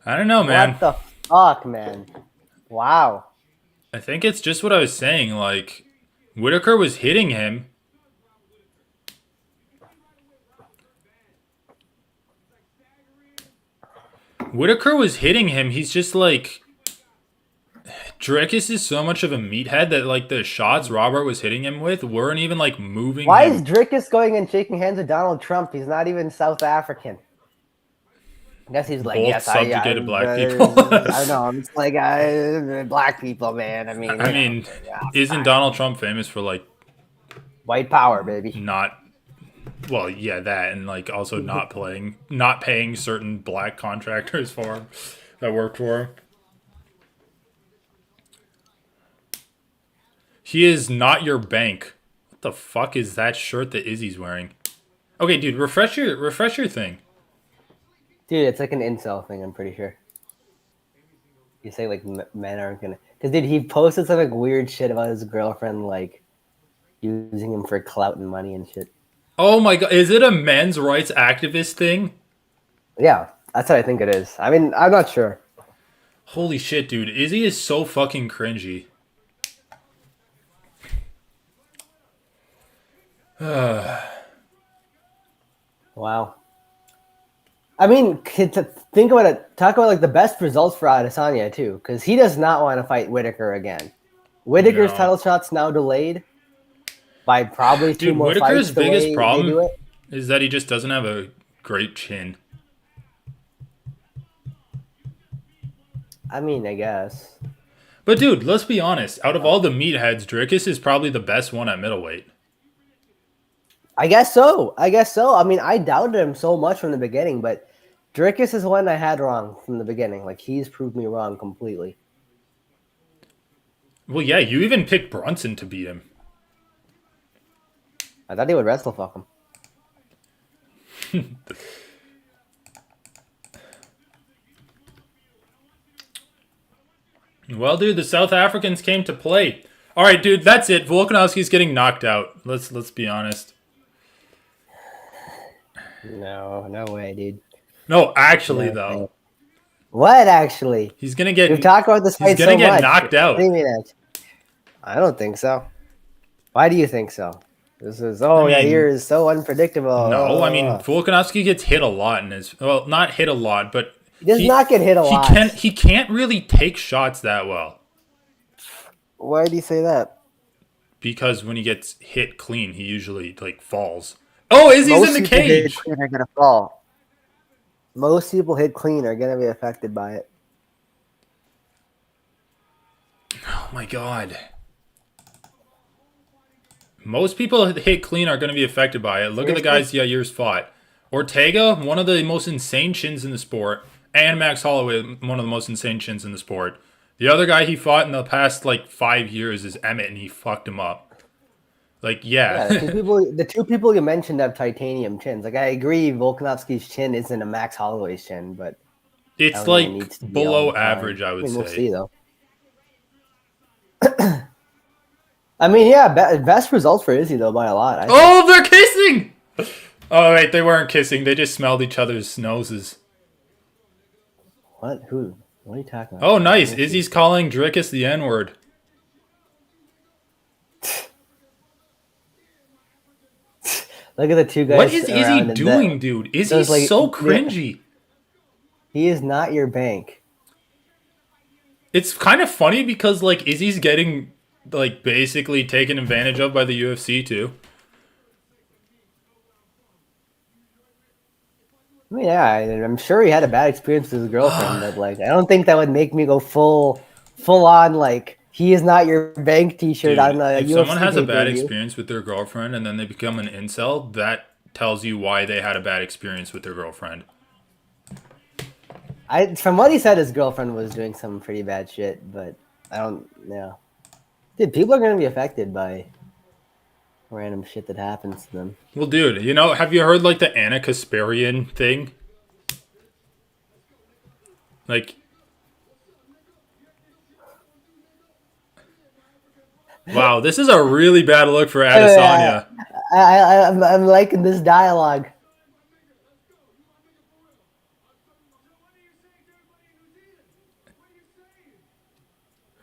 Speaker 2: I don't know, man.
Speaker 1: What the fuck, man? Wow.
Speaker 2: I think it's just what I was saying. Like, Whitaker was hitting him. He's just like, Dricus is so much of a meathead that like the shots Robert was hitting him with weren't even like moving
Speaker 1: Why
Speaker 2: him.
Speaker 1: is Dricus going and shaking hands with Donald Trump? He's not even South African. I guess he's like,
Speaker 2: Both
Speaker 1: yes,
Speaker 2: subjugated black people.
Speaker 1: I know. I'm just like, black people, man. I mean,
Speaker 2: I mean, isn't Donald Trump famous for like
Speaker 1: white power, baby.
Speaker 2: not? Well, yeah, that, and like also not paying certain black contractors for him that worked for him. He is not your bank. What the fuck is that shirt that Izzy's wearing? Okay, dude, refresh your thing.
Speaker 1: Dude, it's like an incel thing, I'm pretty sure. You say, like, men aren't gonna... Because, dude, he posted some, like, weird shit about his girlfriend, like, using him for clout and money and shit.
Speaker 2: Oh my god, is it a men's rights activist thing?
Speaker 1: Yeah, that's what I think it is. I mean, I'm not sure.
Speaker 2: Holy shit, dude. Izzy is so fucking cringy.
Speaker 1: Wow. I mean, think about it. Talk about, like, the best results for Adesanya, too. Because he does not want to fight Whitaker again. Whitaker's
Speaker 2: No.
Speaker 1: title shot's now delayed by probably two
Speaker 2: Dude,
Speaker 1: more
Speaker 2: Whitaker's
Speaker 1: fights the
Speaker 2: biggest
Speaker 1: way they do
Speaker 2: problem
Speaker 1: it.
Speaker 2: is that he just doesn't have a great chin.
Speaker 1: I mean, I guess.
Speaker 2: But dude, let's be honest. Out of all the meatheads, Dricus is probably the best one at middleweight.
Speaker 1: I guess so. I mean, I doubted him so much from the beginning, but Dricus is one I had wrong from the beginning. Like, he's proved me wrong completely.
Speaker 2: Well, yeah, you even picked Brunson to beat him.
Speaker 1: I thought he would wrestle fuck him.
Speaker 2: Well, dude, the South Africans came to play. All right, dude, that's it. Volkanovski's getting knocked out. Let's be honest.
Speaker 1: No way, dude.
Speaker 2: No, actually,
Speaker 1: No
Speaker 2: though,
Speaker 1: way. What actually?
Speaker 2: he's gonna get.
Speaker 1: We've talked about this
Speaker 2: He's
Speaker 1: fight
Speaker 2: gonna
Speaker 1: so
Speaker 2: get
Speaker 1: much.
Speaker 2: knocked out.
Speaker 1: What do you mean? I don't think so. Why do you think so? This is
Speaker 2: I mean,
Speaker 1: Yair is so unpredictable.
Speaker 2: No, I mean Volkanovski gets hit a lot in his. Well, not hit a lot, but
Speaker 1: he does not get hit a lot.
Speaker 2: He can't really take shots that well
Speaker 1: Why do you say that?
Speaker 2: because when he gets hit clean, he usually like falls. Oh, Izzy's
Speaker 1: Most
Speaker 2: in the
Speaker 1: people hit
Speaker 2: cage.
Speaker 1: clean are gonna fall. Most people hit clean are gonna be affected by it.
Speaker 2: Oh my god. Most people hit clean are going to be affected by it. Look at the guys Yair's fought. Ortega, one of the most insane chins in the sport, and Max Holloway, one of the most insane chins in the sport. The other guy he fought in the past like 5 years is Emmett, and he fucked him up. Like, yeah.
Speaker 1: The two people you mentioned have titanium chins. Like, I agree, Volkanovski's chin isn't a Max Holloway's chin, but
Speaker 2: It's like below average, I would say.
Speaker 1: We'll see, though. I mean, yeah, best results for Izzy, though, by a lot. I think.
Speaker 2: Oh, they're kissing! Oh, wait, they weren't kissing. They just smelled each other's noses.
Speaker 1: What? Who? What are you talking about?
Speaker 2: Oh, nice. Izzy's calling Dricus the N-word.
Speaker 1: Look at the two guys.
Speaker 2: What is Izzy doing, dude? Izzy's
Speaker 1: like,
Speaker 2: so cringy.
Speaker 1: He is not your bank.
Speaker 2: It's kind of funny because, like, Izzy's getting, like, basically taken advantage of by the UFC, too.
Speaker 1: I mean, yeah, I'm sure he had a bad experience with his girlfriend, but, like, I don't think that would make me go full full on like he is not your bank T-shirt
Speaker 2: Dude,
Speaker 1: on a
Speaker 2: if someone
Speaker 1: UFC
Speaker 2: has a
Speaker 1: pay per
Speaker 2: bad
Speaker 1: view.
Speaker 2: experience with their girlfriend and then they become an incel, that tells you why they had a bad experience with their girlfriend.
Speaker 1: From what he said, his girlfriend was doing some pretty bad shit, but I don't. Yeah, dude, people are gonna be affected by random shit that happens to them.
Speaker 2: Well, dude, you know, have you heard like the Anna Kasparian thing? Like, wow, this is a really bad look for
Speaker 1: Anyway,
Speaker 2: Adesanya.
Speaker 1: I'm liking this dialogue.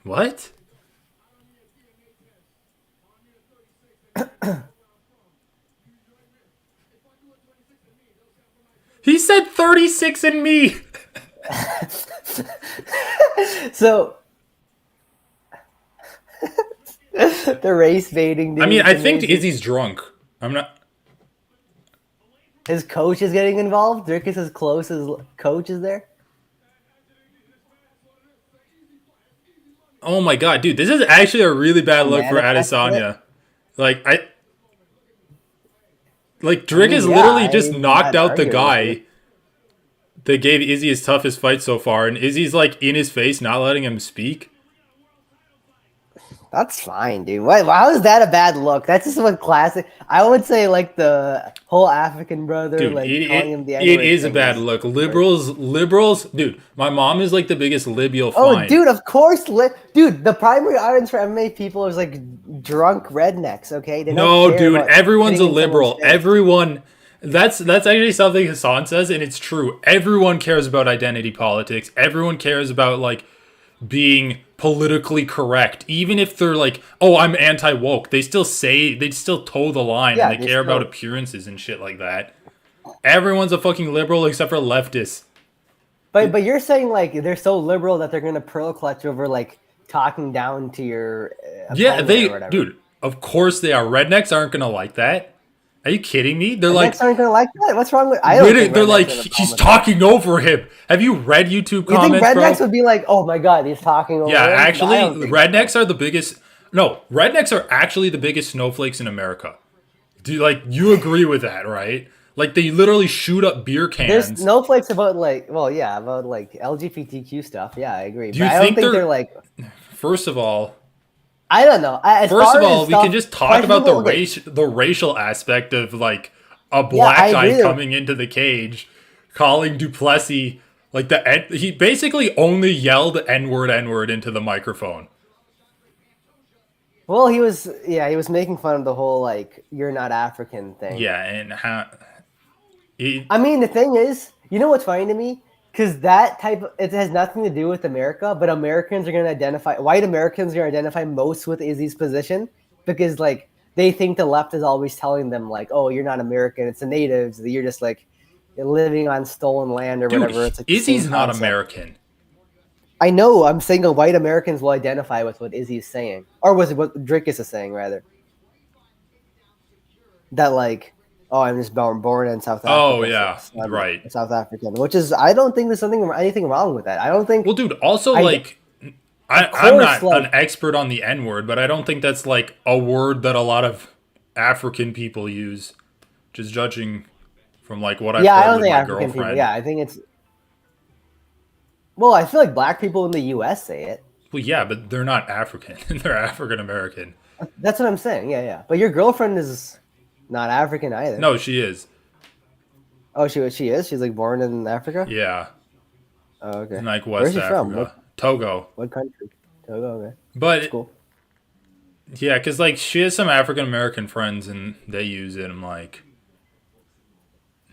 Speaker 2: What? He said 36 and me.
Speaker 1: So the race baiting. Dude,
Speaker 2: I mean,
Speaker 1: it's
Speaker 2: I think
Speaker 1: amazing.
Speaker 2: Izzy's drunk. I'm not.
Speaker 1: His coach is getting involved. Dirk is as close as coach is there.
Speaker 2: Oh my god, dude, this is actually a really bad
Speaker 1: A
Speaker 2: look for
Speaker 1: manifest split?
Speaker 2: Adesanya. Like like
Speaker 1: I
Speaker 2: Drake
Speaker 1: mean,
Speaker 2: has
Speaker 1: yeah,
Speaker 2: literally just
Speaker 1: I'm
Speaker 2: knocked
Speaker 1: not
Speaker 2: out the
Speaker 1: arguing with you.
Speaker 2: guy that gave Izzy his toughest fight so far, and Izzy's like in his face, not letting him speak.
Speaker 1: That's fine, dude. Why? How is that a bad look? That's just one classic. I would say like the whole African brother,
Speaker 2: Dude,
Speaker 1: like calling him the
Speaker 2: it
Speaker 1: N-word
Speaker 2: is a
Speaker 1: thing
Speaker 2: bad
Speaker 1: is.
Speaker 2: look. Liberals, dude. My mom is like the biggest lib you'll
Speaker 1: Oh,
Speaker 2: find.
Speaker 1: dude, of course, dude. The primary audience for MMA people is like drunk rednecks. Okay, they don't
Speaker 2: No,
Speaker 1: care
Speaker 2: dude,
Speaker 1: about
Speaker 2: everyone's a
Speaker 1: hitting in someone's
Speaker 2: liberal.
Speaker 1: face.
Speaker 2: Everyone. That's actually something Hassan says, and it's true. Everyone cares about identity politics. Everyone cares about like being politically correct, even if they're like, "Oh, I'm anti-woke." They still toe the line, and
Speaker 1: Yeah,
Speaker 2: they
Speaker 1: they
Speaker 2: care about
Speaker 1: still.
Speaker 2: appearances and shit like that. Everyone's a fucking liberal except for leftists.
Speaker 1: But you're saying like they're so liberal that they're gonna pearl clutch over like talking down to your
Speaker 2: Yeah,
Speaker 1: opponent or
Speaker 2: they,
Speaker 1: whatever.
Speaker 2: dude. Of course they are. Rednecks aren't gonna like that. Are you kidding me? They're like,
Speaker 1: Rednecks aren't gonna like that. What's wrong with? I don't think
Speaker 2: they're
Speaker 1: rednecks
Speaker 2: like,
Speaker 1: have a problem
Speaker 2: he's
Speaker 1: with that.
Speaker 2: talking over him. Have you read YouTube
Speaker 1: You think
Speaker 2: comments,
Speaker 1: rednecks
Speaker 2: bro?
Speaker 1: would be like, "Oh my god, he's talking
Speaker 2: Yeah,
Speaker 1: over him"? I
Speaker 2: actually,
Speaker 1: don't think so.
Speaker 2: rednecks are the biggest. No, rednecks are actually the biggest snowflakes in America. Do like you agree with that, right? Like they literally shoot up beer
Speaker 1: There's
Speaker 2: cans.
Speaker 1: snowflakes about like, well, yeah, about like LGBTQ stuff. Yeah, I agree,
Speaker 2: Do
Speaker 1: but
Speaker 2: you
Speaker 1: I don't
Speaker 2: think
Speaker 1: think they're
Speaker 2: they're
Speaker 1: like.
Speaker 2: first of all?
Speaker 1: I don't know. As
Speaker 2: First of
Speaker 1: far as
Speaker 2: all, we can
Speaker 1: stuff
Speaker 2: just talk about
Speaker 1: questionable. Okay,
Speaker 2: the racial aspect of like a
Speaker 1: yeah, I
Speaker 2: black guy
Speaker 1: agree.
Speaker 2: coming into the cage, calling Duplessis like he basically only yelled N word into the microphone.
Speaker 1: Well, he was making fun of the whole like "you're not African" thing.
Speaker 2: Yeah, and how it,
Speaker 1: I mean, the thing is, you know what's funny to me? Because that it has nothing to do with America, but Americans are going to white Americans are going to identify most with Izzy's position because, like, they think the left is always telling them, like, oh, you're not American, it's the natives, you're just, like, you're living on stolen land or
Speaker 2: dude,
Speaker 1: whatever. It's like the same
Speaker 2: Izzy's not
Speaker 1: concept.
Speaker 2: American.
Speaker 1: I know, I'm saying white Americans will identify with what Izzy's saying, or was it what Drickus is saying, rather. That, like, oh, I'm just born in South
Speaker 2: Oh
Speaker 1: Africa, so
Speaker 2: yeah,
Speaker 1: I'm
Speaker 2: right.
Speaker 1: a South African, which is I don't think there's anything wrong with that. I don't think
Speaker 2: Well, dude, also
Speaker 1: I
Speaker 2: like
Speaker 1: of
Speaker 2: I'm
Speaker 1: course
Speaker 2: not an
Speaker 1: like
Speaker 2: expert on the N word, but I don't think that's like a word that a lot of African people use. Just judging from like what I've
Speaker 1: yeah, I
Speaker 2: heard
Speaker 1: don't
Speaker 2: with
Speaker 1: think
Speaker 2: my
Speaker 1: African people.
Speaker 2: girlfriend.
Speaker 1: Yeah, I think it's well, I feel like black people in the U.S. say it.
Speaker 2: Well, yeah, but they're not African. They're African American.
Speaker 1: That's what I'm saying. Yeah, yeah. But your girlfriend is not African either.
Speaker 2: No, she is.
Speaker 1: Oh, she is. She's like born in Africa.
Speaker 2: Yeah,
Speaker 1: Oh, okay.
Speaker 2: in like
Speaker 1: Where's
Speaker 2: West
Speaker 1: she from?
Speaker 2: Africa, Togo.
Speaker 1: What country? Togo. Okay, that's
Speaker 2: But
Speaker 1: cool.
Speaker 2: yeah, because like she has some African American friends and they use it. I'm like,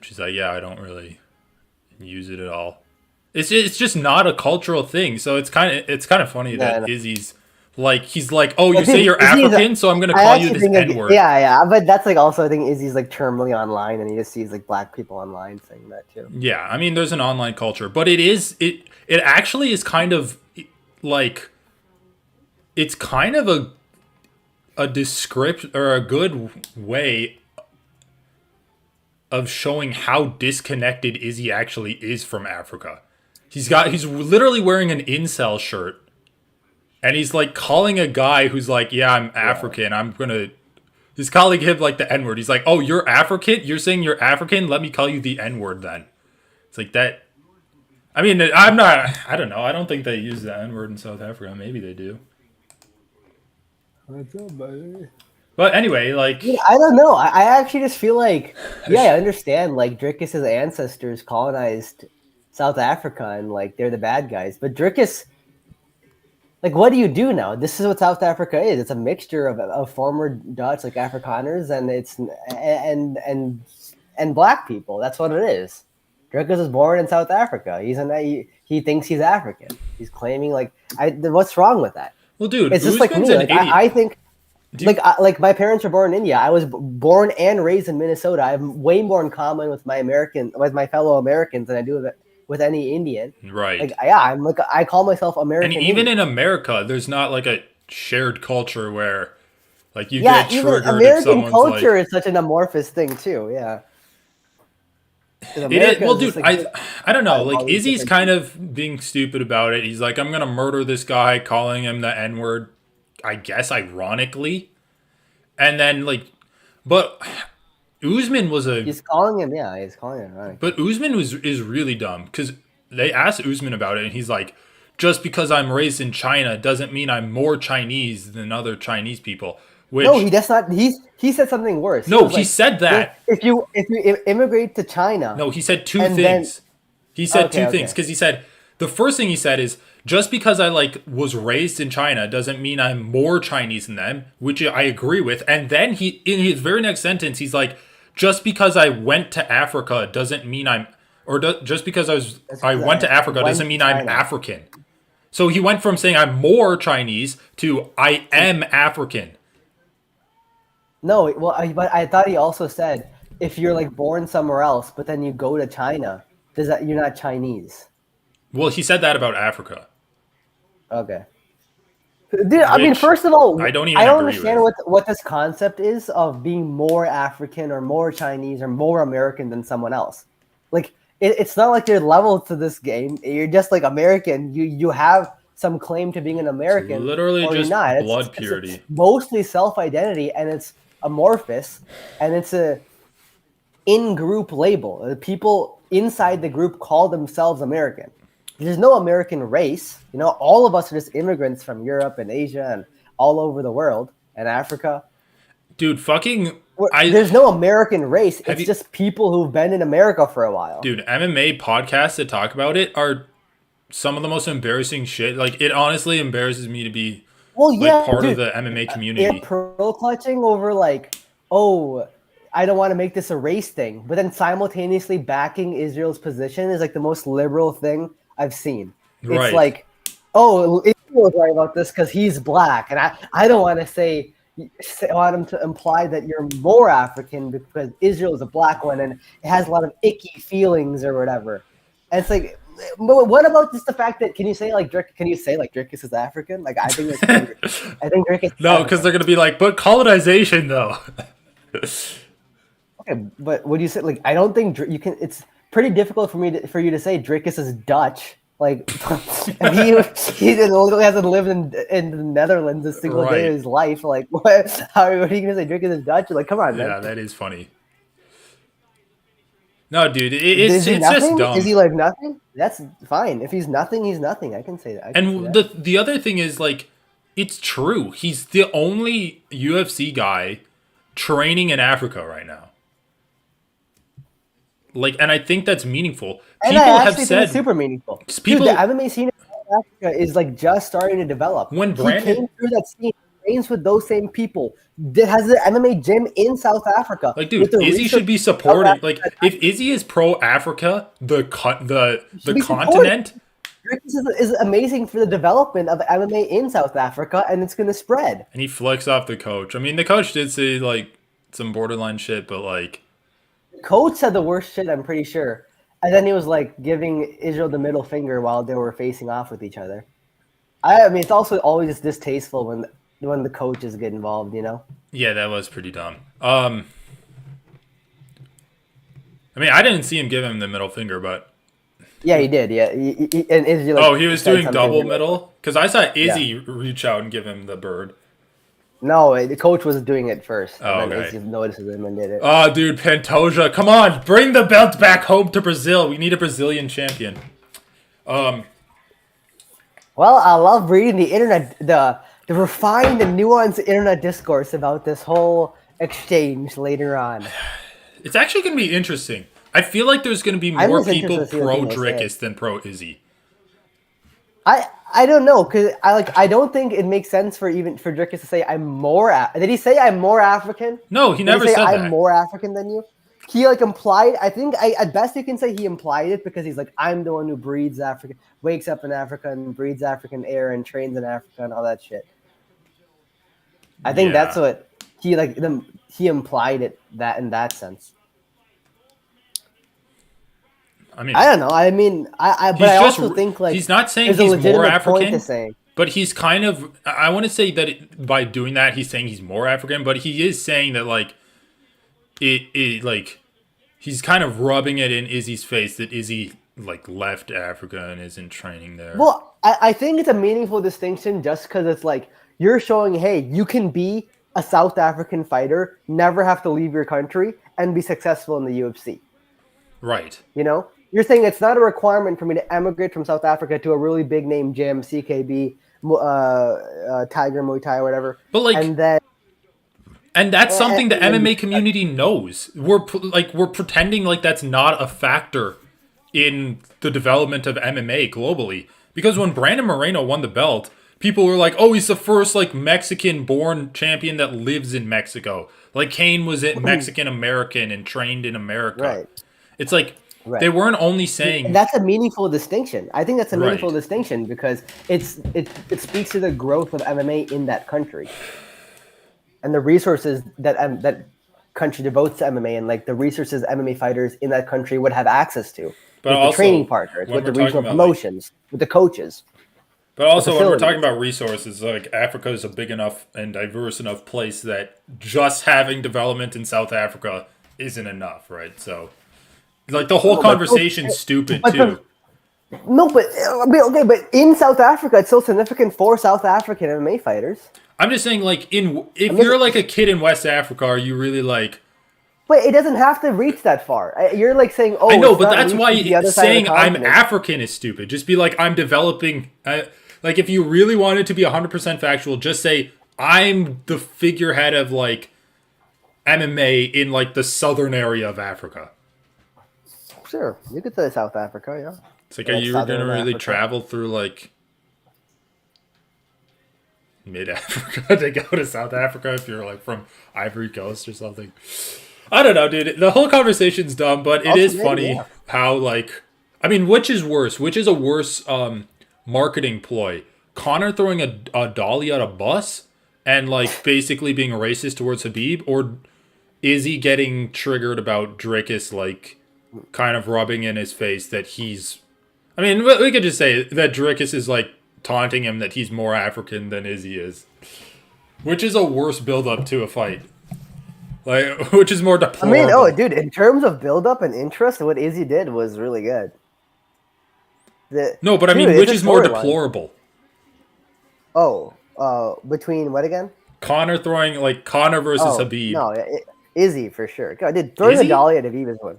Speaker 2: she's like, yeah, I don't really use it at all. It's just not a cultural thing. So it's kind of funny
Speaker 1: No,
Speaker 2: that
Speaker 1: no.
Speaker 2: Izzy's like he's like, oh, you
Speaker 1: But
Speaker 2: say
Speaker 1: dude,
Speaker 2: you're
Speaker 1: Izzy is
Speaker 2: African, so I'm gonna
Speaker 1: I
Speaker 2: call you
Speaker 1: actually
Speaker 2: this
Speaker 1: think
Speaker 2: N
Speaker 1: like,
Speaker 2: word.
Speaker 1: yeah, yeah. But that's like also I think Izzy's like terminally online, and he just sees like black people online saying that too.
Speaker 2: Yeah, I mean, there's an online culture, but it actually is kind of like it's kind of a descript or a good way of showing how disconnected Izzy actually is from Africa. He's literally wearing an incel shirt and he's like calling a guy who's like, yeah, I'm African. I'm gonna. He's calling him like the N word. He's like, oh, you're African. You're saying you're African. Let me call you the N word then. It's like that. I mean, I'm not. I don't know. I don't think they use the N word in South Africa. Maybe they do.
Speaker 1: What's up, buddy?
Speaker 2: But anyway, like,
Speaker 1: Yeah, I don't know. I actually just feel like, yeah, I understand. Like Drickus' ancestors colonized South Africa, and like they're the bad guys. But Drickus, like, what do you do now? This is what South Africa is. It's a mixture of former Dutch, like Afrikaners, and and black people. That's what it is. Drickus was born in South Africa. He thinks he's African. He's claiming like what's wrong with that?
Speaker 2: well, dude,
Speaker 1: It's just like
Speaker 2: Usman's
Speaker 1: me.
Speaker 2: an
Speaker 1: Like
Speaker 2: idiot.
Speaker 1: I think
Speaker 2: Do you-
Speaker 1: like my parents were born in India. I was born and raised in Minnesota. I have way more in common with my fellow Americans than I do with any Indian.
Speaker 2: right.
Speaker 1: Like yeah, I'm like I call myself
Speaker 2: And
Speaker 1: American.
Speaker 2: even
Speaker 1: Indian.
Speaker 2: in America, there's not like a shared culture where, like, you
Speaker 1: Yeah,
Speaker 2: get
Speaker 1: even
Speaker 2: triggered if
Speaker 1: American
Speaker 2: someone's
Speaker 1: culture
Speaker 2: like,
Speaker 1: is such an amorphous thing too. Yeah. 'Cause
Speaker 2: it is.
Speaker 1: America
Speaker 2: Well,
Speaker 1: just
Speaker 2: dude,
Speaker 1: like
Speaker 2: I don't know.
Speaker 1: all
Speaker 2: Like,
Speaker 1: these
Speaker 2: Izzy's
Speaker 1: different-
Speaker 2: kind of being stupid about it. He's like, I'm gonna murder this guy, calling him the N word. I guess ironically, and then like, but Usman was a
Speaker 1: He's calling him. Yeah, he's calling him. Right.
Speaker 2: But Usman is really dumb because they asked Usman about it, and he's like, just because I'm raised in China doesn't mean I'm more Chinese than other Chinese people. Which
Speaker 1: No, that's not. He said something worse.
Speaker 2: No,
Speaker 1: was
Speaker 2: he said that.
Speaker 1: If you immigrate to China,
Speaker 2: no, he said two
Speaker 1: and then-
Speaker 2: things. He said
Speaker 1: Okay,
Speaker 2: two things
Speaker 1: okay.
Speaker 2: because he said the first thing he said is just because I like was raised in China doesn't mean I'm more Chinese than them, which I agree with. And then he in his very next sentence he's like, just because I went to Africa doesn't mean I'm just because I went to Africa doesn't mean I'm
Speaker 1: China.
Speaker 2: African. So he went from saying I'm more Chinese to I am African.
Speaker 1: No, well, but I thought he also said if you're like born somewhere else, but then you go to China, does that you're not Chinese?
Speaker 2: Well, he said that about Africa.
Speaker 1: Okay. Dude, I mean,
Speaker 2: Which
Speaker 1: first of all,
Speaker 2: I don't even
Speaker 1: I don't
Speaker 2: agree
Speaker 1: understand
Speaker 2: with.
Speaker 1: what this concept is of being more African or more Chinese or more American than someone else. Like, it's not like you're level to this game. You're just like American. You have some claim to being an American.
Speaker 2: literally
Speaker 1: or
Speaker 2: just
Speaker 1: you're not.
Speaker 2: blood purity.
Speaker 1: It's mostly self-identity, and it's amorphous, and it's a in-group label. People inside the group call themselves American. There's no American race. You know, all of us are just immigrants from Europe and Asia and all over the world and Africa.
Speaker 2: Dude, fucking
Speaker 1: There's no American race.
Speaker 2: Have
Speaker 1: It's
Speaker 2: you-
Speaker 1: just people who've been in America for a while.
Speaker 2: Dude, MMA podcasts that talk about it are some of the most embarrassing shit. Like, it honestly embarrasses me to be
Speaker 1: Well,
Speaker 2: like
Speaker 1: yeah,
Speaker 2: part
Speaker 1: dude,
Speaker 2: of the MMA
Speaker 1: they're
Speaker 2: community.
Speaker 1: pearl clutching over like, oh, I don't want to make this a race thing, but then simultaneously backing Israel's position is like the most liberal thing I've seen.
Speaker 2: Right.
Speaker 1: It's like, oh, Israel's right about this because he's black, and I don't want to want him to imply that you're more African because Israel is a black one and it has a lot of icky feelings or whatever. And it's like, but what about just the fact that can you say like Drickus is African? Like I think I think Drickus.
Speaker 2: No, because they're gonna be like, but colonization though.
Speaker 1: Okay, but what do you say? Like I don't think you can. It's pretty difficult for you to say Drickus is Dutch. Like and he literally hasn't lived in the Netherlands a single day
Speaker 2: Right.
Speaker 1: of his life. Like what? What are you gonna say? Drickus is Dutch? Like come on, man.
Speaker 2: Yeah, that is funny. No, dude,
Speaker 1: Is he
Speaker 2: it's
Speaker 1: nothing?
Speaker 2: just dumb.
Speaker 1: Is he like nothing? That's fine. If he's nothing, he's nothing. I can say that. I can say
Speaker 2: And
Speaker 1: that.
Speaker 2: the other thing is like, it's true. He's the only UFC guy training in Africa right now. Like, and I think that's meaningful.
Speaker 1: And
Speaker 2: People
Speaker 1: I
Speaker 2: have
Speaker 1: actually think
Speaker 2: said
Speaker 1: it's super meaningful.
Speaker 2: people-
Speaker 1: Dude, the MMA scene in South Africa is like just starting to develop.
Speaker 2: When
Speaker 1: he
Speaker 2: Brandon-
Speaker 1: came through that scene, trains with those same people, has the MMA gym in South Africa.
Speaker 2: like, dude,
Speaker 1: with the
Speaker 2: Izzy
Speaker 1: research
Speaker 2: should be
Speaker 1: of
Speaker 2: supporting.
Speaker 1: Africa.
Speaker 2: Like, if Izzy is pro Africa, the
Speaker 1: should be
Speaker 2: continent.
Speaker 1: This is amazing for the development of MMA in South Africa, and it's going to spread.
Speaker 2: And he flicks off the coach. I mean, the coach did say like some borderline shit, but like,
Speaker 1: Coach said the worst shit, I'm pretty sure. And then he was like giving Israel the middle finger while they were facing off with each other. I mean, it's also always just distasteful when the coaches get involved, you know?
Speaker 2: yeah, that was pretty dumb. I mean, I didn't see him give him the middle finger, but
Speaker 1: Yeah, he did. Yeah, and Izzy like
Speaker 2: Oh, he was
Speaker 1: said
Speaker 2: doing
Speaker 1: something
Speaker 2: double
Speaker 1: like,
Speaker 2: middle? Because I saw Izzy reach out and give him the bird.
Speaker 1: no, the coach was doing it first, and
Speaker 2: Oh,
Speaker 1: then
Speaker 2: okay.
Speaker 1: Izzy notices him and did it.
Speaker 2: Oh, dude, Pantoja. Come on. Bring the belt back home to Brazil. We need a Brazilian champion.
Speaker 1: Well, I love reading the internet, the refined and nuanced internet discourse about this whole exchange later on.
Speaker 2: It's actually going to be interesting. I feel like there's going to be
Speaker 1: I'm
Speaker 2: more
Speaker 1: just interested
Speaker 2: people
Speaker 1: to see what
Speaker 2: pro
Speaker 1: people say.
Speaker 2: Drickus than pro Izzy.
Speaker 1: I don't know, because I don't think it makes sense for Drickus to say I'm more. Did he say I'm more African?
Speaker 2: No, he
Speaker 1: Did
Speaker 2: never
Speaker 1: he say
Speaker 2: said
Speaker 1: I'm
Speaker 2: that.
Speaker 1: more African than you? He like implied. I think at best you can say he implied it because he's like I'm the one who breathes African, wakes up in Africa and breathes African air and trains in Africa and all that shit. I think that's
Speaker 2: Yeah.
Speaker 1: what he implied it that in that sense.
Speaker 2: I mean,
Speaker 1: I don't know. I mean, but
Speaker 2: he's
Speaker 1: I
Speaker 2: just,
Speaker 1: also think like
Speaker 2: he's not saying
Speaker 1: there's a
Speaker 2: he's more
Speaker 1: legitimate point to
Speaker 2: African,
Speaker 1: saying.
Speaker 2: but he's kind of, I want to say that by doing that, he's saying he's more African, but he is saying that, like, like, he's kind of rubbing it in Izzy's face that Izzy, like, left Africa and isn't training there.
Speaker 1: Well, I think it's a meaningful distinction just because it's like you're showing, hey, you can be a South African fighter, never have to leave your country, and be successful in the UFC.
Speaker 2: Right.
Speaker 1: You know, you're saying it's not a requirement for me to emigrate from South Africa to a really big name gym, CKB, Tiger Muay Thai, or whatever,
Speaker 2: But, like,
Speaker 1: and then
Speaker 2: and that's something the
Speaker 1: and
Speaker 2: MMA community knows. We're pretending like that's not a factor in the development of MMA globally. Because when Brandon Moreno won the belt, people were like, "Oh, he's the first like Mexican-born champion that lives in Mexico." Like Kane was Mexican American and trained in America.
Speaker 1: right.
Speaker 2: It's like
Speaker 1: Right.
Speaker 2: they weren't only
Speaker 1: And
Speaker 2: saying
Speaker 1: that's a meaningful distinction. I think that's a meaningful
Speaker 2: Right.
Speaker 1: distinction because it speaks to the growth of MMA in that country and the resources that country devotes to MMA and like the resources MMA fighters in that country would have access to
Speaker 2: But
Speaker 1: with the
Speaker 2: also,
Speaker 1: training partners,
Speaker 2: when
Speaker 1: with the
Speaker 2: we're talking
Speaker 1: regional
Speaker 2: about, like,
Speaker 1: promotions, with the coaches.
Speaker 2: But also, when we're talking
Speaker 1: facilities.
Speaker 2: about resources, like Africa is a big enough and diverse enough place that just having development in South Africa isn't enough, right? So, like the whole
Speaker 1: No, but-
Speaker 2: conversation's stupid
Speaker 1: but
Speaker 2: too.
Speaker 1: No, but okay, but in South Africa, it's so significant for South African MMA fighters.
Speaker 2: I'm just saying, like, if
Speaker 1: mean-
Speaker 2: you're like a kid in West Africa, are you really like?
Speaker 1: But it doesn't have to reach that far. You're like saying, "Oh,
Speaker 2: I know,
Speaker 1: it's
Speaker 2: but
Speaker 1: not
Speaker 2: that's
Speaker 1: reaching
Speaker 2: why
Speaker 1: the other side of
Speaker 2: saying
Speaker 1: the
Speaker 2: I'm
Speaker 1: continent."
Speaker 2: African is stupid. Just be like, I'm developing. Like, if you really wanted to be 100% factual, just say I'm the figurehead of like MMA in like the southern area of Africa.
Speaker 1: Sure, you could say South Africa, yeah.
Speaker 2: It's like, are
Speaker 1: Like
Speaker 2: you
Speaker 1: southern
Speaker 2: gonna really
Speaker 1: Africa.
Speaker 2: travel through like mid Africa to go to South Africa if you're like from Ivory Coast or something? I don't know, dude. The whole conversation's dumb, but it is
Speaker 1: Ultimately,
Speaker 2: funny
Speaker 1: yeah.
Speaker 2: how like, I mean, which is worse? Which is a worse marketing ploy? Connor throwing a dolly at a bus and like basically being racist towards Habib, or is he getting triggered about Drickus like kind of rubbing in his face that he's? I mean, we could just say that Drickus is like taunting him that he's more African than Izzy is, which is a worse build up to a fight. Like, which is more
Speaker 1: I
Speaker 2: deplorable.
Speaker 1: mean, oh, dude, in terms of build up and interest, what Izzy did was really good.
Speaker 2: No, but I mean,
Speaker 1: Dude,
Speaker 2: which
Speaker 1: it's a
Speaker 2: is more
Speaker 1: storyline.
Speaker 2: deplorable?
Speaker 1: Oh, between what again?
Speaker 2: Connor throwing like Connor versus
Speaker 1: Oh,
Speaker 2: Habib.
Speaker 1: no, Izzy for sure. God, dude, throwing
Speaker 2: Izzy?
Speaker 1: a dolly at Habib is one.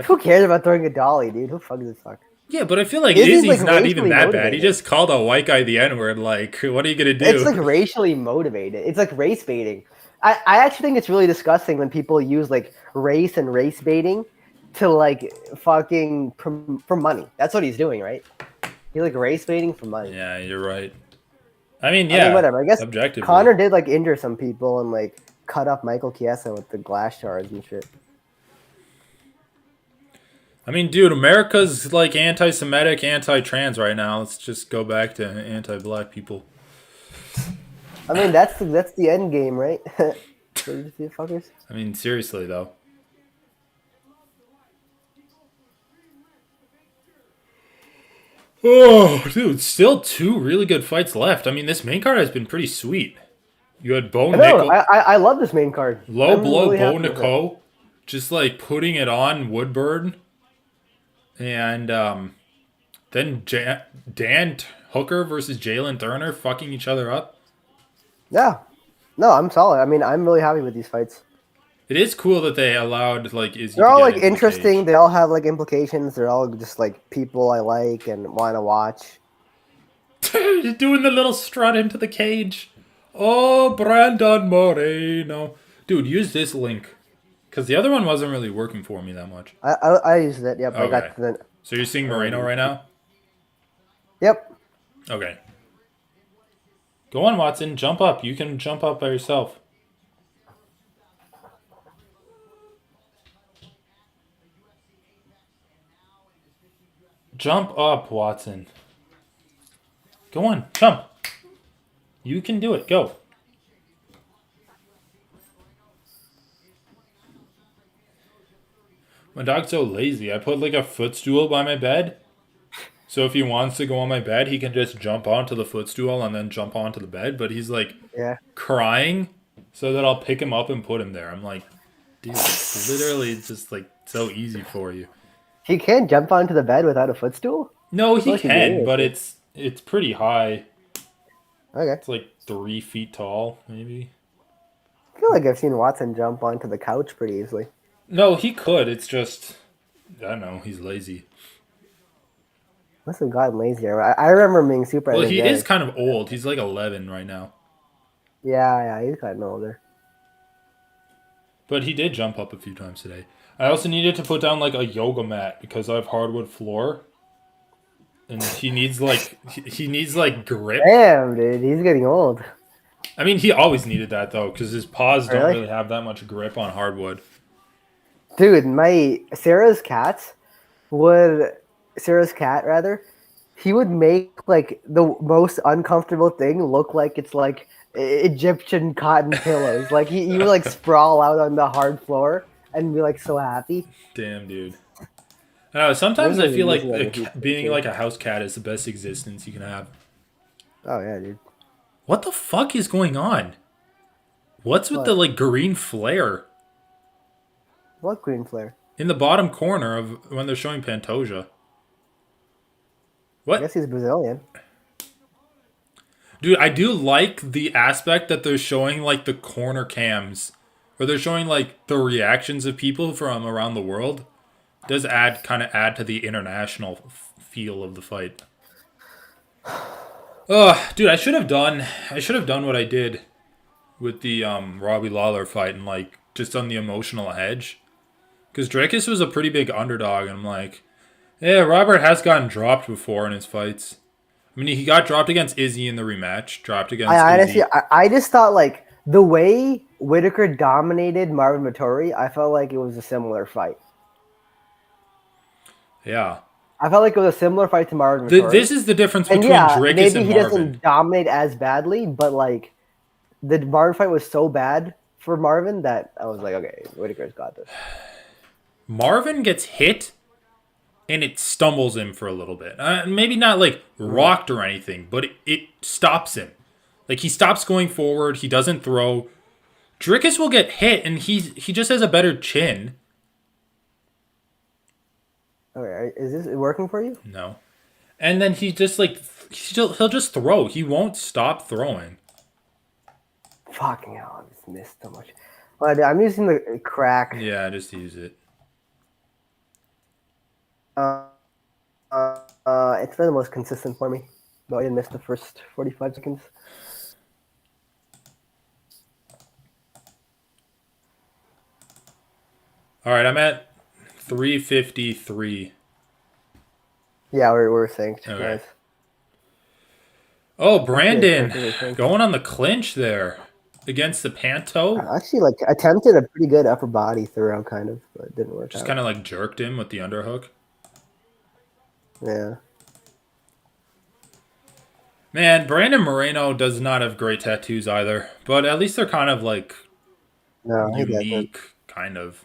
Speaker 1: Who cares about throwing a dolly, dude? Who fucks this fuck?
Speaker 2: Yeah, but I feel like
Speaker 1: Izzy's,
Speaker 2: Izzy's
Speaker 1: like,
Speaker 2: not even
Speaker 1: racially
Speaker 2: that bad. He
Speaker 1: motivated.
Speaker 2: just called a white guy the N word. Like, what are you gonna do?
Speaker 1: It's like racially motivated. It's like race baiting. I actually think it's really disgusting when people use like race and race baiting to like fucking for money. That's what he's doing, right? He's like race baiting for money.
Speaker 2: Yeah, you're right. I mean,
Speaker 1: I
Speaker 2: yeah,
Speaker 1: mean, whatever. I guess
Speaker 2: objectively.
Speaker 1: Connor did like injure some people and like cut up Michael Chiesa with the glass shards and shit.
Speaker 2: I mean, dude, America's like anti-Semitic, anti-trans right now. Let's just go back to anti-black people.
Speaker 1: I mean, that's the end game, right? Fuckers.
Speaker 2: I mean, seriously though. Oh, dude, still two really good fights left. I mean, this main card has been pretty sweet. You had Bo
Speaker 1: I know.
Speaker 2: Nickel,
Speaker 1: I love this main card.
Speaker 2: low
Speaker 1: I'm
Speaker 2: blow
Speaker 1: really
Speaker 2: Bo
Speaker 1: happy with it.
Speaker 2: Nickel, just like putting it on Woodburn. And then Dan Hooker versus Jalen Turner fucking each other up.
Speaker 1: Yeah. No, I'm solid. I mean, I'm really happy with these fights.
Speaker 2: It is cool that they allowed like Izzy
Speaker 1: They're
Speaker 2: to
Speaker 1: all
Speaker 2: get
Speaker 1: like
Speaker 2: into the
Speaker 1: interesting.
Speaker 2: cage.
Speaker 1: They all have like implications. They're all just like people I like and want to watch.
Speaker 2: You're doing the little strut into the cage. Oh, Brandon Moreno. Dude, use this link. Because the other one wasn't really working for me that much.
Speaker 1: I used it. Yep, I
Speaker 2: Okay.
Speaker 1: got to the.
Speaker 2: So you're seeing Moreno right now?
Speaker 1: Yep.
Speaker 2: Okay. Go on, Watson. Jump up. You can jump up by yourself. Jump up, Watson. Go on. Jump. You can do it. Go. My dog's so lazy. I put like a footstool by my bed. So if he wants to go on my bed, he can just jump onto the footstool and then jump onto the bed. But he's like
Speaker 1: Yeah.
Speaker 2: crying so that I'll pick him up and put him there. I'm like, dude, it's literally just like so easy for you.
Speaker 1: He can't jump onto the bed without a footstool.
Speaker 2: No, he
Speaker 1: Unless you
Speaker 2: can,
Speaker 1: do
Speaker 2: but
Speaker 1: it.
Speaker 2: it's pretty high.
Speaker 1: Okay.
Speaker 2: It's like 3 feet tall, maybe.
Speaker 1: I feel like I've seen Watson jump onto the couch pretty easily.
Speaker 2: No, he could. It's just I don't know. He's lazy.
Speaker 1: Must have gotten lazier. I remember him being super
Speaker 2: Well, he is
Speaker 1: energetic.
Speaker 2: kind of old. He's like 11 right now.
Speaker 1: Yeah, he's gotten older.
Speaker 2: But he did jump up a few times today. I also needed to put down like a yoga mat because I have hardwood floor. And he needs like grip.
Speaker 1: Damn, dude, he's getting old.
Speaker 2: I mean, he always needed that though cuz his paws don't
Speaker 1: Really?
Speaker 2: really have that much grip on hardwood.
Speaker 1: Dude, my Sarah's cat rather, he would make like the most uncomfortable thing look like it's like Egyptian cotton pillows. Like he would like sprawl out on the hard floor and be like so happy.
Speaker 2: Damn, dude. I don't know, sometimes
Speaker 1: Maybe
Speaker 2: I feel
Speaker 1: we'll
Speaker 2: like
Speaker 1: use it on the future,
Speaker 2: being
Speaker 1: too.
Speaker 2: like a house cat is the best existence you can have.
Speaker 1: Oh yeah, dude.
Speaker 2: What the fuck is going on? What's with
Speaker 1: What?
Speaker 2: the like green flare
Speaker 1: What green flare?
Speaker 2: in the bottom corner of when they're showing Pantoja?
Speaker 1: I
Speaker 2: What?
Speaker 1: guess he's Brazilian.
Speaker 2: Dude, I do like the aspect that they're showing like the corner cams, or they're showing like the reactions of people from around the world. It does add to the international feel of the fight. Oh, dude, I should have done what I did with the Robbie Lawler fight and like just on the emotional edge. Because Drakus was a pretty big underdog, and I'm like, yeah, Robert has gotten dropped before in his fights. I mean, he got dropped against Izzy in the rematch. Dropped against
Speaker 1: I
Speaker 2: Izzy.
Speaker 1: honestly, I just thought like the way Whitaker dominated Marvin Vettori, I felt like it was a similar fight.
Speaker 2: Yeah.
Speaker 1: I felt like it was a similar fight to Marvin Vettori.
Speaker 2: This is the difference
Speaker 1: And
Speaker 2: between
Speaker 1: yeah,
Speaker 2: Drakus
Speaker 1: maybe
Speaker 2: and
Speaker 1: he
Speaker 2: Marvin.
Speaker 1: doesn't dominate as badly, but like the Marvin fight was so bad for Marvin that I was like, okay, Whitaker's got this.
Speaker 2: Marvin gets hit, and it stumbles him for a little bit. Maybe not like rocked or anything, but it stops him. Like he stops going forward. He doesn't throw. Drakus will get hit, and he just has a better chin.
Speaker 1: Okay, is this working for you?
Speaker 2: No. And then he just like he'll just throw. He won't stop throwing.
Speaker 1: Fucking hell, I just missed so much. Well, I'm using the crack.
Speaker 2: Yeah, just use it.
Speaker 1: It's been the most consistent for me, but I didn't miss the first 45 seconds.
Speaker 2: All right, I'm at 353.
Speaker 1: Yeah, we're synced.
Speaker 2: Okay.
Speaker 1: Nice.
Speaker 2: Oh, Brandon
Speaker 1: Perfectly synced.
Speaker 2: going on the clinch there against the Panto.
Speaker 1: I actually like attempted a pretty good upper body throw, kind of, but it didn't work
Speaker 2: Just
Speaker 1: out.
Speaker 2: kind of like jerked him with the underhook.
Speaker 1: Yeah.
Speaker 2: Man, Brandon Moreno does not have great tattoos either, but at least they're kind of like
Speaker 1: No, he doesn't.
Speaker 2: unique, kind of.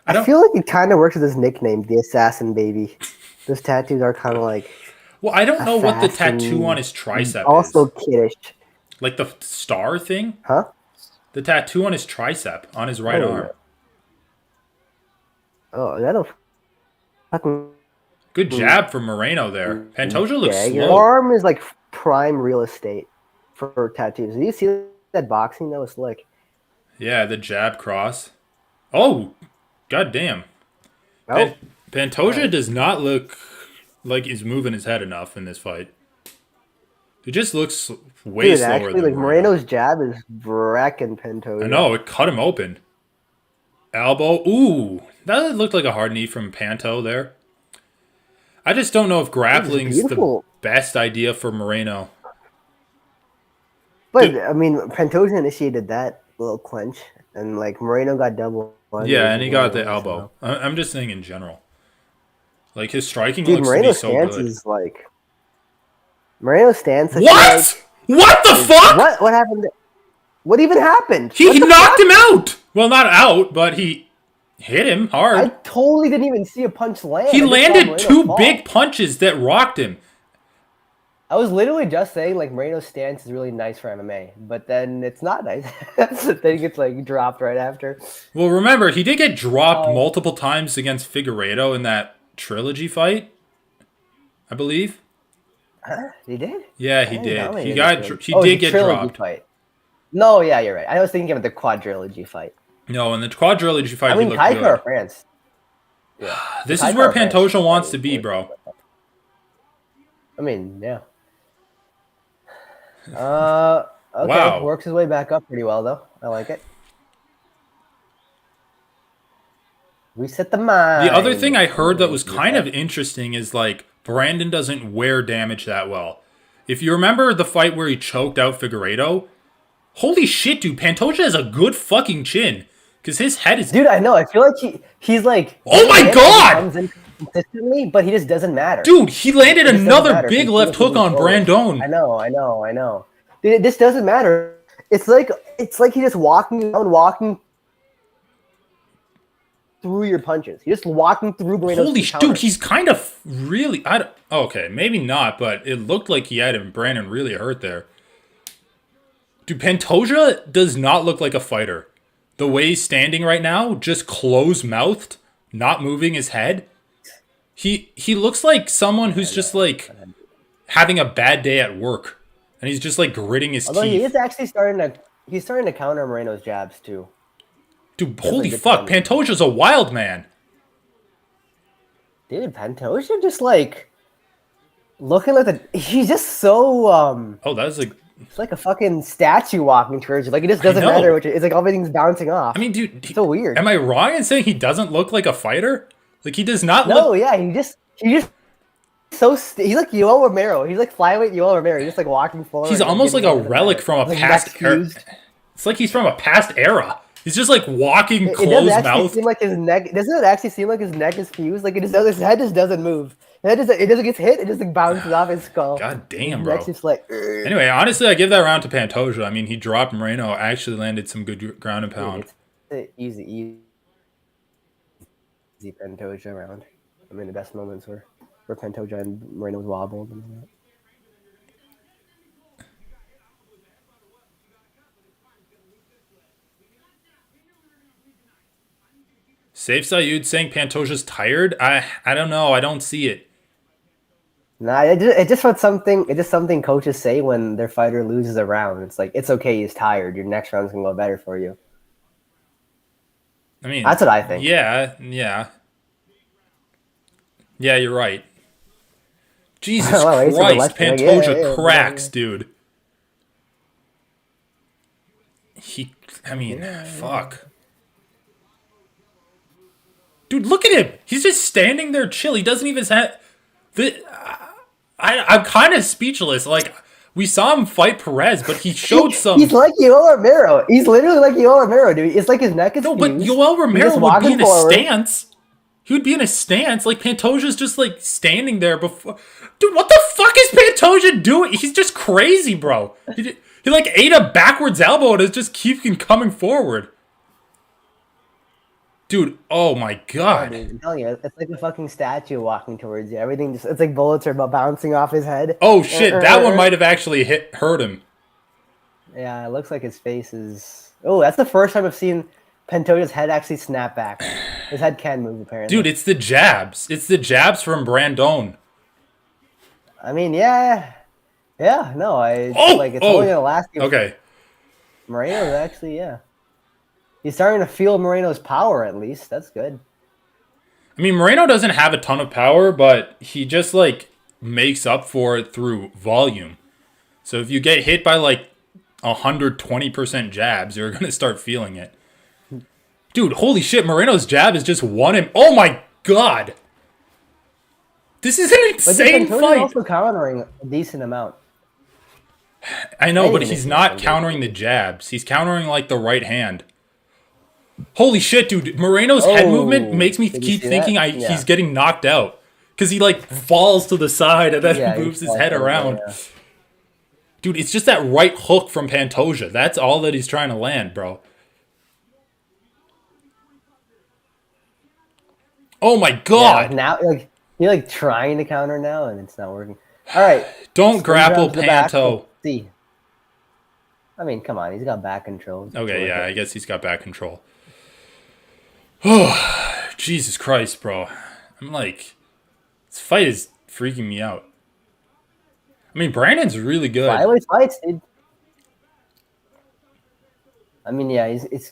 Speaker 1: I feel like it kind of works with his nickname, the Assassin Baby. Those tattoos are kind of like
Speaker 2: Well, I don't know what the
Speaker 1: assassin,
Speaker 2: tattoo on his tricep
Speaker 1: also
Speaker 2: is.
Speaker 1: kiddish.
Speaker 2: Like the star thing?
Speaker 1: Huh?
Speaker 2: The tattoo on his tricep, on his right
Speaker 1: Oh,
Speaker 2: arm.
Speaker 1: Oh, I don't fucking
Speaker 2: Good jab from Moreno there. Pantoja looks
Speaker 1: Yeah, your
Speaker 2: slow.
Speaker 1: arm is like prime real estate for tattoos. Did you see that boxing? That was slick.
Speaker 2: Yeah, the jab cross. Oh, goddamn.
Speaker 1: Oh,
Speaker 2: Pantoja
Speaker 1: right.
Speaker 2: does not look like he's moving his head enough in this fight. He just looks way
Speaker 1: Dude,
Speaker 2: slower
Speaker 1: actually,
Speaker 2: than
Speaker 1: like
Speaker 2: Moreno.
Speaker 1: Moreno's jab is wrecking Pantoja.
Speaker 2: I know, it cut him open. Elbow. Ooh, that looked like a hard knee from Panto there. I just don't know if
Speaker 1: It was
Speaker 2: grappling's the
Speaker 1: beautiful.
Speaker 2: best idea for Moreno.
Speaker 1: But
Speaker 2: Dude,
Speaker 1: I mean, Pantoja initiated that little clinch, and like Moreno got double
Speaker 2: yeah,
Speaker 1: unders
Speaker 2: and he
Speaker 1: and
Speaker 2: got
Speaker 1: went
Speaker 2: the
Speaker 1: away
Speaker 2: elbow.
Speaker 1: somehow.
Speaker 2: I'm just saying in general. Like, his striking
Speaker 1: Dude,
Speaker 2: looks to be
Speaker 1: Moreno's
Speaker 2: so
Speaker 1: stance
Speaker 2: good.
Speaker 1: is like Moreno's stance. I feel
Speaker 2: What? What the
Speaker 1: like
Speaker 2: fuck?
Speaker 1: what happened? What even happened?
Speaker 2: He
Speaker 1: What the
Speaker 2: knocked
Speaker 1: fuck?
Speaker 2: him out! Well, not out, but he hit him
Speaker 1: I
Speaker 2: hard.
Speaker 1: totally didn't even see a punch land.
Speaker 2: He
Speaker 1: I just saw
Speaker 2: landed
Speaker 1: Moreno
Speaker 2: two
Speaker 1: fall.
Speaker 2: big punches that rocked him.
Speaker 1: I was literally just saying like Moreno's stance is really nice for MMA, but then it's not nice. Then he gets like dropped right after.
Speaker 2: Well, remember, he did get dropped
Speaker 1: Oh.
Speaker 2: multiple times against Figueiredo in that trilogy fight, I believe.
Speaker 1: Huh? He did?
Speaker 2: Yeah,
Speaker 1: I
Speaker 2: he
Speaker 1: didn't
Speaker 2: did.
Speaker 1: dominate
Speaker 2: He
Speaker 1: in the
Speaker 2: got
Speaker 1: trilogy.
Speaker 2: he
Speaker 1: Oh,
Speaker 2: did
Speaker 1: the
Speaker 2: get
Speaker 1: trilogy
Speaker 2: dropped.
Speaker 1: fight. No, yeah, you're right. I was thinking of the quadrilogy fight.
Speaker 2: No, in the quadrilogy fight,
Speaker 1: I mean,
Speaker 2: he looked
Speaker 1: Taika or
Speaker 2: good.
Speaker 1: France. Yeah.
Speaker 2: This is
Speaker 1: Taika
Speaker 2: where
Speaker 1: or France.
Speaker 2: Pantoja wants to be, bro.
Speaker 1: I mean, yeah. Okay.
Speaker 2: Wow.
Speaker 1: Works his way back up pretty well, though. I like it. Reset the mind.
Speaker 2: The other thing I heard that was
Speaker 1: Reset.
Speaker 2: kind of interesting is like Brandon doesn't wear damage that well. If you remember the fight where he choked out Figueiredo, holy shit, dude, Pantoja has a good fucking chin. Because his head is...
Speaker 1: Dude, I know. I feel like he's like...
Speaker 2: Oh my
Speaker 1: he
Speaker 2: God!
Speaker 1: comes in consistently, but he just doesn't matter.
Speaker 2: Dude, he landed
Speaker 1: It just doesn't
Speaker 2: another
Speaker 1: matter.
Speaker 2: big
Speaker 1: He's
Speaker 2: left hook
Speaker 1: moving
Speaker 2: on
Speaker 1: forward.
Speaker 2: Brandon.
Speaker 1: I know. Dude, this doesn't matter. It's like he's just walking through your punches. You're just walking through Moreno's
Speaker 2: Holy
Speaker 1: counter.
Speaker 2: dude, he's kind of really... okay, maybe not, but it looked like he had him. Brandon really hurt there. Dude, Pantoja does not look like a fighter. The way he's standing right now, just closed-mouthed, not moving his head. He looks like someone who's just like having a bad day at work. And he's just like gritting his
Speaker 1: Although
Speaker 2: teeth.
Speaker 1: he is actually starting to counter Moreno's jabs too.
Speaker 2: Dude,
Speaker 1: That's
Speaker 2: holy
Speaker 1: a good
Speaker 2: fuck,
Speaker 1: timing.
Speaker 2: Pantoja's a wild man.
Speaker 1: Dude, Pantoja just like looking like he's just so
Speaker 2: Oh, that was like...
Speaker 1: it's like a fucking statue walking towards you. Like it just doesn't
Speaker 2: know.
Speaker 1: matter it's like everything's bouncing off.
Speaker 2: I mean, dude...
Speaker 1: it's so weird.
Speaker 2: Am I wrong in saying he doesn't look like a fighter? Like, he does not
Speaker 1: No,
Speaker 2: look...
Speaker 1: yeah, he just he's like Yoel Romero. He's like flyweight Yoel Romero. He's just like walking forward.
Speaker 2: He's
Speaker 1: and
Speaker 2: almost like
Speaker 1: getting
Speaker 2: a
Speaker 1: into the
Speaker 2: relic
Speaker 1: fight.
Speaker 2: from a
Speaker 1: Like,
Speaker 2: past
Speaker 1: neck
Speaker 2: era.
Speaker 1: fused.
Speaker 2: It's like he's from a past era. He's just like walking
Speaker 1: It doesn't
Speaker 2: closed
Speaker 1: actually
Speaker 2: mouth.
Speaker 1: seem like his neck. Doesn't it actually seem like his neck is fused? Like his head just doesn't move. It doesn't get hit. It just like bounces off his skull.
Speaker 2: God damn,
Speaker 1: His
Speaker 2: bro.
Speaker 1: neck's just like.
Speaker 2: Anyway, honestly, I give that round to Pantoja. I mean, he dropped Moreno, actually landed some good ground and pound.
Speaker 1: It's easy Pantoja round. I mean, the best moments were where Pantoja and Moreno was wobbled and all that.
Speaker 2: Safe Sayud saying Pantoja's tired? I don't know. I don't see it.
Speaker 1: Nah, it just what something. It's just something coaches say when their fighter loses a round. It's like it's okay. He's tired. Your next round's gonna go better for you.
Speaker 2: I mean,
Speaker 1: That's what I think.
Speaker 2: Yeah, you're right. Jesus
Speaker 1: Well, he's gonna
Speaker 2: Christ,
Speaker 1: let-
Speaker 2: Pantoja
Speaker 1: yeah,
Speaker 2: cracks,
Speaker 1: yeah.
Speaker 2: dude. Fuck. Dude, look at him. He's just standing there chill. He doesn't even have... I'm kind of speechless. Like, we saw him fight Perez, but he showed some...
Speaker 1: He's like Yoel Romero. He's literally like Yoel Romero, dude. It's like his neck is
Speaker 2: No, but
Speaker 1: fused.
Speaker 2: Yoel
Speaker 1: He's
Speaker 2: Romero
Speaker 1: just
Speaker 2: would be
Speaker 1: walking
Speaker 2: in a
Speaker 1: forward.
Speaker 2: stance. He would be in a stance. Like, Pantoja's just, like, standing there before... Dude, what the fuck is Pantoja doing? He's just crazy, bro. He like, ate a backwards elbow and it just keeps coming forward. Dude, oh my god.
Speaker 1: Dude, I'm telling you, it's like a fucking statue walking towards you. Everything just, it's like bullets are bouncing off his head.
Speaker 2: Oh shit, that one might have actually hurt him.
Speaker 1: Yeah, it looks like his face is... Oh, that's the first time I've seen Pantoja's head actually snap back. His head can move apparently.
Speaker 2: Dude, it's the jabs. It's the jabs from Brandon.
Speaker 1: I mean, yeah, yeah. No, it's
Speaker 2: Oh,
Speaker 1: like it's only
Speaker 2: oh.
Speaker 1: gonna last you.
Speaker 2: Okay.
Speaker 1: Moreno's actually, yeah. He's starting to feel Moreno's power at least. That's good.
Speaker 2: I mean, Moreno doesn't have a ton of power, but he just like makes up for it through volume. So if you get hit by like 120% jabs, you're gonna start feeling it. Dude, holy shit, Moreno's jab is just one him. Oh my god! This is an
Speaker 1: But
Speaker 2: insane
Speaker 1: Pantoja's
Speaker 2: fight!
Speaker 1: also countering a decent amount.
Speaker 2: I know, but
Speaker 1: Anything
Speaker 2: he's
Speaker 1: this
Speaker 2: not
Speaker 1: weekend,
Speaker 2: countering the jabs. He's countering like the right hand. Holy shit, dude. Moreno's head movement makes me
Speaker 1: did you
Speaker 2: keep
Speaker 1: see
Speaker 2: thinking
Speaker 1: that?
Speaker 2: he's getting knocked out. Because he like falls to the side and then
Speaker 1: Yeah, he
Speaker 2: moves his
Speaker 1: falls
Speaker 2: head
Speaker 1: over,
Speaker 2: around.
Speaker 1: yeah.
Speaker 2: Dude, it's just that right hook from Pantoja. That's all that he's trying to land, bro. Oh my
Speaker 1: Yeah,
Speaker 2: god!
Speaker 1: like now, like you're like trying to counter now, and it's not working. All right,
Speaker 2: Don't
Speaker 1: spin
Speaker 2: grapple
Speaker 1: drive to the back.
Speaker 2: Panto.
Speaker 1: Let's see. I mean, come on, he's got back control. It's
Speaker 2: Okay,
Speaker 1: worth
Speaker 2: yeah,
Speaker 1: it.
Speaker 2: I guess he's got back control. Oh, Jesus Christ, bro. I'm like, this fight is freaking me out. I mean, Brandon's really good.
Speaker 1: Flyweight fights, dude. I mean, yeah, he's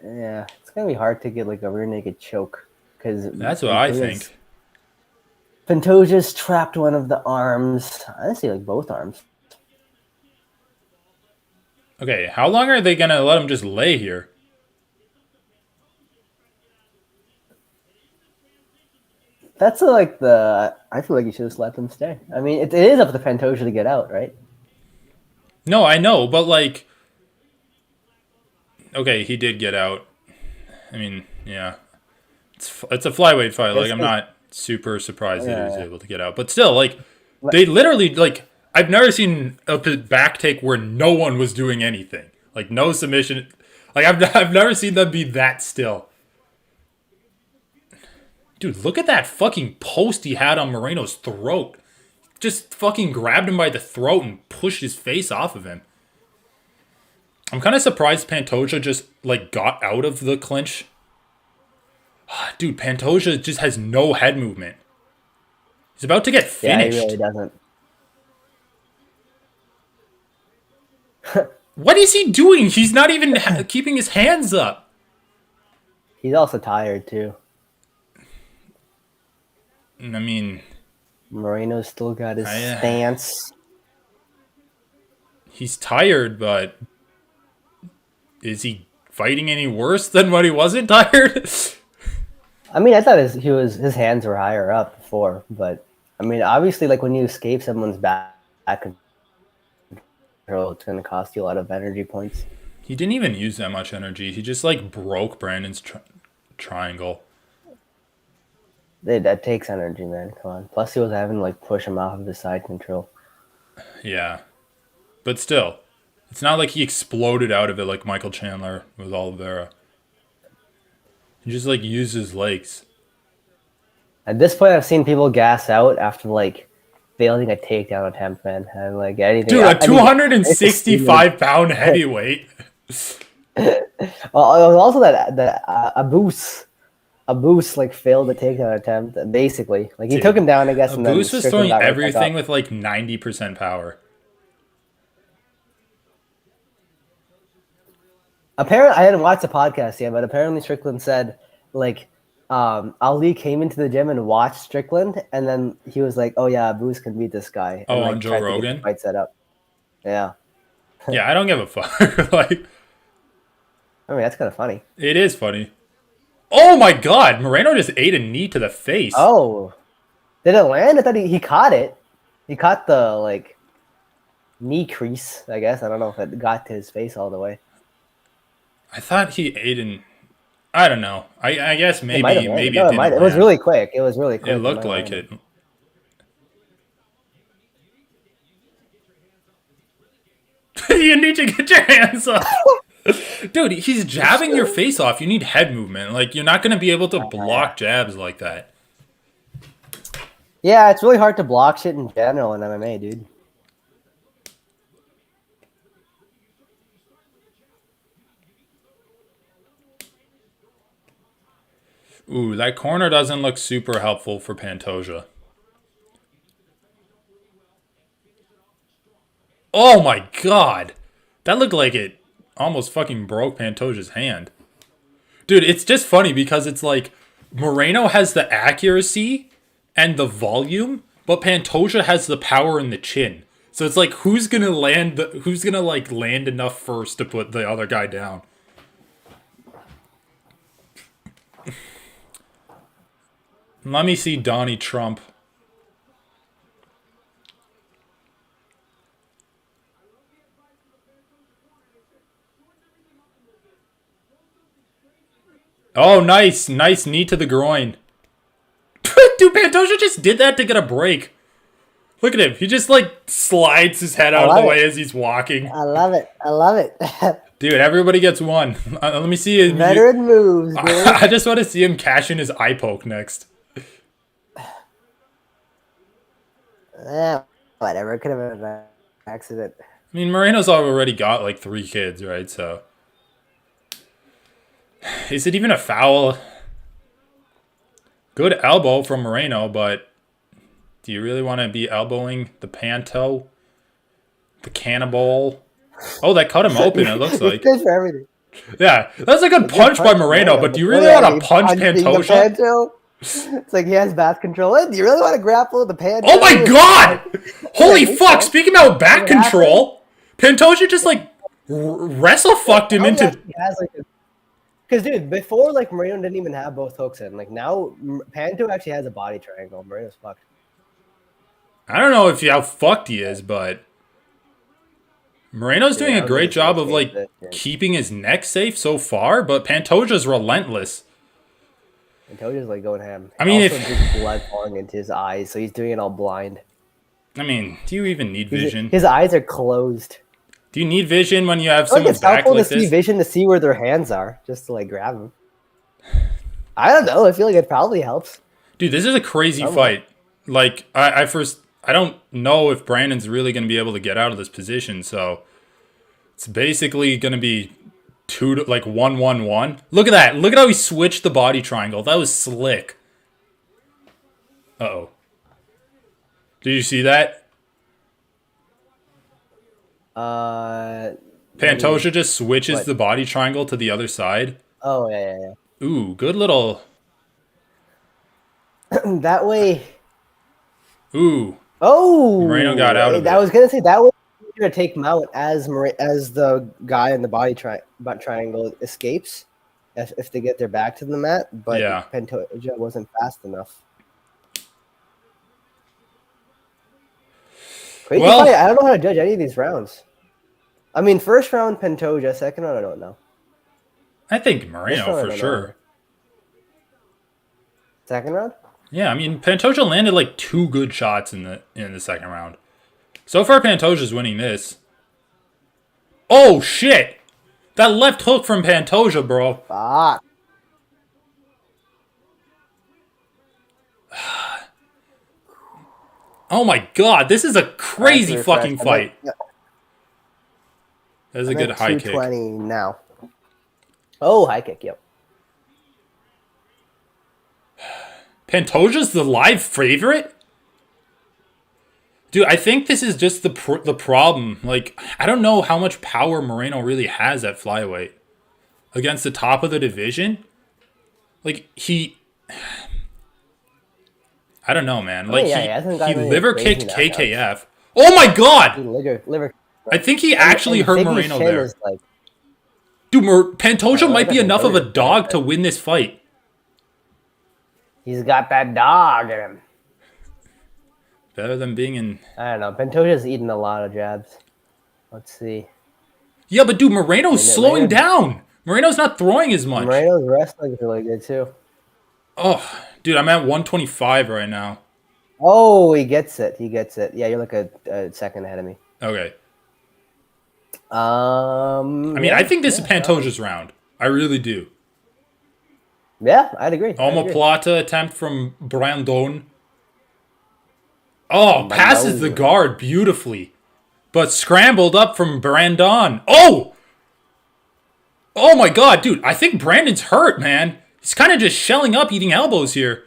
Speaker 1: yeah. It's gonna be hard to get like a rear naked choke because
Speaker 2: That's what I think.
Speaker 1: Pantoja's trapped one of the arms. I see like both arms.
Speaker 2: Okay, how long are they gonna let him just lay here?
Speaker 1: That's like the. I feel like you should just let them stay. I mean, it is up to Pantoja to get out, right?
Speaker 2: No, I know, but like, okay, he did get out. I mean, yeah, it's a flyweight fight. Like, I'm not super surprised that he was able to get out, but still, like, they literally like. I've never seen a back take where no one was doing anything. Like, no submission. Like, I've never seen them be that still. Dude, look at that fucking post he had on Moreno's throat. Just fucking grabbed him by the throat and pushed his face off of him. I'm kind of surprised Pantoja just, like, got out of the clinch. Dude, Pantoja just has no head movement. He's about to get finished.
Speaker 1: Yeah, he really doesn't.
Speaker 2: What is he doing? He's not even keeping his hands up.
Speaker 1: He's also tired too.
Speaker 2: I mean,
Speaker 1: Moreno's still got his stance.
Speaker 2: He's tired, but is he fighting any worse than when he wasn't tired?
Speaker 1: I mean, I thought his hands were higher up before, but I mean, obviously, like when you escape someone's back control, it's going to cost you a lot of energy points.
Speaker 2: He didn't even use that much energy. He just like broke Brandon's triangle.
Speaker 1: That takes energy, man. Come on. Plus, he was having to like push him off of his side control.
Speaker 2: Yeah, but still, it's not like he exploded out of it like Michael Chandler with Oliveira. He just like used his legs.
Speaker 1: At this point, I've seen people gas out after like failing a takedown attempt, man. And like anything.
Speaker 2: Dude, a 265-pound heavyweight.
Speaker 1: Well, it was also that Abus like failed the takedown attempt. Basically, like he took him down, I guess. And
Speaker 2: Abus
Speaker 1: then
Speaker 2: was throwing everything with like 90% power.
Speaker 1: Apparently, I hadn't watched the podcast yet, but apparently Strickland said like Ali came into the gym and watched Strickland, and then he was like, "Oh yeah, Abus can beat this guy." And,
Speaker 2: Oh,
Speaker 1: like,
Speaker 2: on Joe Rogan?
Speaker 1: Fight set up. Yeah.
Speaker 2: Yeah, I don't give a fuck. Like,
Speaker 1: I mean, that's kind of funny.
Speaker 2: it is funny. Oh my god, Moreno just ate a knee to the face.
Speaker 1: Oh, did it land? I thought he caught it. He caught the like knee crease. I guess I don't know if it got to his face all the way.
Speaker 2: I thought he ate an. I don't know. I guess maybe it didn't.
Speaker 1: It was really quick. It was really quick.
Speaker 2: It looked like it. You need to get your hands up. Dude, he's jabbing your face off. You need head movement. Like, you're not going to be able to block jabs like that.
Speaker 1: Yeah, it's really hard to block shit in general in MMA, dude.
Speaker 2: Ooh, that corner doesn't look super helpful for Pantoja. Oh my god! That looked like it almost fucking broke Pantoja's hand. Dude, it's just funny because it's like Moreno has the accuracy and the volume, but Pantoja has the power and the chin. So it's like who's gonna land enough first to put the other guy down? Let me see Donnie Trump. Oh, nice. Nice knee to the groin. Dude, Pantoja just did that to get a break. Look at him. He just, like, slides his head out of the way as he's walking.
Speaker 1: I love it. I love it.
Speaker 2: Dude, everybody gets one. Let me see him.
Speaker 1: Veteran moves, dude.
Speaker 2: I just want to see him cash in his eye poke next.
Speaker 1: Whatever. It could have been an accident.
Speaker 2: I mean, Moreno's already got, like, 3 kids, right? So... Is it even a foul? Good elbow from Moreno, but do you really want to be elbowing the Panto? The cannibal? Oh, that cut him open, it looks like.
Speaker 1: Good for everything.
Speaker 2: Yeah, that's a good punch by Moreno, but do you really want to punch Pantoja?
Speaker 1: It's like he has bath control. Do you really want to grapple the Panto?
Speaker 2: Oh my god! Holy fuck, speaking about back control, Pantoja just like wrestle fucked him into...
Speaker 1: Because, dude, before, like, Moreno didn't even have both hooks in. Like, now, Panto actually has a body triangle. Moreno's fucked.
Speaker 2: I don't know how fucked he is, but... Moreno's doing a great job of, like, keeping his neck safe so far, but Pantoja's relentless.
Speaker 1: Pantoja's, like, going ham.
Speaker 2: I mean,
Speaker 1: also, just blood pouring into his eyes, so he's doing it all blind.
Speaker 2: I mean, do you even need vision?
Speaker 1: His eyes are closed.
Speaker 2: Do you need vision when you have
Speaker 1: someone's back like this? It's helpful to see vision to see where their hands are, just to like grab them. I don't know. I feel like it probably helps.
Speaker 2: Dude, this is a crazy fight. Like, I don't know if Brandon's really going to be able to get out of this position, so it's basically going to be 1-1-1. Look at that. Look at how he switched the body triangle. That was slick. Uh-oh. Did you see that? Pantoja just switches the body triangle to the other side.
Speaker 1: Oh, yeah.
Speaker 2: Ooh, good little...
Speaker 1: That way...
Speaker 2: Ooh.
Speaker 1: Oh!
Speaker 2: Moreno got out of it.
Speaker 1: I was going to say, that way you're going to take him out as the guy in the body triangle escapes, if they get their back to the mat, but Pantoja wasn't fast enough. Crazy fight. I don't know how to judge any of these rounds. I mean, first round, Pantoja. Second round, I don't know.
Speaker 2: I think Moreno for sure.
Speaker 1: Second round?
Speaker 2: Yeah, I mean, Pantoja landed like 2 good shots in the second round. So far, Pantoja's winning this. Oh, shit! That left hook from Pantoja, bro.
Speaker 1: Fuck.
Speaker 2: Oh my god, this is a crazy fucking fight. That's a good high kick.
Speaker 1: 220 now. Oh, high kick, yep.
Speaker 2: Pantoja's the live favorite? Dude, I think this is just the problem. Like, I don't know how much power Moreno really has at flyweight. Against the top of the division. Like, I don't know, man. Like, he liver kicked KKF. Oh my god!
Speaker 1: Liver.
Speaker 2: I think he actually hurt Moreno there. Dude, Pantoja might be enough of a dog to win this fight.
Speaker 1: He's got that dog in him.
Speaker 2: Better than being in...
Speaker 1: I don't know. Pantoja's eating a lot of jabs. Let's see.
Speaker 2: Yeah, but dude, Moreno's slowing down. Moreno's not throwing as much.
Speaker 1: Moreno's wrestling's really good, too.
Speaker 2: Oh, dude, I'm at 125 right now.
Speaker 1: Oh, he gets it. Yeah, you're like a second ahead of me.
Speaker 2: Okay. I mean, I think this is Pantoja's round. I really do.
Speaker 1: Yeah, I'd agree.
Speaker 2: Omoplata attempt from Brandon. Oh, passes the guard beautifully. But scrambled up from Brandon. Oh! Oh my god, dude. I think Brandon's hurt, man. He's kind of just shelling up, eating elbows here.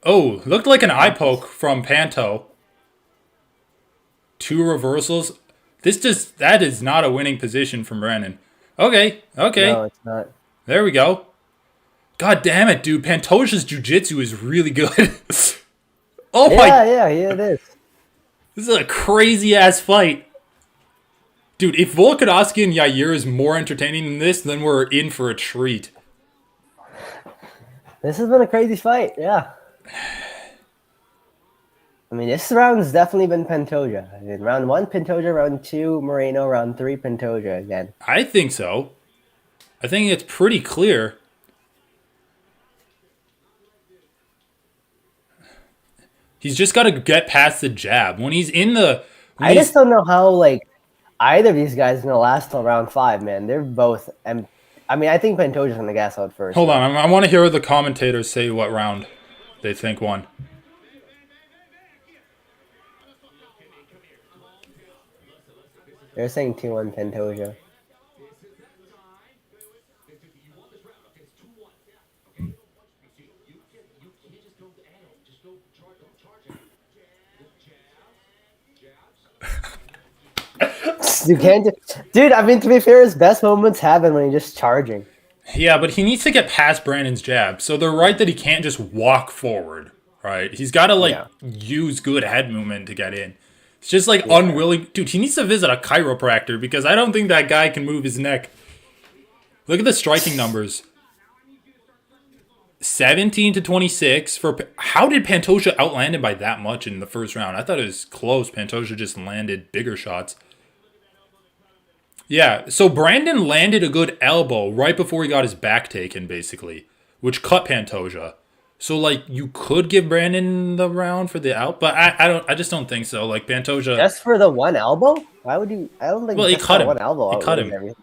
Speaker 2: Oh, looked like an eye poke from Panto. 2 reversals. That is not a winning position from Brandon. Okay.
Speaker 1: No, it's not.
Speaker 2: There we go. God damn it, dude. Pantoja's jiu-jitsu is really good. Oh my.
Speaker 1: Yeah, it is.
Speaker 2: This is a crazy-ass fight. Dude, if Volkanovski and Yair is more entertaining than this, then we're in for a treat.
Speaker 1: This has been a crazy fight, yeah. I mean, this round's definitely been Pantoja. I mean, round 1, Pantoja. Round 2, Moreno. Round 3, Pantoja again.
Speaker 2: I think so. I think it's pretty clear. He's just got to get past the jab. When he's in the...
Speaker 1: I just don't know how, like, either of these guys is going to last till round 5, man. They're both... I mean, I think Pantoja's going to gas out first.
Speaker 2: Hold on. I want to hear the commentators say what round they think won.
Speaker 1: They're saying 2-1 Pantoja. You can't dude, I mean, to be fair, his best moments happen when he's just charging.
Speaker 2: Yeah, but he needs to get past Brandon's jab. So they're right that he can't just walk forward, right? He's got to, use good head movement to get in. It's just, unwilling. Dude, he needs to visit a chiropractor because I don't think that guy can move his neck. Look at the striking numbers. 17-26 for... How did Pantoja outland him by that much in the first round? I thought it was close. Pantoja just landed bigger shots. Yeah, so Brandon landed a good elbow right before he got his back taken, basically, which cut Pantoja. So, you could give Brandon the round for the out, but I just don't think so. Pantoja...
Speaker 1: Just for the one elbow? Why would you... I don't think
Speaker 2: he
Speaker 1: just
Speaker 2: cut
Speaker 1: for
Speaker 2: him.
Speaker 1: one elbow.
Speaker 2: He cut him.
Speaker 1: Everything.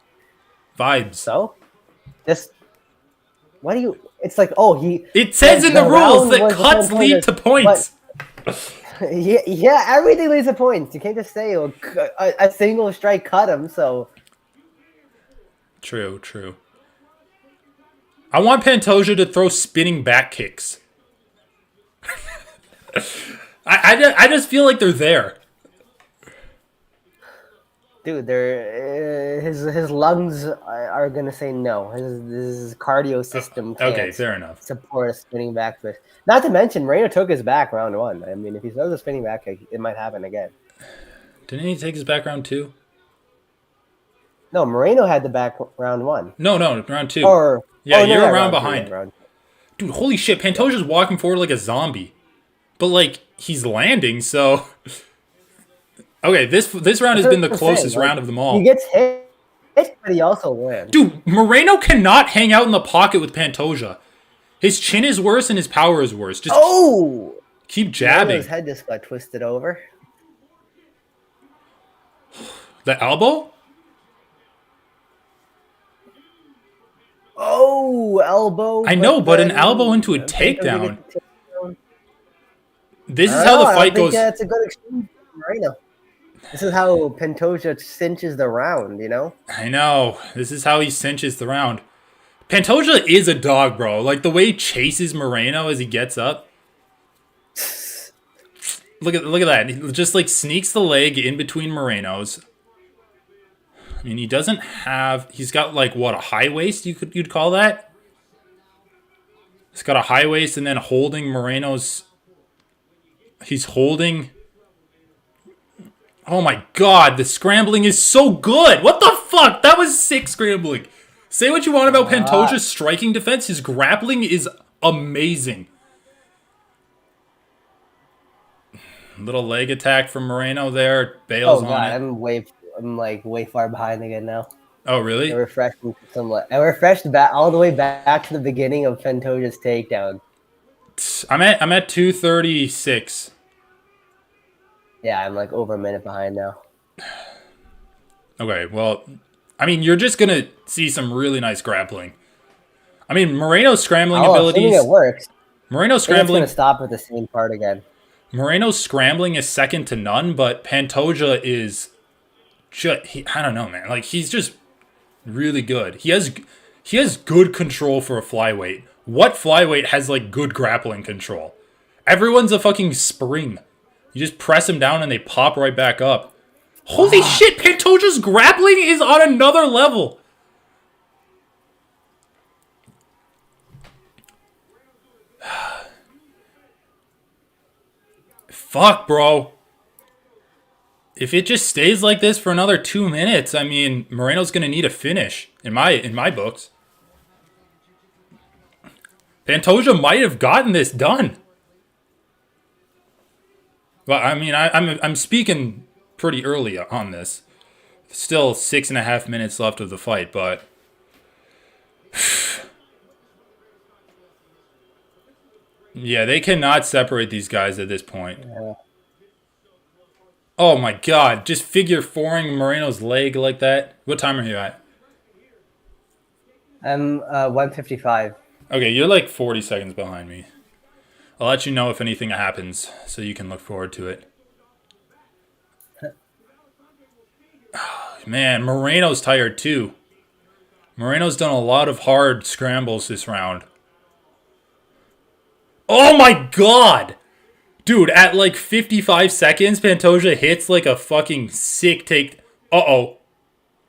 Speaker 2: Vibes.
Speaker 1: So? Just... What do you... It's like, oh, he...
Speaker 2: It says in the rules that cuts lead to points.
Speaker 1: Yeah, everything leads to points. You can't just say a single strike cut him, so...
Speaker 2: True. I want Pantoja to throw spinning back kicks. I just feel like they're there.
Speaker 1: Dude, his lungs are gonna say no. His cardio system can't
Speaker 2: okay, fair enough.
Speaker 1: support a spinning back fist. Not to mention, Moreno took his back round 1. I mean, if he throws a spinning back kick, it might happen again.
Speaker 2: Didn't he take his back round 2?
Speaker 1: No, Moreno had the back round 1.
Speaker 2: No, round 2.
Speaker 1: You're
Speaker 2: a round behind. Dude, holy shit, Pantoja's walking forward like a zombie. But, he's landing, so... Okay, this round has been the closest round of them all.
Speaker 1: He gets hit, but he also lands.
Speaker 2: Dude, Moreno cannot hang out in the pocket with Pantoja. His chin is worse and his power is worse. Just keep jabbing.
Speaker 1: His head just got twisted over.
Speaker 2: The elbow?
Speaker 1: Oh, elbow.
Speaker 2: I know, but an elbow into a takedown. This is how the fight goes.
Speaker 1: Yeah, it's a good exchange for Moreno. This is how Pantoja cinches the round, you know?
Speaker 2: I know. This is how he cinches the round. Pantoja is a dog, bro. The way he chases Moreno as he gets up. Look at that. He just sneaks the leg in between Moreno's. I mean, he doesn't have... He's got a high waist you'd call that? He's got a high waist and then holding Moreno's... He's holding... Oh my god, the scrambling is so good! What the fuck? That was sick scrambling. Say what you want about Pantoja's striking defense, his grappling is amazing. Little leg attack from Moreno there, bails on it.
Speaker 1: I'm way far behind again now.
Speaker 2: Oh really?
Speaker 1: I refreshed back all the way back to the beginning of Pantoja's takedown.
Speaker 2: I'm at 236.
Speaker 1: Yeah, I'm over a minute behind now.
Speaker 2: Okay, well, I mean, you're just gonna see some really nice grappling. I mean, Moreno's scrambling abilities.
Speaker 1: It works.
Speaker 2: Moreno's scrambling.
Speaker 1: It's gonna stop at the same part again.
Speaker 2: Moreno's scrambling is second to none, but Pantoja is I don't know, man. He's just really good. He He has good control for a flyweight. What flyweight has like good grappling control? Everyone's a fucking spring. You just press them down and they pop right back up. Holy shit, Pantoja's grappling is on another level. Fuck, bro. If it just stays like this for another 2 minutes, I mean, Moreno's gonna need a finish in my books. Pantoja might have gotten this done. Well, I mean, I'm speaking pretty early on this. Still 6.5 minutes left of the fight, but yeah, they cannot separate these guys at this point.
Speaker 1: Yeah.
Speaker 2: Oh my god, just figure fouring Moreno's leg like that. What time are you at?
Speaker 1: I'm 155.
Speaker 2: Okay, you're like 40 seconds behind me. I'll let you know if anything happens so you can look forward to it. Man, Moreno's tired too. Moreno's done a lot of hard scrambles this round. Oh my god! Dude, at like 55 seconds, Pantoja hits like a fucking sick take. Uh-oh.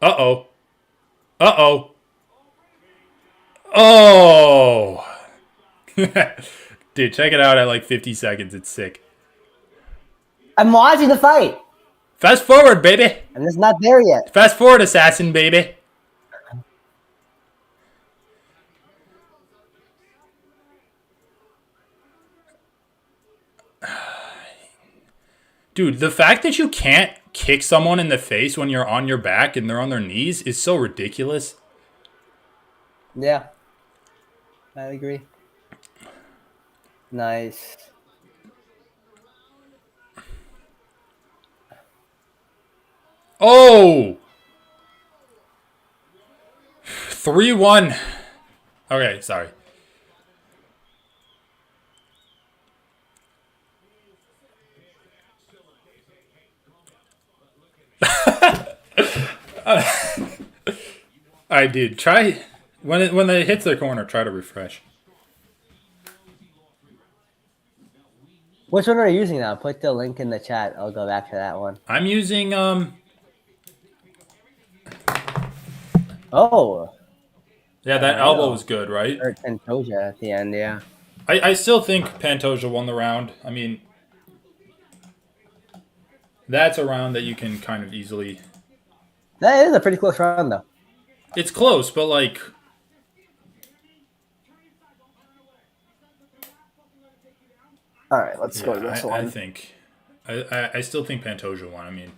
Speaker 2: Uh-oh. Uh-oh. Oh! Dude, check it out at like 50 seconds. It's sick.
Speaker 1: I'm watching the fight.
Speaker 2: Fast forward, baby.
Speaker 1: I'm just not there yet.
Speaker 2: Fast forward, assassin, baby. Dude, the fact that you can't kick someone in the face when you're on your back and they're on their knees is so ridiculous.
Speaker 1: Yeah. I agree. Nice.
Speaker 2: Oh! 3-1. Okay, sorry. I did. Try when it hits their corner, try to refresh.
Speaker 1: Which one are you using now? Put the link in the chat. I'll go back to that one.
Speaker 2: I'm using
Speaker 1: Oh.
Speaker 2: yeah, that elbow was good, right?
Speaker 1: Hurt Pantoja at the end, yeah.
Speaker 2: I still think Pantoja won the round. I mean, that's a round that you can kind of easily.
Speaker 1: That is a pretty close round, though.
Speaker 2: It's close, but like.
Speaker 1: All right, let's go to this
Speaker 2: I
Speaker 1: one.
Speaker 2: think. I still think Pantoja won. I mean.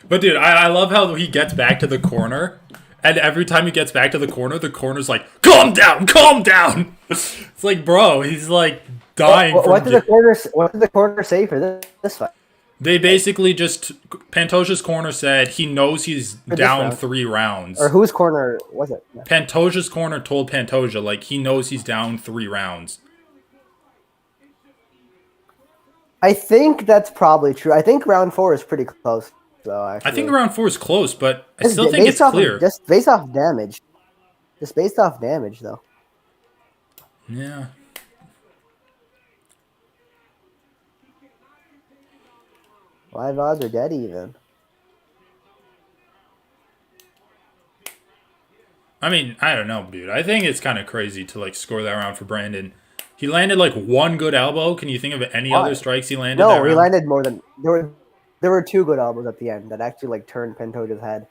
Speaker 2: But dude, I love how he gets back to the corner, and every time he gets back to the corner's like, calm down, calm down. It's like, bro, he's like dying.
Speaker 1: What did the corner say for this fight?
Speaker 2: They basically just Pantoja's corner said he knows he's down
Speaker 1: round.
Speaker 2: 3 rounds.
Speaker 1: Or whose corner was it? Yeah.
Speaker 2: Pantoja's corner told Pantoja like he knows he's down 3 rounds.
Speaker 1: I think that's probably true. I think round 4 is pretty close, though. Actually,
Speaker 2: I think round 4 is close, but I still think it's clear.
Speaker 1: Just based off damage. Just based off damage, though.
Speaker 2: Yeah.
Speaker 1: Live odds are dead even.
Speaker 2: I mean, I don't know, dude. I think it's kind of crazy to like score that round for Brandon. He landed like 1 good elbow. Can you think of any other strikes he landed?
Speaker 1: No, he landed more than there were 2 good elbows at the end that actually like turned Pantoja's head.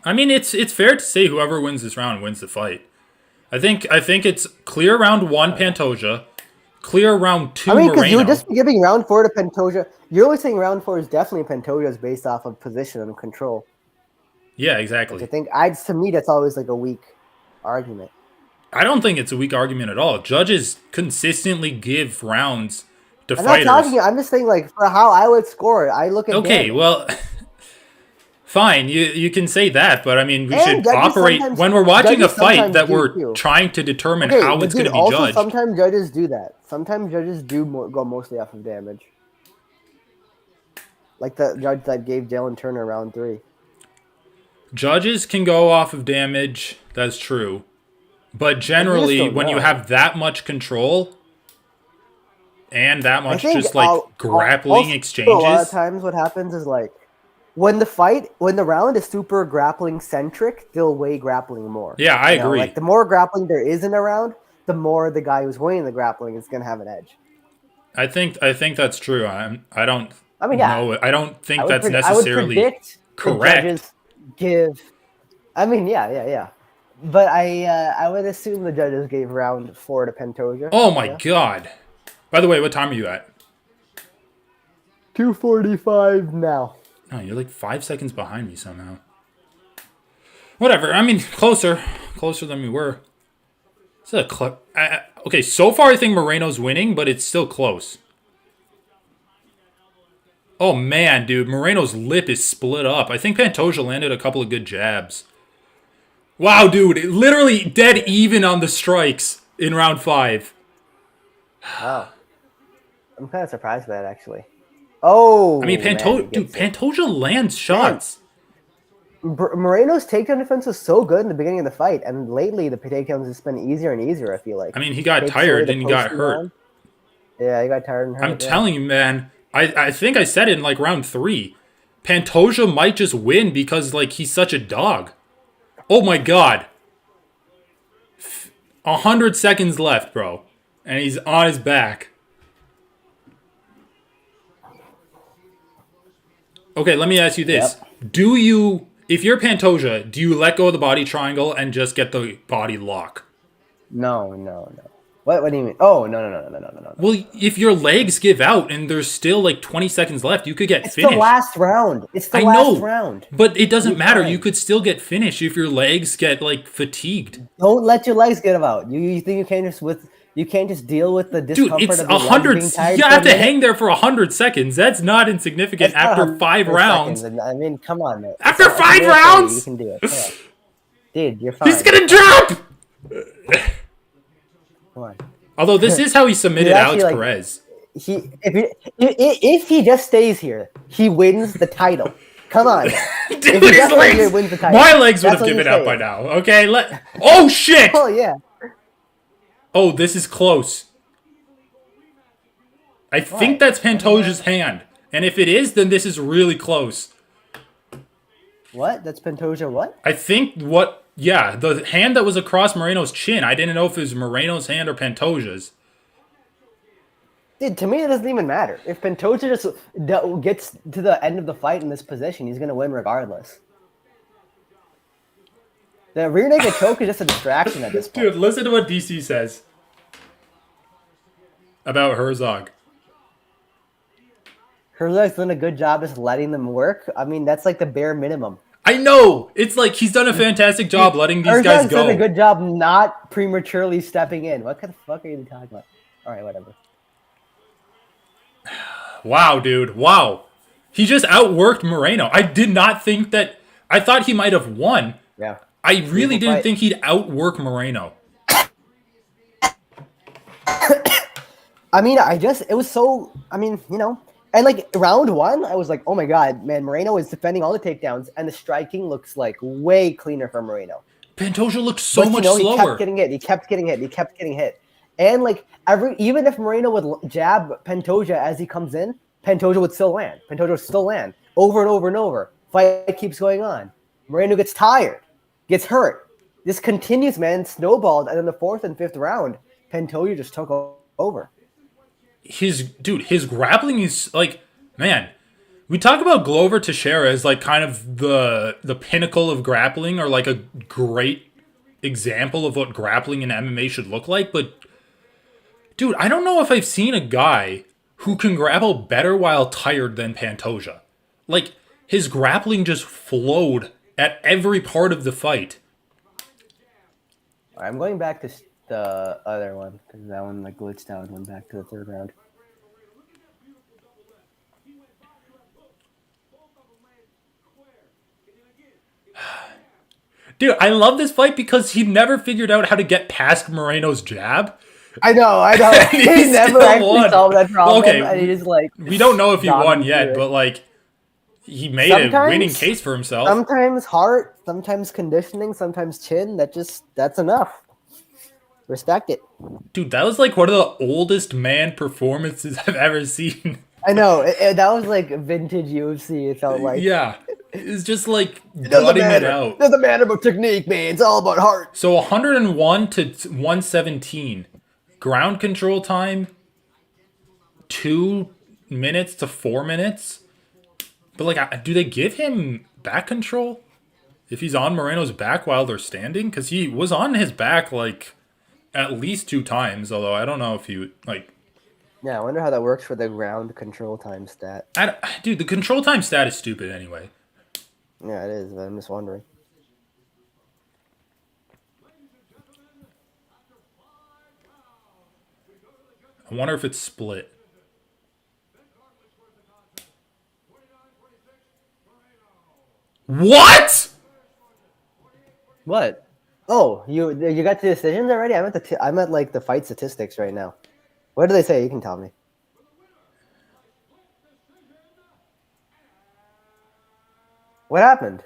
Speaker 2: I mean, it's fair to say whoever wins this round wins the fight. I think it's clear round 1 Pantoja, clear round 2
Speaker 1: I mean, because
Speaker 2: Moreno.
Speaker 1: you were just giving round 4 to Pantoja. You're only saying round 4 is definitely Pantoja's based off of position and control.
Speaker 2: Yeah, exactly.
Speaker 1: Which I think, to me, that's always like a weak argument.
Speaker 2: I don't think it's a weak argument at all. Judges consistently give rounds to
Speaker 1: I'm
Speaker 2: fighters.
Speaker 1: not talking. I'm just saying, like, for how I would score it, I look at.
Speaker 2: Okay,
Speaker 1: damage.
Speaker 2: well, fine. You can say that, but I mean, we
Speaker 1: And
Speaker 2: should
Speaker 1: judges
Speaker 2: operate
Speaker 1: sometimes-
Speaker 2: when we're watching a
Speaker 1: judges
Speaker 2: fight
Speaker 1: sometimes
Speaker 2: that
Speaker 1: do
Speaker 2: we're
Speaker 1: too.
Speaker 2: trying to determine
Speaker 1: Okay,
Speaker 2: how
Speaker 1: but
Speaker 2: it's going to be
Speaker 1: also
Speaker 2: judged.
Speaker 1: sometimes judges do that. Sometimes judges do go mostly off of damage. Like the judge that gave Jalen Turner round 3.
Speaker 2: Judges can go off of damage. That's true. But
Speaker 1: You just
Speaker 2: generally,
Speaker 1: don't
Speaker 2: when you
Speaker 1: know.
Speaker 2: have that much control and that
Speaker 1: I
Speaker 2: much
Speaker 1: think
Speaker 2: just like grappling
Speaker 1: also, a lot of
Speaker 2: exchanges,
Speaker 1: times what happens is like when the round is super grappling centric, they'll weigh grappling more.
Speaker 2: yeah, I agree.
Speaker 1: Like the more grappling there is in a round, the more the guy who's winning the grappling is gonna have an edge.
Speaker 2: I think that's true. I don't
Speaker 1: I mean, yeah,
Speaker 2: know. I don't think that's
Speaker 1: I would
Speaker 2: necessarily
Speaker 1: predict the
Speaker 2: correct.
Speaker 1: judges give. I mean, yeah. But I would assume the judges gave round 4 to Pantoja.
Speaker 2: Oh my
Speaker 1: Yeah.
Speaker 2: god. By the way, what time are you at?
Speaker 1: 2:45 now.
Speaker 2: Oh, you're like 5 seconds behind me somehow. Whatever. I mean, closer than we were. It's a okay, so far I think Moreno's winning, but it's still close. Oh man, dude, Moreno's lip is split up. I think Pantoja landed a couple of good jabs. Wow, dude, literally dead even on the strikes in round 5.
Speaker 1: Wow. I'm kind of surprised by that, actually. Oh,
Speaker 2: I mean, Pantoja lands shots.
Speaker 1: Moreno's takedown defense was so good in the beginning of the fight, and lately the takedowns has been easier and easier, I feel like.
Speaker 2: I mean, he got
Speaker 1: Takes
Speaker 2: tired
Speaker 1: away the
Speaker 2: and he got
Speaker 1: posting
Speaker 2: hurt.
Speaker 1: round. Yeah, he got tired and hurt.
Speaker 2: I'm telling you, man. I think I said it in like round 3. Pantoja might just win because like he's such a dog. Oh my god. 100 seconds left, bro. And he's on his back. Okay, let me ask you this.
Speaker 1: Yep.
Speaker 2: If you're Pantoja, do you let go of the body triangle and just get the body lock?
Speaker 1: No. What do you mean? Oh, no.
Speaker 2: Well, if your legs give out and there's still like 20 seconds left, you could get
Speaker 1: It's
Speaker 2: finished.
Speaker 1: the last round. It's the
Speaker 2: I
Speaker 1: last
Speaker 2: know,
Speaker 1: round.
Speaker 2: but it doesn't matter.
Speaker 1: fine.
Speaker 2: You could still get finished if your legs get like fatigued.
Speaker 1: Don't let your legs get out. You think you can't just deal with the
Speaker 2: Dude,
Speaker 1: discomfort
Speaker 2: it's
Speaker 1: of your legs
Speaker 2: 100.
Speaker 1: being tired
Speaker 2: You
Speaker 1: for
Speaker 2: have
Speaker 1: a
Speaker 2: to
Speaker 1: minute?
Speaker 2: hang there for 100 seconds. That's not insignificant
Speaker 1: It's not
Speaker 2: after
Speaker 1: 100
Speaker 2: 5 rounds.
Speaker 1: seconds. I mean, come on, man.
Speaker 2: After
Speaker 1: It's
Speaker 2: 5
Speaker 1: UFC,
Speaker 2: rounds?
Speaker 1: you can do it. Come on. Dude, you're fine.
Speaker 2: He's gonna drop.
Speaker 1: Come on.
Speaker 2: Although this is how he submitted
Speaker 1: Dude, actually,
Speaker 2: Alex
Speaker 1: like,
Speaker 2: Perez.
Speaker 1: If he just stays here, he wins the title. Come on.
Speaker 2: Dude,
Speaker 1: If he
Speaker 2: his
Speaker 1: just stays
Speaker 2: legs.
Speaker 1: here, wins the title.
Speaker 2: My legs would
Speaker 1: That's
Speaker 2: have
Speaker 1: what
Speaker 2: given
Speaker 1: you
Speaker 2: up
Speaker 1: say.
Speaker 2: by now. Okay, Oh shit!
Speaker 1: Oh yeah.
Speaker 2: Oh, this is close. I think that's Pantoja's hand. And if it is, then this is really close.
Speaker 1: What? That's Pantoja. What?
Speaker 2: I think the hand that was across Moreno's chin. I didn't know if it was Moreno's hand or Pantoja's.
Speaker 1: Dude, to me, it doesn't even matter. If Pantoja just gets to the end of the fight in this position, he's gonna win regardless. The rear naked choke is just a distraction at this point.
Speaker 2: Dude, listen to what DC says about Herzog.
Speaker 1: Herzog's done a good job just letting them work. I mean, that's like the bare minimum.
Speaker 2: I know! It's like he's done a fantastic job letting these guys
Speaker 1: Herzog's done a
Speaker 2: go.
Speaker 1: good job not prematurely stepping in. What the fuck are you talking about? All right, whatever.
Speaker 2: Wow, dude. Wow. He just outworked Moreno. I did not think that... I thought he might have won.
Speaker 1: Yeah.
Speaker 2: I really didn't
Speaker 1: fight.
Speaker 2: think he'd outwork Moreno.
Speaker 1: I mean, it was so, I mean, and like round 1, I was like, oh my god, man, Moreno is defending all the takedowns, and the striking looks like way cleaner for Moreno.
Speaker 2: Pantoja looked so
Speaker 1: But,
Speaker 2: much
Speaker 1: he
Speaker 2: slower.
Speaker 1: kept getting hit. And like even if Moreno would jab Pantoja as he comes in, Pantoja would still land. Over and over and over. Fight keeps going on. Moreno gets tired, gets hurt. This continues, man, snowballed, and in the 4th and 5th round, Pantoja just took over.
Speaker 2: His grappling is like, man, we talk about Glover Teixeira as like kind of the pinnacle of grappling, or like a great example of what grappling in MMA should look like, but dude, I don't know if I've seen a guy who can grapple better while tired than Pantoja. Like, his grappling just flowed at every part of the fight.
Speaker 1: All right, I'm going back to the other one because that one like glitched out and went back to the 3rd round.
Speaker 2: Dude, I love this fight because he never figured out how to get past Moreno's jab.
Speaker 1: I know.
Speaker 2: And
Speaker 1: He never
Speaker 2: still
Speaker 1: actually
Speaker 2: won.
Speaker 1: solved that problem.
Speaker 2: Well, okay,
Speaker 1: and he just like
Speaker 2: we don't know if he won
Speaker 1: dominated
Speaker 2: yet,
Speaker 1: it.
Speaker 2: but like, he made a winning
Speaker 1: Sometimes,
Speaker 2: case for himself.
Speaker 1: sometimes heart, sometimes conditioning, sometimes chin. That's enough. Respect it.
Speaker 2: Dude, that was like one of the oldest man performances I've ever seen.
Speaker 1: I know that was like vintage UFC. It felt like
Speaker 2: Yeah. It's just like
Speaker 1: it doesn't
Speaker 2: gutting it
Speaker 1: matter.
Speaker 2: out.
Speaker 1: It doesn't matter about technique, man. It's all about heart.
Speaker 2: So 101 to 117. Ground control time 2 minutes to 4 minutes. But like, do they give him back control if he's on Moreno's back while they're standing? Because he was on his back like at least 2 times. Although I don't know if he like.
Speaker 1: Yeah, I wonder how that works for the ground control time stat.
Speaker 2: Dude, the control time stat is stupid anyway.
Speaker 1: Yeah, it is, but I'm just wondering.
Speaker 2: I wonder if it's split. What?
Speaker 1: What? Oh, you got the decisions already? I'm at like the fight statistics right now. What do they say? You can tell me. What happened?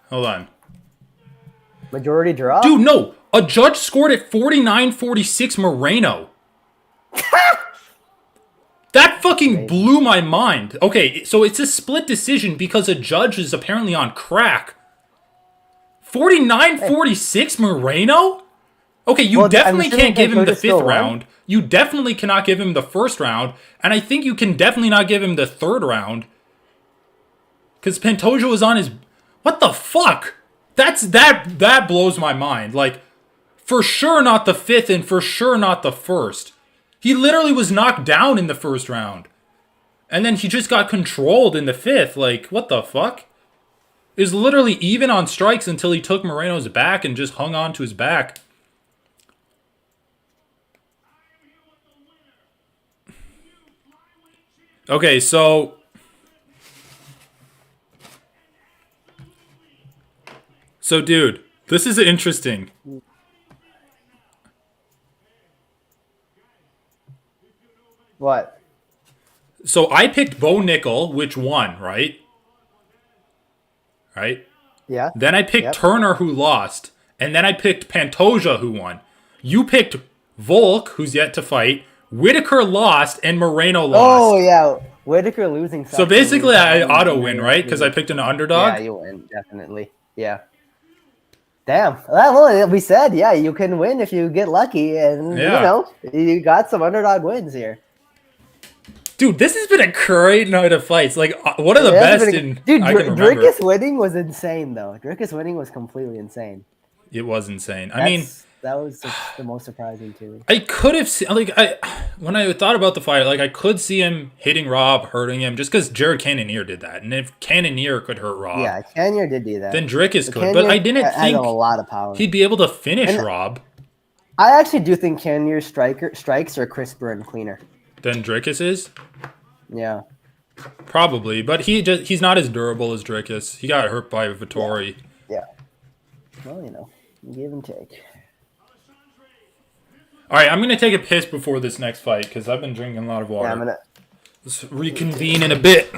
Speaker 2: Hold on.
Speaker 1: Majority draw?
Speaker 2: Dude, no. A judge scored at 49-46 Moreno. That fucking blew my mind. Okay, so it's a split decision because a judge is apparently on crack. 49-46 Moreno? Okay, you
Speaker 1: Well, I'm
Speaker 2: definitely
Speaker 1: assuming
Speaker 2: can't give him the
Speaker 1: Pantoja still
Speaker 2: fifth
Speaker 1: won?
Speaker 2: round. You definitely cannot give him the first round. And I think you can definitely not give him the third round. Because Pantoja was on his... What the fuck? That blows my mind. Like, for sure not the fifth and for sure not the first. He literally was knocked down in the first round. And then he just got controlled in the fifth. Like, what the fuck? It was literally even on strikes until he took Moreno's back and just hung on to his back. Okay, so... So, dude, this is interesting.
Speaker 1: What?
Speaker 2: So, I picked Bo Nickel, which won, right? Right?
Speaker 1: Yeah.
Speaker 2: Then I picked
Speaker 1: Yep.
Speaker 2: Turner, who lost. And then I picked Pantoja, who won. You picked Volk, who's yet to fight. Whitaker lost, and Moreno lost.
Speaker 1: Oh yeah, Whitaker losing.
Speaker 2: So basically, I auto win, right? Because I picked an underdog.
Speaker 1: Yeah, you win definitely. Yeah. Damn. Well, we said yeah, you can win if you get lucky, and
Speaker 2: Yeah.
Speaker 1: you got some underdog wins here.
Speaker 2: Dude, this has been a great night of fights. Like, one of the best in
Speaker 1: Dude,
Speaker 2: I can remember.
Speaker 1: Drickus winning was insane though. Drickus winning was completely insane.
Speaker 2: It was insane. I mean,
Speaker 1: that was the most surprising to me.
Speaker 2: I could have seen, like, when I thought about the fight, like, I could see him hitting Rob, hurting him, just because Jared Cannonier did that. And if Cannonier could hurt Rob,
Speaker 1: Yeah, Cannonier did do that.
Speaker 2: then Drickus could.
Speaker 1: Cannonier
Speaker 2: But I didn't
Speaker 1: had
Speaker 2: think
Speaker 1: a lot of power.
Speaker 2: he'd be able to finish Rob.
Speaker 1: I actually do think Cannonier's strikes are crisper and cleaner.
Speaker 2: Than Drickus is.
Speaker 1: Yeah.
Speaker 2: Probably, but he's not as durable as Drickus. He got hurt by Vittori.
Speaker 1: Yeah. Well, give and take.
Speaker 2: All right, I'm going to take a piss before this next fight because I've been drinking a lot of water.
Speaker 1: Yeah, I'm gonna.
Speaker 2: Let's reconvene in a bit.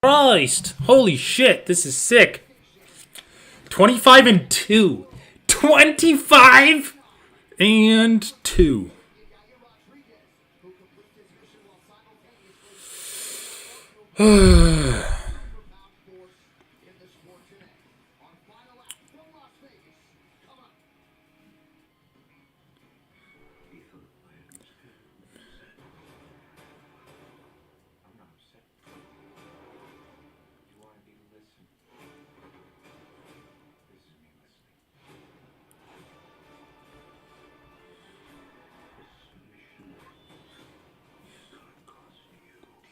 Speaker 2: Christ. Holy shit, this is sick. 25-2. 25-2.
Speaker 4: I'm not upset. You wanted me to listen. This is me listening. This mission is gonna cost you dearly.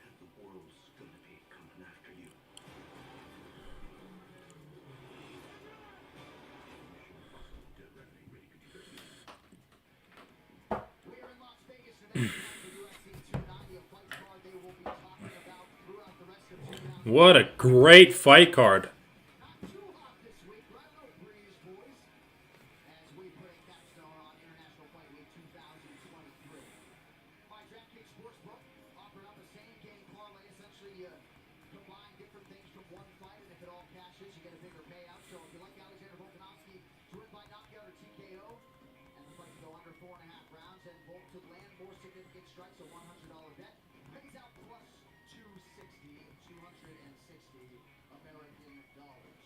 Speaker 4: And the world's gonna be coming after you. Mission dead ready. Ready, could you hear me?
Speaker 8: We're in Las Vegas tonight for UFC 290, a fight card they will be talking about throughout the rest of 2000.
Speaker 2: What a great fight card.
Speaker 8: Not too hot this week, right? No breeze, boys. As we put a capstone on International Fight Week 2023. My DraftKings Sportsbook offered up a same-game parlay. Essentially, you combine different things from one fight, and if it all cashes, you get a bigger payout. So if you like Alexander Volkanovski to win by knockout or TKO, and the fight to go under 4.5 rounds, and Volk to land more significant strikes, a $100 bet pays out plus 260 American dollars.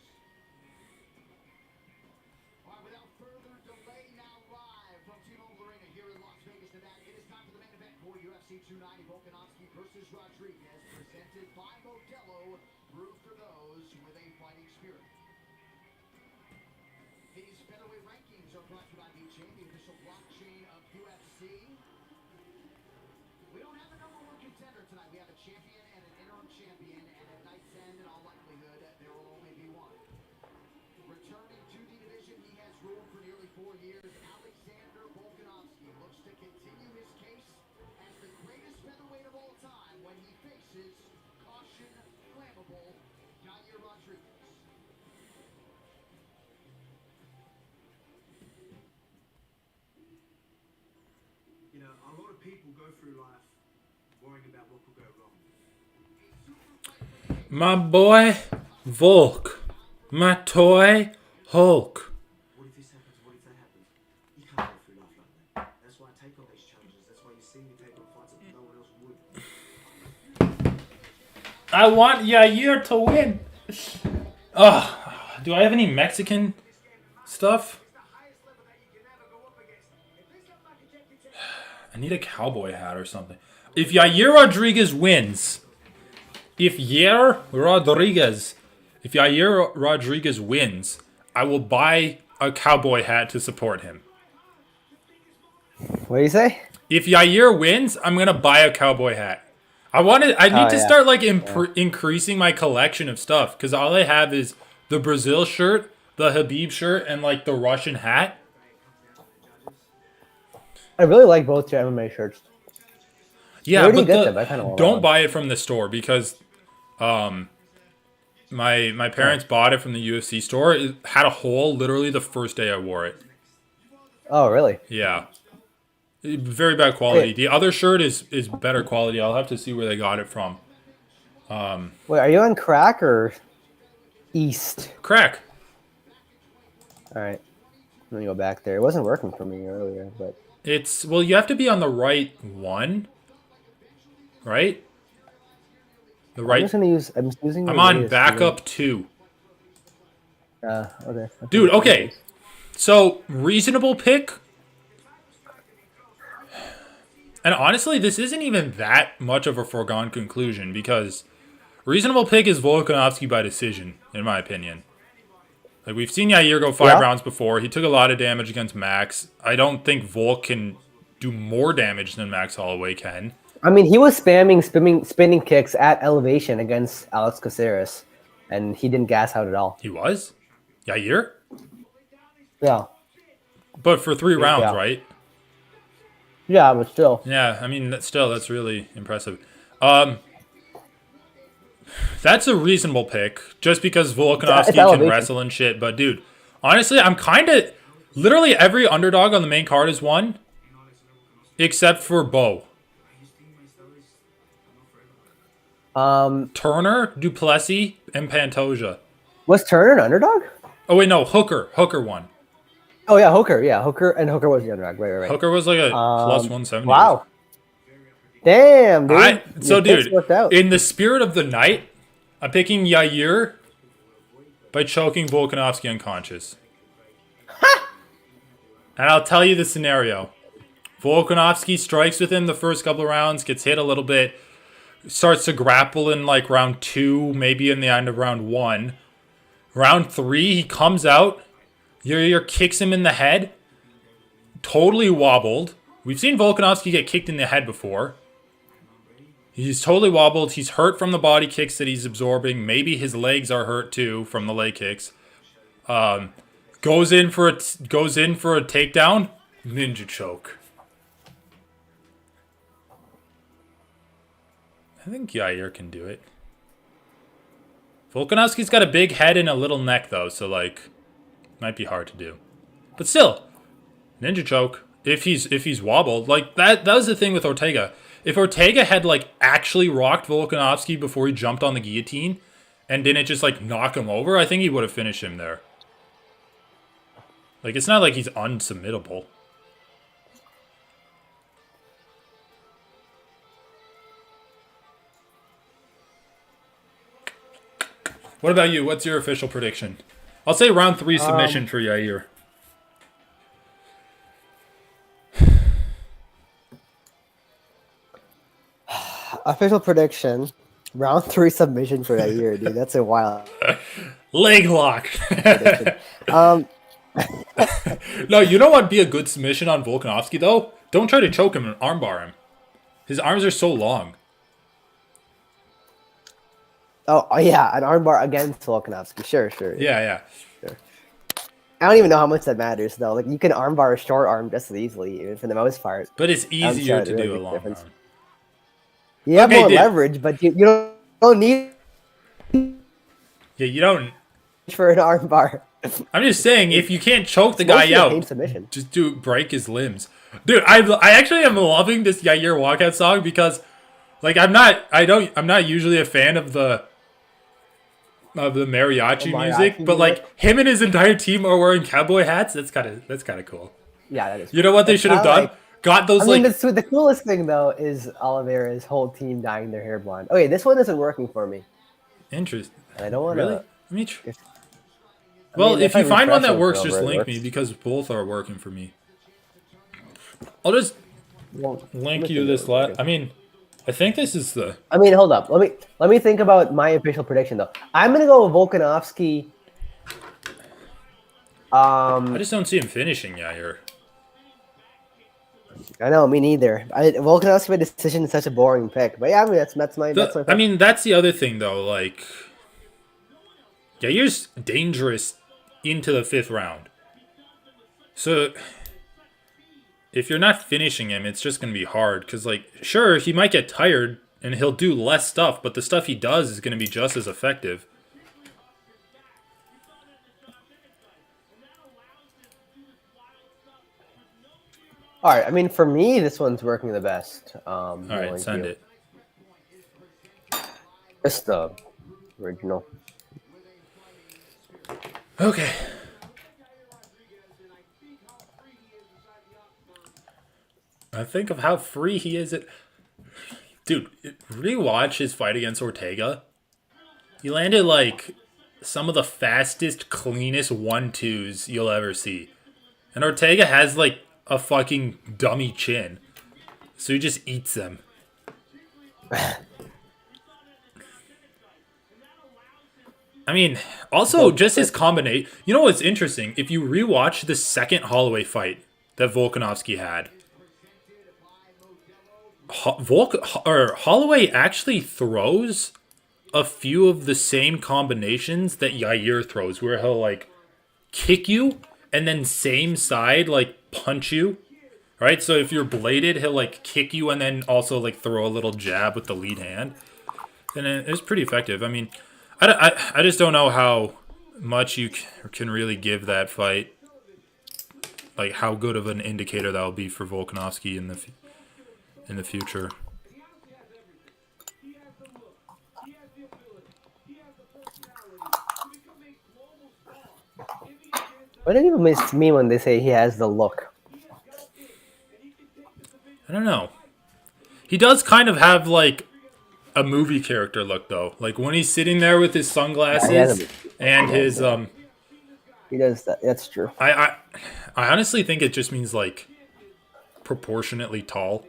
Speaker 8: All right, without further delay, now live from T-Mobile Arena here in Las Vegas, Nevada, it is time for the main event for UFC 290, Volkanovski versus Rodriguez, presented by Modelo, brewed for those with a fighting spirit. These featherweight rankings are brought to you by BJ, the official blockchain of UFC. We don't have a number one contender tonight. We have a champion and an interim champion, and at night's end, in all likelihood, there will only be one. Returning to the division he has ruled for nearly 4 years, Alexander Volkanovski looks to continue his case as the greatest featherweight of all time when he faces caution flammable Yair Rodriguez.
Speaker 9: You know, a lot of people go through life worrying about what could go wrong.
Speaker 2: My boy, Volk. My toy, Hulk.
Speaker 9: What if this happens? What if that happens? You can't go through life like that. That's why I take on these challenges. That's why you see me take on fights that no one else would.
Speaker 2: I want Yair to win. Ugh. Do I have any Mexican stuff? I need a cowboy hat or something. If Yair Rodriguez wins, if Yair Rodriguez wins, I will buy a cowboy hat to support him.
Speaker 1: What do you say?
Speaker 2: If Yair wins, I'm gonna buy a cowboy hat. I need to start like increasing my collection of stuff because all I have is the Brazil shirt, the Habib shirt, and like the Russian hat.
Speaker 1: I really like both your MMA shirts.
Speaker 2: Yeah,
Speaker 1: Where do you
Speaker 2: but
Speaker 1: get them? I kinda want
Speaker 2: don't
Speaker 1: one.
Speaker 2: buy it from the store because my parents bought it from the UFC store. It had a hole literally the first day I wore it.
Speaker 1: Oh, really?
Speaker 2: Yeah. Very bad quality.
Speaker 1: Wait.
Speaker 2: The other shirt is better quality. I'll have to see where they got it from.
Speaker 1: Wait, are you on crack or East?
Speaker 2: Crack.
Speaker 1: All right. Let me go back there. It wasn't working for me earlier, but
Speaker 2: Well, you have to be on the right one. Right? The
Speaker 1: I'm
Speaker 2: right.
Speaker 1: just gonna use. I'm just using.
Speaker 2: I'm
Speaker 1: the
Speaker 2: on
Speaker 1: latest
Speaker 2: backup 2.
Speaker 1: Okay.
Speaker 2: Dude, okay. So, reasonable pick. And honestly, this isn't even that much of a foregone conclusion because reasonable pick is Volkanovski by decision, in my opinion. Like, we've seen Yair go 5 rounds before. He took a lot of damage against Max. I don't think Volk can do more damage than Max Holloway can.
Speaker 1: I mean, he was spamming spinning kicks at elevation against Alex Caceres, and he didn't gas out at all.
Speaker 2: He was? Yair?
Speaker 1: Yeah.
Speaker 2: But for 3 rounds,
Speaker 1: Yeah.
Speaker 2: right?
Speaker 1: Yeah, but still.
Speaker 2: Yeah, I mean, that's really impressive. That's a reasonable pick, just because Volkanovski can
Speaker 1: elevation.
Speaker 2: wrestle and shit. But, dude, honestly, I'm kind of... Literally every underdog on the main card is won, except for Bo. Turner, Duplessis, and Pantoja.
Speaker 1: Was Turner an underdog?
Speaker 2: Oh wait, no, Hooker. Hooker won.
Speaker 1: Oh yeah, Hooker. Yeah, Hooker was the underdog. Right.
Speaker 2: Hooker was like a plus 170.
Speaker 1: Wow. Damn, dude.
Speaker 2: So
Speaker 1: Your picks
Speaker 2: dude,
Speaker 1: worked out.
Speaker 2: in the spirit of the night, I'm picking Yair by choking Volkanovski unconscious. And I'll tell you the scenario. Volkanovski strikes with him the first couple of rounds, gets hit a little bit, starts to grapple in like round 2, maybe in the end of round 1. Round 3, he comes out. Yair kicks him in the head. Totally wobbled. We've seen Volkanovski get kicked in the head before. He's totally wobbled. He's hurt from the body kicks that he's absorbing. Maybe his legs are hurt too from the leg kicks. Goes in for a takedown. Ninja choke. I think Yair can do it. Volkanovski's got a big head and a little neck though, so like might be hard to do. But still, ninja choke. If he's wobbled, like that was the thing with Ortega. If Ortega had like actually rocked Volkanovski before he jumped on the guillotine and didn't just like knock him over, I think he would have finished him there. Like it's not like he's unsubmittable. What about you? What's your official prediction? I'll say round 3 submission for Yair.
Speaker 1: Official prediction. Round 3 submission for that year, dude. That's a wild
Speaker 2: Leg lock.
Speaker 1: prediction.
Speaker 2: No, you know what'd be a good submission on Volkanovski though? Don't try to choke him and armbar him. His arms are so long.
Speaker 1: Oh yeah, an armbar against Volkanovski. Sure.
Speaker 2: Yeah.
Speaker 1: I don't even know how much that matters though. Like you can armbar a short arm just as easily, even for the most part.
Speaker 2: But it's easier to
Speaker 1: really
Speaker 2: do a
Speaker 1: big
Speaker 2: long
Speaker 1: difference.
Speaker 2: arm.
Speaker 1: You have
Speaker 2: Okay,
Speaker 1: more
Speaker 2: dude.
Speaker 1: leverage, but you don't need
Speaker 2: Yeah, you don't.
Speaker 1: for an armbar.
Speaker 2: I'm just saying, if you can't choke the
Speaker 1: Mostly
Speaker 2: guy
Speaker 1: a pain
Speaker 2: out,
Speaker 1: submission.
Speaker 2: just break his limbs. Dude, I actually am loving this Yair walkout song because, like, I'm not usually a fan of the mariachi music, but like him and his entire team are wearing cowboy hats. That's kind of cool.
Speaker 1: Yeah, that is.
Speaker 2: You know what they should have done? Got those
Speaker 1: I mean,
Speaker 2: like
Speaker 1: the coolest thing though is Oliveira's whole team dyeing their hair blonde. Okay, this one isn't working for me.
Speaker 2: interest.
Speaker 1: I don't want to.
Speaker 2: Really? Let me well, if
Speaker 1: I
Speaker 2: you find one
Speaker 1: refresh
Speaker 2: that
Speaker 1: it,
Speaker 2: works,
Speaker 1: whatever
Speaker 2: just
Speaker 1: it
Speaker 2: link
Speaker 1: works.
Speaker 2: me because both are working for me. I'll just link you this I mean, I think this is the.
Speaker 1: I mean, hold up. Let me think about my official prediction though. I'm gonna go with Volkanovski.
Speaker 2: I just don't see him finishing Yair.
Speaker 1: I know, me neither. Volkanovski by decision is such a boring pick, but yeah, I mean that's my pick.
Speaker 2: I mean, that's the other thing though. Like, Yair's dangerous into the 5th round. So, if you're not finishing him, it's just gonna be hard. Because, like, sure, he might get tired and he'll do less stuff, but the stuff he does is gonna be just as effective.
Speaker 1: All right, I mean for me, this one's working the best.
Speaker 2: All right, send it.
Speaker 1: Just the original.
Speaker 2: Okay. I think of how free he is at. Dude, rewatch his fight against Ortega. He landed like some of the fastest, cleanest 1-2s you'll ever see. And Ortega has like a fucking dummy chin. So he just eats them. I mean, also just his combination. You know what's interesting? If you rewatch the second Holloway fight that Volkanovski had, Holloway actually throws a few of the same combinations that Yair throws, where he'll like kick you and then same side like punch you. Right? So if you're bladed, he'll like kick you and then also like throw a little jab with the lead hand. And it's pretty effective. I mean, I just don't know how much you can really give that fight. Like how good of an indicator that will be for Volkanovski in the future.
Speaker 4: He has the ability. He has the personality to become a global star. If he stands
Speaker 1: What do people mean when they say he has the look?
Speaker 4: he has got it, and he can take the division.
Speaker 2: I don't know. He does kind of have like a movie character look though. Like when he's sitting there with his
Speaker 1: Yeah, he has
Speaker 2: sunglasses
Speaker 1: a,
Speaker 2: and his
Speaker 1: he does that. That's true.
Speaker 2: I honestly think it just means like proportionately tall.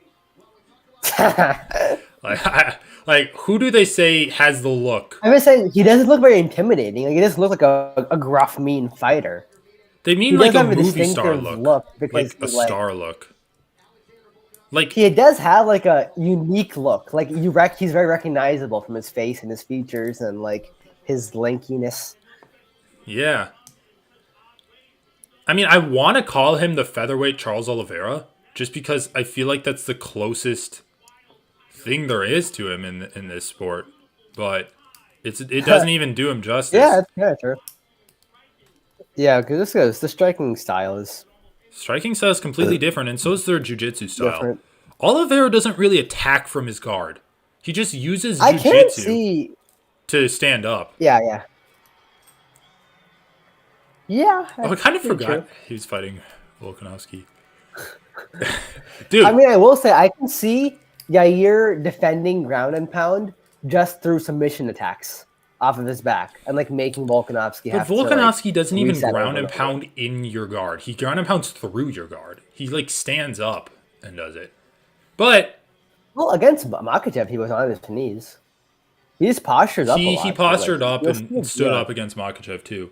Speaker 2: Like who do they say has the look?
Speaker 1: I'm just saying he doesn't look very intimidating. Like he doesn't look like a gruff, mean fighter.
Speaker 2: They mean
Speaker 1: He
Speaker 2: like
Speaker 1: does
Speaker 2: a
Speaker 1: have a
Speaker 2: movie star
Speaker 1: distinctive
Speaker 2: look.
Speaker 1: look because
Speaker 2: Like a
Speaker 1: he's like
Speaker 2: star look. Like
Speaker 1: he does have like a unique look. Like he's very recognizable from his face and his features and like his lankiness.
Speaker 2: yeah. I mean, I want to call him the featherweight Charles Oliveira just because I feel like that's the closest thing there is to him in this sport. But it doesn't even do him justice.
Speaker 1: Yeah, that's kind of true. Yeah, because the striking style is
Speaker 2: Striking style is completely different, and so is their jiu-jitsu style.
Speaker 1: different.
Speaker 2: Oliveira doesn't really attack from his guard. He just uses
Speaker 1: I can't
Speaker 2: jiu-jitsu
Speaker 1: see.
Speaker 2: to stand up.
Speaker 1: Yeah, yeah, yeah.
Speaker 2: Oh, I kind of
Speaker 1: that's
Speaker 2: forgot
Speaker 1: true.
Speaker 2: he was fighting Volkanovski. Dude,
Speaker 1: I mean, I will say I can see Yair defending ground and pound just through submission attacks off of his back and like making Volkanovski
Speaker 2: but
Speaker 1: have
Speaker 2: Volkanovski
Speaker 1: to like,
Speaker 2: doesn't even
Speaker 1: reset
Speaker 2: ground
Speaker 1: over
Speaker 2: and
Speaker 1: over.
Speaker 2: pound in your guard. He ground and pounds through your guard. He like stands up and does it. But
Speaker 1: Well, against Makachev, he was on his knees. He just postured up a lot.
Speaker 2: he
Speaker 1: so,
Speaker 2: postured
Speaker 1: like,
Speaker 2: up
Speaker 1: you'll
Speaker 2: and
Speaker 1: see-
Speaker 2: stood
Speaker 1: yeah.
Speaker 2: up against Makachev too.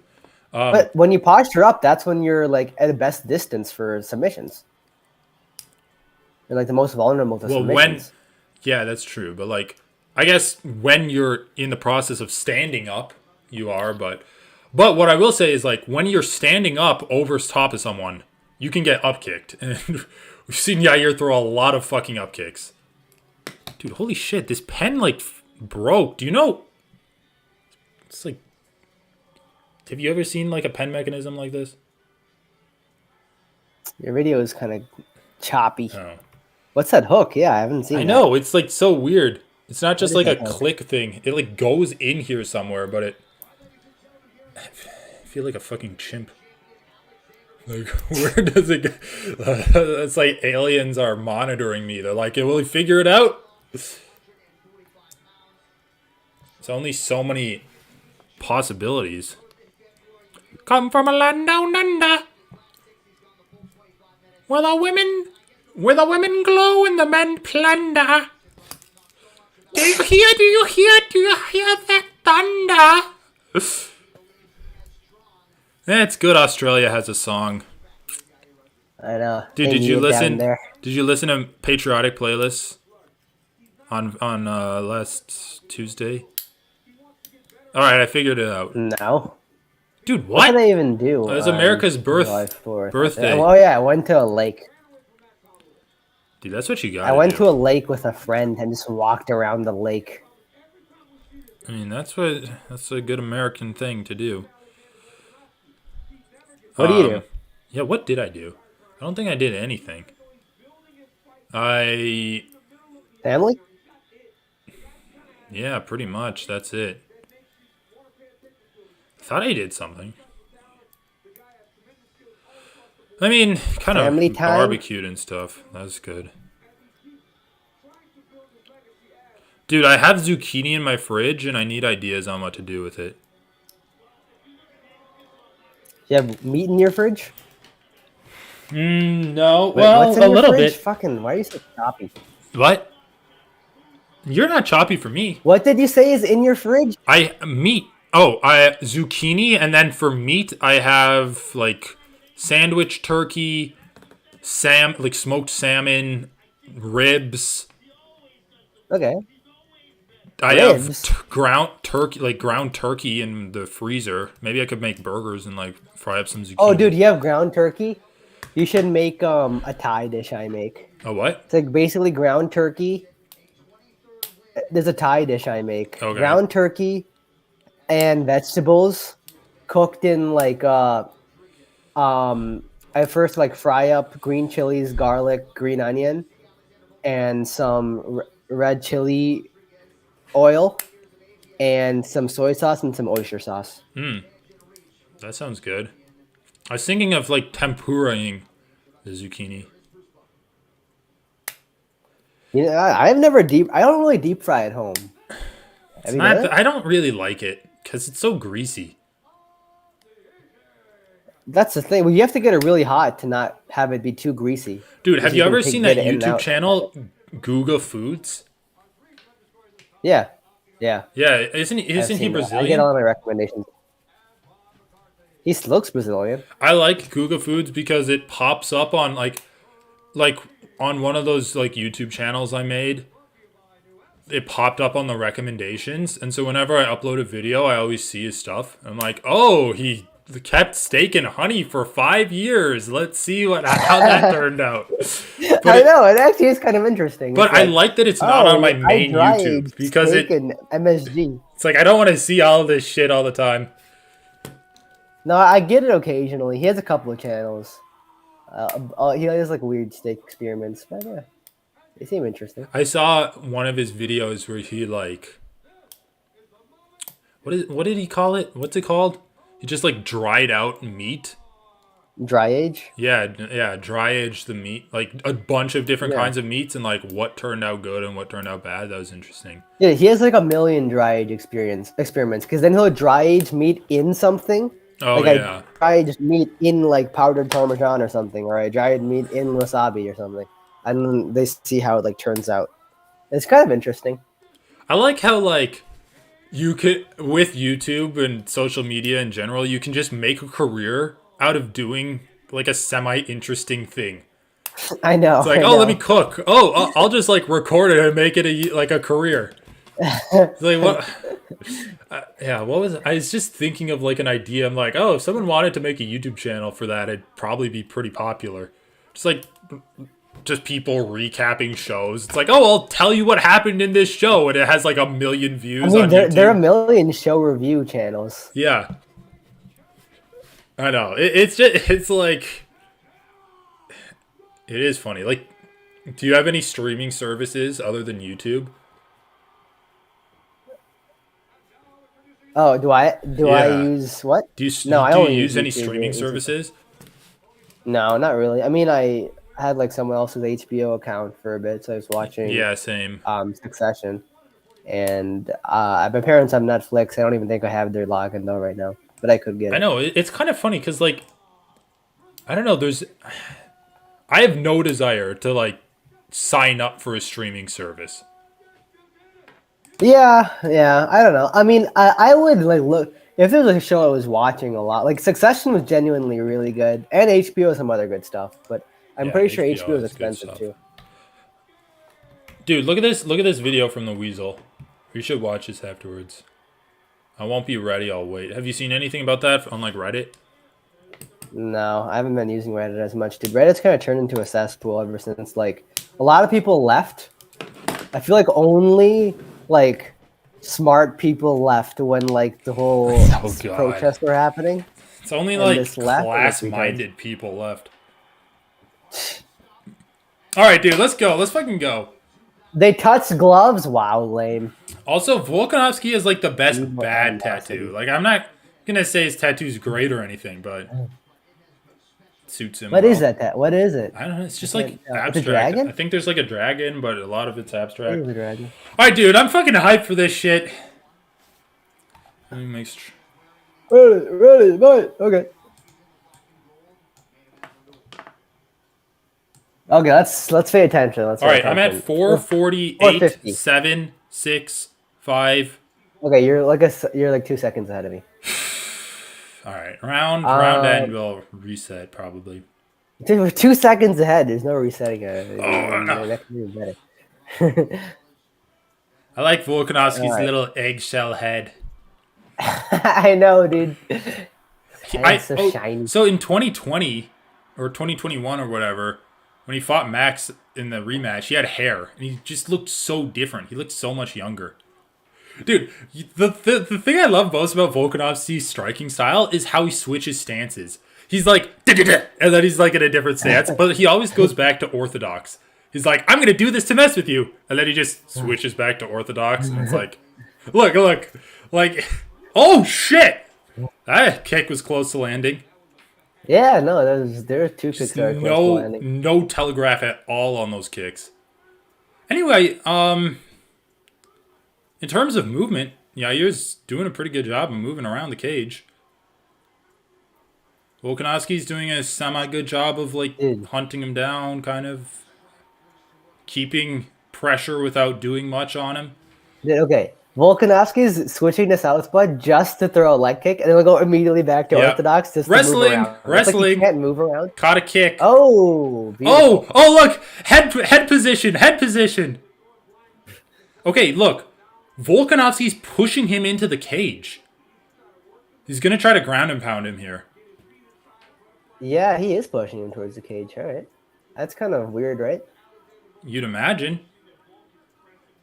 Speaker 1: But when you posture up, that's when you're like at the best distance for submissions. You're like the most vulnerable to
Speaker 2: Well,
Speaker 1: submissions.
Speaker 2: yeah, that's true. But like, I guess when you're in the process of standing up, you are. But what I will say is like when you're standing up over top of someone, you can get up kicked, and we've seen Yair throw a lot of fucking up kicks. Dude, holy shit! This pen like broke. Do you know? It's like, have you ever seen like a pen mechanism like this?
Speaker 1: Your video is kind of choppy.
Speaker 2: No.
Speaker 1: What's that hook? Yeah, I haven't seen
Speaker 2: I
Speaker 1: that.
Speaker 2: know, it's like so weird. It's not just
Speaker 1: What
Speaker 2: like
Speaker 1: is
Speaker 2: a
Speaker 1: that hook?
Speaker 2: click thing. It like goes in here somewhere, but I feel like a fucking chimp. Like, where does it go? It's like aliens are monitoring me. They're like, will he figure it out? There's only so many possibilities. Come from a land down under, where the women glow and the men plunder. Do you hear that thunder? It's good Australia has a song.
Speaker 1: I know.
Speaker 2: Dude,
Speaker 1: They
Speaker 2: did you
Speaker 1: need it down
Speaker 2: listen?
Speaker 1: there.
Speaker 2: Did you listen to patriotic playlists on last Tuesday? All right, I figured it out.
Speaker 1: No.
Speaker 2: Dude,
Speaker 1: What did
Speaker 2: what?
Speaker 1: I even do?
Speaker 2: It was America's
Speaker 1: July 4th?
Speaker 2: birthday.
Speaker 1: Oh yeah, I went to a lake.
Speaker 2: Dude, that's what you got.
Speaker 1: I went to a lake with a friend and just walked around the lake.
Speaker 2: I mean, that's a good American thing to do.
Speaker 1: What do you do?
Speaker 2: Yeah, what did I do? I don't think I did anything.
Speaker 1: Family?
Speaker 2: Yeah, pretty much. That's it. I thought I did something. I mean, kind of
Speaker 1: Family time?
Speaker 2: barbecued and stuff. That's good. Dude, I have zucchini in my fridge, and I need ideas on what to do with it.
Speaker 1: You have meat in your fridge?
Speaker 2: No.
Speaker 1: Wait, what's in your fridge? Fucking, why are you so choppy?
Speaker 2: What? You're not choppy for me.
Speaker 1: What did you say is in your fridge?
Speaker 2: Meat. Oh, I zucchini, and then for meat, I have like sandwich turkey, like smoked salmon, ribs.
Speaker 1: Okay.
Speaker 2: I
Speaker 1: Ribs?
Speaker 2: have ground turkey in the freezer. Maybe I could make burgers and like fry up some zucchini.
Speaker 1: Oh, dude, you have ground turkey? You should make a Thai dish I make.
Speaker 2: A what?
Speaker 1: It's like basically ground turkey. There's a Thai dish I make.
Speaker 2: Okay.
Speaker 1: Ground turkey and vegetables cooked in like I first like fry up green chilies, garlic, green onion, and some red chili oil, and some soy sauce and some oyster sauce.
Speaker 2: That sounds good. I was thinking of like tempuraing the zucchini.
Speaker 1: You know, I've never deep. I don't really deep fry at home.
Speaker 2: It's
Speaker 1: Have you done
Speaker 2: not.
Speaker 1: it?
Speaker 2: I don't really like it because it's so greasy.
Speaker 1: That's the thing. Well, you have to get it really hot to not have it be too greasy.
Speaker 2: Dude, have
Speaker 1: So
Speaker 2: you
Speaker 1: can
Speaker 2: ever seen that
Speaker 1: get it in and
Speaker 2: YouTube
Speaker 1: out.
Speaker 2: channel, Guga Foods?
Speaker 1: Yeah, yeah.
Speaker 2: Yeah, isn't
Speaker 1: I've
Speaker 2: he
Speaker 1: seen that. I get
Speaker 2: Brazilian?
Speaker 1: all my recommendations. He looks Brazilian.
Speaker 2: I like Guga Foods because it pops up on like on one of those like YouTube channels I made. It popped up on the recommendations, and so whenever I upload a video, I always see his stuff. I'm like, oh, he kept steak and honey for 5 years. Let's see how that turned out. But
Speaker 1: I know it actually is kind of interesting.
Speaker 2: But
Speaker 1: It's
Speaker 2: I like that it's not on my main
Speaker 1: dry
Speaker 2: YouTube
Speaker 1: aged
Speaker 2: because
Speaker 1: steak and MSG.
Speaker 2: it's like I don't want to see all this shit all the time.
Speaker 1: No, I get it occasionally. He has a couple of channels. He has like weird steak experiments, but yeah, they seem interesting.
Speaker 2: I saw one of his videos where he like what did he call it? What's it called? He just like dried out meat.
Speaker 1: Dry age?
Speaker 2: Yeah, dry aged the meat, like a bunch of different
Speaker 1: Yeah.
Speaker 2: kinds of meats, and like what turned out good and what turned out bad. That was interesting.
Speaker 1: Yeah, he has like a million dry age experiments because then he'll dry age meat in something.
Speaker 2: Oh
Speaker 1: Like
Speaker 2: yeah,
Speaker 1: I dry aged meat in like powdered Parmesan or something, or I dried meat in wasabi or something, and then they see how it like turns out. It's kind of interesting.
Speaker 2: I like how like you could with YouTube and social media in general, you can just make a career out of doing like a semi-interesting thing.
Speaker 1: I know.
Speaker 2: It's like,
Speaker 1: I
Speaker 2: oh,
Speaker 1: know.
Speaker 2: let me cook. Oh, I'll just like record it and make it a career. It's like what? Yeah, what was I was just thinking of like an idea. I'm like, oh, if someone wanted to make a YouTube channel for that, it'd probably be pretty popular. Just people recapping shows. It's like, oh, I'll tell you what happened in this show, and it has like 1 million views
Speaker 1: I mean,
Speaker 2: on
Speaker 1: there
Speaker 2: YouTube.
Speaker 1: are a million show review channels.
Speaker 2: Yeah, I know. It's like it is funny. Like, do you have any streaming services other than YouTube?
Speaker 1: Oh, do I
Speaker 2: Yeah.
Speaker 1: use what?
Speaker 2: Do you
Speaker 1: No, I
Speaker 2: do you
Speaker 1: only
Speaker 2: use any
Speaker 1: YouTube.
Speaker 2: streaming
Speaker 1: It's-
Speaker 2: services?
Speaker 1: No, not really. I mean, I had like someone else's HBO account for a bit, so I was watching
Speaker 2: Yeah, same.
Speaker 1: Succession, and my parents have Netflix. I don't even think I have their login though right now, but I could get it.
Speaker 2: I know it's kind of funny because like I don't know. I have no desire to like sign up for a streaming service.
Speaker 1: Yeah, I don't know. I mean, I would like look if there's a show I was watching a lot. Like Succession was genuinely really good, and HBO some other good stuff. But I'm
Speaker 2: Yeah,
Speaker 1: pretty sure
Speaker 2: HBO
Speaker 1: HBO is
Speaker 2: is good
Speaker 1: expensive
Speaker 2: stuff.
Speaker 1: too.
Speaker 2: Dude, look at this! Look at this video from the Weasel. We should watch this afterwards. I won't be ready. I'll wait. Have you seen anything about that on like Reddit?
Speaker 1: No, I haven't been using Reddit as much. Dude, Reddit's kind of turned into a cesspool ever since like a lot of people left. I feel like only like smart people left when like the whole
Speaker 2: Oh, God.
Speaker 1: protests were happening.
Speaker 2: It's only
Speaker 1: And
Speaker 2: like
Speaker 1: this left or this
Speaker 2: class-minded people left. All right, dude. Let's go. Let's fucking go.
Speaker 1: They touched gloves. Wow, lame.
Speaker 2: Also, Volkanovski is like the best
Speaker 1: Evil
Speaker 2: bad
Speaker 1: animosity.
Speaker 2: tattoo. Like, I'm not gonna say his tattoo's great or anything, but it suits him.
Speaker 1: What
Speaker 2: well.
Speaker 1: is that? What is it?
Speaker 2: I don't know. It's just
Speaker 1: I
Speaker 2: like
Speaker 1: can't tell. It's a
Speaker 2: abstract.
Speaker 1: dragon?
Speaker 2: I think there's like a dragon, but a lot of it's abstract.
Speaker 1: It is a dragon.
Speaker 2: All right, dude. I'm fucking hyped for this shit. Let me make sure.
Speaker 1: Ready, okay. Okay, let's pay attention.
Speaker 2: All right, I'm at 448,
Speaker 1: 450.
Speaker 2: 7, 6, 5.
Speaker 1: Okay, you're like 2 seconds ahead of me.
Speaker 2: All right, round end will reset probably.
Speaker 1: Dude, we're 2 seconds ahead. There's no resetting it.
Speaker 2: no.
Speaker 1: That could be better.
Speaker 2: I like Volkanovski's
Speaker 1: All right.
Speaker 2: little eggshell head.
Speaker 1: I know, dude. It's so shiny.
Speaker 2: So in 2020 or 2021 or whatever, when he fought Max in the rematch, he had hair and he just looked so different. He looked so much younger. Dude, the thing I love most about Volkanovski's striking style is how he switches stances. He's like, and then he's like in a different stance, but he always goes back to orthodox. He's like, I'm gonna do this to mess with you, and then he just switches back to orthodox, and it's like, look, like, oh shit, that kick was close to landing.
Speaker 1: Yeah, no, there are two kicks
Speaker 2: Just
Speaker 1: that are close to landing.
Speaker 2: no telegraph at all on those kicks. Anyway, in terms of movement, Yair's doing a pretty good job of moving around the cage. Volkanovski's doing a semi-good job of, like,
Speaker 1: Dude.
Speaker 2: hunting him down, kind of keeping pressure without doing much on him.
Speaker 1: Dude, okay. Volkanovski's switching to southpaw just to throw a leg kick, and then we'll go immediately back to
Speaker 2: Yeah.
Speaker 1: orthodox just to
Speaker 2: Wrestling,
Speaker 1: move around. It's like
Speaker 2: wrestling.
Speaker 1: he can't move around.
Speaker 2: Caught a kick.
Speaker 1: Oh, beautiful.
Speaker 2: Oh, look! Head position. Okay, look. Volkanovski's pushing him into the cage. He's gonna try to ground and pound him here.
Speaker 1: Yeah, he is pushing him towards the cage. All right. That's kind of weird, right?
Speaker 2: You'd imagine.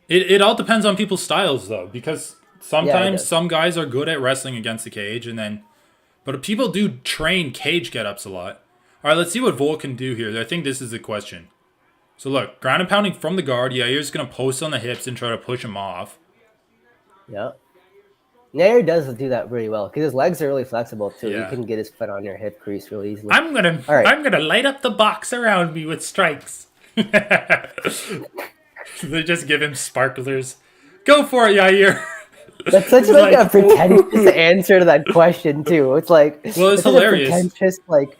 Speaker 2: It all depends on people's styles, though, because sometimes
Speaker 1: does.
Speaker 2: some guys are good at wrestling against the cage, but people do train cage get-ups a lot. All right, let's see what Volk can do here. I think this is the question. So look, ground and pounding from the guard. Yair's going to post on the hips and try to push him off.
Speaker 1: Yeah. Yair does do that really well because his legs are really flexible too.
Speaker 2: Yeah.
Speaker 1: He can get his foot on your hip crease really easily.
Speaker 2: I'm gonna light up the box around me with strikes. They just give him sparklers. Go for it, Yair.
Speaker 1: That's such
Speaker 2: He's
Speaker 1: like a
Speaker 2: like,
Speaker 1: pretentious answer to that question too. It's like
Speaker 2: Well, it's
Speaker 1: such a
Speaker 2: hilarious.
Speaker 1: pretentious like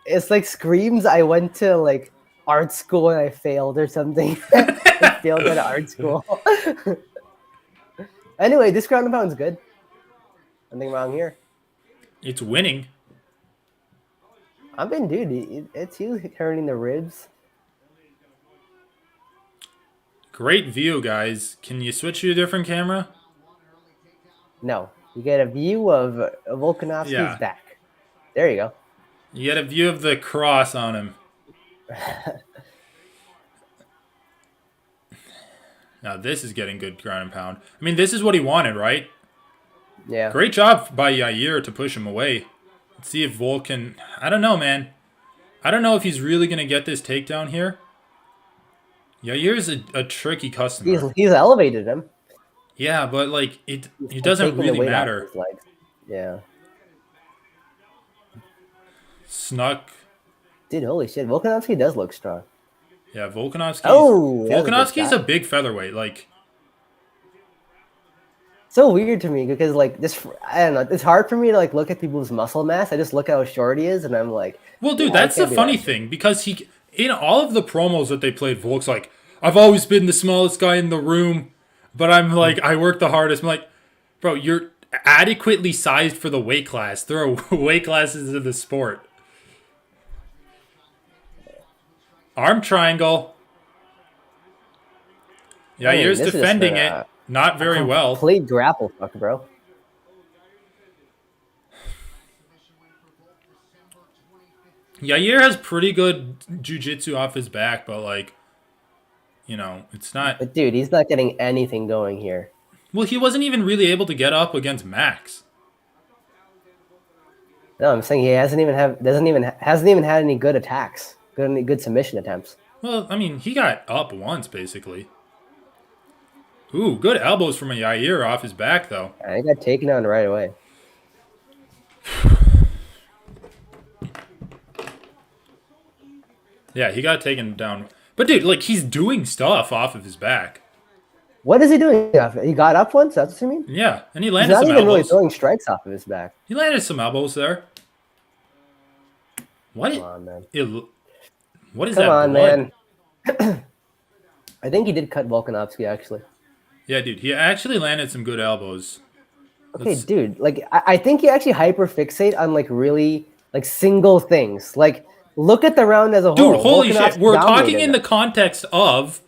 Speaker 1: it's like screams I went to like art school and I failed or something. I failed at art school. Anyway, this ground and pound's good. Nothing wrong here.
Speaker 2: It's winning.
Speaker 1: I mean, dude, it's you turning the ribs.
Speaker 2: Great view, guys. Can you switch to a different camera?
Speaker 1: No, you get a view of Volkanovski's
Speaker 2: Yeah.
Speaker 1: back. There you go.
Speaker 2: You get a view of the cross on him. Now this is getting good ground and pound. I mean, this is what he wanted, right?
Speaker 1: Yeah.
Speaker 2: Great job by Yair to push him away. Let's see if Volk can... I don't know, man. I don't know if he's really going to get this takedown here. Yair's a tricky customer.
Speaker 1: He's elevated him.
Speaker 2: Yeah, but like it
Speaker 1: He's
Speaker 2: doesn't
Speaker 1: taking the
Speaker 2: really
Speaker 1: weight off
Speaker 2: matter.
Speaker 1: his legs. Yeah.
Speaker 2: Snuck.
Speaker 1: Dude, holy shit. Volkanovski does look strong.
Speaker 2: Yeah, Volkanovski's
Speaker 1: Oh, that was a good
Speaker 2: Volkanovski's
Speaker 1: shot.
Speaker 2: a big featherweight. Like,
Speaker 1: So weird to me because like this, I don't know. It's hard for me to like look at people's muscle mass. I just look at how short he is, and I'm like,
Speaker 2: well, dude,
Speaker 1: yeah, I
Speaker 2: that's the
Speaker 1: can't do
Speaker 2: funny
Speaker 1: that.
Speaker 2: thing because he in all of the promos that they played, Volk's like, I've always been the smallest guy in the room, but I'm like, I work the hardest. I'm like, bro, you're adequately sized for the weight class. There are weight classes in the sport. Arm triangle. Yeah,
Speaker 1: I mean,
Speaker 2: Yair's
Speaker 1: this is
Speaker 2: defending
Speaker 1: just
Speaker 2: it. Not very well.
Speaker 1: Complete grapple fuck, bro.
Speaker 2: Yair has pretty good jiu-jitsu off his back, but like, you know, it's not...
Speaker 1: But dude, he's not getting anything going here.
Speaker 2: Well, he wasn't even really able to get up against Max.
Speaker 1: No, I'm saying he hasn't even had any good attacks, any good submission attempts.
Speaker 2: Well, I mean, he got up once, basically. Ooh, good elbows from a Yair off his back, though.
Speaker 1: I got taken on right away.
Speaker 2: Yeah, he got taken down. But dude, like, he's doing stuff off of his back.
Speaker 1: What is he doing? He got up once. That's what you mean?
Speaker 2: Yeah, and he
Speaker 1: He's
Speaker 2: landed
Speaker 1: not
Speaker 2: some
Speaker 1: even really
Speaker 2: elbows.
Speaker 1: throwing strikes off of his back.
Speaker 2: He landed some elbows there. What?
Speaker 1: Come on, man.
Speaker 2: What is
Speaker 1: Come
Speaker 2: that
Speaker 1: on,
Speaker 2: blood?
Speaker 1: man. I think he did cut Volkanovski actually.
Speaker 2: Yeah, dude, he actually landed some good elbows.
Speaker 1: Okay,
Speaker 2: Let's-
Speaker 1: dude. Like, I think you actually hyperfixate on like really like single things. Like, look at the round as a whole.
Speaker 2: Dude, holy shit.
Speaker 1: Volkanovski
Speaker 2: We're talking
Speaker 1: dominated
Speaker 2: in the
Speaker 1: it.
Speaker 2: context of...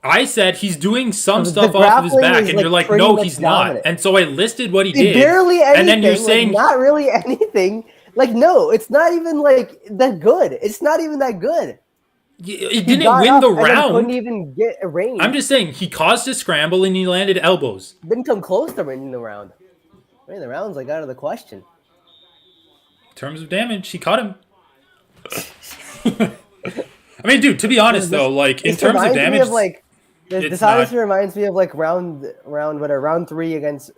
Speaker 2: I said he's doing some
Speaker 1: The
Speaker 2: stuff off of his
Speaker 1: grappling
Speaker 2: back,
Speaker 1: is,
Speaker 2: and
Speaker 1: like,
Speaker 2: you're like,
Speaker 1: pretty
Speaker 2: no,
Speaker 1: much
Speaker 2: he's not.
Speaker 1: dominant.
Speaker 2: And so I listed what he
Speaker 1: Dude,
Speaker 2: did.
Speaker 1: barely anything.
Speaker 2: And then you're
Speaker 1: like,
Speaker 2: saying...
Speaker 1: not really anything. Like, no, it's not even like that good. It's not even that good.
Speaker 2: It
Speaker 1: He
Speaker 2: didn't
Speaker 1: got
Speaker 2: win
Speaker 1: up
Speaker 2: the
Speaker 1: and then couldn't
Speaker 2: round.
Speaker 1: even get a range.
Speaker 2: I'm just saying, he caused a scramble and he landed elbows.
Speaker 1: Didn't come close to winning the round. Winning the round's like out of the question.
Speaker 2: In terms of damage, he caught him. I mean, dude, to be honest though, like in
Speaker 1: This
Speaker 2: terms of
Speaker 1: reminds me
Speaker 2: damage,
Speaker 1: of like this,
Speaker 2: it's
Speaker 1: this honestly
Speaker 2: not.
Speaker 1: reminds me of like round 3 against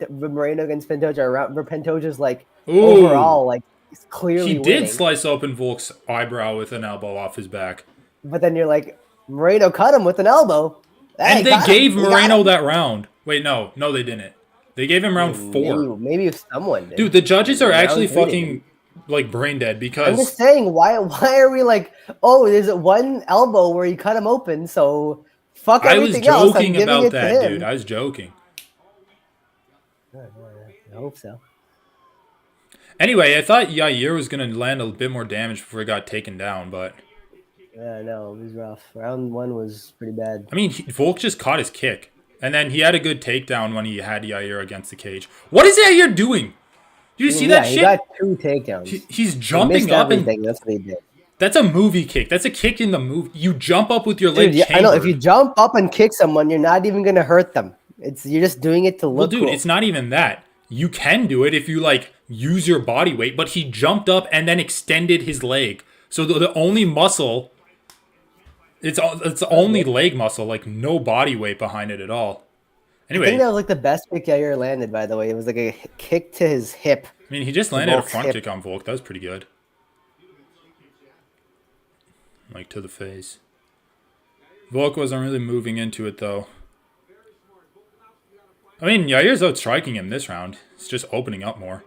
Speaker 1: Moreno against Pantoja. Round where Pantoja's like
Speaker 2: Ooh,
Speaker 1: overall like he's
Speaker 2: he
Speaker 1: clearly
Speaker 2: did
Speaker 1: winning,
Speaker 2: slice open Volk's eyebrow with an elbow off his back,
Speaker 1: but then you're like Moreno cut him with an elbow.
Speaker 2: and
Speaker 1: Hey,
Speaker 2: they
Speaker 1: got him.
Speaker 2: gave
Speaker 1: He got
Speaker 2: Moreno
Speaker 1: him.
Speaker 2: that round. Wait, no, they didn't. They gave him
Speaker 1: I
Speaker 2: round
Speaker 1: mean, maybe
Speaker 2: 4.
Speaker 1: maybe someone
Speaker 2: Dude,
Speaker 1: did.
Speaker 2: the judges are actually
Speaker 1: Round 3 they
Speaker 2: fucking
Speaker 1: didn't.
Speaker 2: like brain dead
Speaker 1: I'm
Speaker 2: because
Speaker 1: just saying, why are we like, oh, there's one elbow where he cut him open, so fuck
Speaker 2: I was
Speaker 1: everything else. I'm
Speaker 2: joking
Speaker 1: giving
Speaker 2: about
Speaker 1: it to
Speaker 2: that, dude.
Speaker 1: him.
Speaker 2: I was joking.
Speaker 1: I hope so.
Speaker 2: Anyway, I thought Yair was gonna land a bit more damage before he got taken down, but
Speaker 1: Yeah, no, it was rough. Round 1 was pretty bad.
Speaker 2: I mean, Volk just caught his kick, and then he had a good takedown when he had Yair against the cage. What is Yair doing? Do you
Speaker 1: I
Speaker 2: see
Speaker 1: mean,
Speaker 2: that
Speaker 1: yeah, he
Speaker 2: shit?
Speaker 1: got 2 takedowns.
Speaker 2: He's
Speaker 1: He
Speaker 2: jumping
Speaker 1: missed
Speaker 2: up, and
Speaker 1: everything. That's what he did.
Speaker 2: that's a movie kick. That's a kick in the movie. You jump up with your
Speaker 1: Dude,
Speaker 2: leg
Speaker 1: yeah, I know. If you
Speaker 2: chambered.
Speaker 1: jump up and kick someone, you're not even gonna hurt them. You're just doing it to
Speaker 2: Well,
Speaker 1: look
Speaker 2: dude,
Speaker 1: cool.
Speaker 2: it's not even that. You can do it if you like use your body weight, but he jumped up and then extended his leg. So the only muscle, it's only leg muscle, like no body weight behind it at all.
Speaker 1: I think
Speaker 2: Anyway,
Speaker 1: that was like the best kick Yair landed. By the way, it was like a kick to his hip.
Speaker 2: I mean, he just
Speaker 1: To
Speaker 2: landed a
Speaker 1: Volk's
Speaker 2: front
Speaker 1: hip.
Speaker 2: kick on Volk. That was pretty good. Like to the face. Volk wasn't really moving into it though. I mean, Yair's outstriking him this round. It's just opening up more.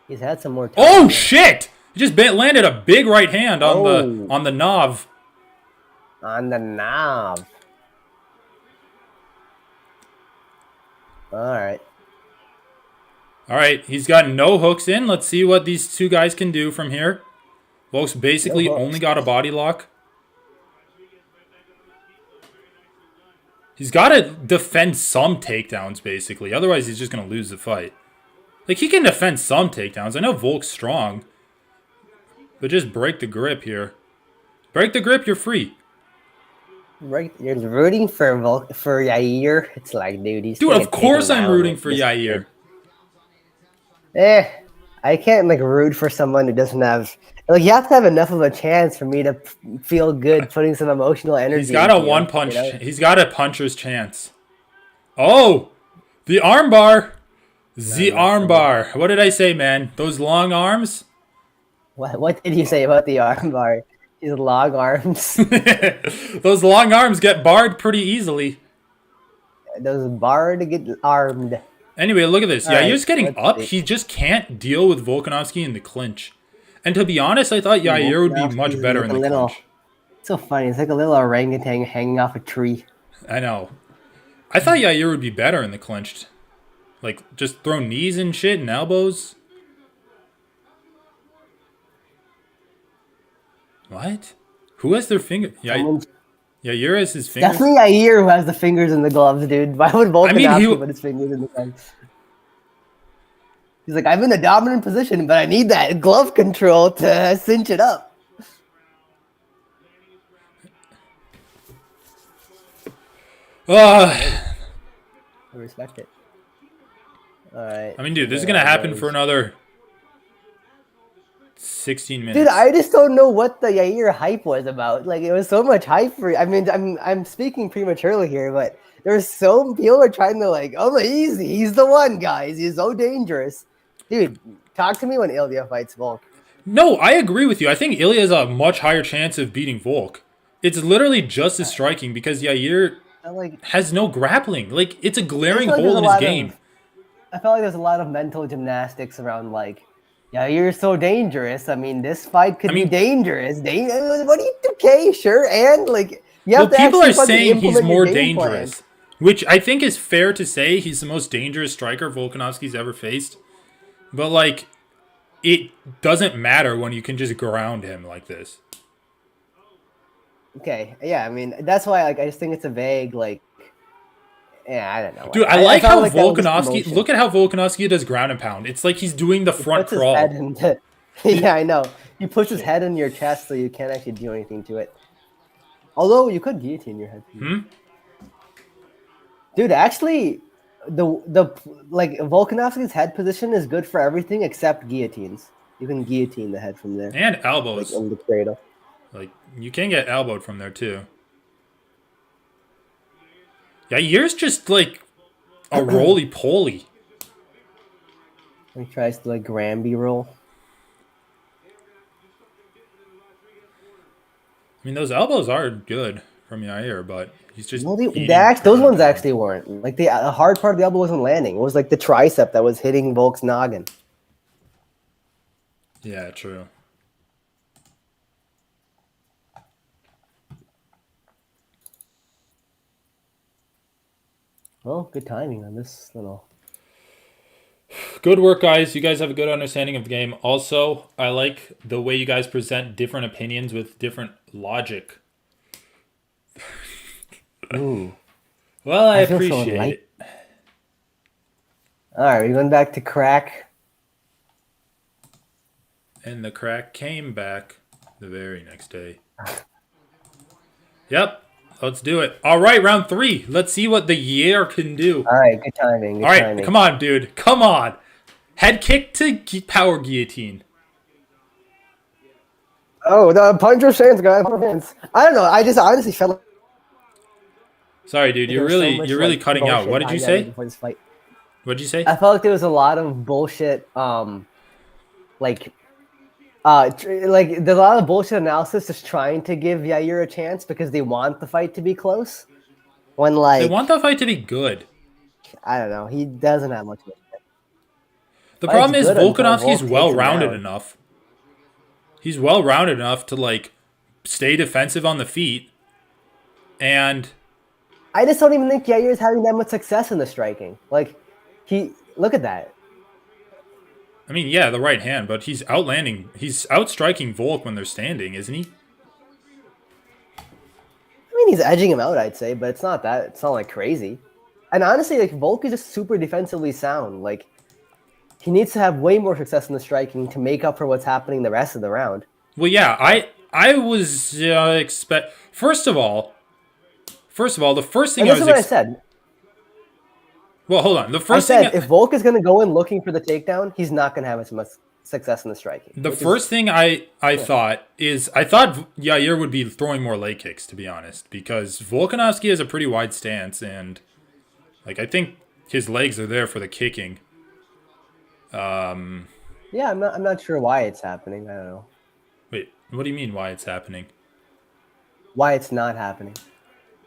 Speaker 1: He's had some more time.
Speaker 2: Oh shit! He just landed a big right hand on the knob.
Speaker 1: On the knob. All right.
Speaker 2: All right, he's got no hooks in. Let's see what these two guys can do from here. Volk's basically
Speaker 1: No hooks.
Speaker 2: only got a body lock. He's got to defend some takedowns, basically. Otherwise, he's just going to lose the fight. Like, he can defend some takedowns. I know Volk's strong. But just break the grip here. Break the grip, you're free.
Speaker 1: Right, you're rooting for Yair. It's like, dude, he's
Speaker 2: Dude,
Speaker 1: gonna
Speaker 2: of
Speaker 1: get
Speaker 2: course
Speaker 1: taken
Speaker 2: I'm
Speaker 1: down
Speaker 2: rooting
Speaker 1: with
Speaker 2: for
Speaker 1: this
Speaker 2: Yair.
Speaker 1: kid. I can't like root for someone who doesn't have like. You have to have enough of a chance for me to feel good, putting some emotional energy.
Speaker 2: He's got a
Speaker 1: into you,
Speaker 2: one punch.
Speaker 1: you know?
Speaker 2: He's got a puncher's chance. Oh, the armbar. The armbar. What did I say, man? Those long arms?
Speaker 1: What did you say about the armbar? His long arms.
Speaker 2: Those long arms get barred pretty easily.
Speaker 1: Those barred get armed.
Speaker 2: Anyway, look at this.
Speaker 1: All
Speaker 2: Yeah,
Speaker 1: right,
Speaker 2: he's getting
Speaker 1: let's
Speaker 2: up.
Speaker 1: see.
Speaker 2: He just can't deal with Volkanovski in the clinch. And to be honest, I thought Yair would be much
Speaker 1: Volkanovski's
Speaker 2: better
Speaker 1: like
Speaker 2: in
Speaker 1: a
Speaker 2: the
Speaker 1: little-
Speaker 2: clinch.
Speaker 1: It's so funny. It's like a little orangutan hanging off a tree.
Speaker 2: I know. I thought Yair would be better in the clinched. Like, just throw knees and shit and elbows. What? Who has their finger?
Speaker 1: Someone's-
Speaker 2: Yair has his fingers.
Speaker 1: Definitely Yair who has the fingers in the gloves, dude. Why would Volkanovski
Speaker 2: he-
Speaker 1: put his fingers in the gloves? He's like, I'm in a dominant position, but I need that glove control to cinch it up. I respect it. All right.
Speaker 2: I mean, dude, this is going to happen for another 16 minutes.
Speaker 1: Dude, I just don't know what the Yair hype was about. Like, it was so much hype for. I mean, I'm speaking prematurely here, but there's so people are trying to like, oh, easy, he's the one, guys. He's so dangerous, dude. Talk to me when Ilya fights Volk.
Speaker 2: No, I agree with you. I think Ilya has a much higher chance of beating Volk. It's literally just as striking because Yair has no grappling. Like, it's a glaring hole in his game.
Speaker 1: I felt like there's a lot of mental gymnastics around, like, yeah, you're so dangerous. I mean, this fight could be dangerous. What do you do? Okay, sure. And, like, you have to
Speaker 2: people
Speaker 1: actually
Speaker 2: are
Speaker 1: fucking
Speaker 2: saying he's
Speaker 1: implement your
Speaker 2: more
Speaker 1: game plan.
Speaker 2: dangerous, which I think is fair to say. He's the most dangerous striker Volkanovski's ever faced. But, like, it doesn't matter when you can just ground him like this.
Speaker 1: Okay, yeah, I mean, that's why, like, I just think it's a vague, like, yeah, I don't know.
Speaker 2: Dude, I like
Speaker 1: felt
Speaker 2: how
Speaker 1: like that was just
Speaker 2: Volkanovski,
Speaker 1: promotion.
Speaker 2: look at how Volkanovski does ground and pound. It's like he's doing the front
Speaker 1: Puts his
Speaker 2: crawl.
Speaker 1: head into- yeah, I know. He puts his head in your chest so you can't actually do anything to it. Although you could guillotine your head. Dude, actually, the like Volkanovski's head position is good for everything except guillotines. You can guillotine the head from there.
Speaker 2: And elbows.
Speaker 1: Like in the cradle.
Speaker 2: Like, you can get elbowed from there, too. Yair's just, like, a roly-poly.
Speaker 1: He tries to like Granby roll.
Speaker 2: I mean, those elbows are good from Yair, but he's just
Speaker 1: No,
Speaker 2: eating
Speaker 1: those
Speaker 2: ground
Speaker 1: ones
Speaker 2: pound.
Speaker 1: actually weren't. Like the hard part of the elbow wasn't landing. It was like the tricep that was hitting Volk's noggin.
Speaker 2: Yeah, true.
Speaker 1: Well, good timing on this little.
Speaker 2: Good work, guys. You guys have a good understanding of the game. Also, I like the way you guys present different opinions with different logic.
Speaker 1: Ooh.
Speaker 2: Well, I
Speaker 1: feel so
Speaker 2: appreciate
Speaker 1: light.
Speaker 2: it.
Speaker 1: All right, we're going back to crack.
Speaker 2: And the crack came back the very next day. Yep, let's do it. All right, round 3. Let's see what the Yair can do.
Speaker 1: All right, good timing. Good
Speaker 2: All right,
Speaker 1: timing.
Speaker 2: come on, dude. Come on. Head kick to power guillotine.
Speaker 1: Oh, the puncher stance, guys. I don't know. I just honestly felt like
Speaker 2: Sorry, dude.
Speaker 1: there was so much,
Speaker 2: You're really
Speaker 1: like,
Speaker 2: cutting out.
Speaker 1: bullshit
Speaker 2: What did you
Speaker 1: behind
Speaker 2: say?
Speaker 1: before this fight.
Speaker 2: What did you say?
Speaker 1: I felt like there was a lot of bullshit. Like there's a lot of bullshit analysis just trying to give Yair a chance because they want the fight to be close. When
Speaker 2: They want the fight to be good.
Speaker 1: I don't know, he doesn't have much.
Speaker 2: The
Speaker 1: Fight's
Speaker 2: problem is
Speaker 1: good until
Speaker 2: Volkanovski's
Speaker 1: Volk takes him
Speaker 2: well-rounded
Speaker 1: down.
Speaker 2: enough. He's well-rounded enough to like stay defensive on the feet, and
Speaker 1: I just don't even think Yair is having that much success in the striking. Like, look at that.
Speaker 2: I mean, yeah, the right hand, but he's outstriking Volk when they're standing, isn't he?
Speaker 1: I mean, he's edging him out, I'd say, but it's not like crazy. And honestly, like Volk is just super defensively sound. Like, he needs to have way more success in the striking to make up for what's happening the rest of the round.
Speaker 2: Well, yeah, I was First of all, the first thing
Speaker 1: And this is what I said.
Speaker 2: Well, hold on. The
Speaker 1: I
Speaker 2: first
Speaker 1: said
Speaker 2: thing
Speaker 1: if Volk is going to go in looking for the takedown, he's not going to have as much success in the striking.
Speaker 2: The first thing I thought Yair would be throwing more leg kicks, to be honest, because Volkanovski has a pretty wide stance, and like I think his legs are there for the kicking.
Speaker 1: Yeah, I'm not sure why it's happening. I don't know.
Speaker 2: Wait, what do you mean why it's happening?
Speaker 1: Why it's not happening?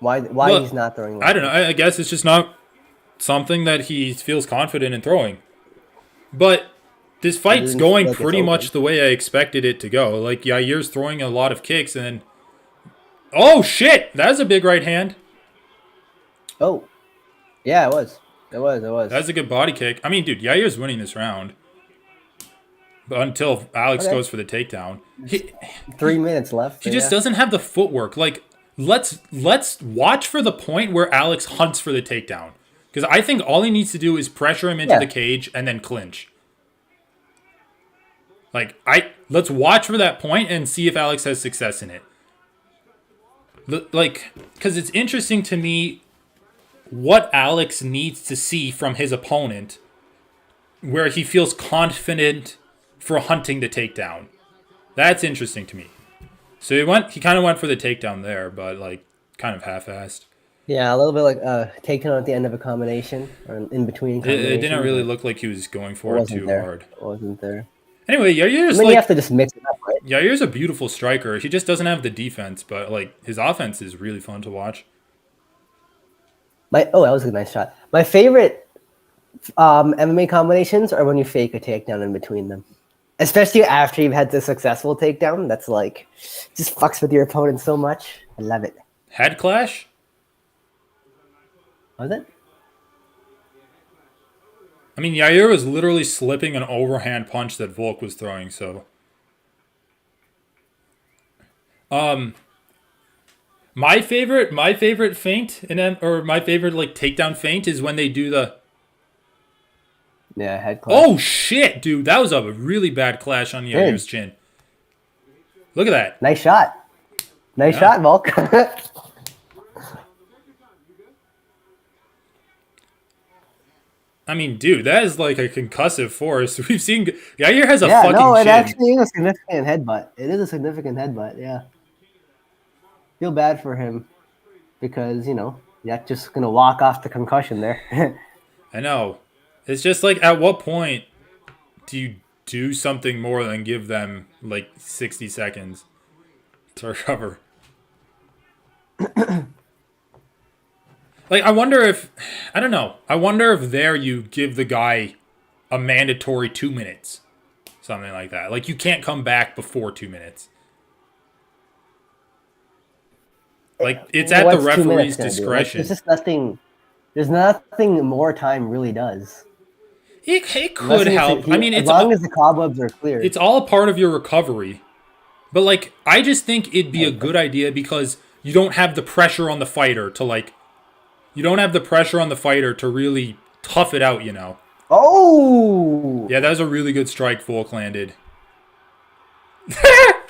Speaker 1: Why
Speaker 2: Well,
Speaker 1: he's not throwing?
Speaker 2: I don't know. I guess it's just not something that he feels confident in throwing. But this fight's
Speaker 1: doesn't
Speaker 2: going
Speaker 1: feel like it's
Speaker 2: pretty much
Speaker 1: open.
Speaker 2: the way I expected it to go. Like Yair's throwing a lot of kicks, and then oh shit, that's a big right hand.
Speaker 1: Oh, yeah, it was. It was.
Speaker 2: That's a good body kick. I mean, dude, Yair's winning this round. But until Alex goes for the takedown.
Speaker 1: 3 minutes left.
Speaker 2: He just doesn't have the footwork. Like, let's watch for the point where Alex hunts for the takedown. Because I think all he needs to do is pressure him into the cage and then clinch. Like, let's watch for that point and see if Alex has success in it. Like, because it's interesting to me what Alex needs to see from his opponent where he feels confident for hunting the takedown. That's interesting to me. So he kind of went for the takedown there, but like kind of half-assed.
Speaker 1: Yeah, a little bit like takedown at the end of a combination or in between.
Speaker 2: It didn't really look like he was going for it too hard.
Speaker 1: It wasn't there.
Speaker 2: Anyway, Yair's
Speaker 1: you have to just mix it up, right?
Speaker 2: Yair's a beautiful striker. He just doesn't have the defense, but like his offense is really fun to watch.
Speaker 1: That was a nice shot. My favorite MMA combinations are when you fake a takedown in between them. Especially after you've had the successful takedown. That's like, just fucks with your opponent so much. I love it.
Speaker 2: Head clash?
Speaker 1: Was it?
Speaker 2: I mean, Yair was literally slipping an overhand punch that Volk was throwing, so. My favorite feint or my favorite like takedown feint is when they do the.
Speaker 1: Yeah, head clash.
Speaker 2: Oh shit, dude, that was a really bad clash on Yair's chin. Look at that.
Speaker 1: Nice shot. Nice shot, Volk.
Speaker 2: I mean, dude, that is like a concussive force. We've seen Yair has a
Speaker 1: yeah,
Speaker 2: fucking
Speaker 1: no, it
Speaker 2: chin.
Speaker 1: actually is a significant headbutt. It is a significant headbutt, yeah. Feel bad for him because Yak just gonna walk off the concussion there.
Speaker 2: I know. It's just like, at what point do you do something more than give them like 60 seconds to recover? Like, I wonder if, I don't know. I wonder if there you give the guy a mandatory 2 minutes, something like that. Like, you can't come back before 2 minutes. Like, it's at the
Speaker 1: What's 2 minutes
Speaker 2: referee's
Speaker 1: gonna do? Like,
Speaker 2: discretion.
Speaker 1: there's just nothing. There's nothing more time really does.
Speaker 2: It
Speaker 1: Unless
Speaker 2: could help. I mean,
Speaker 1: as long as the cobwebs are cleared.
Speaker 2: it's all a part of your recovery. But, like, I just think it'd be a
Speaker 1: Right,
Speaker 2: good idea because you don't have the pressure on the fighter to, like, you don't have the pressure on the fighter to really tough it out, you know?
Speaker 1: Oh!
Speaker 2: Yeah, that was a really good strike Volk landed.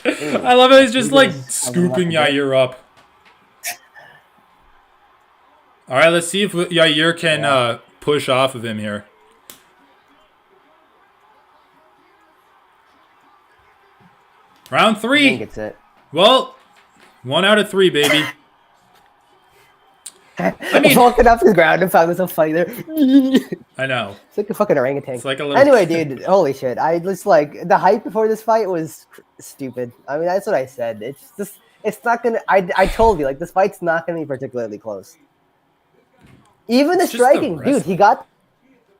Speaker 2: I love how he's just, like, scooping Yair up. Alright, let's see if Yair can push off of him here. Round
Speaker 1: I
Speaker 2: 3.
Speaker 1: think it's it.
Speaker 2: Well, 1 out of 3, baby.
Speaker 1: I mean, walking off the ground and found myself fighting there.
Speaker 2: I know.
Speaker 1: It's like a fucking orangutan.
Speaker 2: It's like a little...
Speaker 1: Anyway, dude, holy shit! I just like the hype before this fight was stupid. I mean, that's what I said. It's just, it's not gonna. I told you, like, this fight's not gonna be particularly close. Even the
Speaker 2: It's just the
Speaker 1: striking, dude,
Speaker 2: rest.
Speaker 1: he got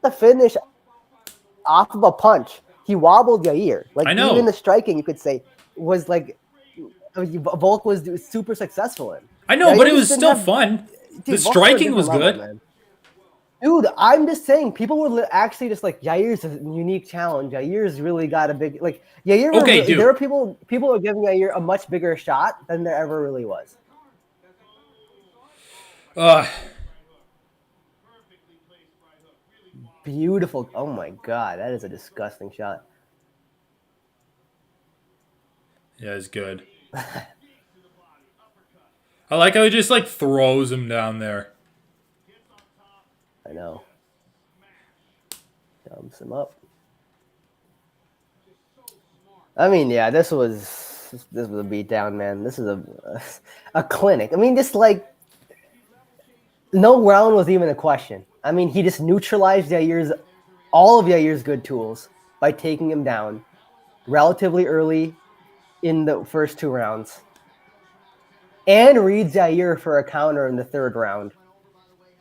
Speaker 1: the finish off of a punch. He wobbled Yair. Like,
Speaker 2: I know.
Speaker 1: even the striking, you could say, was like Volk was super successful in.
Speaker 2: I know,
Speaker 1: Yair
Speaker 2: but it was
Speaker 1: just
Speaker 2: still
Speaker 1: didn't have-
Speaker 2: fun.
Speaker 1: Dude,
Speaker 2: The
Speaker 1: Volk's on a
Speaker 2: striking
Speaker 1: different
Speaker 2: was
Speaker 1: level,
Speaker 2: good.
Speaker 1: man. Dude, I'm just saying, people were actually just like, Yair's a unique challenge. Yair's really got a big, like, Yair.
Speaker 2: Okay, dude.
Speaker 1: There are people are giving Yair a much bigger shot than there ever really was. Beautiful. Oh my god, that is a disgusting shot.
Speaker 2: Yeah, it's good. I like how he just, like, throws him down there.
Speaker 1: I know. Dumps him up. I mean, yeah, this was a beatdown, man. This is a clinic. I mean, just like no round was even a question. I mean, he just neutralized all of Yair's good tools by taking him down relatively early in the first 2 rounds, and reads Yair for a counter in the 3rd round.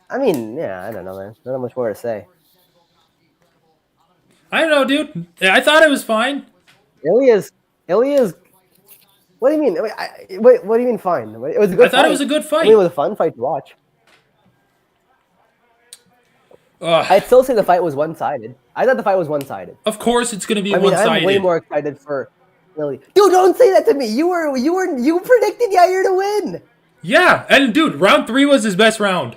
Speaker 1: I mean, yeah, I don't know, man. Not much more to say.
Speaker 2: I don't know, dude. I thought it was fine.
Speaker 1: Ilya's. What do you mean? Wait, what do you mean fine? It was a good
Speaker 2: I thought
Speaker 1: fight.
Speaker 2: it was a good fight.
Speaker 1: I mean, it was a fun fight to watch. I'd still say the fight was one-sided. I thought the fight was one-sided.
Speaker 2: Of course, it's going to be
Speaker 1: I mean,
Speaker 2: one-sided.
Speaker 1: I'm way more excited for Ilya. Dude, don't say that to me. You predicted Yair to win.
Speaker 2: Yeah, and dude, round 3 was his best round.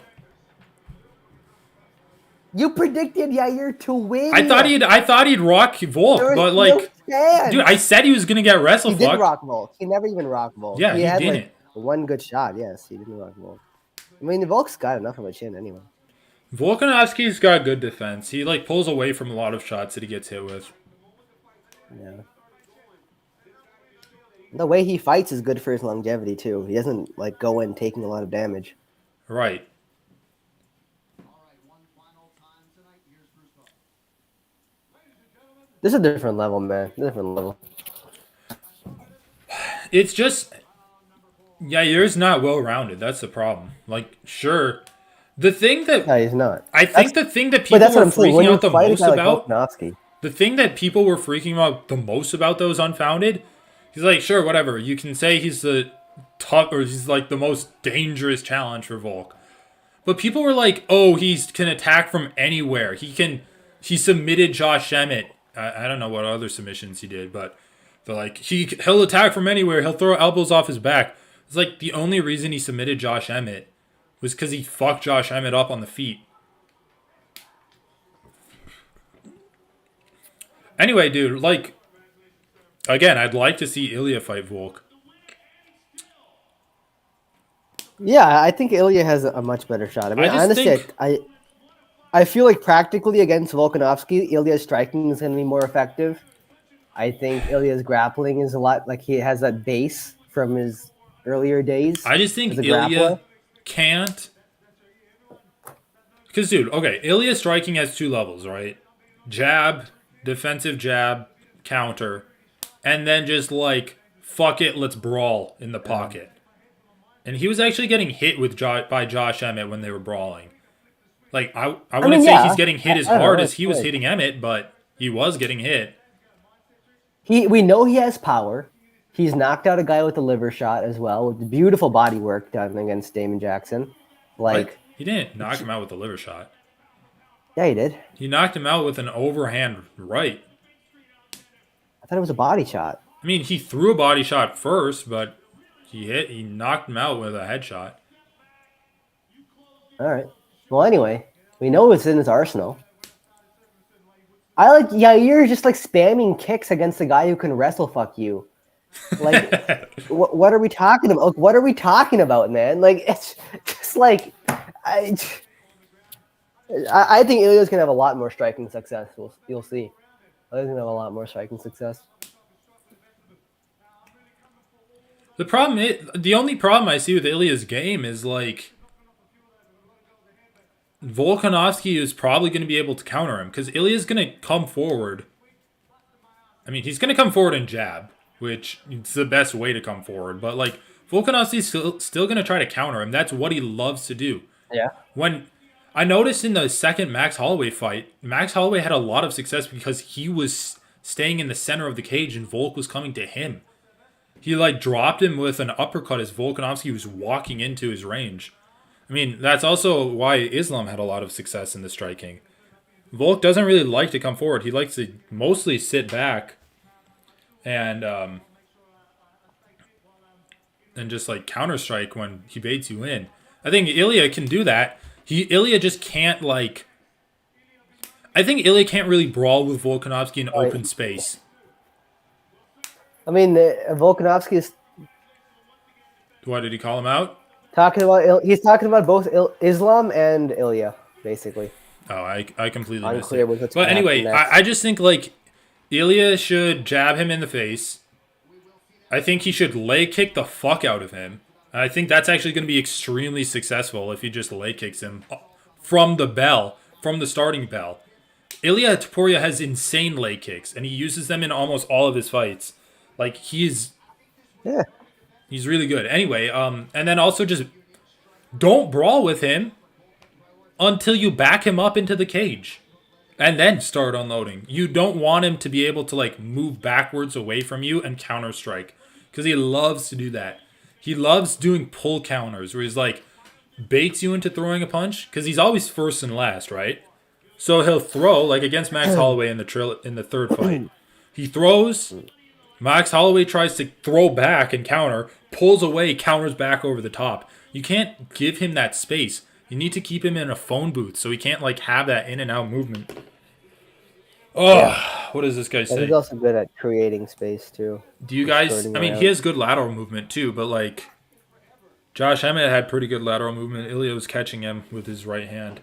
Speaker 1: You predicted Yair to win.
Speaker 2: I thought he'd rock Volk,
Speaker 1: There was
Speaker 2: but like,
Speaker 1: no chance.
Speaker 2: dude, I said he was gonna get wrestle
Speaker 1: He didn't
Speaker 2: fucked.
Speaker 1: rock Volk. He never even rocked Volk.
Speaker 2: Yeah, he
Speaker 1: had
Speaker 2: didn't.
Speaker 1: like one good shot. Yes, he didn't rock Volk. I mean, Volk's got enough of a chin anyway.
Speaker 2: Volkanovski's got good defense. He like pulls away from a lot of shots that he gets hit with.
Speaker 1: Yeah. The way he fights is good for his longevity too. He doesn't like go in taking a lot of damage.
Speaker 2: Right.
Speaker 1: This is a different level, man. Different level.
Speaker 2: It's just Yair's not well rounded. That's the problem. Like, sure. The thing that
Speaker 1: No, he's not.
Speaker 2: I think the thing that
Speaker 1: But
Speaker 2: people
Speaker 1: that's
Speaker 2: were
Speaker 1: what I'm saying. When
Speaker 2: freaking
Speaker 1: you
Speaker 2: out the
Speaker 1: fight a
Speaker 2: most
Speaker 1: guy like
Speaker 2: about,
Speaker 1: Volkanovski,
Speaker 2: the thing that people were freaking out the most about that was unfounded. He's like, sure, whatever. You can say he's the top, or he's like the most dangerous challenge for Volk. But people were like, oh, he can attack from anywhere. He submitted Josh Emmett. I don't know what other submissions he did, but they're like, he'll attack from anywhere. He'll throw elbows off his back. It's like the only reason he submitted Josh Emmett was because he fucked Josh Emmett up on the feet. Anyway, dude, like, again, I'd like to see Ilya fight Volk.
Speaker 1: yeah, I think Ilya has a much better shot. I mean,
Speaker 2: I just
Speaker 1: honestly,
Speaker 2: think-
Speaker 1: I feel like practically against Volkanovski, Ilya's striking is going to be more effective. I think Ilya's grappling is a lot like he has that base from his earlier days.
Speaker 2: I just
Speaker 1: as
Speaker 2: think
Speaker 1: a grappler.
Speaker 2: Ilya can't. Because, dude, okay, Ilya striking has 2 levels, right? Jab, defensive jab, counter, and then just like, fuck it, let's brawl in the pocket. And he was actually getting hit with by Josh Emmett when they were brawling. Like, I wouldn't
Speaker 1: mean,
Speaker 2: say
Speaker 1: yeah,
Speaker 2: he's getting hit as
Speaker 1: I don't
Speaker 2: hard
Speaker 1: know,
Speaker 2: as
Speaker 1: it's
Speaker 2: he was
Speaker 1: like-
Speaker 2: hitting Emmett, but he was getting hit.
Speaker 1: We know he has power. He's knocked out a guy with a liver shot as well, with beautiful body work done against Damon Jackson. Like,
Speaker 2: What? He didn't knock him out with a liver shot.
Speaker 1: yeah, he did.
Speaker 2: He knocked him out with an overhand right.
Speaker 1: I thought it was a body shot.
Speaker 2: I mean, he threw a body shot first, but he knocked him out with a headshot.
Speaker 1: All right. Well, anyway, we know it's in his arsenal. I like Yair just like spamming kicks against a guy who can wrestle fuck you. Like, what are we talking about? What are we talking about, man? Like, it's just like, I think Ilya's gonna have a lot more striking success. You'll see. Ilya's gonna have a lot more striking success.
Speaker 2: The only problem I see with Ilya's game is like Volkanovski is probably going to be able to counter him because Ilya's going to come forward. I mean, he's going to come forward and jab, which is the best way to come forward. But like Volkanovski's still going to try to counter him. That's what he loves to do.
Speaker 1: Yeah.
Speaker 2: When I noticed in the second Max Holloway fight, Max Holloway had a lot of success because he was staying in the center of the cage and Volk was coming to him. He like dropped him with an uppercut as Volkanovski was walking into his range. I mean, that's also why Islam had a lot of success in the striking. Volk doesn't really like to come forward. He likes to mostly sit back and just like counter strike when he baits you in. I think Ilya can do that. Ilya just can't like. I think Ilya can't really brawl with Volkanovski in open space.
Speaker 1: I mean, Volkanovski is
Speaker 2: Why did he call him out?
Speaker 1: he's talking about both Islam and Ilya, basically.
Speaker 2: Oh, I completely missed
Speaker 1: Unclear
Speaker 2: it.
Speaker 1: what's
Speaker 2: But
Speaker 1: gonna
Speaker 2: anyway,
Speaker 1: happen next.
Speaker 2: I just think like Ilya should jab him in the face. I think he should leg kick the fuck out of him. I think that's actually going to be extremely successful if he just leg kicks him from the starting bell. Ilya Topuria has insane leg kicks, and he uses them in almost all of his fights. Like he's really good. Anyway, and then also just don't brawl with him until you back him up into the cage. And then start unloading. You don't want him to be able to like move backwards away from you and counter strike. Because he loves to do that. He loves doing pull counters where he's like baits you into throwing a punch. Because he's always first and last, right? So he'll throw, like against Max Holloway in the third fight. He throws, Max Holloway tries to throw back and counter, pulls away, counters back over the top. You can't give him that space. You need to keep him in a phone booth so he can't like have that in and out movement. Oh, what does this guy
Speaker 1: And
Speaker 2: say?
Speaker 1: he's also good at creating space too.
Speaker 2: Do you guys?
Speaker 1: skirting
Speaker 2: I mean,
Speaker 1: around.
Speaker 2: he has good lateral movement too, but like Josh Emmett had pretty good lateral movement. Ilya was catching him with his right hand.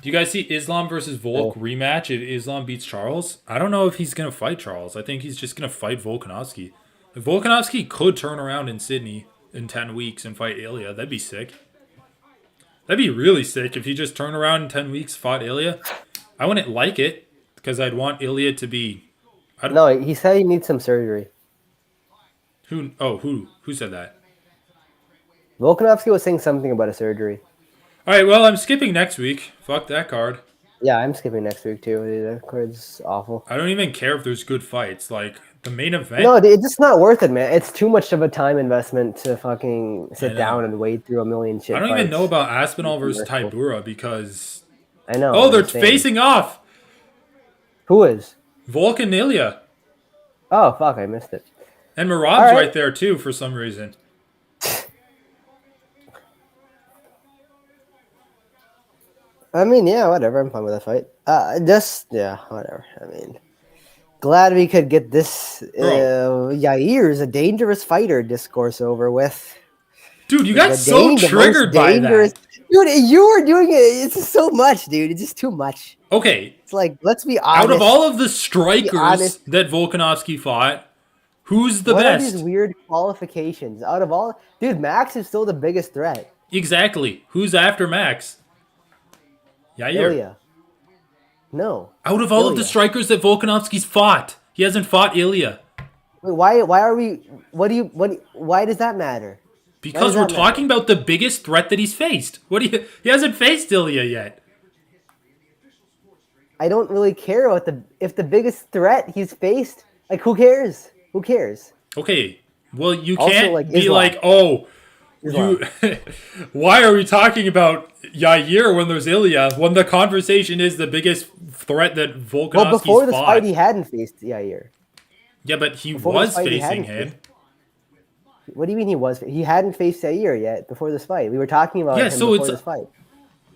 Speaker 2: Do you guys see Islam versus Volk rematch if Islam beats Charles? I don't know if he's gonna fight Charles. I think he's just gonna fight Volkanovski. If Volkanovski could turn around in Sydney in 10 weeks and fight Ilya, that'd be sick. That'd be really sick if he just turned around in 10 weeks, fought Ilya. I wouldn't like it because I'd want Ilya to be.
Speaker 1: No, he said he needs some surgery.
Speaker 2: Who said that?
Speaker 1: Volkanovski was saying something about a surgery.
Speaker 2: All right, well, I'm skipping next week. Fuck that card.
Speaker 1: Yeah, I'm skipping next week too. That card's awful.
Speaker 2: I don't even care if there's good fights. Like the main event.
Speaker 1: No, it's just not worth it, man. It's too much of a time investment to fucking
Speaker 2: I
Speaker 1: sit
Speaker 2: know.
Speaker 1: down and wade through a million shit.
Speaker 2: I don't even
Speaker 1: fights.
Speaker 2: know about Aspinall versus
Speaker 1: Merciful.
Speaker 2: Tybura because.
Speaker 1: I know.
Speaker 2: Oh, they're
Speaker 1: I'm saying.
Speaker 2: facing off.
Speaker 1: Who is?
Speaker 2: Volk and Ilya.
Speaker 1: Oh fuck, I missed it.
Speaker 2: And Marab's
Speaker 1: All right.
Speaker 2: right there too for some reason.
Speaker 1: I mean, yeah, whatever. I'm fine with that fight. Whatever. I mean, glad we could get this. Yair's a dangerous fighter discourse over with.
Speaker 2: Dude, you got
Speaker 1: The
Speaker 2: so
Speaker 1: most
Speaker 2: triggered by
Speaker 1: dangerous-
Speaker 2: that.
Speaker 1: Dude, you were doing it. It's just so much, dude. It's just too much.
Speaker 2: Okay,
Speaker 1: It's like, let's be honest.
Speaker 2: out of all of the
Speaker 1: honest.
Speaker 2: strikers that Volkanovski fought, Who's the
Speaker 1: What are these
Speaker 2: best?
Speaker 1: weird qualifications? Out of all, dude, Max is still the biggest threat.
Speaker 2: Exactly. Who's after Max? Yair.
Speaker 1: Ilya. No.
Speaker 2: Out of all of the
Speaker 1: Ilya.
Speaker 2: strikers that Volkanovski's fought, he hasn't fought Ilya.
Speaker 1: Wait, why are we why does that matter? Why does
Speaker 2: Because we're
Speaker 1: that
Speaker 2: talking
Speaker 1: matter?
Speaker 2: about the biggest threat that he's faced. He hasn't faced Ilya yet.
Speaker 1: I don't really care about if the biggest threat he's faced, like who cares? Who cares?
Speaker 2: Okay. Well, you
Speaker 1: Also,
Speaker 2: can't
Speaker 1: like,
Speaker 2: be
Speaker 1: Islam.
Speaker 2: like, oh,
Speaker 1: Islam.
Speaker 2: you. Why are we talking about Yair when there's Ilya? When the conversation is the biggest threat that Volkanovski's
Speaker 1: Well, before this
Speaker 2: fought.
Speaker 1: fight, he hadn't faced Yair.
Speaker 2: Yeah, but he
Speaker 1: Before
Speaker 2: was
Speaker 1: this fight, he
Speaker 2: facing
Speaker 1: hadn't
Speaker 2: him.
Speaker 1: faced- What do you mean he was? He hadn't faced Yair yet before this fight. We were talking about
Speaker 2: Yeah,
Speaker 1: him
Speaker 2: so
Speaker 1: before
Speaker 2: it's-
Speaker 1: this fight.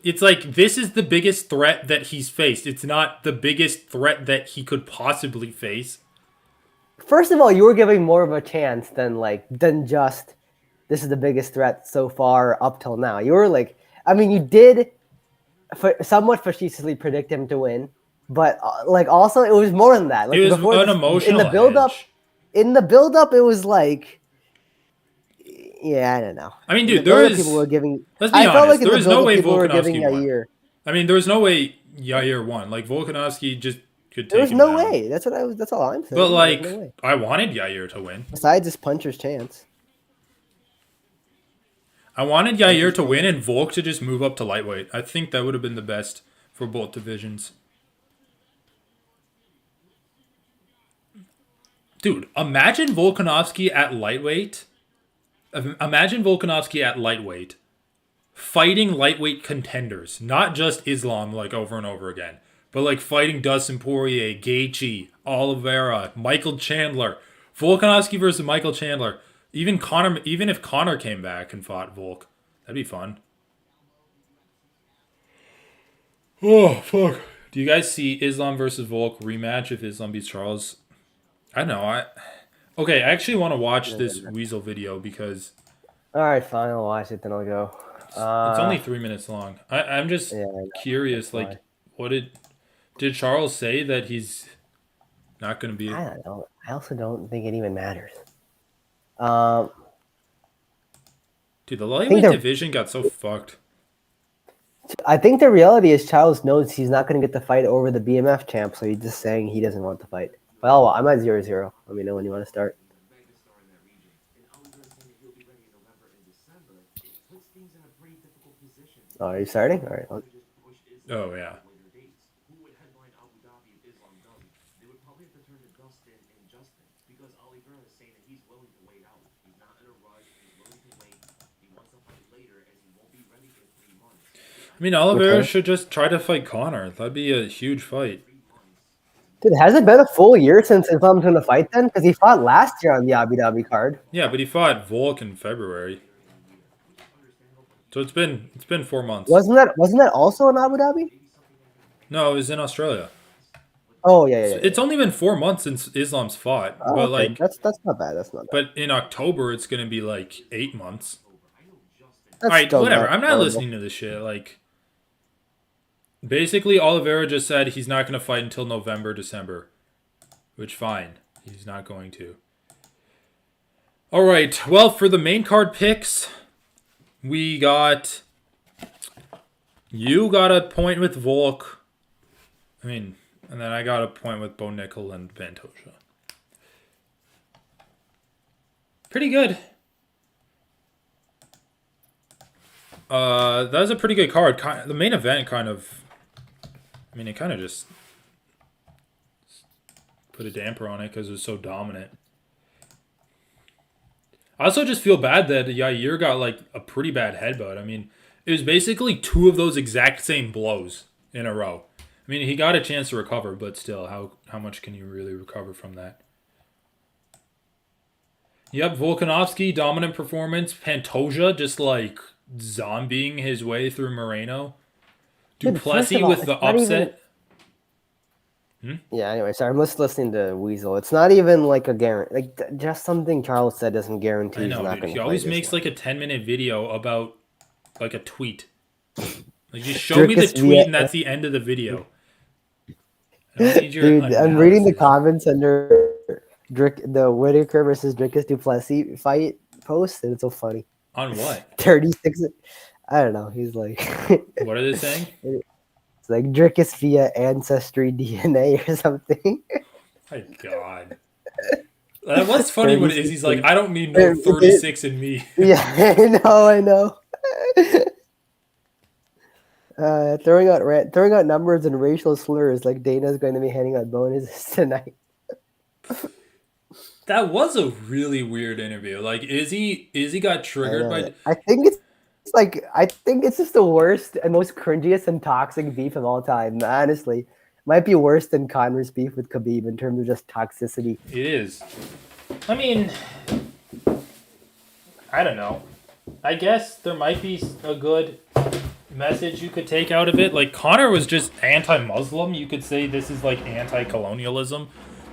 Speaker 2: It's like this is the biggest threat that he's faced. It's not the biggest threat that he could possibly face.
Speaker 1: First of all, you were giving more of a chance than just this is the biggest threat so far up till now. You were like, I mean, you did somewhat facetiously predict him to win, but also it was more than that. Like
Speaker 2: It was
Speaker 1: before
Speaker 2: an
Speaker 1: this-
Speaker 2: emotional
Speaker 1: in the build up.
Speaker 2: hedge.
Speaker 1: In the build up, it was like, yeah, I don't know.
Speaker 2: I mean,
Speaker 1: In
Speaker 2: dude,
Speaker 1: the
Speaker 2: there
Speaker 1: build-up,
Speaker 2: is.
Speaker 1: people were giving.
Speaker 2: Let's be
Speaker 1: I felt
Speaker 2: honest.
Speaker 1: like in
Speaker 2: There
Speaker 1: the
Speaker 2: is no
Speaker 1: build-up,
Speaker 2: way
Speaker 1: people were giving
Speaker 2: Volkanovski won.
Speaker 1: Yair.
Speaker 2: I mean, there's no way Yair won. Like Volkanovski just could take
Speaker 1: There was
Speaker 2: him
Speaker 1: no
Speaker 2: down.
Speaker 1: way. That's all I'm saying.
Speaker 2: But
Speaker 1: There's
Speaker 2: like,
Speaker 1: no way.
Speaker 2: I wanted Yair to win.
Speaker 1: Besides his puncher's chance.
Speaker 2: I wanted Yair to win and Volk to just move up to lightweight. I think that would have been the best for both divisions. Dude, imagine Volkanovski at lightweight. Imagine Volkanovski at lightweight fighting lightweight contenders, not just Islam like over and over again, but like fighting Dustin Poirier, Gaethje, Oliveira, Michael Chandler, Volkanovski versus Michael Chandler. Even if Conor came back and fought Volk, that'd be fun. Oh fuck! Do you guys see Islam versus Volk rematch if Islam beats Charles? I don't know. Okay, I actually want to watch this Weasel video because
Speaker 1: All right, fine. I'll watch it. Then I'll go.
Speaker 2: it's only 3 minutes long. I'm just
Speaker 1: Yeah, I know.
Speaker 2: curious.
Speaker 1: That's
Speaker 2: Like,
Speaker 1: why.
Speaker 2: what did Charles say that he's not going to be?
Speaker 1: I don't know. I also don't think it even matters.
Speaker 2: Dude, the lightweight
Speaker 1: they're-
Speaker 2: division got so fucked.
Speaker 1: I think the reality is Charles knows he's not going to get the fight over the BMF champ, so he's just saying he doesn't want the fight. Well, I'm at 0-0. Let me know when you want to start.
Speaker 9: megastar in that region. And Oliver saying that he'll be ready in November and December. It puts things in a pretty difficult position.
Speaker 1: Oh, are you starting? All right.
Speaker 9: Just push Islam
Speaker 2: Oh yeah.
Speaker 9: to later dates. Who would headline Abu Dhabi if Islam doesn't? They would probably have to turn to Dustin and Justin because Oliveira is saying that he's willing to wait out. He's not in a rush. He's willing to wait. He wants to fight later as he won't be ready in 3 months.
Speaker 2: I mean, Oliveira
Speaker 1: Okay.
Speaker 2: should just try to fight Conor. That'd be a huge fight.
Speaker 1: Dude, has it been a full year since Islam's going to fight then? Because he fought last year on the Abu Dhabi card.
Speaker 2: Yeah, but he fought Volk in February. So it's been 4 months.
Speaker 1: Wasn't that also in Abu Dhabi?
Speaker 2: No, it was in Australia.
Speaker 1: Oh yeah.
Speaker 2: It's only been 4 months since Islam's fought,
Speaker 1: Oh,
Speaker 2: but
Speaker 1: okay.
Speaker 2: like,
Speaker 1: that's not bad. That's not bad.
Speaker 2: but in October it's gonna be like 8 months.
Speaker 1: That's
Speaker 2: All right,
Speaker 1: still
Speaker 2: whatever.
Speaker 1: not
Speaker 2: I'm not
Speaker 1: horrible.
Speaker 2: listening to this shit. Like, basically, Oliveira just said he's not gonna fight until November, December, which fine, he's not going to. All right. Well, for the main card picks, we got. You got a point with Volk. I mean, and then I got a point with Bo Nickel and Pantoja. Pretty good. That was a pretty good card. The main event kind of. I mean, it kind of just put a damper on it because it was so dominant. I also just feel bad that Yair got like a pretty bad headbutt. I mean, it was basically 2 of those exact same blows in a row. I mean, he got a chance to recover, but still, how much can you really recover from that? Yep, Volkanovski, dominant performance. Pantoja just like zombieing his way through Moreno.
Speaker 1: Dude,
Speaker 2: Duplessis
Speaker 1: first of all,
Speaker 2: with the
Speaker 1: it's not even-
Speaker 2: upset.
Speaker 1: Yeah. Anyway, sorry. I'm just listening to Weasel. It's not even like a guarantee. Like just something Charles said doesn't guarantee
Speaker 2: I
Speaker 1: he's
Speaker 2: know,
Speaker 1: not
Speaker 2: dude.
Speaker 1: going
Speaker 2: He
Speaker 1: to.
Speaker 2: always makes like a 10-minute video about like a tweet. Like, just show me the
Speaker 1: Jerkus
Speaker 2: tweet
Speaker 1: Viet-
Speaker 2: and that's the end of the video. I don't need your
Speaker 1: Dude, I'm reading the
Speaker 2: analysis.
Speaker 1: comments under. the Whitaker versus Dricus Duplessis fight post, and it's so funny.
Speaker 2: On what?
Speaker 1: 36. I don't know. He's like,
Speaker 2: What are they saying?
Speaker 1: it's like Dricus via ancestry DNA or something.
Speaker 2: My God. What's funny when
Speaker 1: 36
Speaker 2: Izzy's like, I don't need no 36 in me.
Speaker 1: Yeah, I know. Throwing out numbers and racial slurs like Dana's going to be handing out bonuses tonight.
Speaker 2: That was a really weird interview. Like Izzy got triggered by.
Speaker 1: I think it's just the worst and most cringiest and toxic beef of all time. Honestly, might be worse than Connor's beef with Khabib in terms of just toxicity.
Speaker 2: It is. I mean, I don't know. I guess there might be a good message you could take out of it. Like Connor was just anti-Muslim. You could say this is like anti-colonialism.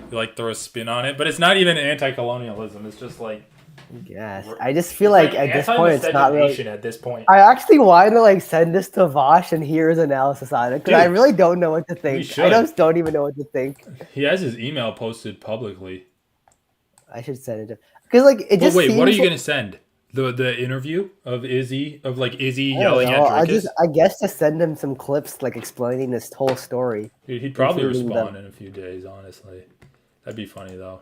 Speaker 2: You like throw a spin on it, but it's not even anti-colonialism. It's just like.
Speaker 1: Yes, I just feel like at this point it's not really.
Speaker 2: At this point,
Speaker 1: I actually wanted to like send this to Vosh and hear his analysis on it because I really don't know what to think. I just don't even know what to think.
Speaker 2: He has his email posted publicly.
Speaker 1: I should send it to because like it just.
Speaker 2: Wait, what are you gonna send? The interview of Izzy yelling at Dricus?
Speaker 1: I guess just send him some clips like explaining this whole story.
Speaker 2: Dude, he'd probably respond in a few days. Honestly, that'd be funny though.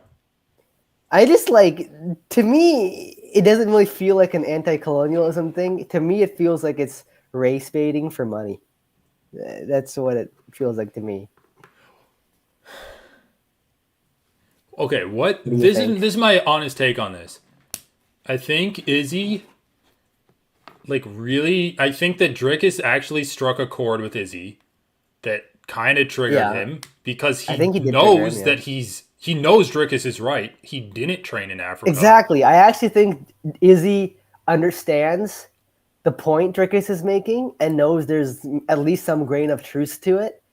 Speaker 1: I just like, to me, it doesn't really feel like an anti-colonialism thing. To me, it feels like it's race baiting for money. That's what it feels like to me.
Speaker 2: Okay, this is my honest take on this. I think Izzy, I think that Dricus actually struck a chord with Izzy that kind of triggered him because he knows that he knows Dricus is right. He didn't train in Africa.
Speaker 1: Exactly. I actually think Izzy understands the point Dricus is making and knows there's at least some grain of truth to it.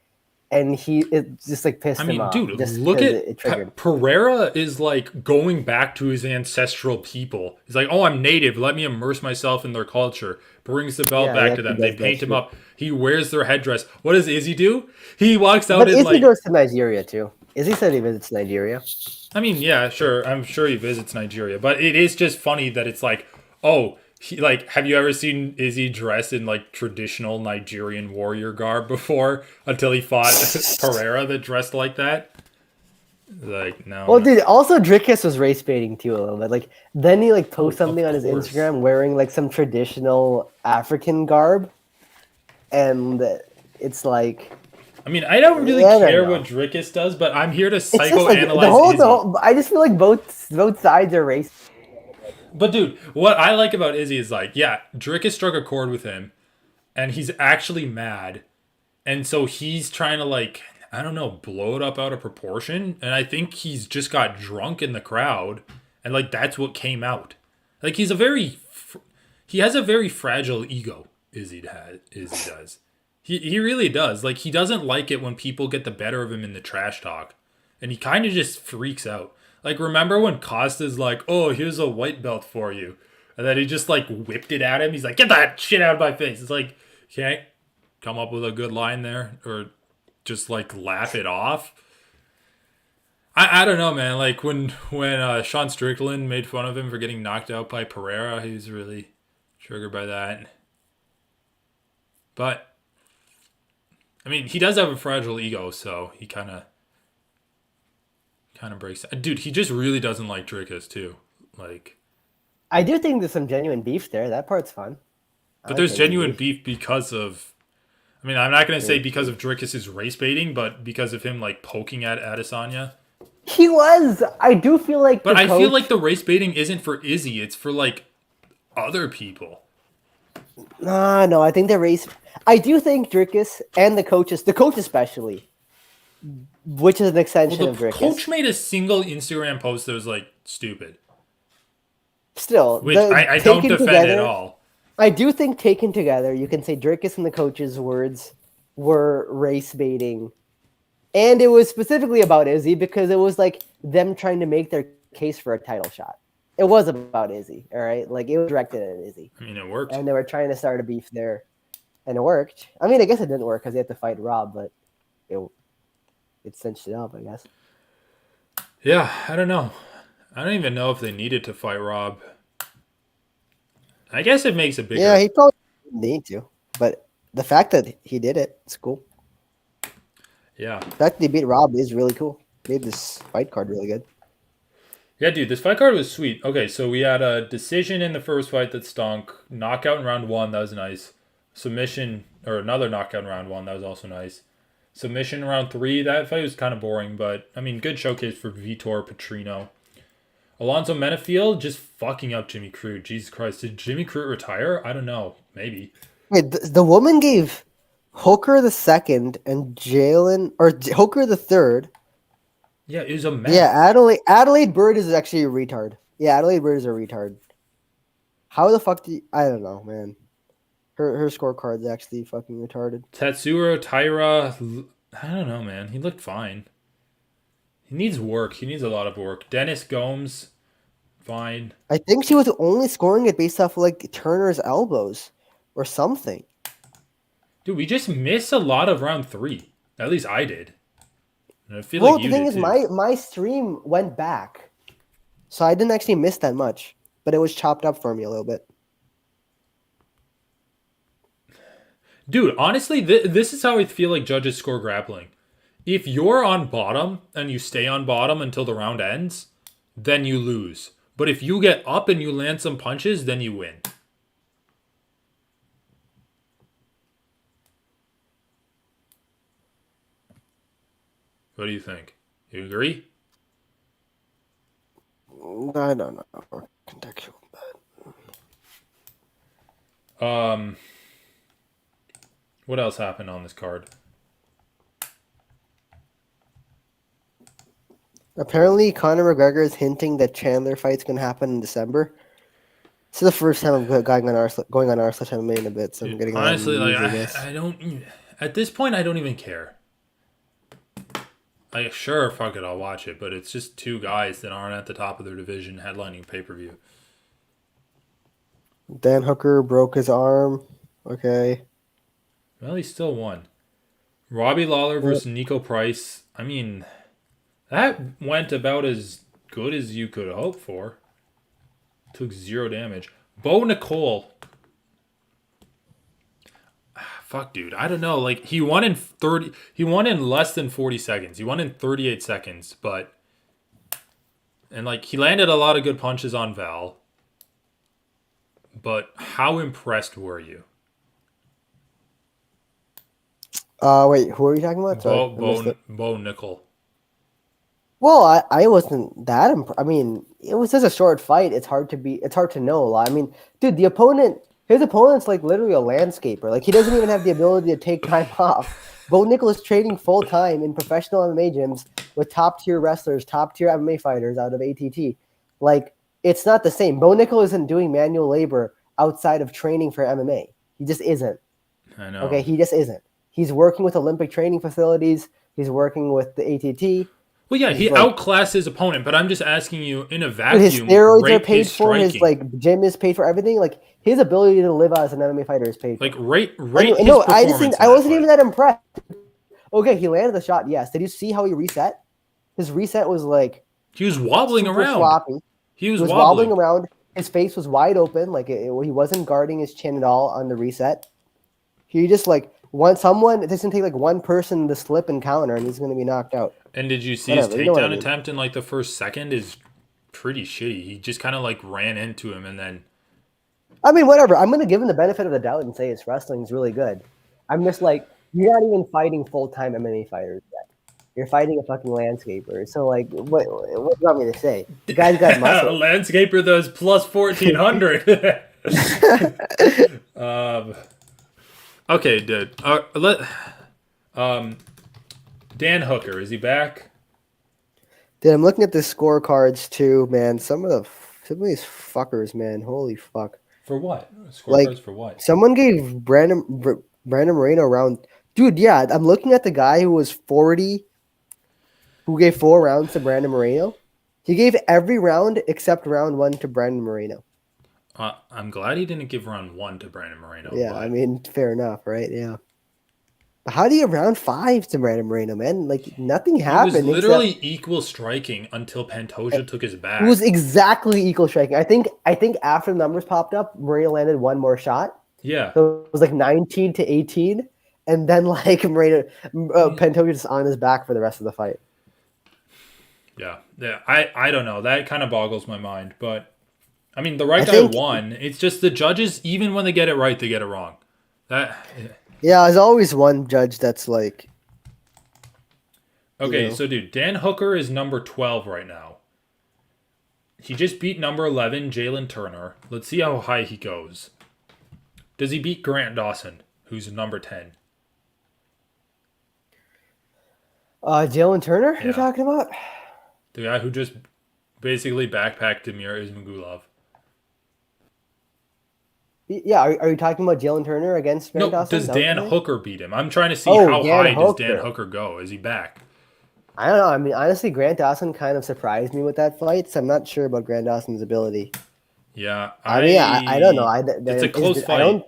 Speaker 1: And it just like pissed him off.
Speaker 2: Dude, look at Pereira is like going back to his ancestral people. He's like, oh, I'm native. Let me immerse myself in their culture. Brings the belt back to them. They paint him up. He wears their headdress. What does Izzy do? He walks out and
Speaker 1: Izzy goes to Nigeria too. Izzy said he visits Nigeria.
Speaker 2: I mean, yeah, sure. I'm sure he visits Nigeria. But it is just funny that it's like, oh, have you ever seen Izzy dressed in like traditional Nigerian warrior garb before until he fought Pereira that dressed like that? Like, no.
Speaker 1: Well, dude, also Dricus was race baiting too a little bit. Like, then he like posts something on his Instagram wearing like some traditional African garb. And it's like...
Speaker 2: I mean, I don't really care what Dricus does, but I'm here to psychoanalyze Izzy.
Speaker 1: I just feel like both sides are racist.
Speaker 2: But dude, what I like about Izzy is like, yeah, Dricus struck a chord with him, and he's actually mad, and so he's trying to like, I don't know, blow it up out of proportion, and I think he's just got drunk in the crowd, and like that's what came out. Like he has a very fragile ego. Izzy does. He really does. Like he doesn't like it when people get the better of him in the trash talk, and he kind of just freaks out. Like, remember when Costa's like, oh, here's a white belt for you. And then he just, like, whipped it at him. He's like, get that shit out of my face. It's like, can't come up with a good line there? Or just, like, laugh it off? I don't know, man. Like, when Sean Strickland made fun of him for getting knocked out by Pereira, he was really triggered by that. But, I mean, he does have a fragile ego, so he kind of breaks. Dude, he just really doesn't like Dricus too. Like,
Speaker 1: I do think there's some genuine beef there. That part's fun.
Speaker 2: But there's genuine beef because of. I mean, I'm not going to say because of Dricus's race baiting, but because of him like poking at Adesanya.
Speaker 1: He was. I do feel like.
Speaker 2: But I feel like the race baiting isn't for Izzy. It's for like other people.
Speaker 1: No. I think I do think Dricus and the coach especially. Which is an extension of Dricus.
Speaker 2: The coach made a single Instagram post that was like stupid.
Speaker 1: Still,
Speaker 2: which I don't defend at all.
Speaker 1: I do think taken together, you can say Dricus and the coach's words were race baiting, and it was specifically about Izzy because it was like them trying to make their case for a title shot. It was about Izzy, all right. Like it was directed at Izzy.
Speaker 2: I mean, it worked,
Speaker 1: and they were trying to start a beef there, and it worked. I mean, I guess it didn't work because they had to fight Rob, but it cinched it up, I guess.
Speaker 2: Yeah, I don't know. I don't even know if they needed to fight Rob. I guess it makes a
Speaker 1: Yeah,
Speaker 2: bigger.
Speaker 1: he probably didn't need to, but the fact that he did it, it's cool.
Speaker 2: Yeah.
Speaker 1: The fact that he beat Rob is really cool. Made this fight card really good.
Speaker 2: Yeah, dude, this fight card was sweet. Okay, so we had a decision in the first fight that stunk. Knockout in round 1, that was nice. Submission, or another knockout in round 1, that was also nice. Submission in round 3, that fight was kind of boring, but I mean, good showcase for Vitor Petrino. Alonzo Menafield just fucking up Jimmy Crute. Jesus Christ, did Jimmy Crute retire? I don't know. Maybe.
Speaker 1: Wait, the woman gave Hooker the second and Jalen or Hooker the third.
Speaker 2: Yeah, it was a mess.
Speaker 1: Yeah, Adelaide Bird is actually a retard. Yeah, Adelaide Bird is a retard. How the fuck do you, I don't know, man. Her scorecard's actually fucking retarded.
Speaker 2: Tatsuro Taira, I don't know, man. He looked fine. He needs work. He needs a lot of work. Dennis Gomes, fine.
Speaker 1: I think she was only scoring it based off like Turner's elbows or something.
Speaker 2: Dude, we just missed a lot of round 3. At least I did. And I feel
Speaker 1: Well,
Speaker 2: like
Speaker 1: the
Speaker 2: you
Speaker 1: thing
Speaker 2: did
Speaker 1: is,
Speaker 2: too.
Speaker 1: my stream went back, so I didn't actually miss that much, but it was chopped up for me a little bit.
Speaker 2: Dude, honestly, this is how I feel like judges score grappling. If you're on bottom and you stay on bottom until the round ends, then you lose. But if you get up and you land some punches, then you win. What do you think? You agree?
Speaker 1: I don't know. Contextual.
Speaker 2: What else happened on this card?
Speaker 1: Apparently, Conor McGregor is hinting that Chandler fight's gonna happen in December. This is the first time I'm going on r/MMA in a bit, so I'm getting a lot of
Speaker 2: Honestly, like
Speaker 1: news, I guess.
Speaker 2: I don't. At this point, I don't even care. Like, sure, fuck it, I'll watch it, but it's just two guys that aren't at the top of their division headlining pay per view.
Speaker 1: Dan Hooker broke his arm. Okay.
Speaker 2: Well, he still won. Robbie Lawler versus Nico Price. I mean, that went about as good as you could hope for. Took 0 damage. Bo Nicole. Fuck, dude. I don't know. Like, he won in 30. He won in less than 40 seconds. He won in 38 seconds, but. And, like, he landed a lot of good punches on Val. But how impressed were you?
Speaker 1: Wait, who are you talking about? Sorry, I missed it.
Speaker 2: Bo Nickel.
Speaker 1: Well, I wasn't that I mean, it was just a short fight. It's hard to know a lot. I mean, dude, his opponent's like literally a landscaper. Like, he doesn't even have the ability to take time off. Bo Nickel is training full time in professional MMA gyms with top tier wrestlers, top tier MMA fighters out of ATT. Like, it's not the same. Bo Nickel isn't doing manual labor outside of training for MMA. He just isn't.
Speaker 2: I know.
Speaker 1: Okay, he just isn't. He's working with Olympic training facilities. He's working with the ATT.
Speaker 2: Well, yeah, he
Speaker 1: like,
Speaker 2: outclassed his opponent, but I'm just asking you in a
Speaker 1: Dude,
Speaker 2: vacuum.
Speaker 1: his steroids
Speaker 2: rate
Speaker 1: are paid
Speaker 2: his
Speaker 1: for. His
Speaker 2: striking.
Speaker 1: gym is paid for. Everything, like his ability to live out as an MMA fighter is paid for.
Speaker 2: Like rate
Speaker 1: Anyway,
Speaker 2: his
Speaker 1: no,
Speaker 2: performance.
Speaker 1: I wasn't even that impressed. Okay, he landed the shot. Yes. Did you see how he reset? His reset was like
Speaker 2: He was wobbling
Speaker 1: super
Speaker 2: around.
Speaker 1: sloppy.
Speaker 2: He was
Speaker 1: wobbling around. His face was wide open. Like he wasn't guarding his chin at all on the reset. He just like it doesn't take like one person to slip and counter, and he's going to be knocked out.
Speaker 2: And did you see
Speaker 1: Whatever,
Speaker 2: his
Speaker 1: you know what I
Speaker 2: takedown
Speaker 1: mean.
Speaker 2: attempt in like the first second is pretty shitty. He just kind of like ran into him and then.
Speaker 1: I mean, whatever. I'm going to give him the benefit of the doubt and say his wrestling is really good. I'm just like, you're not even fighting full-time MMA fighters yet. You're fighting a fucking landscaper. So, like, what do you want me to say? The guy's got
Speaker 2: A
Speaker 1: muscle.
Speaker 2: landscaper that's plus 1400. Okay, dude. Dan Hooker, is he back?
Speaker 1: Dude, I'm looking at the scorecards too, man. Some of these fuckers, man. Holy fuck.
Speaker 2: For what? Scorecards
Speaker 1: Like,
Speaker 2: for what?
Speaker 1: Someone gave Brandon Moreno around. Dude, yeah, I'm looking at the guy who was 40, who gave 4 rounds to Brandon Moreno. He gave every round except round 1 to Brandon Moreno.
Speaker 2: I'm glad he didn't give round 1 to Brandon Moreno.
Speaker 1: Yeah,
Speaker 2: but
Speaker 1: I mean, fair enough, right? Yeah. How do you round 5 to Brandon Moreno, man? Like nothing
Speaker 2: He was
Speaker 1: happened except
Speaker 2: literally equal striking until Pantoja took his
Speaker 1: it was
Speaker 2: back.
Speaker 1: exactly equal striking. I think after the numbers popped up, Moreno landed one more shot.
Speaker 2: Yeah.
Speaker 1: So it was like 19 to 18, and then like Moreno, Pantoja just on his back for the rest of the fight.
Speaker 2: Yeah. Yeah. I don't know. That kind of boggles my mind. But, I mean, the right
Speaker 1: I
Speaker 2: guy
Speaker 1: think
Speaker 2: won. It's just the judges, even when they get it right, they get it wrong. That.
Speaker 1: yeah, there's always one judge that's like,
Speaker 2: Okay, so dude, Dan Hooker is number 12 right now. He just beat number 11, Jalen Turner. Let's see how high he goes. Does he beat Grant Dawson, who's number 10?
Speaker 1: Jalen Turner.
Speaker 2: Yeah.
Speaker 1: You're talking about?
Speaker 2: The guy who just basically backpacked Demir Ismagulov.
Speaker 1: Yeah, are you talking about Jalen Turner against Grant
Speaker 2: No,
Speaker 1: Dawson?
Speaker 2: does
Speaker 1: Is that what
Speaker 2: Dan
Speaker 1: you're saying?
Speaker 2: Hooker beat him? I'm trying to see
Speaker 1: Oh,
Speaker 2: how
Speaker 1: Dan
Speaker 2: high does Dan
Speaker 1: Hooker.
Speaker 2: Hooker go? Is he back?
Speaker 1: I don't know. I mean, honestly, Grant Dawson kind of surprised me with that fight, so I'm not sure about Grant Dawson's ability.
Speaker 2: Yeah,
Speaker 1: I mean, I don't know.
Speaker 2: It's a close
Speaker 1: I
Speaker 2: fight.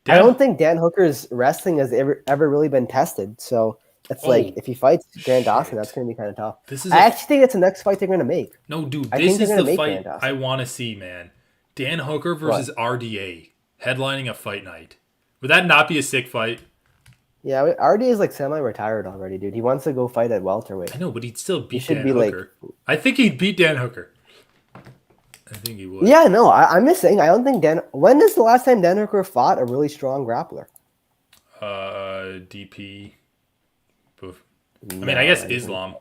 Speaker 1: I don't think Dan Hooker's wrestling has ever really been tested. So it's like
Speaker 2: Oh,
Speaker 1: if he fights Grant Dawson,
Speaker 2: shit.
Speaker 1: that's going to be kind of tough.
Speaker 2: This is
Speaker 1: I actually think it's the next fight they're going to make.
Speaker 2: No, dude,
Speaker 1: I
Speaker 2: this
Speaker 1: think they're
Speaker 2: is
Speaker 1: going to
Speaker 2: the
Speaker 1: make
Speaker 2: fight
Speaker 1: Grant Dawson.
Speaker 2: I want to see, man. Dan Hooker versus RDA, headlining a fight night. Would that not be a sick fight?
Speaker 1: Yeah, RD is like semi-retired already, dude. He wants to go fight at welterweight.
Speaker 2: I know, but he'd still beat
Speaker 1: should
Speaker 2: Dan
Speaker 1: be like-
Speaker 2: Hooker. I think he'd beat Dan Hooker. I think he would.
Speaker 1: Yeah, no, I'm just saying. I don't think Dan. When is the last time Dan Hooker fought a really strong grappler?
Speaker 2: DP. Oof. I mean, I guess Islam.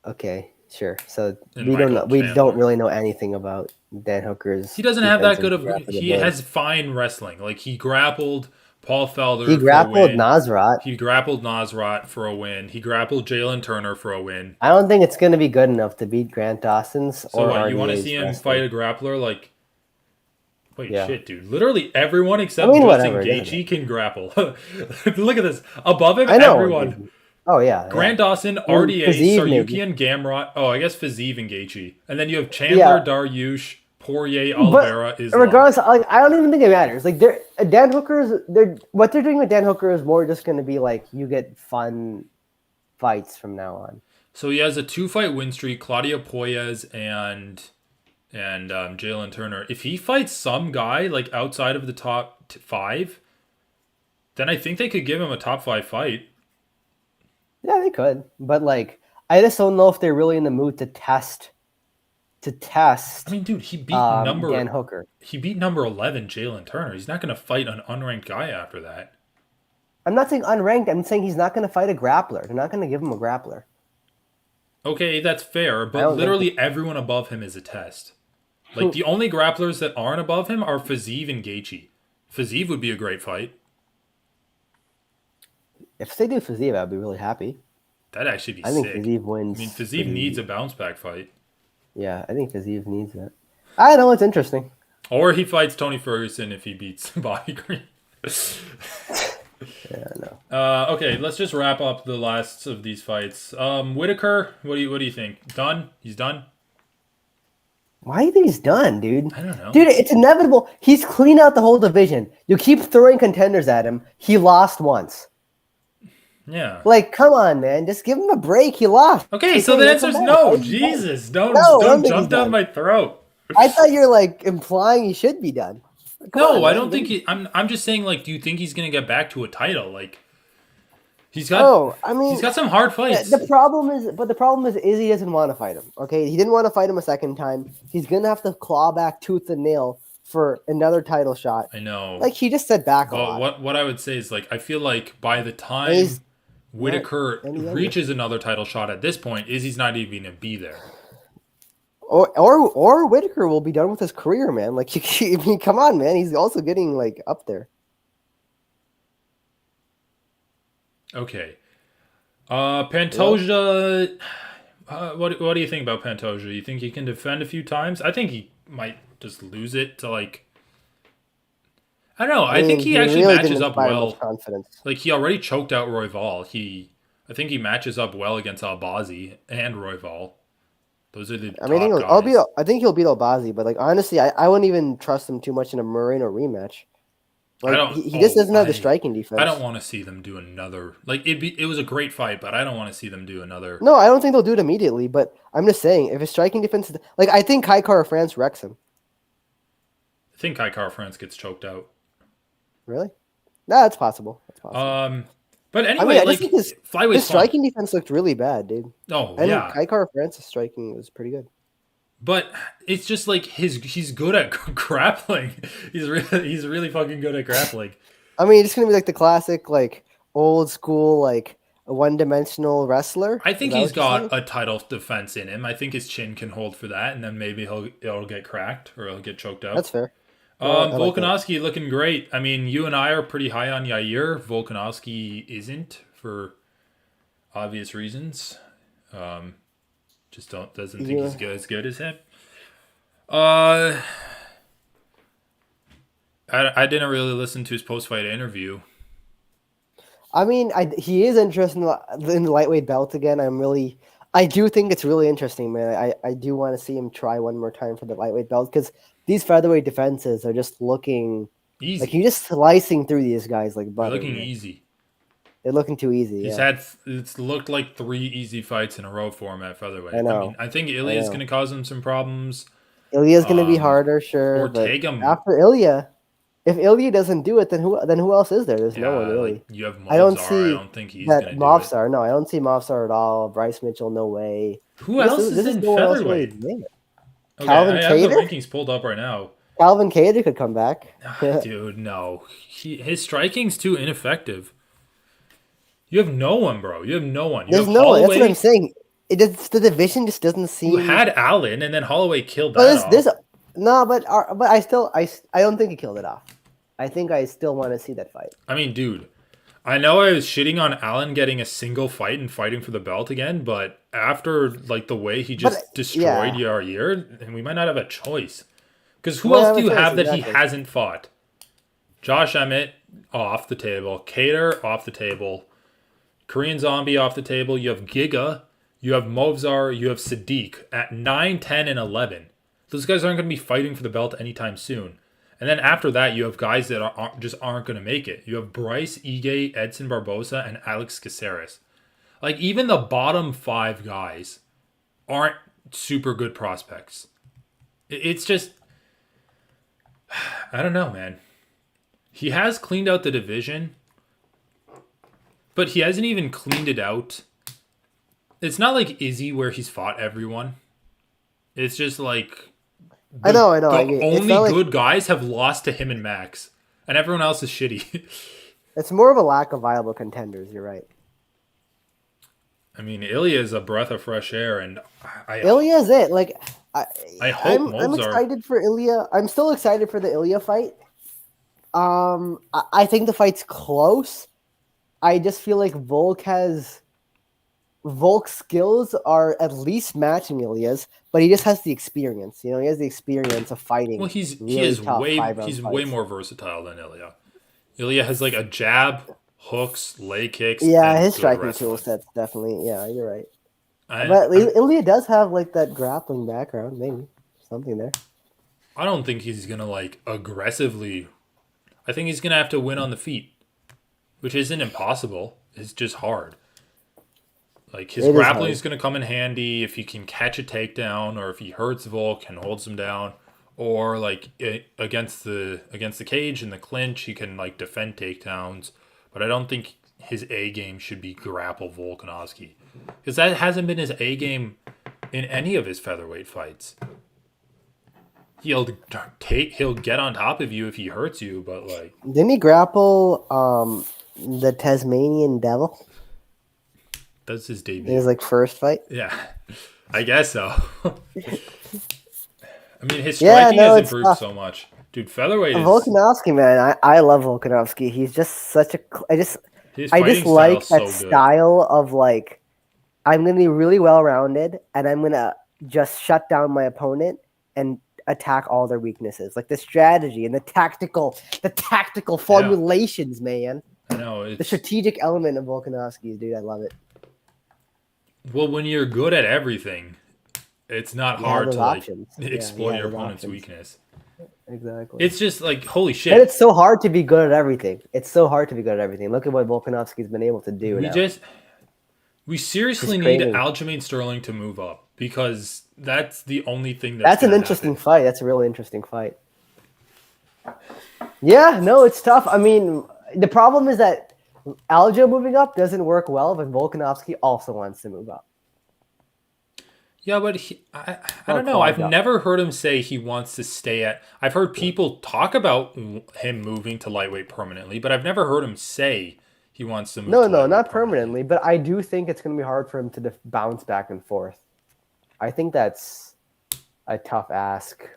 Speaker 1: Okay, sure. So
Speaker 2: And
Speaker 1: we don't
Speaker 2: Michael
Speaker 1: know. We
Speaker 2: Chandler.
Speaker 1: don't really know anything about Dan Hooker's.
Speaker 2: He doesn't have that
Speaker 1: defensive
Speaker 2: good of.
Speaker 1: grappling
Speaker 2: He
Speaker 1: ability.
Speaker 2: has fine wrestling. Like he grappled Paul Felder.
Speaker 1: He
Speaker 2: for a
Speaker 1: grappled
Speaker 2: win.
Speaker 1: Nasrat.
Speaker 2: He grappled Nasrat for a win. He grappled Jalen Turner for a win.
Speaker 1: I don't think it's going to be good enough to beat Grant Dawson's
Speaker 2: So
Speaker 1: or
Speaker 2: what? You want to
Speaker 1: RDA's
Speaker 2: see him
Speaker 1: wrestling.
Speaker 2: fight a grappler? Like, wait,
Speaker 1: Yeah.
Speaker 2: shit, dude. Literally everyone except
Speaker 1: I mean,
Speaker 2: Justin
Speaker 1: whatever, it doesn't
Speaker 2: Gaethje can grapple. Look at this. Above him,
Speaker 1: I know.
Speaker 2: everyone.
Speaker 1: Oh yeah.
Speaker 2: Grant Dawson,
Speaker 1: Well,
Speaker 2: RDA,
Speaker 1: Fiziev, maybe.
Speaker 2: Saryuki, and Gamrot. Oh, I guess Fiziev and Gaethje. And then you have Chandler,
Speaker 1: Yeah.
Speaker 2: Dariush, Poirier, Oliveira, Islam.
Speaker 1: Regardless, like, I don't even think it matters. Like Dan Hooker's, what they're doing with Dan Hooker is more just going to be like you get fun fights from now on.
Speaker 2: So he has a 2-fight win streak, Claudio Poyes and Jalen Turner. If he fights some guy like outside of the top 5, then I think they could give him a top 5 fight.
Speaker 1: Yeah, they could, but like I just don't know if they're really in the mood to test.
Speaker 2: I mean, dude, he beat
Speaker 1: Dan Hooker.
Speaker 2: He beat number 11, Jalen Turner. He's not going to fight an unranked guy after that.
Speaker 1: I'm not saying unranked. I'm saying he's not going to fight a grappler. They're not going to give him a grappler.
Speaker 2: Okay, that's fair,
Speaker 1: I
Speaker 2: but
Speaker 1: don't
Speaker 2: literally everyone above him is a test. Like, the only grapplers that aren't above him are Fiziev and Gaethje. Fiziev would be a great fight.
Speaker 1: If they do Fiziev, I'd be really happy.
Speaker 2: That'd actually be
Speaker 1: I think
Speaker 2: sick.
Speaker 1: Fiziev wins.
Speaker 2: I mean, Fiziev needs a bounce back fight.
Speaker 1: Yeah, I think Fiziev needs that. I know, it's interesting.
Speaker 2: Or he fights Tony Ferguson if he beats Bobby Green.
Speaker 1: Yeah, I know.
Speaker 2: Okay, let's just wrap up the last of these fights. Whitaker, what do you think? Done? He's done?
Speaker 1: Why do you think he's done, dude?
Speaker 2: I don't know.
Speaker 1: Dude, it's inevitable. He's cleaned out the whole division. You keep throwing contenders at him. He lost once.
Speaker 2: Yeah.
Speaker 1: Like, come on, man. Just give him a break. He lost.
Speaker 2: Okay, so the answer's no. Jesus, don't
Speaker 1: No, I don't think
Speaker 2: jump
Speaker 1: he's
Speaker 2: down
Speaker 1: done.
Speaker 2: my throat.
Speaker 1: I thought you're like implying he should be done. Come
Speaker 2: No,
Speaker 1: on,
Speaker 2: I
Speaker 1: man.
Speaker 2: don't think he. I'm just saying, like, do you think he's gonna get back to a title? Like, he's got he's got some hard fights.
Speaker 1: The problem is Izzy doesn't want to fight him. Okay, he didn't want to fight him a second time. He's gonna have to claw back tooth and nail for another title shot.
Speaker 2: I know.
Speaker 1: Like he just said back a
Speaker 2: But
Speaker 1: lot.
Speaker 2: what I would say is, like, I feel like by the time
Speaker 1: He's
Speaker 2: Whitaker
Speaker 1: not any younger.
Speaker 2: reaches another title shot at this point, Izzy's not even gonna be there.
Speaker 1: Or Whitaker will be done with his career, man. Like, I mean, come on, man. He's also getting like up there.
Speaker 2: Okay. Pantoja. What do you think about Pantoja? You think he can defend a few times? I think he might just lose it to, like. I don't know. I think he actually
Speaker 1: really
Speaker 2: matches
Speaker 1: didn't
Speaker 2: up
Speaker 1: inspire
Speaker 2: well.
Speaker 1: much confidence.
Speaker 2: Like, he already choked out Royval. I think he matches up well against Albazi and Royval. Those are the top guys.
Speaker 1: I think he'll beat Albazi, but like honestly, I wouldn't even trust him too much in a Moreno rematch.
Speaker 2: I
Speaker 1: Like
Speaker 2: don't.
Speaker 1: he just doesn't have the striking
Speaker 2: I
Speaker 1: defense.
Speaker 2: don't want to see them do another. Like it was a great fight, but I don't want to see them do another.
Speaker 1: No, I don't think they'll do it immediately. But I'm just saying, if his striking defense, like I think Kai Kara France wrecks him.
Speaker 2: I think Kai Kara France gets choked out.
Speaker 1: Really? No, that's possible. That's possible.
Speaker 2: But
Speaker 1: I
Speaker 2: anyway,
Speaker 1: mean, I
Speaker 2: like
Speaker 1: just think his
Speaker 2: flyweight's fun.
Speaker 1: striking defense looked really bad, dude.
Speaker 2: Oh
Speaker 1: And
Speaker 2: yeah,
Speaker 1: Kai Kara France's striking was pretty good.
Speaker 2: but it's just like he's good at grappling. He's really fucking good at grappling.
Speaker 1: I mean, it's gonna be like the classic, like old school, like one-dimensional wrestler.
Speaker 2: I think
Speaker 1: Is that
Speaker 2: he's
Speaker 1: what you're saying?
Speaker 2: got a title defense in him. I think his chin can hold for that, and then maybe it'll get cracked or he'll get choked out.
Speaker 1: That's fair. I like that.
Speaker 2: Volkanovski looking great. I mean, you and I are pretty high on Yair. Volkanovski isn't for obvious reasons. Just doesn't think he's as good as him. I didn't really listen to his post fight interview.
Speaker 1: I mean, he is interested in the lightweight belt again. I do think it's really interesting, man. I do want to see him try one more time for the lightweight belt because these featherweight defenses are just looking
Speaker 2: Easy.
Speaker 1: like you're just slicing through these guys like
Speaker 2: They're
Speaker 1: butter.
Speaker 2: looking
Speaker 1: man.
Speaker 2: easy.
Speaker 1: They're looking too easy.
Speaker 2: He's
Speaker 1: Yeah.
Speaker 2: had it's looked like 3 easy fights in a row for him at featherweight.
Speaker 1: I know.
Speaker 2: mean, I think Ilya's going to cause him some problems.
Speaker 1: Ilya's going to be harder, sure.
Speaker 2: Or
Speaker 1: but
Speaker 2: take him.
Speaker 1: after Ilya. If Ilya doesn't do it, then who else is there? There's no one really.
Speaker 2: Like you have Movsar.
Speaker 1: I don't see
Speaker 2: I don't think he's going to do it.
Speaker 1: Movsar. No, I don't see Movsar at all. Bryce Mitchell, no way.
Speaker 2: Who else is in
Speaker 1: no one else
Speaker 2: featherweight?
Speaker 1: really doing it.
Speaker 2: Okay,
Speaker 1: Calvin
Speaker 2: I have the
Speaker 1: Kattar?
Speaker 2: rankings pulled up right now.
Speaker 1: Calvin Kattar could come back.
Speaker 2: Dude, no. His striking's too ineffective. You have no one, bro. You have no one. You
Speaker 1: There's
Speaker 2: have
Speaker 1: no one. That's
Speaker 2: Holloway.
Speaker 1: what I'm saying. The division just doesn't seem.
Speaker 2: You had Allen, and then Holloway killed
Speaker 1: But
Speaker 2: that off.
Speaker 1: no, but I don't think he killed it off. I think I still want to see that fight.
Speaker 2: I mean, dude, I know I was shitting on Allen getting a single fight and fighting for the belt again, but after like the way he just destroyed Yair, and we might not have a choice. Because who else do you have that he hasn't fought? Josh Emmett off the table, Kattar off the table, Korean Zombie off the table. You have Giga, you have Movsar, you have Sadiq at 9, 10, and 11. Those guys aren't going to be fighting for the belt anytime soon. And then after that, you have guys that aren't going to make it. You have Bryce, Ige, Edson Barbosa, and Alex Caceres. Like, even the bottom 5 guys aren't super good prospects. It's just... I don't know, man. He has cleaned out the division, but he hasn't even cleaned it out. It's not like Izzy where he's fought everyone. It's just like...
Speaker 1: I know.
Speaker 2: The only good guys have lost to him and Max, and everyone else is shitty.
Speaker 1: It's more of a lack of viable contenders. You're right.
Speaker 2: I mean, Ilya is a breath of fresh air, and
Speaker 1: Ilya's it. Like,
Speaker 2: I hope
Speaker 1: I'm excited for Ilya. I'm still excited for the Ilya fight. I think the fight's close. I just feel like Volk's skills are at least matching Ilya's, but he just has the experience. You know, he has the experience of fighting.
Speaker 2: Well,
Speaker 1: he's way
Speaker 2: more versatile than Ilya. Ilya has like a jab, hooks, leg kicks.
Speaker 1: Yeah,
Speaker 2: and
Speaker 1: his
Speaker 2: good
Speaker 1: striking
Speaker 2: wrestling.
Speaker 1: tool set's definitely. Yeah, you're right.
Speaker 2: But
Speaker 1: Ilya does have like that grappling background, maybe something there.
Speaker 2: I don't think he's gonna like aggressively. I think he's gonna have to win on the feet, which isn't impossible. It's just hard. Like his grappling is going to come in handy if he can catch a takedown, or if he hurts Volk and holds him down, or like against the cage in the clinch, he can like defend takedowns. But I don't think his A game should be grapple Volkanovski, because that hasn't been his A game in any of his featherweight fights. He'll get on top of you if he hurts you, but like
Speaker 1: didn't he grapple the Tasmanian Devil?
Speaker 2: That's his debut.
Speaker 1: In his like first fight.
Speaker 2: Yeah, I guess so. I mean, his striking has improved so much, dude. Featherweight is
Speaker 1: Volkanovski, man. I love Volkanovski. He's just such a. I just
Speaker 2: fighting
Speaker 1: like that
Speaker 2: so
Speaker 1: style of like, I'm gonna be really well rounded, and I'm gonna just shut down my opponent and attack all their weaknesses. Like the strategy and the tactical formulations, man.
Speaker 2: I know
Speaker 1: the strategic element of Volkanovski, dude. I love it.
Speaker 2: Well, when you're good at everything, it's not hard to like exploit your opponent's weakness.
Speaker 1: Exactly.
Speaker 2: It's just like, holy
Speaker 1: And
Speaker 2: shit.
Speaker 1: it's so hard to be good at everything. It's so hard to be good at everything. Look at what Volkanovski's been able to do now.
Speaker 2: We seriously
Speaker 1: Just
Speaker 2: need
Speaker 1: training.
Speaker 2: Aljamain Sterling to move up because that's the only thing
Speaker 1: That's an
Speaker 2: gonna
Speaker 1: interesting
Speaker 2: happen.
Speaker 1: fight. That's a really interesting fight. Yeah, no, it's tough. I mean, the problem is that Aljo moving up doesn't work well, but Volkanovski also wants to move up.
Speaker 2: Yeah, but I don't know. I've never heard him say he wants to stay at. I've heard people talk about him moving to lightweight permanently, but I've never heard him say he wants to move.
Speaker 1: No,
Speaker 2: to lightweight
Speaker 1: not permanently, but I do think it's going to be hard for him to bounce back and forth. I think that's a tough ask.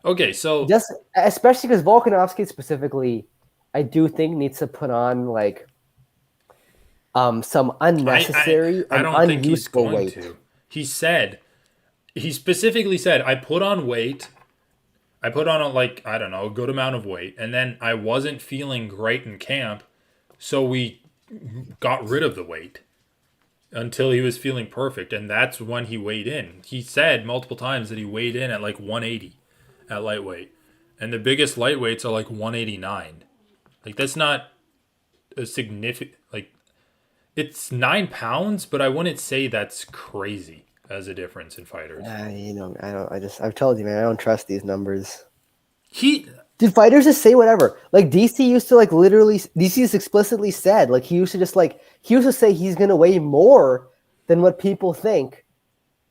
Speaker 2: Okay, so
Speaker 1: just especially because Volkanovski specifically, I do think needs to put on like some unnecessary
Speaker 2: I
Speaker 1: and
Speaker 2: don't think he's
Speaker 1: unuseful
Speaker 2: going
Speaker 1: weight.
Speaker 2: to. He specifically said, I put on weight. I put on a good amount of weight, and then I wasn't feeling great in camp, so we got rid of the weight until he was feeling perfect, and that's when he weighed in. He said multiple times that he weighed in at like 180 at lightweight, and the biggest lightweights are like 189. Like that's not a significant it's 9 pounds, but I wouldn't say that's crazy as a difference in fighters.
Speaker 1: I've told you, man, I don't trust these numbers.
Speaker 2: Dude,
Speaker 1: fighters just say whatever. Like DC used to DC's explicitly said, like he used to say he's gonna weigh more than what people think.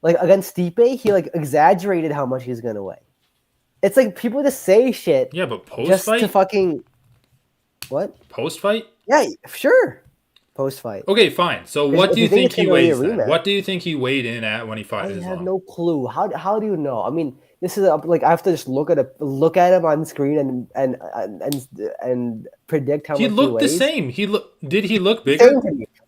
Speaker 1: Like against Stipe, he like exaggerated how much he's gonna weigh. It's like people just say shit.
Speaker 2: Yeah, but post
Speaker 1: just
Speaker 2: fight
Speaker 1: to fucking what?
Speaker 2: Post fight?
Speaker 1: Yeah, sure. Post fight.
Speaker 2: Okay, fine. So what do you think he weighs then? What do you think he weighed in at when he fought Islam?
Speaker 1: I have no clue. How do you know? I mean, this is like I have to just look at him on screen and predict how much he weighs.
Speaker 2: He looked the same. Did he look bigger?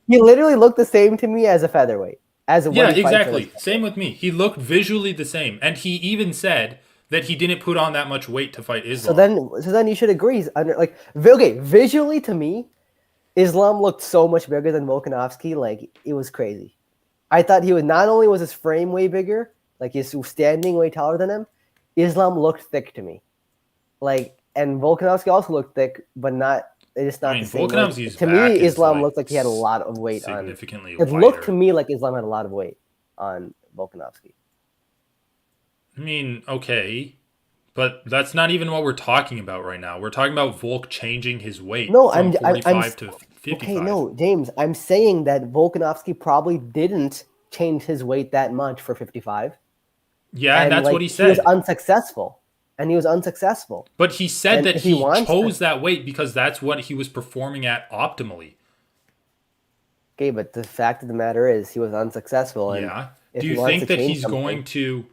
Speaker 1: He literally looked the same to me as a featherweight.
Speaker 2: Yeah, exactly. Same with me. He looked visually the same, and he even said that he didn't put on that much weight to fight Islam.
Speaker 1: So then you should agree. Visually to me, Islam looked so much bigger than Volkanovski. Like it was crazy. I thought he was not only was his frame way bigger, like his standing way taller than him. Islam looked thick to me. Like, and Volkanovski also looked thick, but not. It's not the same. To me, Islam looked like he had a lot of weight on. It looked to me like Islam had a lot of weight on Volkanovski.
Speaker 2: I mean, okay, but that's not even what we're talking about right now. We're talking about Volk changing his weight from 45 to 55.
Speaker 1: Okay, no, James, I'm saying that Volkanovski probably didn't change his weight that much for 55.
Speaker 2: Yeah, and that's what he said.
Speaker 1: He was unsuccessful.
Speaker 2: But he said that he chose that weight because that's what he was performing at optimally.
Speaker 1: Okay, but the fact of the matter is he was unsuccessful. And
Speaker 2: yeah. Do you think that he's going to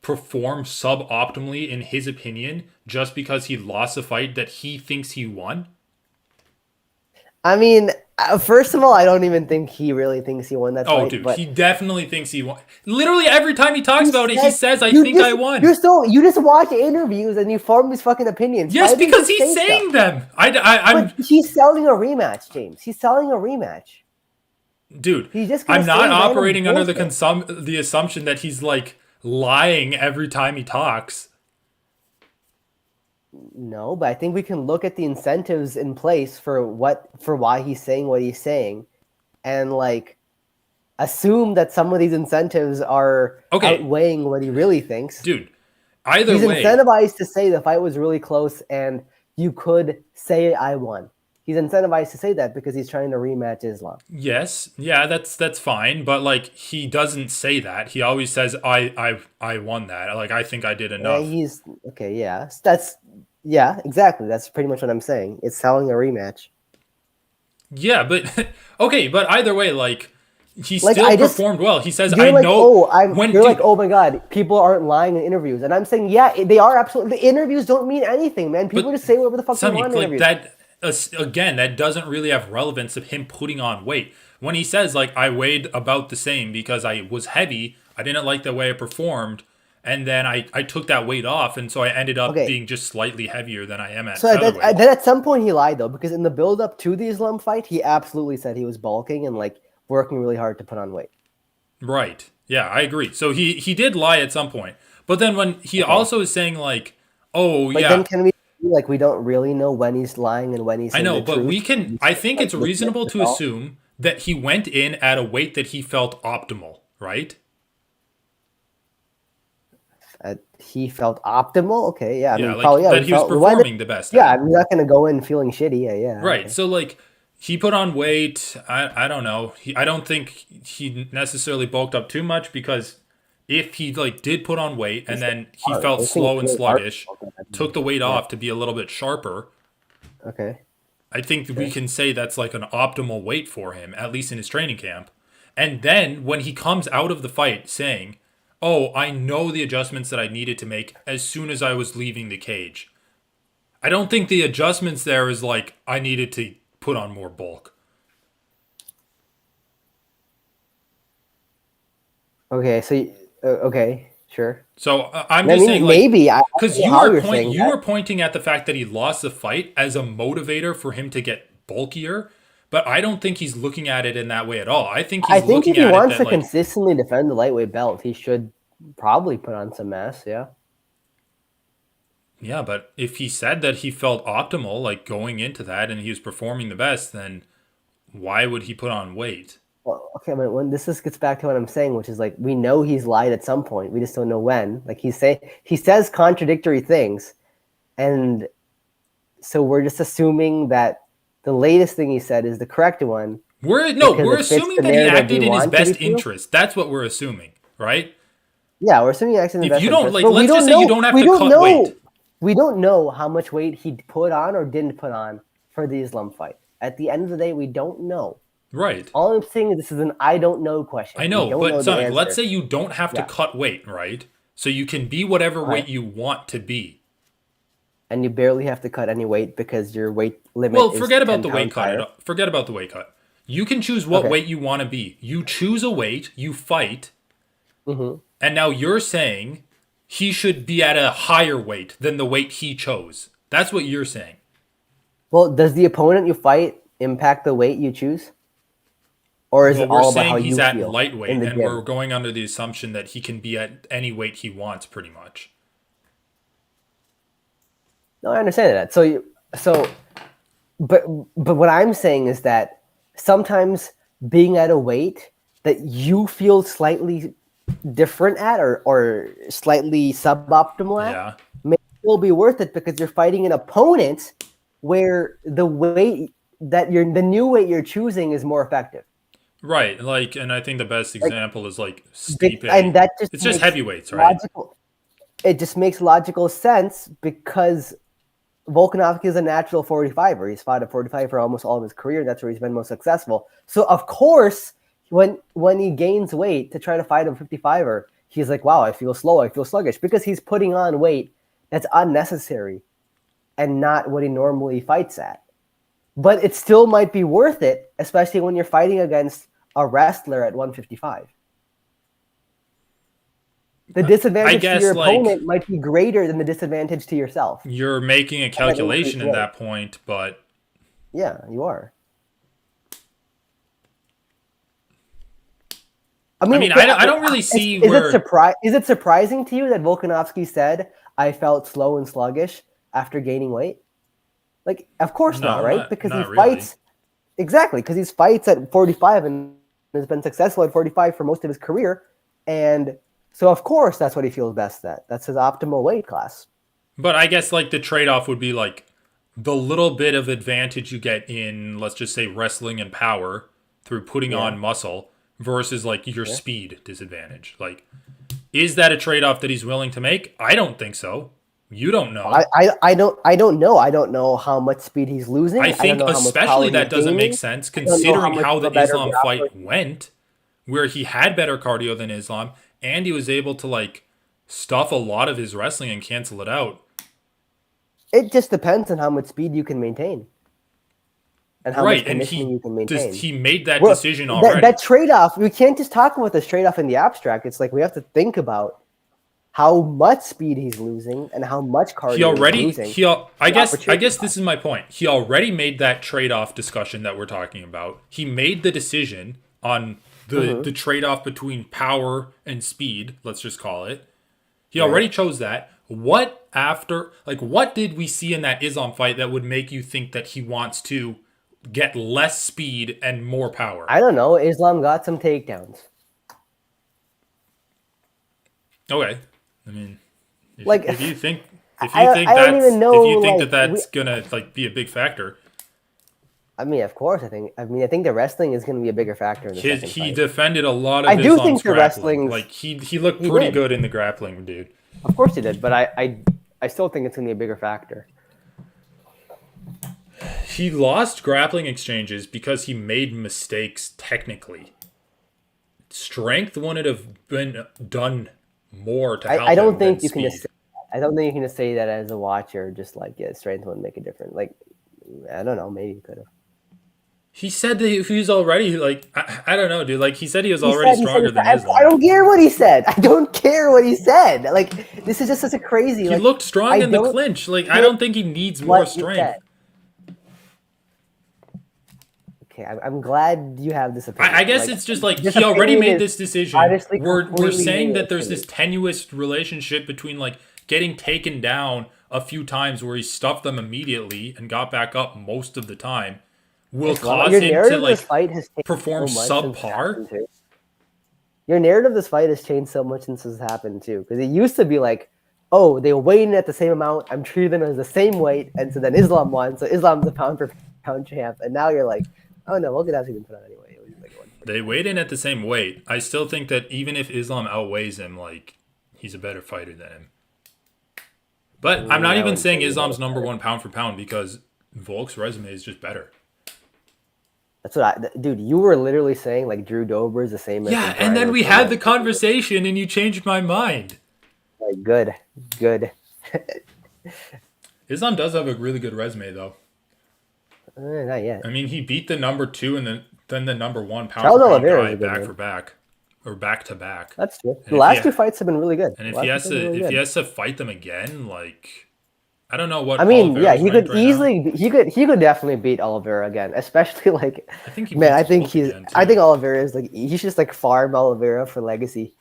Speaker 2: perform suboptimally in his opinion just because he lost a fight that he thinks he won?
Speaker 1: I mean, first of all, I don't even think he really thinks he won that fight.
Speaker 2: Oh, dude, he definitely thinks he won. Literally every time he talks about it, he says, I think I won.
Speaker 1: You just watch interviews and you form these fucking opinions.
Speaker 2: Yes, because he's saying them.
Speaker 1: But he's selling a rematch, James. He's selling a rematch.
Speaker 2: Dude, I'm not operating under the assumption that he's like lying every time he talks.
Speaker 1: No, but I think we can look at the incentives in place for why he's saying what he's saying, and like assume that some of these incentives are outweighing what he really thinks.
Speaker 2: Dude, either
Speaker 1: he's
Speaker 2: way,
Speaker 1: incentivized to say the fight was really close, and you could say I won. He's incentivized to say that because he's trying to rematch Islam.
Speaker 2: Yes, yeah, that's fine, but like he doesn't say that. He always says I won that. Like I think I did enough.
Speaker 1: Yeah, exactly. That's pretty much what I'm saying. It's selling a rematch.
Speaker 2: Yeah, but okay, but either way, like he still performed well. He says, "I know."
Speaker 1: Oh my god, people aren't lying in interviews, and I'm saying, yeah, they are absolutely. The interviews don't mean anything, man. People just say whatever the fuck they want in interviews.
Speaker 2: Again, that doesn't really have relevance of him putting on weight. When he says, like, I weighed about the same because I was heavy, I didn't like the way I performed, and then I took that weight off, and so I ended up being just slightly heavier than I am at featherweight.
Speaker 1: Then at some point he lied, though, because in the build-up to the Islam fight, he absolutely said he was bulking and, like, working really hard to put on weight.
Speaker 2: Right. Yeah, I agree. So he did lie at some point. But then when he also is saying like, oh
Speaker 1: But
Speaker 2: yeah,
Speaker 1: then can we like we don't really know when he's lying and when he's
Speaker 2: I
Speaker 1: saying
Speaker 2: know,
Speaker 1: the
Speaker 2: but
Speaker 1: truth?
Speaker 2: we can. I think
Speaker 1: Like,
Speaker 2: it's
Speaker 1: looking at
Speaker 2: reasonable
Speaker 1: this
Speaker 2: to
Speaker 1: all?
Speaker 2: assume that he went in at a weight that he felt optimal, right?
Speaker 1: He felt optimal. Okay, yeah. I
Speaker 2: Yeah,
Speaker 1: mean,
Speaker 2: like
Speaker 1: probably yeah.
Speaker 2: that
Speaker 1: We
Speaker 2: he was
Speaker 1: felt why did,
Speaker 2: performing the best
Speaker 1: yeah.
Speaker 2: at.
Speaker 1: I'm not gonna go in feeling shitty. Yeah, yeah.
Speaker 2: Right.
Speaker 1: Okay.
Speaker 2: So like he put on weight. I don't know. I don't think he necessarily bulked up too much because if he like did put on weight and
Speaker 1: It's
Speaker 2: then he
Speaker 1: hard.
Speaker 2: felt
Speaker 1: I think
Speaker 2: slow
Speaker 1: it's
Speaker 2: and
Speaker 1: really hard.
Speaker 2: sluggish, took the weight
Speaker 1: Yeah.
Speaker 2: off to be a little bit sharper,
Speaker 1: Okay.
Speaker 2: I think we
Speaker 1: Sure.
Speaker 2: can say that's like an optimal weight for him, at least in his training camp. And then when he comes out of the fight saying, "Oh, I know the adjustments that I needed to make as soon as I was leaving the cage." I don't think the adjustments there is like I needed to put on more bulk.
Speaker 1: Okay. So okay. Sure.
Speaker 2: So I'm
Speaker 1: I
Speaker 2: just saying,
Speaker 1: mean,
Speaker 2: like,
Speaker 1: maybe I
Speaker 2: because
Speaker 1: don't know
Speaker 2: you
Speaker 1: how
Speaker 2: were
Speaker 1: you're saying
Speaker 2: you
Speaker 1: that.
Speaker 2: were pointing at the fact that he lost the fight as a motivator for him to get bulkier, but I don't think he's looking at it in that way at all. I think
Speaker 1: I
Speaker 2: he's
Speaker 1: think if
Speaker 2: looking
Speaker 1: he
Speaker 2: at it
Speaker 1: wants
Speaker 2: that
Speaker 1: to
Speaker 2: like,
Speaker 1: consistently defend the lightweight belt, he should probably put on some mass. Yeah.
Speaker 2: yeah, but if he said that he felt optimal, like going into that, and he was performing the best, then why would he put on weight?
Speaker 1: Well, okay, but when this just gets back to what I'm saying, which is like we know he's lied at some point. We just don't know when. Like he says contradictory things, and so we're just assuming that the latest thing he said is the correct one because
Speaker 2: We're
Speaker 1: it fits
Speaker 2: assuming
Speaker 1: the
Speaker 2: that he
Speaker 1: narrative we
Speaker 2: acted in his
Speaker 1: want to be
Speaker 2: best
Speaker 1: true.
Speaker 2: interest. That's what we're assuming, right?
Speaker 1: Yeah, we're assuming he acts in the
Speaker 2: If
Speaker 1: best
Speaker 2: you don't
Speaker 1: interest,
Speaker 2: like,
Speaker 1: but we
Speaker 2: let's just
Speaker 1: don't
Speaker 2: say you
Speaker 1: know.
Speaker 2: don't have
Speaker 1: We
Speaker 2: to
Speaker 1: don't
Speaker 2: cut
Speaker 1: know.
Speaker 2: weight.
Speaker 1: We don't know how much weight he put on or didn't put on for the Islam fight. At the end of the day, we don't know.
Speaker 2: Right.
Speaker 1: All I'm saying is this is an I don't know
Speaker 2: I
Speaker 1: question. We
Speaker 2: know,
Speaker 1: don't know
Speaker 2: but
Speaker 1: the
Speaker 2: Sonic, let's
Speaker 1: answer.
Speaker 2: say you don't have to
Speaker 1: Yeah.
Speaker 2: cut weight, right? So you can be whatever
Speaker 1: Okay.
Speaker 2: weight you want to be.
Speaker 1: And you barely have to cut any weight because your weight limit
Speaker 2: Well,
Speaker 1: is
Speaker 2: forget
Speaker 1: 10
Speaker 2: about the weight
Speaker 1: pounds
Speaker 2: cut.
Speaker 1: higher.
Speaker 2: Forget about the weight cut. You can choose what
Speaker 1: Okay.
Speaker 2: weight you want to be. You choose a weight, you fight,
Speaker 1: Mm-hmm.
Speaker 2: and now you're saying he should be at a higher weight than the weight he chose. That's what you're saying.
Speaker 1: Well, does the opponent you fight impact the weight you choose? Or is
Speaker 2: Well,
Speaker 1: it
Speaker 2: we're
Speaker 1: all about how
Speaker 2: saying he's
Speaker 1: you
Speaker 2: at
Speaker 1: feel in
Speaker 2: lightweight,
Speaker 1: the
Speaker 2: and we're
Speaker 1: gym?
Speaker 2: going under the assumption that he can be at any weight he wants, pretty much.
Speaker 1: No, I understand that. But what I'm saying is that sometimes being at a weight that you feel slightly different at or slightly suboptimal at
Speaker 2: Yeah.
Speaker 1: may still be worth it because you're fighting an opponent where the weight that the new weight you're choosing is more effective.
Speaker 2: Right. Like, and I think the best
Speaker 1: Like,
Speaker 2: example is like
Speaker 1: and
Speaker 2: Stipe.
Speaker 1: that just
Speaker 2: It's just
Speaker 1: makes
Speaker 2: heavyweights, right?
Speaker 1: logical. It just makes logical sense because Volkanovski is a natural 45er. He's fought at 45 for almost all of his career. That's where he's been most successful. So of course, when he gains weight to try to fight a 55er, he's like, "Wow, I feel slow. I feel sluggish," because he's putting on weight that's unnecessary and not what he normally fights at. But it still might be worth it, especially when you're fighting against a wrestler at 155. The disadvantage to
Speaker 2: guess,
Speaker 1: your
Speaker 2: like,
Speaker 1: opponent might be greater than the disadvantage to yourself.
Speaker 2: You're making a calculation in
Speaker 1: weight.
Speaker 2: that point, but
Speaker 1: Yeah, you are. I mean,
Speaker 2: I don't really see where.
Speaker 1: Is it surprising to you that Volkanovski said, "I felt slow and sluggish after gaining weight"? Like, of course
Speaker 2: No,
Speaker 1: not, right? Because he
Speaker 2: not really.
Speaker 1: fights exactly because he fights at 45 and has been successful at 45 for most of his career, and so of course that's what he feels best at. That's his optimal weight class.
Speaker 2: But I guess like the trade off would be like the little bit of advantage you get in, let's just say, wrestling and power through putting
Speaker 1: Yeah.
Speaker 2: on muscle versus like your
Speaker 1: Yeah.
Speaker 2: speed disadvantage. Like, is that a trade off that he's willing to make? I don't think so. You don't know.
Speaker 1: I don't know. I don't know how much speed he's losing.
Speaker 2: I
Speaker 1: don't
Speaker 2: think
Speaker 1: know how much
Speaker 2: especially
Speaker 1: power
Speaker 2: that
Speaker 1: he's
Speaker 2: doesn't
Speaker 1: gaining.
Speaker 2: make sense
Speaker 1: I don't know how
Speaker 2: considering
Speaker 1: much
Speaker 2: how
Speaker 1: of a
Speaker 2: the
Speaker 1: better
Speaker 2: Islam
Speaker 1: grappler
Speaker 2: fight
Speaker 1: he is.
Speaker 2: went, where he had better cardio than Islam, and he was able to like stuff a lot of his wrestling and cancel it out.
Speaker 1: It just depends on how much speed you can maintain. And how
Speaker 2: Right,
Speaker 1: much
Speaker 2: and
Speaker 1: conditioning you can maintain.
Speaker 2: he made that
Speaker 1: Well,
Speaker 2: decision already.
Speaker 1: That trade-off, we can't just talk about this trade-off in the abstract. It's like we have to think about how much speed he's losing and how much cardio
Speaker 2: He already
Speaker 1: he's losing.
Speaker 2: I guess
Speaker 1: opportunity
Speaker 2: this is my point. He already made that trade-off discussion that we're talking about. He made the decision on the trade-off between power and speed, let's just call it. He already chose that. What did we see in that Islam fight that would make you think that he wants to get less speed and more power?
Speaker 1: I don't know. Islam got some takedowns.
Speaker 2: Okay. I mean,
Speaker 1: Like,
Speaker 2: if you think
Speaker 1: I don't even know.
Speaker 2: if you think
Speaker 1: like,
Speaker 2: that's gonna be a big factor,
Speaker 1: I mean, of course. I think the wrestling is going to be a bigger factor in the second
Speaker 2: he
Speaker 1: fight.
Speaker 2: defended a lot of
Speaker 1: I do
Speaker 2: Islam's
Speaker 1: think the
Speaker 2: grappling.
Speaker 1: wrestling's-
Speaker 2: Like he looked
Speaker 1: he
Speaker 2: pretty
Speaker 1: did.
Speaker 2: good in the grappling, dude.
Speaker 1: Of course he did, but I still think it's going to be a bigger factor.
Speaker 2: He lost grappling exchanges because he made mistakes technically. Strength wouldn't have been done more to help
Speaker 1: I don't
Speaker 2: him
Speaker 1: think
Speaker 2: than
Speaker 1: you can
Speaker 2: speed.
Speaker 1: just. I don't think you can just say that as a watcher. Just like strength wouldn't make a difference. Like, I don't know. Maybe you could have.
Speaker 2: He said that he was already like I don't know, dude. Like he said he was already stronger than
Speaker 1: I
Speaker 2: Islam.
Speaker 1: don't care what he said. I don't care what he said. Like, this is just such a crazy.
Speaker 2: He
Speaker 1: like,
Speaker 2: looked strong
Speaker 1: I
Speaker 2: in the
Speaker 1: don't
Speaker 2: clinch. Like I
Speaker 1: care
Speaker 2: don't think he needs
Speaker 1: what
Speaker 2: more
Speaker 1: he
Speaker 2: strength.
Speaker 1: said. Okay, I'm glad you have this opinion.
Speaker 2: I guess
Speaker 1: Like,
Speaker 2: it's just like
Speaker 1: this
Speaker 2: he already
Speaker 1: opinion
Speaker 2: made
Speaker 1: is
Speaker 2: this decision.
Speaker 1: obviously
Speaker 2: We're
Speaker 1: completely
Speaker 2: saying
Speaker 1: new
Speaker 2: that there's this
Speaker 1: opinion.
Speaker 2: tenuous relationship between like getting taken down a few times where he stuffed them immediately and got back up most of the time will cause
Speaker 1: Your
Speaker 2: him to
Speaker 1: narrative of this
Speaker 2: like
Speaker 1: fight has changed
Speaker 2: perform
Speaker 1: so much since it
Speaker 2: subpar.
Speaker 1: happened, too. Your narrative of this fight has changed so much since this happened too. Because it used to be like, oh, they weigh in at the same amount. I'm treating them as the same weight, and so then Islam won. So Islam's the pound for pound champ, and now you're like, oh no, Volkanovski didn't put on anyway. It was like
Speaker 2: They weighed in at the same weight. I still think that even if Islam outweighs him, like he's a better fighter than him. But I'm not
Speaker 1: I
Speaker 2: even
Speaker 1: wouldn't
Speaker 2: saying
Speaker 1: say he's
Speaker 2: Islam's
Speaker 1: better.
Speaker 2: number one pound for pound because Volk's resume is just better.
Speaker 1: That's what dude. You were literally saying like Drew Dober is the same.
Speaker 2: Yeah,
Speaker 1: as
Speaker 2: and then
Speaker 1: Brian
Speaker 2: we had the
Speaker 1: Ortega.
Speaker 2: conversation and you changed my mind.
Speaker 1: Like, good.
Speaker 2: Islam does have a really good resume though.
Speaker 1: Not yet.
Speaker 2: I mean, he beat the number 2 and then the number 1 pound
Speaker 1: Charles
Speaker 2: for pound
Speaker 1: Oliveira is
Speaker 2: guy
Speaker 1: a good
Speaker 2: back
Speaker 1: one.
Speaker 2: for back or back to back.
Speaker 1: That's true.
Speaker 2: And
Speaker 1: The
Speaker 2: if
Speaker 1: last
Speaker 2: he-
Speaker 1: two fights have been really good.
Speaker 2: And if
Speaker 1: The
Speaker 2: he
Speaker 1: last
Speaker 2: has
Speaker 1: two have been
Speaker 2: to
Speaker 1: really
Speaker 2: if he
Speaker 1: good.
Speaker 2: has to fight them again, like I don't know what.
Speaker 1: I mean, yeah,
Speaker 2: Oliveira's
Speaker 1: he
Speaker 2: ranked
Speaker 1: could
Speaker 2: right now.
Speaker 1: easily he could definitely beat Oliveira again, especially like
Speaker 2: I think he
Speaker 1: man,
Speaker 2: beats
Speaker 1: I think
Speaker 2: Volk
Speaker 1: he's
Speaker 2: again,
Speaker 1: I
Speaker 2: too.
Speaker 1: think Oliveira is like he should just like farm Oliveira for legacy.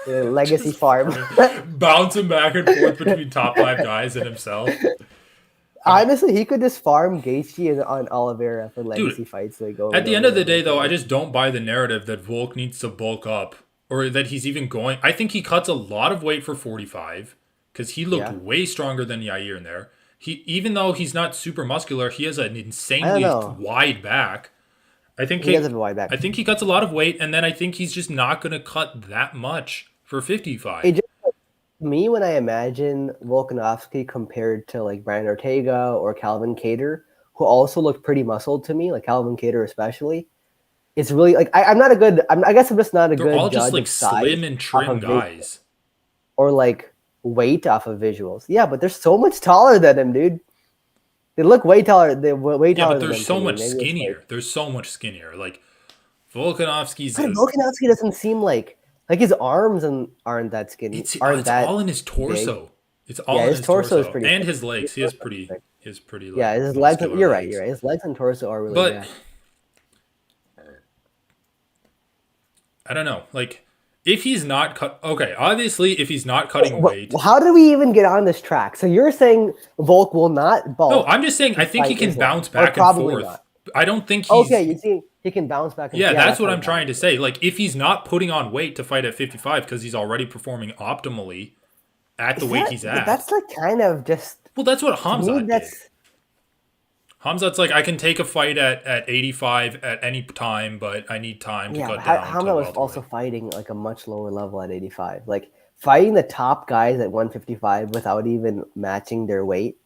Speaker 1: Legacy
Speaker 2: Just
Speaker 1: farm.
Speaker 2: bouncing back and forth between top 5 guys and himself.
Speaker 1: Honestly, he could just farm Gaethje and on Oliveira for legacy
Speaker 2: Dude,
Speaker 1: fights. Like go
Speaker 2: At the end of the day, though, I just don't buy the narrative that Volk needs to bulk up or that he's even going. I think he cuts a lot of weight for 45 because he looked way stronger than Yair in there. Even though he's not super muscular, he has an insanely wide back. I think
Speaker 1: he does have a wide back.
Speaker 2: I think he cuts a lot of weight, and then I think he's just not going to cut that much for 55.
Speaker 1: It just, me, when I imagine Volkanovski compared to like Brian Ortega or Calvin Kattar, who also looked pretty muscled to me, like Calvin Kattar especially, it's really like I guess I'm just not a
Speaker 2: They're
Speaker 1: good
Speaker 2: all
Speaker 1: judge
Speaker 2: just like
Speaker 1: of size
Speaker 2: slim and trim
Speaker 1: off of
Speaker 2: guys.
Speaker 1: or like weight off of visuals. Yeah, but they're so much taller than him, dude. They look way taller. They're way
Speaker 2: Yeah,
Speaker 1: taller.
Speaker 2: but they're
Speaker 1: than
Speaker 2: so
Speaker 1: him to me.
Speaker 2: much
Speaker 1: Maybe it's
Speaker 2: skinnier.
Speaker 1: like-
Speaker 2: They're so much skinnier. Like Volkanovski's.
Speaker 1: But Volkanovski doesn't seem like his arms aren't that skinny.
Speaker 2: It's
Speaker 1: that
Speaker 2: all in his torso.
Speaker 1: big.
Speaker 2: It's all
Speaker 1: Yeah,
Speaker 2: in
Speaker 1: his
Speaker 2: his
Speaker 1: torso
Speaker 2: torso
Speaker 1: is pretty
Speaker 2: and
Speaker 1: thick.
Speaker 2: his legs. He has pretty. Like,
Speaker 1: Yeah, his legs.
Speaker 2: muscular
Speaker 1: You're right.
Speaker 2: legs.
Speaker 1: You're right. His legs and torso are really.
Speaker 2: But
Speaker 1: bad.
Speaker 2: I don't know. Like if he's not cut. Okay, obviously, if he's not cutting weight.
Speaker 1: How did we even get on this track? So you're saying Volk will not bulk?
Speaker 2: No, I'm just saying. I think he
Speaker 1: fight
Speaker 2: can
Speaker 1: Islam.
Speaker 2: bounce
Speaker 1: Or
Speaker 2: back and
Speaker 1: probably
Speaker 2: forth.
Speaker 1: not.
Speaker 2: I don't think he's.
Speaker 1: Okay, you see, he can bounce back. And
Speaker 2: Yeah, that's what
Speaker 1: what
Speaker 2: I'm trying to say. Like, if he's not putting on weight to fight at 55 because he's already performing optimally at the weight he's at.
Speaker 1: That's like kind of just.
Speaker 2: Well, that's what Hamzat did.
Speaker 1: That's
Speaker 2: Hamzat's like, I can take a fight at 85 at any time, but I need time to cut down.
Speaker 1: Hamza was also fighting like a much lower level at 85. Like fighting the top guys at 155 without even matching their weight.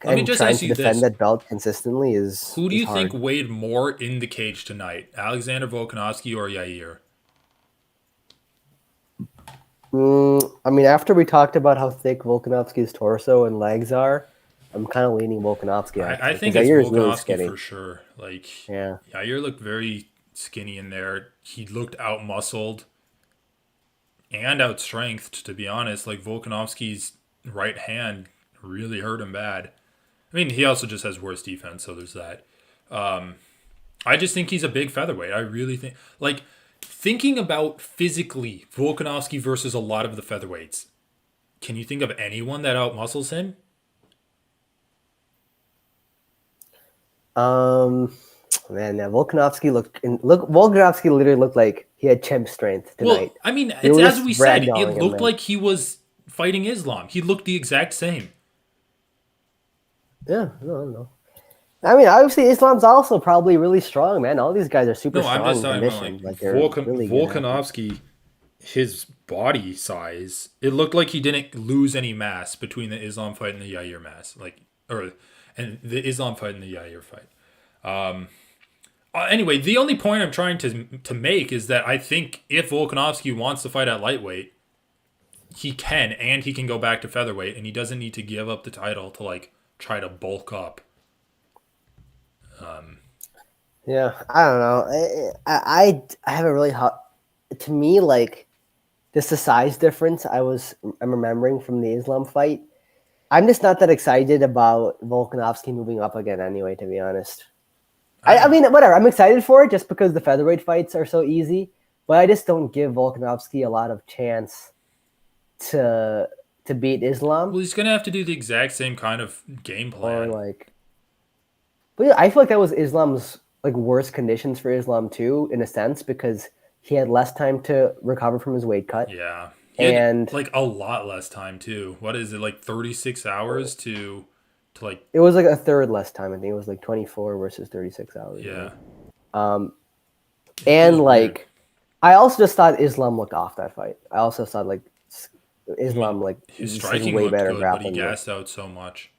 Speaker 2: Let me
Speaker 1: and
Speaker 2: just
Speaker 1: trying
Speaker 2: ask
Speaker 1: to
Speaker 2: you
Speaker 1: defend
Speaker 2: this.
Speaker 1: that belt consistently is.
Speaker 2: Who do you
Speaker 1: is
Speaker 2: think
Speaker 1: hard.
Speaker 2: weighed more in the cage tonight? Alexander Volkanovski or Yair?
Speaker 1: I mean, after we talked about how thick Volkanovski's torso and legs are, I'm kind of leaning Volkanovski.
Speaker 2: I think
Speaker 1: because
Speaker 2: it's
Speaker 1: Yair is
Speaker 2: Volkanovski
Speaker 1: really skinny.
Speaker 2: for sure. Like,
Speaker 1: Yeah.
Speaker 2: Yair looked very skinny in there. He looked out muscled and out strengthed, to be honest. Like, Volkanovski's right hand really hurt him bad. I mean, he also just has worse defense, so there's that. I just think he's a big featherweight. I really think, like, thinking about physically Volkanovski versus a lot of the featherweights, can you think of anyone that outmuscles him?
Speaker 1: Man, yeah, Volkanovski literally looked like he had chimp strength tonight.
Speaker 2: Well, I mean,
Speaker 1: They
Speaker 2: it's
Speaker 1: were
Speaker 2: as
Speaker 1: just
Speaker 2: we said. It
Speaker 1: ragdolling him,
Speaker 2: looked
Speaker 1: man.
Speaker 2: like he was fighting Islam. He looked the exact same.
Speaker 1: Yeah, no. I mean, obviously, Islam's also probably really strong, man. All these guys are super
Speaker 2: No, I'm
Speaker 1: strong
Speaker 2: just
Speaker 1: and
Speaker 2: talking about like
Speaker 1: conditioned. Like they're really good athletes.
Speaker 2: Volkanovski. His body size, it looked like he didn't lose any mass between the Islam fight and the Yair mass, and the Islam fight and the Yair fight. Anyway, the only point I'm trying to make is that I think if Volkanovski wants to fight at lightweight, he can, and he can go back to featherweight, and he doesn't need to give up the title to like try to bulk up.
Speaker 1: Yeah, I don't know. I have a really hot. To me, like just the size difference. I'm remembering from the Islam fight. I'm just not that excited about Volkanovski moving up again. Anyway, to be honest, I mean, whatever. I'm excited for it just because the featherweight fights are so easy, but I just don't give Volkanovski a lot of chance to beat Islam
Speaker 2: Well, he's gonna have to do the exact same kind of game
Speaker 1: or
Speaker 2: plan.
Speaker 1: like. But yeah, I feel like that was Islam's like worst conditions for Islam too, in a sense, because he had less time to recover from his weight cut,
Speaker 2: Yeah, he had
Speaker 1: and
Speaker 2: like a lot less time too. What is it, like 36 hours to like?
Speaker 1: it was like a third less time. I think it was like 24 versus 36 hours.
Speaker 2: Yeah,
Speaker 1: Right? Um,
Speaker 2: it was
Speaker 1: and
Speaker 2: weird.
Speaker 1: like I also just thought Islam looked off that fight. I also thought like
Speaker 2: I mean,
Speaker 1: Islam like
Speaker 2: his
Speaker 1: just has
Speaker 2: striking
Speaker 1: way
Speaker 2: looked
Speaker 1: better
Speaker 2: good, but he
Speaker 1: grappling game.
Speaker 2: gassed out so much.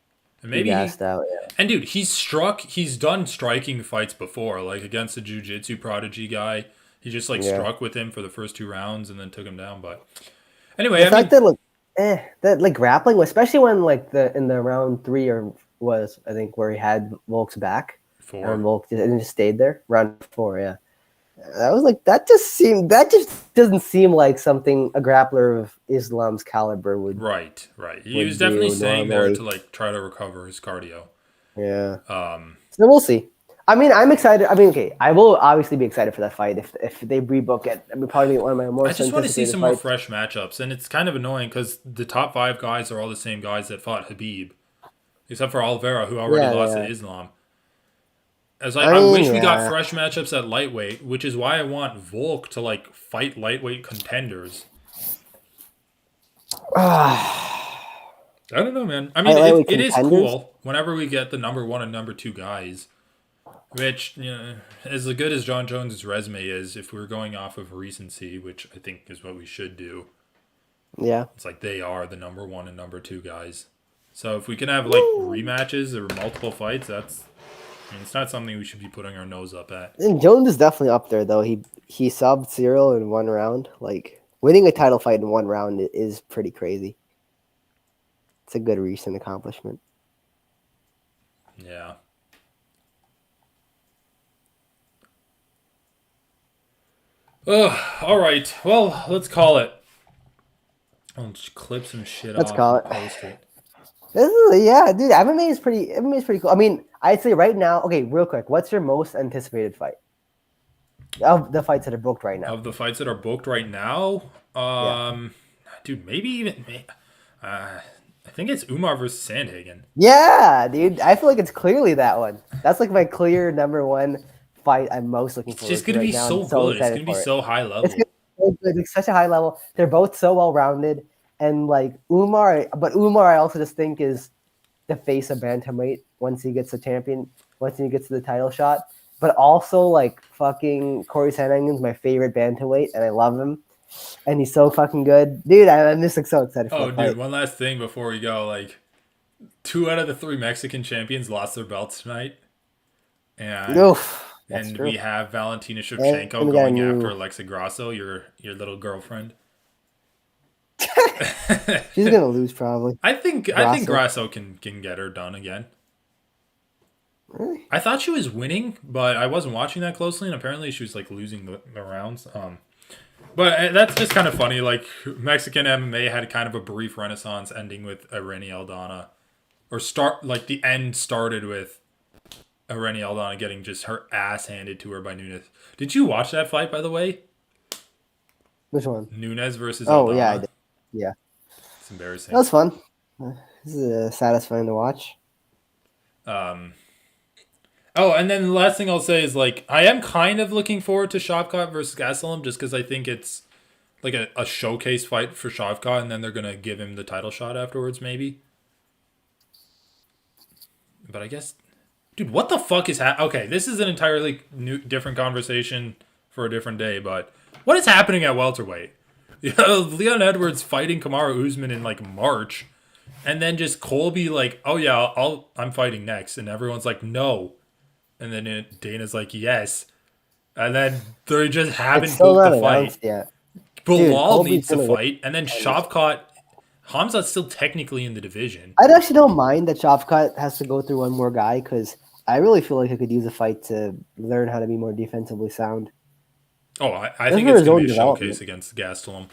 Speaker 2: And
Speaker 1: He
Speaker 2: maybe
Speaker 1: gassed out. Yeah.
Speaker 2: and dude, he's done striking fights before, like against the jiu-jitsu prodigy guy. He just like
Speaker 1: Yeah.
Speaker 2: struck with him for the first 2 rounds and then took him down. But anyway,
Speaker 1: The
Speaker 2: I
Speaker 1: fact
Speaker 2: mean,
Speaker 1: that like that like grappling, especially when like in the round three or was I think where he had Volk's back and
Speaker 2: 4.
Speaker 1: Volk just stayed there. Round four, yeah. That was like that just doesn't seem like something a grappler of Islam's caliber
Speaker 2: Right, right. He was
Speaker 1: would
Speaker 2: definitely
Speaker 1: do
Speaker 2: staying there
Speaker 1: normally.
Speaker 2: to like try to recover his cardio.
Speaker 1: Yeah.
Speaker 2: Um,
Speaker 1: So we'll see. I mean, I'm excited. I mean, okay, I will obviously be excited for that fight if they rebook it. I mean, probably one of my
Speaker 2: I
Speaker 1: most
Speaker 2: just want to see
Speaker 1: anticipated
Speaker 2: some more
Speaker 1: fights.
Speaker 2: fresh matchups, and it's kind of annoying because the top 5 guys are all the same guys that fought Habib, except for Oliveira, who already
Speaker 1: Yeah,
Speaker 2: lost to
Speaker 1: yeah.
Speaker 2: Islam. As
Speaker 1: I
Speaker 2: I
Speaker 1: mean,
Speaker 2: wish we got
Speaker 1: yeah.
Speaker 2: fresh matchups at lightweight, which is why I want Volk to like fight lightweight contenders.
Speaker 1: I
Speaker 2: I don't know, man. I mean,
Speaker 1: lightweight
Speaker 2: it is
Speaker 1: contenders.
Speaker 2: cool whenever we get the number 1 and number 2 guys. Which, as good as John Jones' resume is, if we're going off of recency, which I think is what we should do,
Speaker 1: Yeah.
Speaker 2: it's like they are the number 1 and number 2 guys. So if we can have like rematches or multiple fights, it's not something we should be putting our nose up at.
Speaker 1: And Jones is definitely up there though. He subbed Cyril in one round. Like winning a title fight in one round is pretty crazy. It's a good recent accomplishment.
Speaker 2: Yeah. Oh, all right. Well, let's call it. I'll just clip some shit
Speaker 1: Let's
Speaker 2: off
Speaker 1: call
Speaker 2: and
Speaker 1: it.
Speaker 2: post it.
Speaker 1: Yeah, dude. MMA is pretty cool. I mean, I'd say right now. Okay, real quick. What's your most anticipated fight of the fights that are booked right now?
Speaker 2: Of the fights that are booked right now, dude, maybe even, I think it's Umar versus Sandhagen.
Speaker 1: Yeah, dude. I feel like it's clearly that one. That's like my clear number one fight I'm most looking
Speaker 2: It's
Speaker 1: forward
Speaker 2: just
Speaker 1: to
Speaker 2: gonna
Speaker 1: right
Speaker 2: be
Speaker 1: now.
Speaker 2: so
Speaker 1: I'm so
Speaker 2: good. It's
Speaker 1: excited
Speaker 2: gonna be
Speaker 1: for it.
Speaker 2: so high
Speaker 1: It's
Speaker 2: level.
Speaker 1: gonna be so good. It's such a high level. They're both so well rounded, and like Umar, I also just think is the face of bantamweight once he gets once he gets to the title shot. But also like fucking Corey Sandhagen's my favorite bantamweight, and I love him, and he's so fucking good, dude. I'm just like so excited for
Speaker 2: Oh,
Speaker 1: that
Speaker 2: dude,
Speaker 1: fight.
Speaker 2: one last thing before we go. Like, 2 out of the 3 Mexican champions lost their belts tonight, and
Speaker 1: Oof, that's
Speaker 2: and
Speaker 1: true.
Speaker 2: we have Valentina
Speaker 1: And
Speaker 2: Shevchenko
Speaker 1: we got a
Speaker 2: going after
Speaker 1: new.
Speaker 2: Alexa Grasso, your little girlfriend.
Speaker 1: She's gonna lose probably.
Speaker 2: I think
Speaker 1: Grasso.
Speaker 2: Grasso can get her done again.
Speaker 1: Really?
Speaker 2: I thought she was winning, but I wasn't watching that closely, and apparently she was like losing the rounds. But that's just kind of funny. Like, Mexican MMA had kind of a brief renaissance, ending with Irene Aldana, the end started with Irene Aldana getting just her ass handed to her by Nunes. Did you watch that fight, by the way?
Speaker 1: Which one?
Speaker 2: Nunes versus
Speaker 1: Oh yeah, I
Speaker 2: Aldana.
Speaker 1: did. Yeah.
Speaker 2: It's embarrassing.
Speaker 1: That was fun. This is satisfying to watch.
Speaker 2: Oh, and then the last thing I'll say is like I am kind of looking forward to Shavkat versus Gastelum just because I think it's like a showcase fight for Shavkat, and then they're gonna give him the title shot afterwards, maybe. But I guess, dude, what the fuck is Okay, this is an entirely different conversation for a different day. But what is happening at welterweight? Leon Edwards fighting Kamaru Usman in like March, and then just Colby like, oh yeah, I'm fighting next, and everyone's like, no. And then Dana's like, yes. And then they just haven't
Speaker 1: It's still
Speaker 2: booked
Speaker 1: not
Speaker 2: the fight.
Speaker 1: announced yet. Dude,
Speaker 2: Bilal
Speaker 1: Colby's
Speaker 2: needs to
Speaker 1: gonna win.
Speaker 2: fight. And then Shavkat. Hamza's still technically in the division.
Speaker 1: I actually don't mind that Shavkat has to go through one more guy because I really feel like he could use a fight to learn how to be more defensively sound.
Speaker 2: Oh, I
Speaker 1: Just
Speaker 2: think
Speaker 1: for
Speaker 2: it's
Speaker 1: his
Speaker 2: going
Speaker 1: own
Speaker 2: to be a
Speaker 1: development.
Speaker 2: showcase against Gastelum.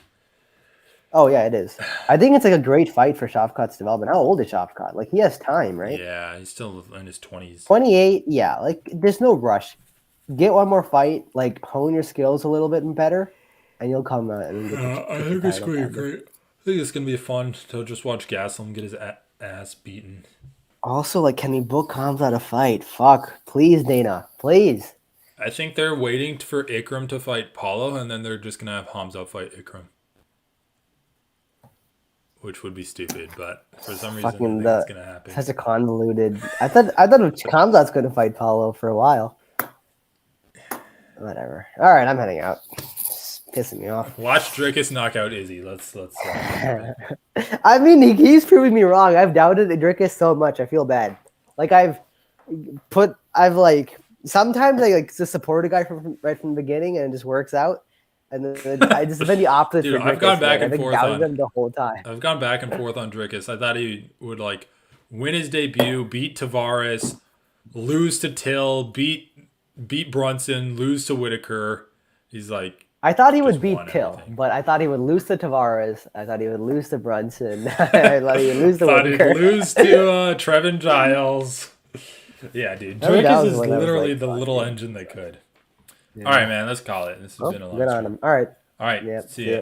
Speaker 1: Oh yeah, it is. I think it's like a great fight for Shavkat's development. How old is Shavkat? Like he has time, right?
Speaker 2: Yeah, he's still in his 20s.
Speaker 1: 28. Yeah, like there's no rush. Get one more fight, like hone your skills a little bit better, and you'll come out and get the,
Speaker 2: I
Speaker 1: get the
Speaker 2: think it's
Speaker 1: title.
Speaker 2: going to be great. I think it's going to be fun to just watch Gastelum get his ass beaten.
Speaker 1: Also, like, can we book Hamza to fight? Fuck, please, Dana, please.
Speaker 2: I think they're waiting for Ikram to fight Paulo, and then they're just going to have Hamza fight Ikram. Which would be stupid, but for some reason I think it's going to happen.
Speaker 1: Such a convoluted. I thought Hamza's going to fight Paulo for a while. Whatever. All right, I'm heading out. It's pissing me off.
Speaker 2: Watch Dricus knock out Izzy. Let's.
Speaker 1: I mean, he's proving me wrong. I've doubted Dricus so much. I feel bad. Like sometimes I like just support a guy right from the beginning and it just works out. And then I just been the opposite.
Speaker 2: Dude,
Speaker 1: for
Speaker 2: I've gone back and forth on
Speaker 1: him the whole time.
Speaker 2: I've gone back and forth on Dricus. I thought he would like win his debut, beat Tavares, lose to Till, beat Brunson, lose to Whitaker. He's like,
Speaker 1: I thought he would
Speaker 2: just
Speaker 1: beat
Speaker 2: won
Speaker 1: Till,
Speaker 2: everything.
Speaker 1: but I thought he would lose to Tavares. I thought he would lose to Brunson. I thought he would lose to
Speaker 2: thought he'd
Speaker 1: Whitaker.
Speaker 2: lose to Trevin Giles. Yeah, dude.
Speaker 1: Trevin
Speaker 2: Dricus
Speaker 1: Giles
Speaker 2: is
Speaker 1: is when I was
Speaker 2: literally
Speaker 1: like,
Speaker 2: the
Speaker 1: fuck,
Speaker 2: little
Speaker 1: yeah.
Speaker 2: engine that could.
Speaker 1: Yeah.
Speaker 2: All right, man. Let's call it. This has been a long
Speaker 1: Good on
Speaker 2: stream.
Speaker 1: him. All right.
Speaker 2: All right.
Speaker 1: Yeah.
Speaker 2: See ya.